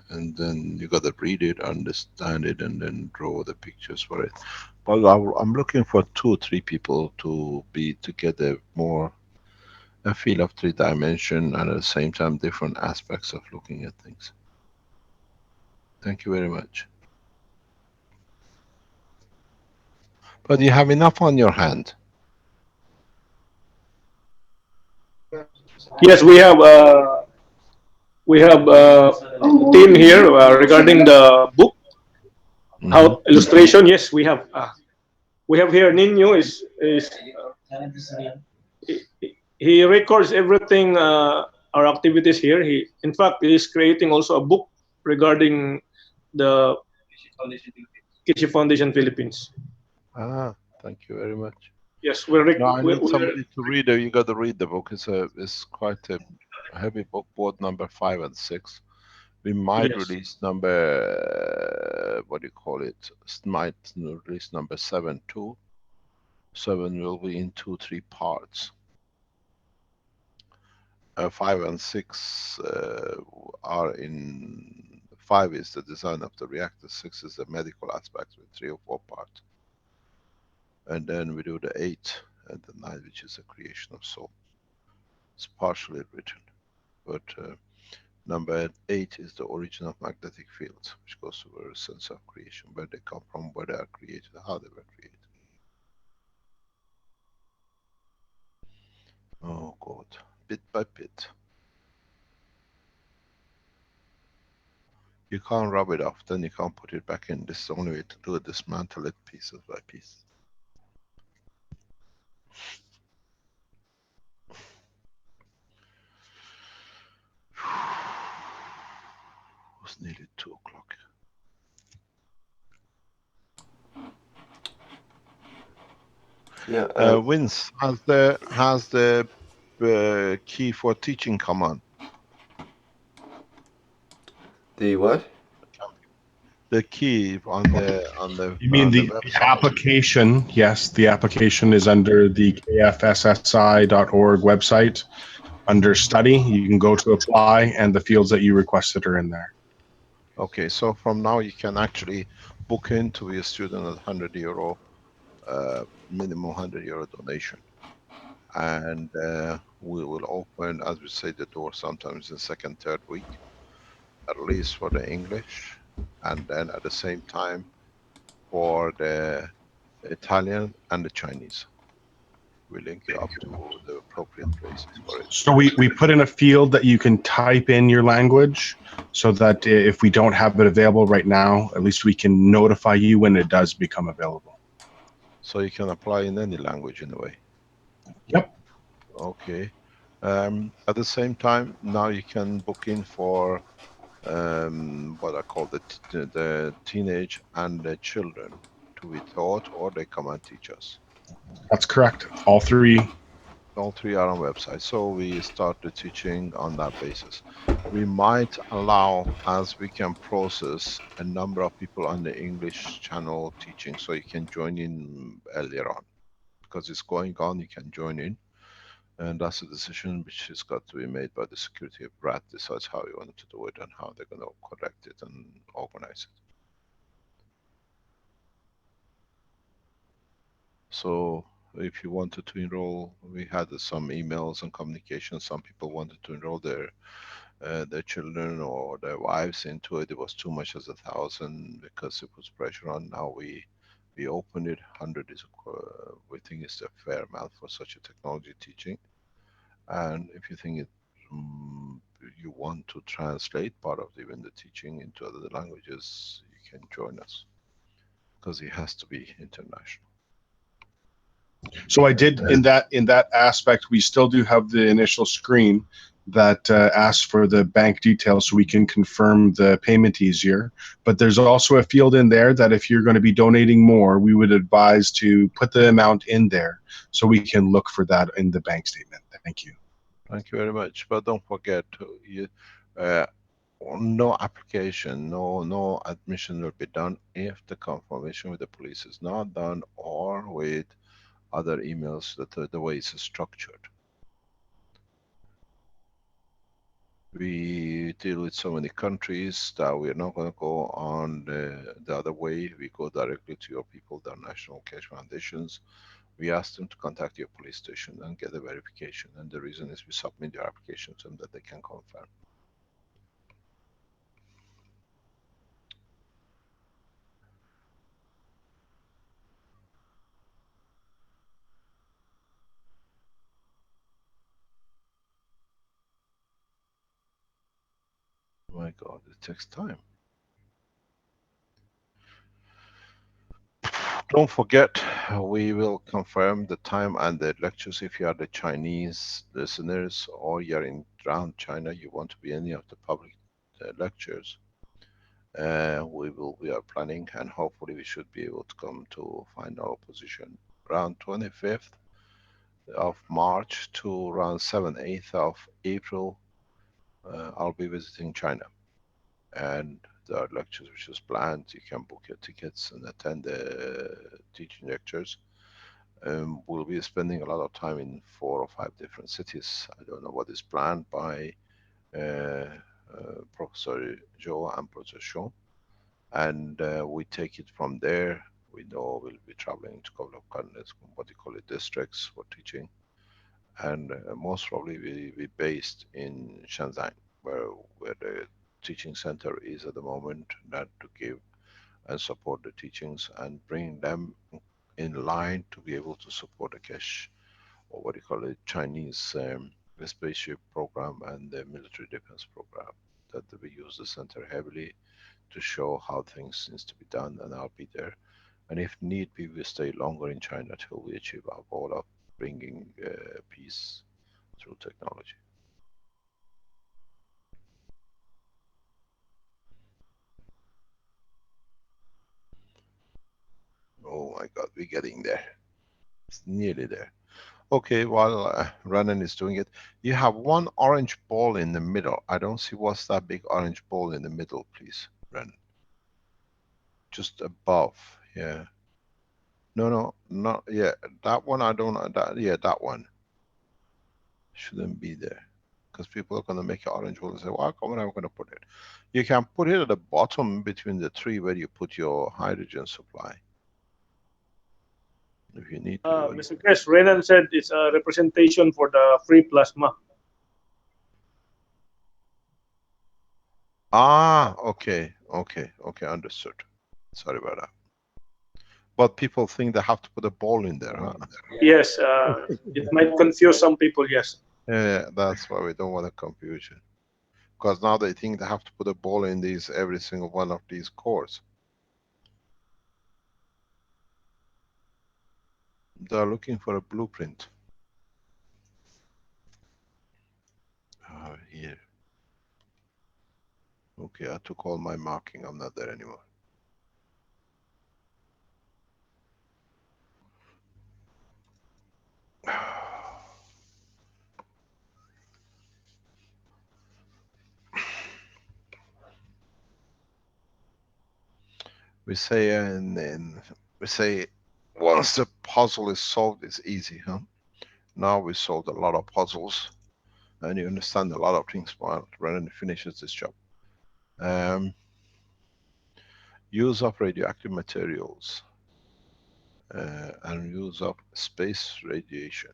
and then you gotta read it, understand it, and then draw the pictures for it. But I'm looking for 2 or 3 people to get a feel of 3 dimension, and at the same time different aspects of looking at things. Thank you very much. But you have enough on your hand. Yes, we have team here regarding the book. How illustration? Yes, we have. We have here Nino he records everything our activities here. In fact, he is creating also a book regarding the Keshe Foundation Philippines. Thank you very much. Yes, no, I need somebody to read it. You got to read the book. It's quite a heavy book, both number 5 and 6. We might release number, what do you call it? Might release number 7 too. 7 will be in 2, 3 parts. 5 and 6 are in. 5 is the design of the reactor. 6 is the medical aspects with 3 or 4 parts. And then we do the 8 and the 9, which is the creation of soul. It's partially written, but number 8 is the origin of magnetic fields, which goes to the sense of creation, where they come from, where they are created, how they were created. Oh God, bit by bit. You can't rub it off, then you can't put it back in. This is the only way to do it, dismantle it pieces by piece. It's nearly 2 o'clock. Yeah. Vince, has the key for teaching come on? The what? The key on the You mean the website. application? Yes, the application is under the kfssi.org website. Under study, you can go to apply, and the fields that you requested are in there. Okay, so from now you can actually book in to be a student at €100, minimum €100 donation. And we will open, as we say, the door sometimes in second, third week, at least for the English, and then at the same time for the Italian and the Chinese. We link you up to the appropriate places for it. So we put in a field that you can type in your language so that if we don't have it available right now, at least we can notify you when it does become available. So you can apply in any language in a way. Yep. Okay. At the same time, now you can book in for what I call the teenage and the children to be taught, or they come and teach us. That's correct. All three are on website. So we start the teaching on that basis. We might allow, as we can process a number of people on the English channel teaching, so you can join in earlier on. Because it's going on, you can join in. And that's a decision which has got to be made by the security of Brad decides how you want to do it and how they're going to correct it and organize it. So if you wanted to enroll, we had some emails and communication. Some people wanted to enroll their children or their wives into it. It was too much as 1,000 because it was pressure on. Now we opened it. 100 is we think is a fair amount for such a technology teaching. And if you think it, you want to translate part of even the teaching into other languages, you can join us because it has to be international. So I did in that aspect. We still do have the initial screen that asks for the bank details so we can confirm the payment easier. But there's also a field in there that if you're going to be donating more, we would advise to put the amount in there so we can look for that in the bank statement. Thank you. Thank you very much. But don't forget, no application, no admission will be done if the confirmation with the police is not done or with other emails that the way it's structured. We deal with so many countries that we're not going to go on the other way. We go directly to your people, the national Keshe Foundations. We ask them to contact your police station and get a verification. And the reason is we submit your application to them that they can confirm. Oh my God, it takes time. Don't forget, we will confirm the time and the lectures if you are the Chinese listeners or you're in around China, you want to be any of the public lectures. We are planning and hopefully we should be able to come to find our position around 25th of March to around 7th, 8th of April. I'll be visiting China and there are lectures which is planned. You can book your tickets and attend the teaching lectures. We'll be spending a lot of time in 4 or 5 different cities. I don't know what is planned by Professor Joe and Professor Shaw. And we take it from there. We know we'll be traveling to a couple of countries, what you call it, districts for teaching. And most probably we'll be based in Shenzhen, where the teaching center is at the moment, that to give and support the teachings and bring them in line to be able to support the Keshe, or what you call it, Chinese spaceship program and the military defense program, that we use the center heavily to show how things needs to be done, and I'll be there. And if need be, we stay longer in China till we achieve our goal of bringing peace through technology. Oh my God, we're getting there. It's nearly there. Okay, while Renan is doing it, you have one orange ball in the middle. I don't see what's that big orange ball in the middle, please, Renan. Just above, yeah. No, not, yeah, that one I don't know, that, yeah, that one. Shouldn't be there. Because people are going to make an orange ball and say, well, come on, I'm going to put it. You can put it at the bottom between the tree where you put your hydrogen supply. If you need to. Mr. Keshe, Renan said it's a representation for the free plasma. Ah, okay, understood. Sorry about that. But people think they have to put a ball in there, huh? Yes, it might confuse some people. Yes. Yeah, that's why we don't want a confusion. Because now they think they have to put a ball in these every single one of these cores. They're looking for a blueprint. Here. Okay, I took all my marking. I'm not there anymore. We say, and we say, once the puzzle is solved, it's easy, huh? Now we solved a lot of puzzles, and you understand a lot of things while Brennan finishes this job. Use of radioactive materials and use of space radiation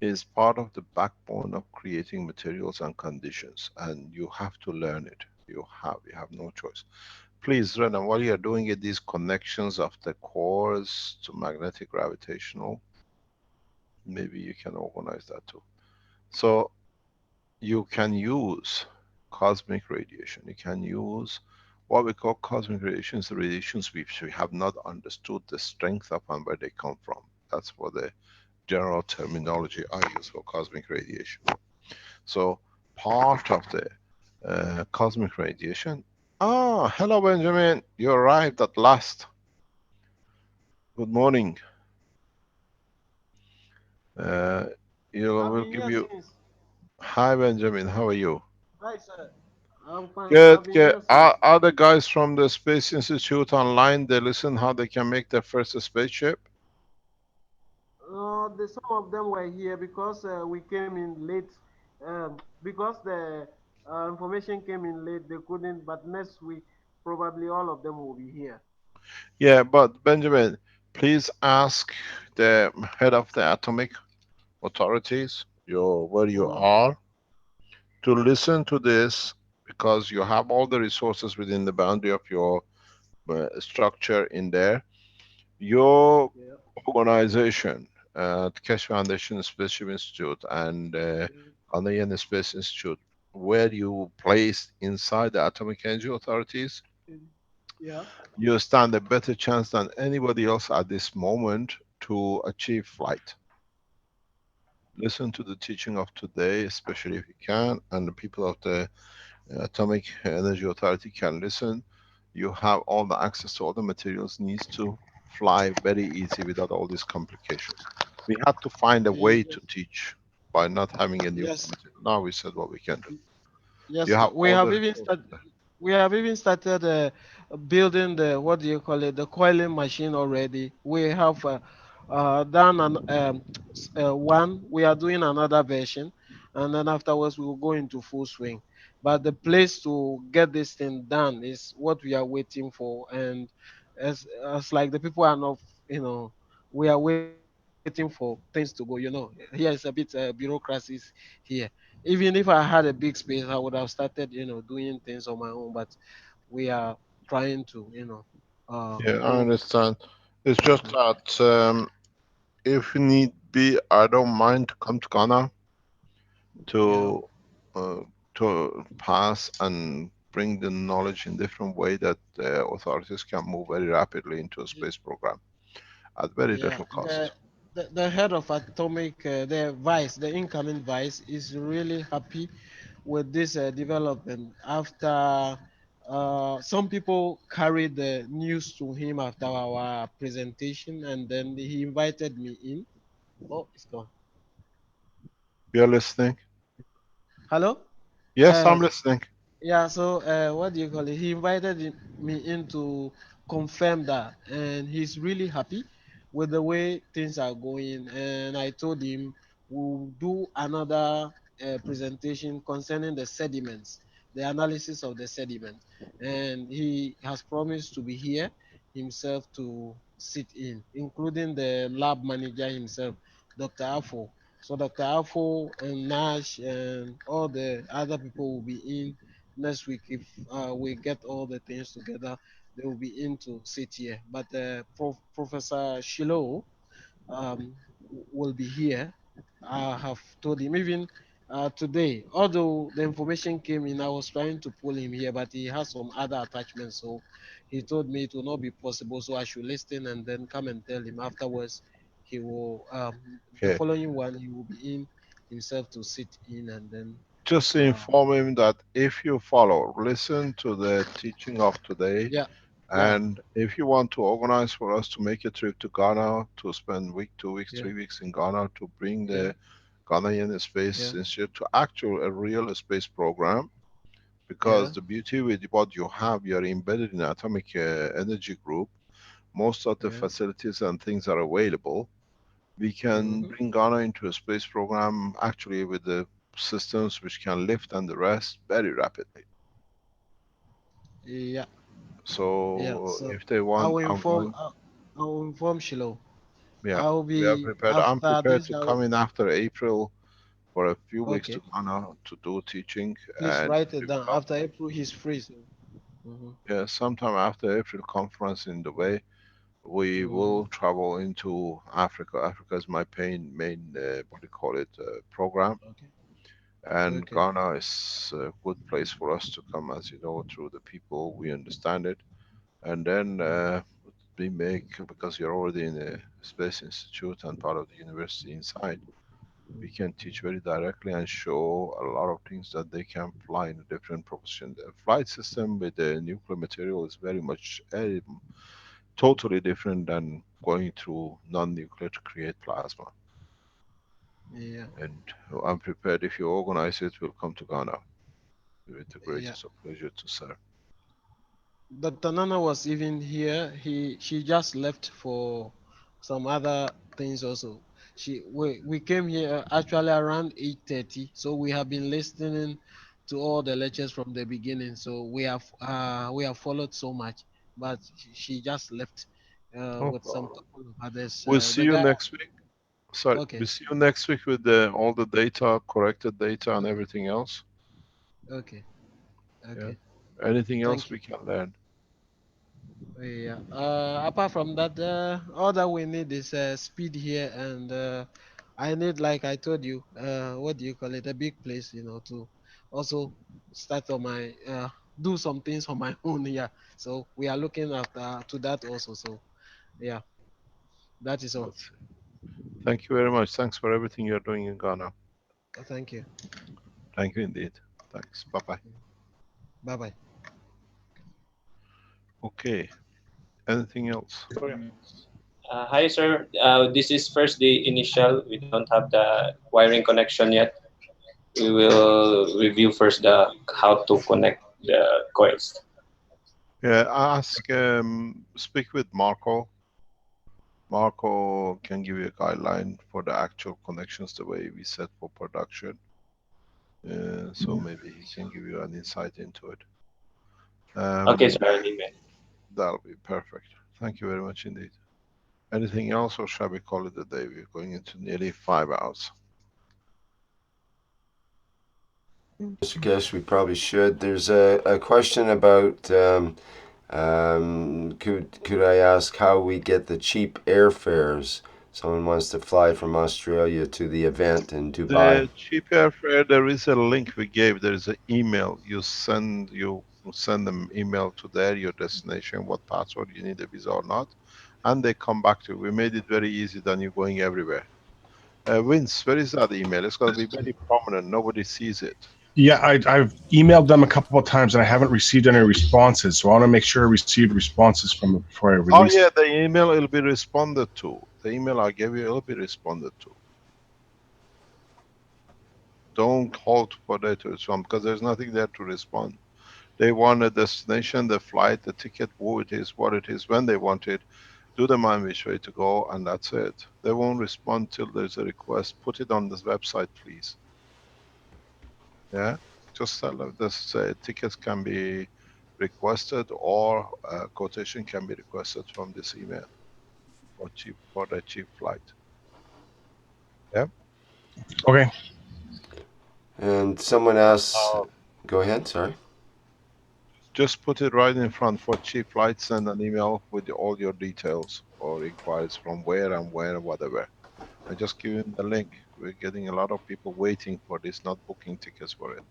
is part of the backbone of creating materials and conditions, and you have to learn it. You have no choice. Please, Renan, while you're doing it, these connections of the cores to magnetic gravitational, maybe you can organize that too. So you can use cosmic radiation. You can use what we call cosmic radiation, the radiations which we have not understood the strength of and where they come from. That's what the general terminology I use for cosmic radiation. So part of the cosmic radiation. Ah, hello Benjamin, you arrived at last. Good morning. You will give you. Hi Benjamin, how are you? Hi, sir. I'm fine. I've Good, been good. here since. Are the guys from the Space Institute online? They listen how they can make their first spaceship? Some of them were here because we came in late. Because the information came in late, they couldn't. But next week, probably all of them will be here. Yeah, but Benjamin, please ask the head of the atomic authorities, where you are, to listen to this, because you have all the resources within the boundary of your structure in there. Your organization, Keshe Foundation Spaceship Institute and Ghanaian Space Institute, where you placed inside the Atomic Energy Authorities, Yeah. you stand a better chance than anybody else at this moment to achieve flight. Listen to the teaching of today, especially if you can, and the people of the Atomic Energy Authority can listen. You have all the access to all the materials needs to fly very easy without all these complications. We had to find a way to teach by not having a new Yes. material. Now we said what we can do. You Yes, have we all have the even resources started. there. We have even started building the what do you call it, the coiling machine already. We have done one. We are doing another version, and then afterwards we will go into full swing. But the place to get this thing done is what we are waiting for, and as like the people are not, we are waiting for things to go. Here is a bit bureaucracies here. Even if I had a big space, I would have started, doing things on my own. But we are trying to, Yeah, I do. understand. It's just that if need be, I don't mind to come to Ghana Yeah. to uh, to pass and bring the knowledge in different way that the authorities can move very rapidly into a space program at very Yeah, little cost. the head of atomic, the vice, the incoming vice, is really happy with this development. After some people carried the news to him after our presentation, and then he invited me in. Oh, it's gone. You're listening? Hello. Yes, Uh, I'm listening. Yeah, so what do you call it? He invited me in to confirm that, and he's really happy with the way things are going. And I told him we'll do another presentation concerning the sediments, the analysis of the sediments, and he has promised to be here himself to sit in, including the lab manager himself, Dr. Afo. So Dr. Afo and Nash and all the other people will be in next week, if we get all the things together, they will be in to sit here. But Professor Shilo will be here. I have told him even today, although the information came in, I was trying to pull him here, but he has some other attachments. So he told me it will not be possible. So I should listen and then come and tell him afterwards. He will, the Okay. following one, he will be in himself to sit in and then. Just inform him that if you follow, listen to the teaching of today, Yeah. and if you want to organize for us to make a trip to Ghana to spend week, 2 weeks, Yeah. 3 weeks in Ghana to bring Yeah. the Ghanaian Space Institute to actual a real space program, because the beauty with what you have, you are embedded in atomic energy group. Most of the facilities and things are available. We can bring Ghana into a space program actually with the systems which can lift and the rest very rapidly. Yeah. So So if they I want, will I'm inform. going. I will inform Shilo. Yeah, I will we are be prepared. I'm after prepared this. to come in after April for a few weeks to Okay. Ghana to do teaching Please and write it down. develop. After April, he's free. So. Yeah, sometime after April conference in Dubai, we will travel into Africa. Africa is my main what do you call it, program. Okay. And Okay. Ghana is a good place for us to come, as you know, through the people, we understand it. And then we make, because you're already in a space institute and part of the university inside, we can teach very directly and show a lot of things that they can fly in a different propulsion. The flight system with the nuclear material is very much totally different than going through non-nuclear to create plasma. Yeah. And I'm prepared, if you organize it, we'll come to Ghana with the Yeah. greatest of pleasure to serve. Dr. Nana was even here. She just left for some other things also. We came here actually around 8:30, so we have been listening to all the lectures from the beginning. So we have followed so much, but she just left No with some problem. couple of others. We'll see The you guy. next week. Sorry, Okay. we'll see you next week with all the data, corrected data and everything else. Okay. Yeah. Okay. Anything else Thank you. we can learn? Yeah. Apart from that, all that we need is speed here, and I need, like I told you, what do you call it, a big place, to also start on my do some things on my own. Yeah. So we are looking at to that also. So yeah, that is all. Thank you very much. Thanks for everything you're doing in Ghana. Thank you. Thank you indeed. Thanks. Bye bye. Bye bye. Okay. Anything else? Hi, sir. This is first the initial. We don't have the wiring connection yet. We will review first the how to connect the coils. Yeah, speak with Marco. Marco can give you a guideline for the actual connections, the way we set for production. So maybe he can give you an insight into it. Okay, sir. I'll email. That'll be perfect. Thank you very much indeed. Anything else, or shall we call it a day? We're going into nearly 5 hours. Mr. Keshe, we probably should. There's a question about could I ask how we get the cheap airfares? Someone wants to fly from Australia to the event in Dubai. The cheap airfare, there is a link we gave. There is an email. You send them email to your destination, what passport you need, a visa or not, and they come back to you. We made it very easy than you going everywhere. Vince, where is that email? It's going to be very prominent. Nobody sees it. Yeah, I've emailed them a couple of times and I haven't received any responses. So I want to make sure I received responses from it before I Oh release. yeah, the email will be responded to. The email I gave you will be responded to. Don't hold for that to respond, because there's nothing there to respond. They want a destination, the flight, the ticket, who it is, what it is, when they want it, do the mind which way to go, and that's it. They won't respond till there's a request. Put it on this website, please. Yeah, just tell them this tickets can be requested, or quotation can be requested from this email for the cheap flight. Yeah. Okay. And someone asks, go ahead, sorry. Just put it right in front for cheap flights. Send an email with all your details or inquiries from where and where, whatever. I just give him the link. We're getting a lot of people waiting for this, not booking tickets for it.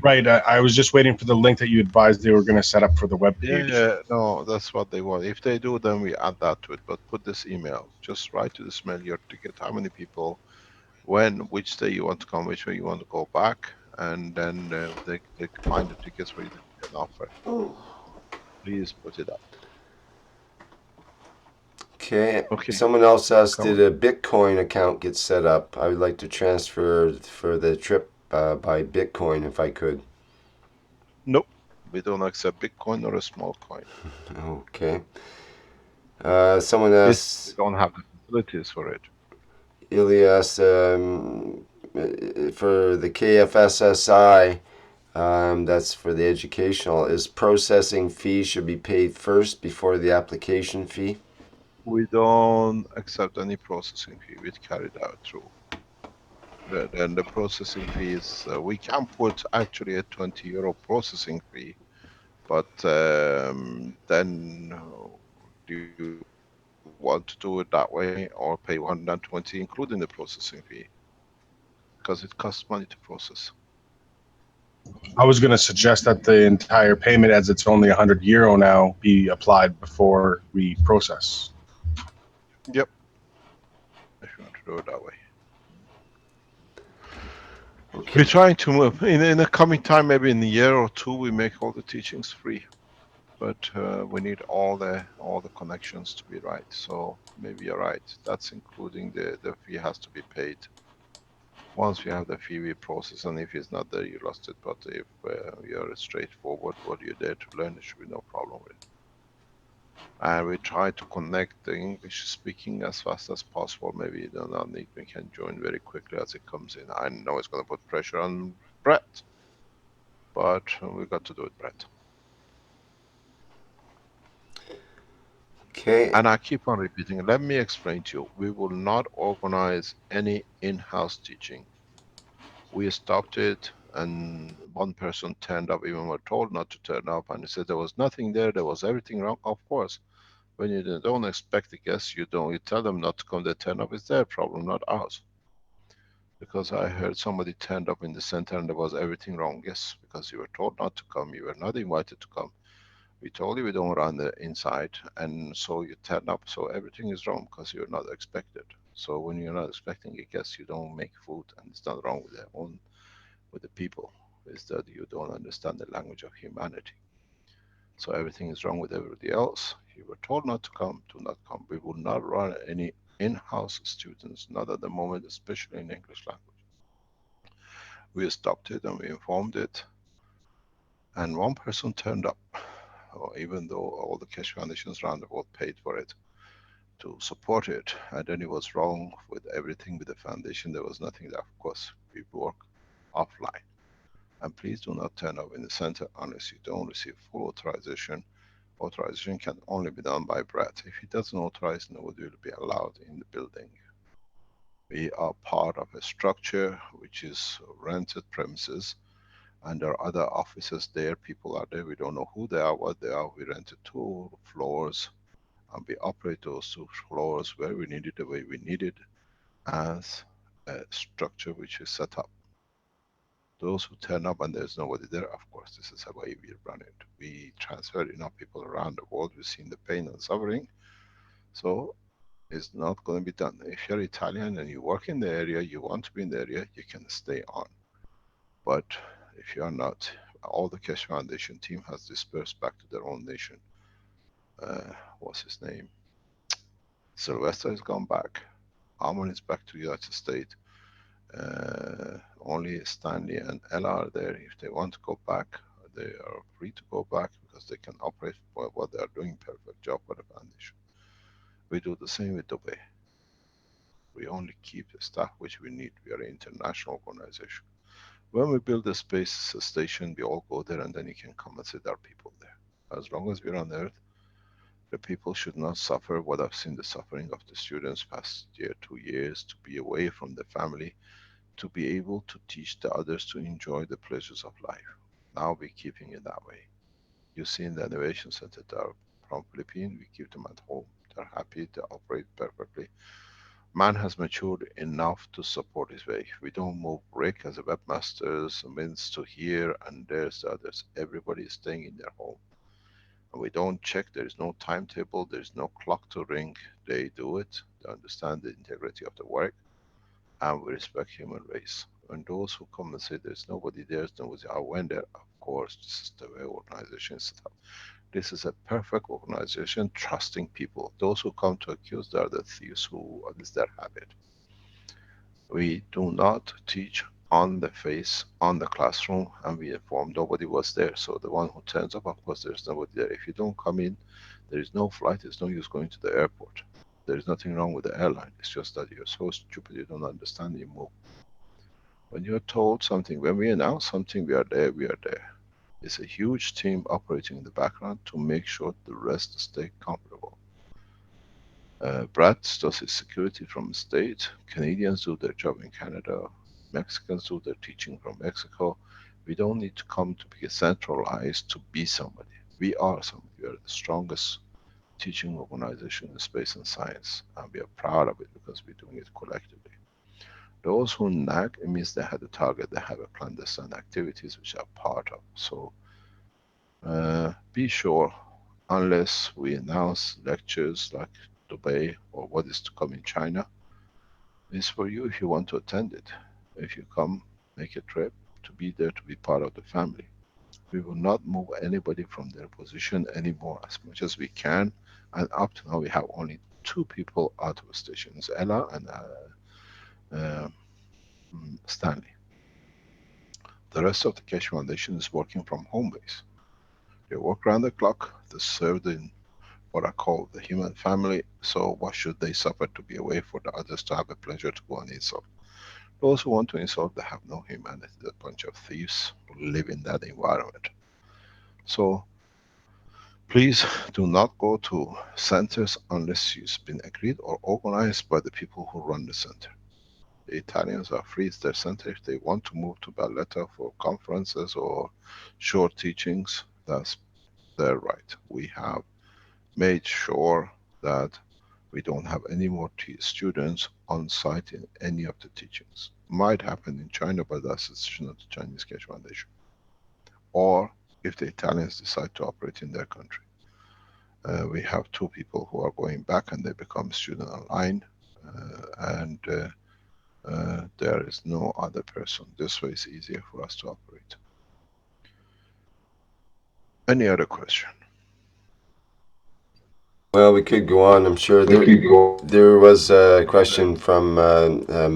Right. I was just waiting for the link that you advised they were going to set up for the web page. Yeah, no, that's what they want. If they do, then we add that to it. But put this email. Just write to this mail your ticket, how many people, when, which day you want to come, which way you want to go back, and then they find the tickets for you to get an offer. Please put it up. Okay. Okay. Someone else asked, Come did a Bitcoin account get set up? I would like to transfer for the trip by Bitcoin if I could. Nope. We don't accept Bitcoin or a small coin. Okay. Someone We asked, don't have the facilities for it. Ilias, for the KFSSI, that's for the educational, is processing fee should be paid first before the application fee? We don't accept any processing fee. We carry that through. Then the processing fee is, we can put actually a 20 euro processing fee, but then do you want to do it that way or pay 120 including the processing fee? Because it costs money to process. I was going to suggest that the entire payment, as it's only 100 euro now, be applied before we process. Yep. If you want to do it that way. Okay. We're trying to move in the coming time, maybe in a year or two, we make all the teachings free, but we need all the connections to be right. So maybe you're right. That's including the fee has to be paid. Once we have the fee, we process, and if it's not there, you lost it. But if you're straightforward, what you're there to learn, there should be no problem with it. And we try to connect the English speaking as fast as possible. Maybe the non-English can join very quickly as it comes in. I know it's going to put pressure on Brett, but we got to do it, Brett. Okay. And I keep on repeating, let me explain to you. We will not organize any in-house teaching. We stopped it, and one person turned up, even were told not to turn up, and he said there was nothing there, there was everything wrong. Of course, when you don't expect the guests, you tell them not to come, they turn up, it's their problem, not ours. Because I heard somebody turned up in the center and there was everything wrong. Yes, because you were told not to come, you were not invited to come. We told you we don't run the inside, and so you turn up, so everything is wrong because you're not expected. So when you're not expecting a guest, you don't make food, and it's not wrong with the people. It's that you don't understand the language of humanity. So everything is wrong with everybody else. You were told not to come, do not come. We will not run any in-house students, not at the moment, especially in English language. We stopped it and we informed it, and one person turned up, even though all the Keshe Foundations around the world paid for it to support it, and then it was wrong with everything with the foundation. There was nothing there. Of course, we work offline. And please do not turn up in the center unless you don't receive full authorization. Authorization can only be done by Brett. If he doesn't authorize, nobody will be allowed in the building. We are part of a structure which is rented premises, and there are other offices there. People are there. We don't know who they are, what they are. We rented 2 floors, and we operate those 2 floors where we need it, the way we need it, as a structure which is set up. Those who turn up and there's nobody there, of course, this is the way we run it. We transfer enough people around the world. We've seen the pain and suffering, so it's not going to be done. If you're Italian and you work in the area, you want to be in the area, you can stay on. But if you are not, all the Keshe Foundation team has dispersed back to their own nation. What's his name? Sylvester has gone back. Armand is back to the United States. Only Stanley and Ella are there. If they want to go back, they are free to go back because they can operate what they are doing. Perfect job for the foundation. We do the same with Dubai. We only keep the staff which we need. We are an international organization. When we build a space station, we all go there, and then you can come and sit our people there. As long as we're on Earth, the people should not suffer what I've seen the suffering of the students past year, 2 years, to be away from the family, to be able to teach the others to enjoy the pleasures of life. Now we're keeping it that way. You've seen the innovation center that are from Philippines, we keep them at home. They're happy, they operate perfectly. Man has matured enough to support his way. We don't move Rick as a webmaster, Vince to here, and there's the others. Everybody is staying in their home. And we don't check, there is no timetable, there is no clock to ring. They do it, they understand the integrity of the work, and we respect human race. And those who come and say there's nobody there, I went there, of course, this is the way organization is set up. This is a perfect organization, trusting people. Those who come to accuse, they are the thieves who, it is their habit. We do not teach on the face, on the classroom, and we inform nobody was there. So the one who turns up, of course, there's nobody there. If you don't come in, there is no flight, there's no use going to the airport. There is nothing wrong with the airline. It's just that you're so stupid you don't understand, you move. When you're told something, when we announce something, we are there, we are there. It's a huge team operating in the background to make sure the rest stay comfortable. Brad does his security from state, Canadians do their job in Canada, Mexicans do their teaching from Mexico. We don't need to come to be centralized to be somebody. We are somebody. We are the strongest teaching organization in space and science, and we are proud of it because we're doing it collectively. Those who nag, it means they had a target, they have a clandestine activities which are part of. So be sure, unless we announce lectures like Dubai or what is to come in China, it's for you if you want to attend it. If you come, make a trip to be there, to be part of the family. We will not move anybody from their position anymore as much as we can. And up to now we have only 2 people out of stations, Ella and Stanley. The rest of the Keshe Foundation is working from home base. They work around the clock, they serve in what I call the human family, so why should they suffer to be away for the others to have a pleasure to go and insult? Those who want to insult, they have no humanity, they're a bunch of thieves who live in that environment. So please do not go to centers unless it's been agreed or organized by the people who run the center. The Italians are free, it's their center. If they want to move to Valletta for conferences or short teachings, that's their right. We have made sure that we don't have any more students on site in any of the teachings. Might happen in China, but that's a decision of the Chinese Keshe Foundation. Or if the Italians decide to operate in their country. We have 2 people who are going back and they become student online, and there is no other person. This way it's easier for us to operate. Any other question? Well, we could go on. I'm sure there was a question from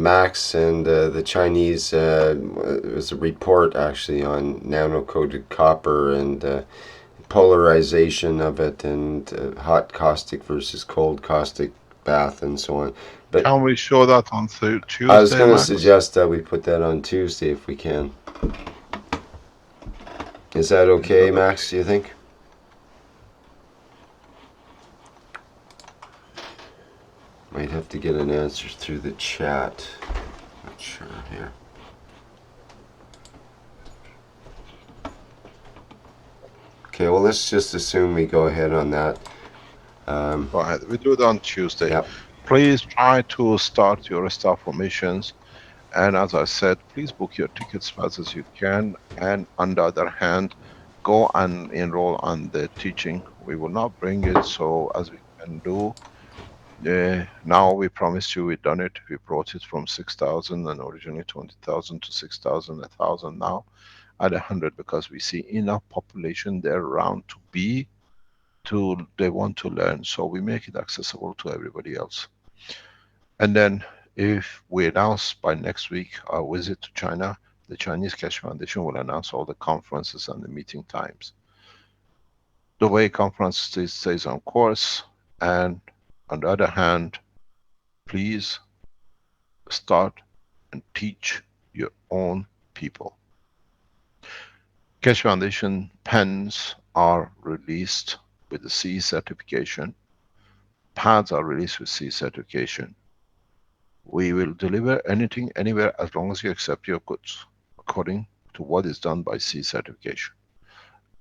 Max and the Chinese. It was a report actually on nano-coated copper and polarization of it, and hot caustic versus cold caustic bath and so on. But can we show that on Tuesday? I was going to suggest that we put that on Tuesday if we can. Is that okay, Max, do you think? Might have to get an answer through the chat. Not sure here. Okay, well, let's just assume we go ahead on that. Go ahead. We do it on Tuesday. Yep. Please try to start your staff formations. And as I said, please book your tickets as fast as you can. And on the other hand, go and enroll on the teaching. We will not bring it so as we can do. Now we promised you we've done it. We brought it from 6,000 and originally 20,000 to 6,000, 1,000 now at 100 because we see enough population there around they want to learn. So we make it accessible to everybody else. And then if we announce by next week our visit to China, the Chinese Keshe Foundation will announce all the conferences and the meeting times. The way conference stays on course, and on the other hand, please start and teach your own people. Keshe Foundation pens are released with the CE certification. Pads are released with CE certification. We will deliver anything, anywhere, as long as you accept your goods, according to what is done by C certification.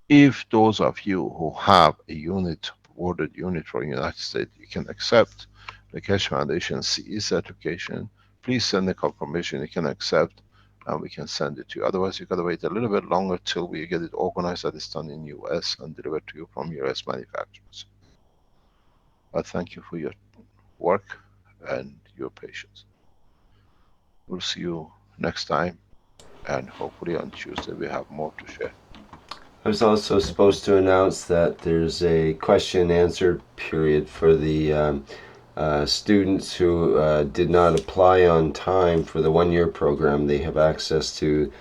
If those of you who have a unit, awarded unit for the United States, you can accept the Keshe Foundation CE certification, please send the confirmation you can accept, and we can send it to you. Otherwise, you gotta wait a little bit longer till we get it organized that it's done in US and delivered to you from US manufacturers. But thank you for your work and your patience. We'll see you next time, and hopefully on Tuesday we have more to share. I was also supposed to announce that there's a question and answer period for the students who did not apply on time for the one-year program. They have access to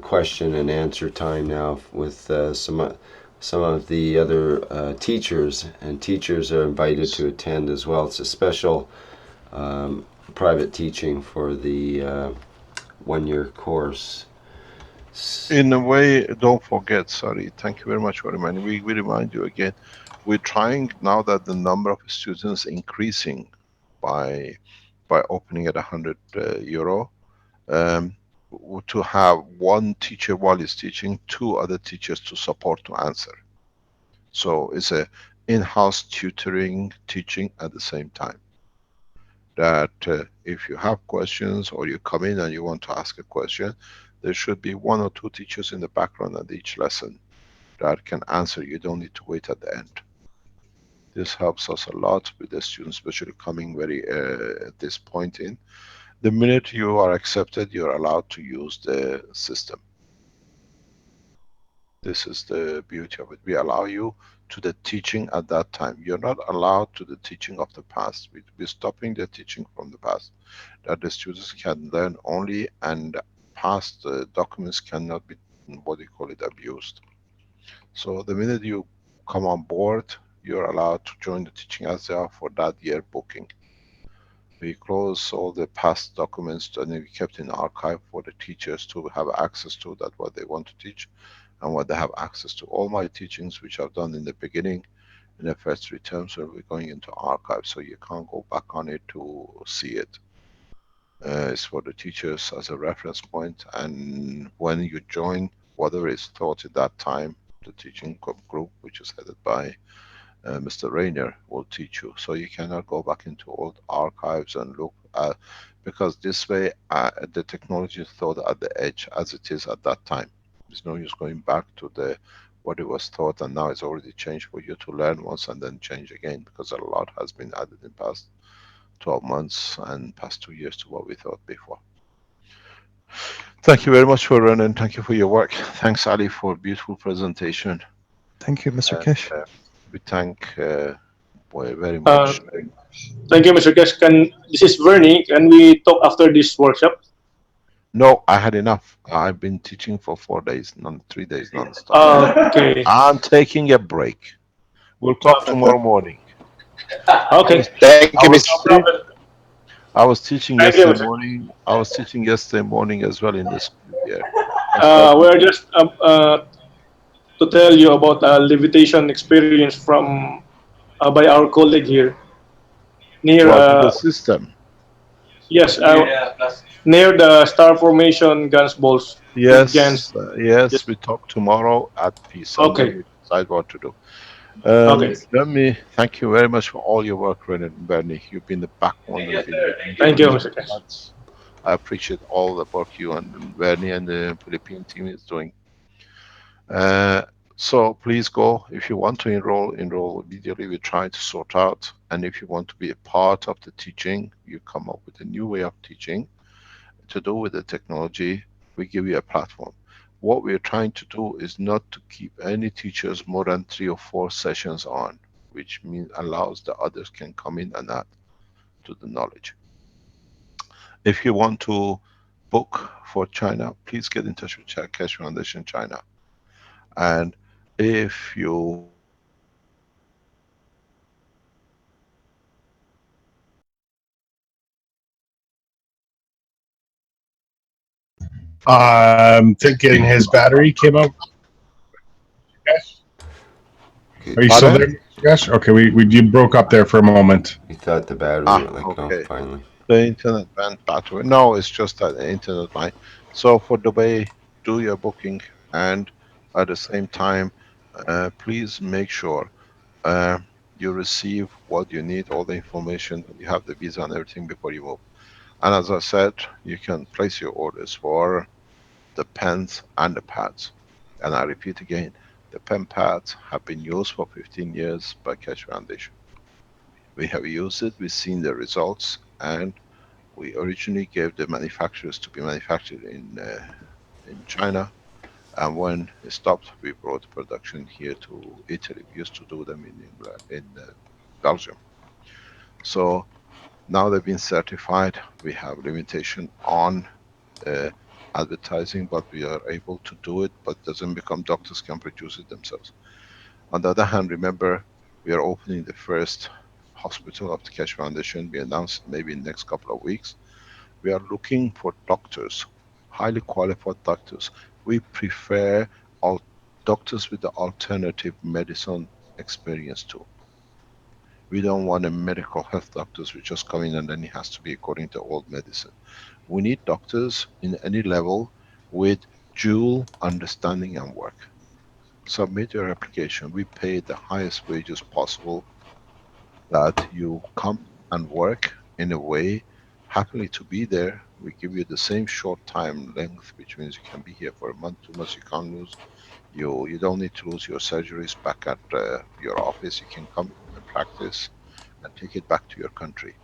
question and answer time now with some of the other teachers, and teachers are invited to attend as well. It's a special private teaching for the one-year course. In a way, don't forget, sorry, thank you very much for reminding me. We remind you again, we're trying now that the number of students increasing by opening at 100 euro, to have one teacher while he's teaching, two other teachers to support to answer. So it's a in-house tutoring, teaching at the same time. That if you have questions or you come in and you want to ask a question, there should be one or two teachers in the background at each lesson that can answer. You don't need to wait at the end. This helps us a lot with the students, especially coming very at this point in. The minute you are accepted, you're allowed to use the system. This is the beauty of it. We allow you to the teaching at that time. You're not allowed to the teaching of the past. We're stopping the teaching from the past. That the students can learn only, and past documents cannot be, what do you call it, abused. So the minute you come on board, you're allowed to join the teaching as they are for that year booking. We close all the past documents and we kept in archive for the teachers to have access to, that what they want to teach and what they have access to. All my teachings which I've done in the beginning, in the first 3 terms, will be going into archive, so you can't go back on it to see it. It's for the teachers as a reference point, and when you join, whatever is taught at that time, the teaching group, which is headed by Mr. Rainer, will teach you. So you cannot go back into old archives and look at, because this way the technology is taught at the edge as it is at that time. There's no use going back to the what it was taught, and now it's already changed for you to learn once and then change again, because a lot has been added in past 12 months and past 2 years to what we thought before. Thank you very much for running. Thank you for your work. Thanks, Ali, for a beautiful presentation. Thank you, Mr. Keshe. We thank very much. Thank you, Mr. Keshe. This is Vernie. Can we talk after this workshop? No, I had enough. I've been teaching for 4 days, 3 days non-stop. Okay. I'm taking a break. We'll talk tomorrow morning. Okay. Thank you, Mr. I was teaching Thank you, yesterday Mr. morning. I was teaching yesterday morning as well in the school here. We're just to tell you about a levitation experience from by our colleague here near the system. yes, near the star formation guns balls. Yes, yes, we talk tomorrow at peace, and then we decide what to do. Let me thank you very much for all your work, René and Bernie. You've been the backbone. Thank you, Mr. Keshe. I appreciate all the work you and Bernie and the Philippine team is doing. So please go. If you want to enroll immediately. We try to sort out. And if you want to be a part of the teaching, you come up with a new way of teaching to do with the technology, we give you a platform. What we're trying to do is not to keep any teachers more than 3 or 4 sessions on, which means allows the others can come in and add to the knowledge. If you want to book for China, please get in touch with Keshe Foundation China. And if you thinking his battery came out. Yes. Are you still there? Yes. Okay, you broke up there for a moment. We thought the battery went like, oh, finally. The internet went battery. No, it's just that the internet line. So for Dubai, do your booking, and at the same time, please make sure you receive what you need, all the information, and you have the visa and everything before you move. And as I said, you can place your orders for the pens and the pads. And I repeat again, the pen pads have been used for 15 years by Keshe Foundation. We have used it, we've seen the results, and we originally gave the manufacturers to be manufactured in China. And when it stopped, we brought production here to Italy. We used to do them in England, in Belgium. So now they've been certified. We have limitation on advertising, but we are able to do it, but doesn't become doctors can produce it themselves. On the other hand, remember, we are opening the first hospital of the Keshe Foundation. We announced maybe in the next couple of weeks. We are looking for doctors, highly qualified doctors. We prefer doctors with the alternative medicine experience too. We don't want a medical health doctors who just come in and then it has to be according to old medicine. We need doctors in any level with dual understanding and work. Submit your application. We pay the highest wages possible, that you come and work in a way, happily to be there. We give you the same short time length, which means you can be here for a month, 2 months. You can't lose. You don't need to lose your surgeries back at your office. You can come and practice and take it back to your country.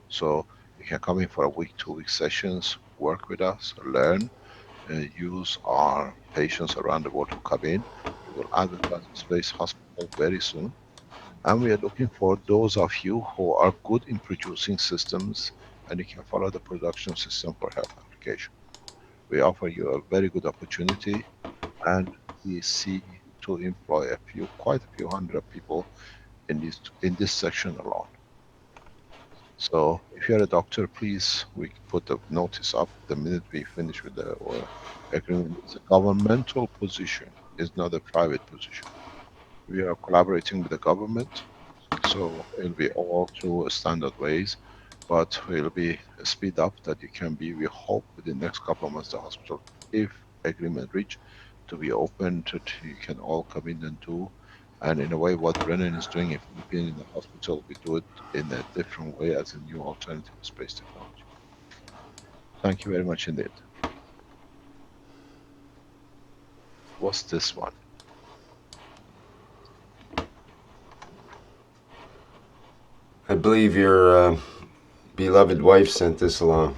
So you can come in for a week, 2 week sessions, work with us, learn, use our patients around the world to come in. We will advertise this place hospital very soon. And we are looking for those of you who are good in producing systems and you can follow the production system for health application. We offer you a very good opportunity, and we see to employ quite a few hundred people in this section alone. So if you're a doctor, please, we put the notice up the minute we finish with the agreement. It's a governmental position, it's not a private position. We are collaborating with the government, so it'll be all through standard ways, but it'll be a speed up that you can be, we hope within the next couple of months, the hospital, if agreement reach, to be open to you can all come in and do. And in a way, what Brennan is doing, if we've been in the hospital, we do it in a different way as a new alternative space technology. Thank you very much indeed. What's this one? I believe your beloved wife sent this along.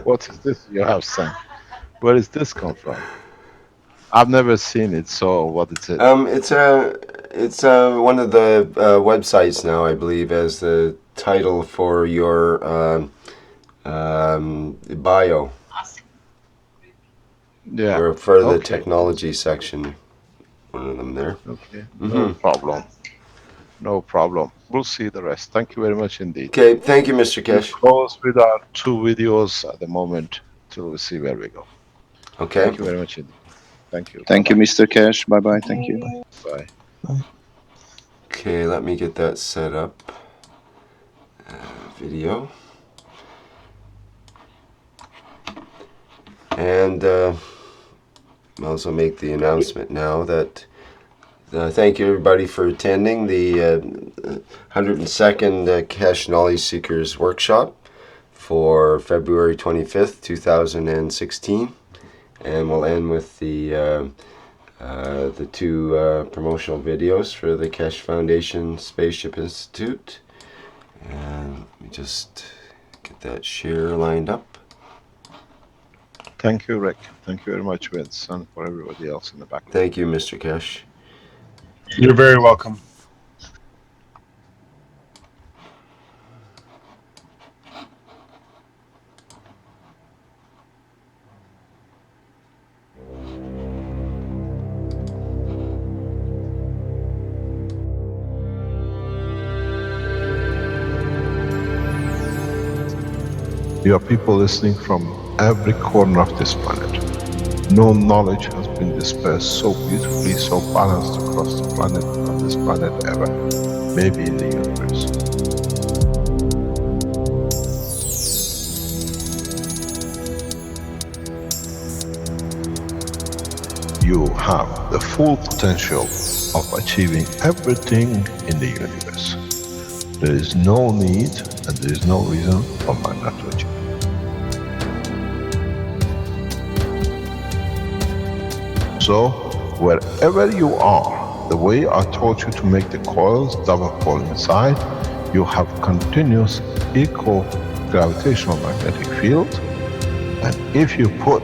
What is this you have sent? Where does this come from? I've never seen it, so what is it? It's one of the websites now, I believe, as the title for your bio. Yeah. Or for the technology section, one of them there. Okay. No problem. No problem. We'll see the rest. Thank you very much indeed. Okay, thank you, Mr. Keshe. We'll close with our 2 videos at the moment till we see where we go. Okay. Thank you very much indeed. Thank you. Thank you, Mr. Keshe. Bye-bye. Thank you. Bye. Okay, let me get that set up. Video. And I'll also make the announcement now that thank you everybody for attending the 102nd Keshe Knowledge Seekers Workshop for February 25th, 2016. And we'll end with the 2 promotional videos for the Keshe Foundation Spaceship Institute. And let me just get that share lined up. Thank you, Rick. Thank you very much, Vince, and for everybody else in the back. Thank you, Mr. Keshe. You're very welcome. You are people listening from every corner of this planet. No knowledge has been dispersed so beautifully, so balanced across the planet, on this planet ever, maybe in the universe. you have the full potential of achieving everything in the universe. There is no need and there is no reason for man not to achieve. So, wherever you are, the way I taught you to make the coils double coil inside, you have continuous equal gravitational magnetic field, and if you put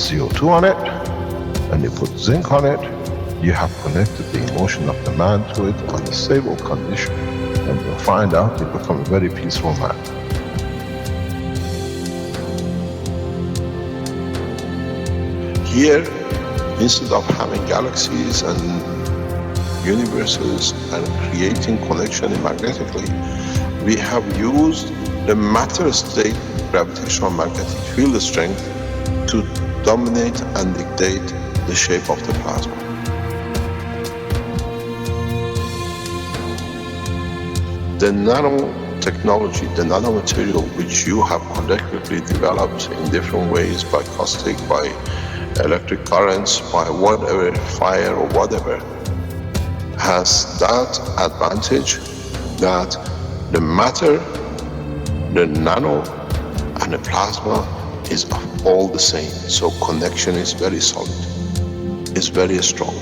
CO2 on it, and you put zinc on it, you have connected the emotion of the man to it on a stable condition, and you'll find out you become a very peaceful man. Here, instead of having galaxies and universes and creating connection magnetically, we have used the matter state gravitational magnetic field strength to dominate and dictate the shape of the plasma. The nanotechnology, the nanomaterial which you have collectively developed in different ways, by caustic, by electric currents, by whatever, fire or whatever, has that advantage that the matter, the nano and the plasma is all the same. So connection is very solid, it's very strong.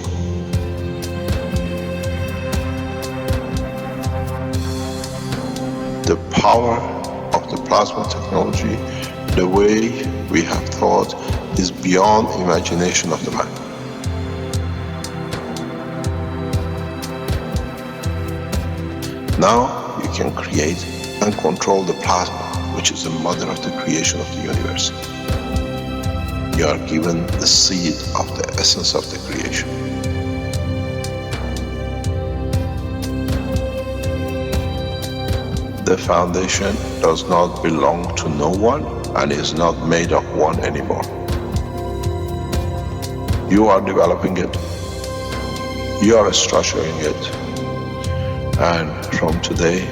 The power of the plasma technology, the way we have thought, is beyond imagination of the man. Now you can create and control the plasma, which is the mother of the creation of the universe. You are given the seed of the essence of the creation. The foundation does not belong to no one and is not made of one anymore. You are developing it, you are structuring it, and from today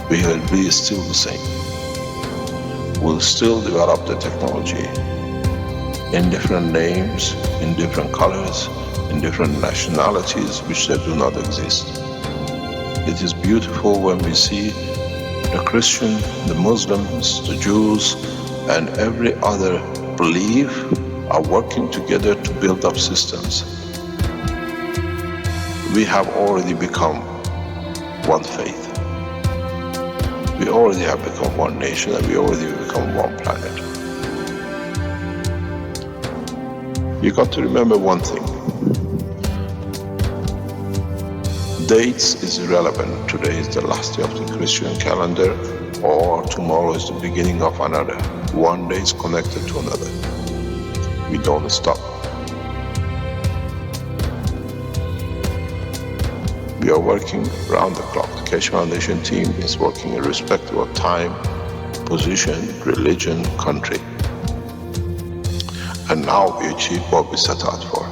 we will be still the same. We'll still develop the technology in different names, in different colors, in different nationalities which they do not exist. It is beautiful when we see the Christian, the Muslims, the Jews, and every other belief are working together to build up systems. We have already become one faith. We already have become one nation, and we already become one planet. You got to remember one thing. Dates is irrelevant. Today is the last day of the Christian calendar, or tomorrow is the beginning of another. One day is connected to another. We don't stop. We are working around the clock. The Keshe Foundation team is working irrespective of time, position, religion, country. And now we achieve what we set out for.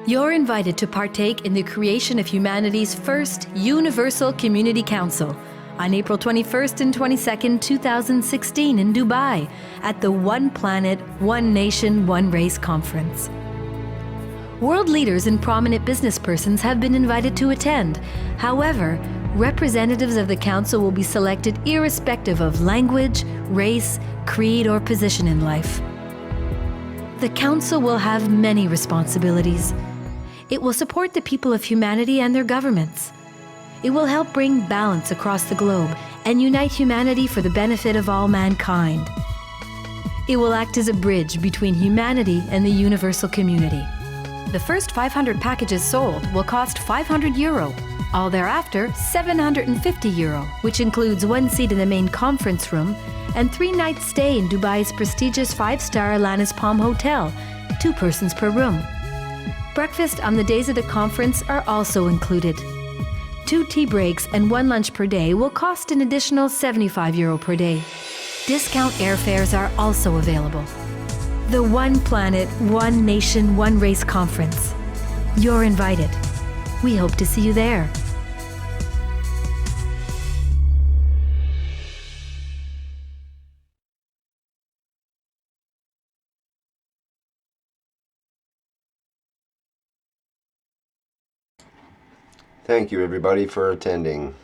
You're invited to partake in the creation of humanity's first Universal Community Council on April 21st and 22nd, 2016 in Dubai at the One Planet, One Nation, One Race Conference. World leaders and prominent business persons have been invited to attend. However, representatives of the Council will be selected irrespective of language, race, creed, or position in life. The Council will have many responsibilities. It will support the people of humanity and their governments. It will help bring balance across the globe and unite humanity for the benefit of all mankind. It will act as a bridge between humanity and the universal community. The first 500 packages sold will cost €500. All thereafter, €750, which includes 1 seat in the main conference room and 3-night stay in Dubai's prestigious 5-star Alanis Palm Hotel, 2 persons per room. Breakfast on the days of the conference are also included. 2 tea breaks and 1 lunch per day will cost an additional €75 per day. Discount airfares are also available. The One Planet, One Nation, One Race Conference. You're invited. We hope to see you there. Thank you, everybody, for attending.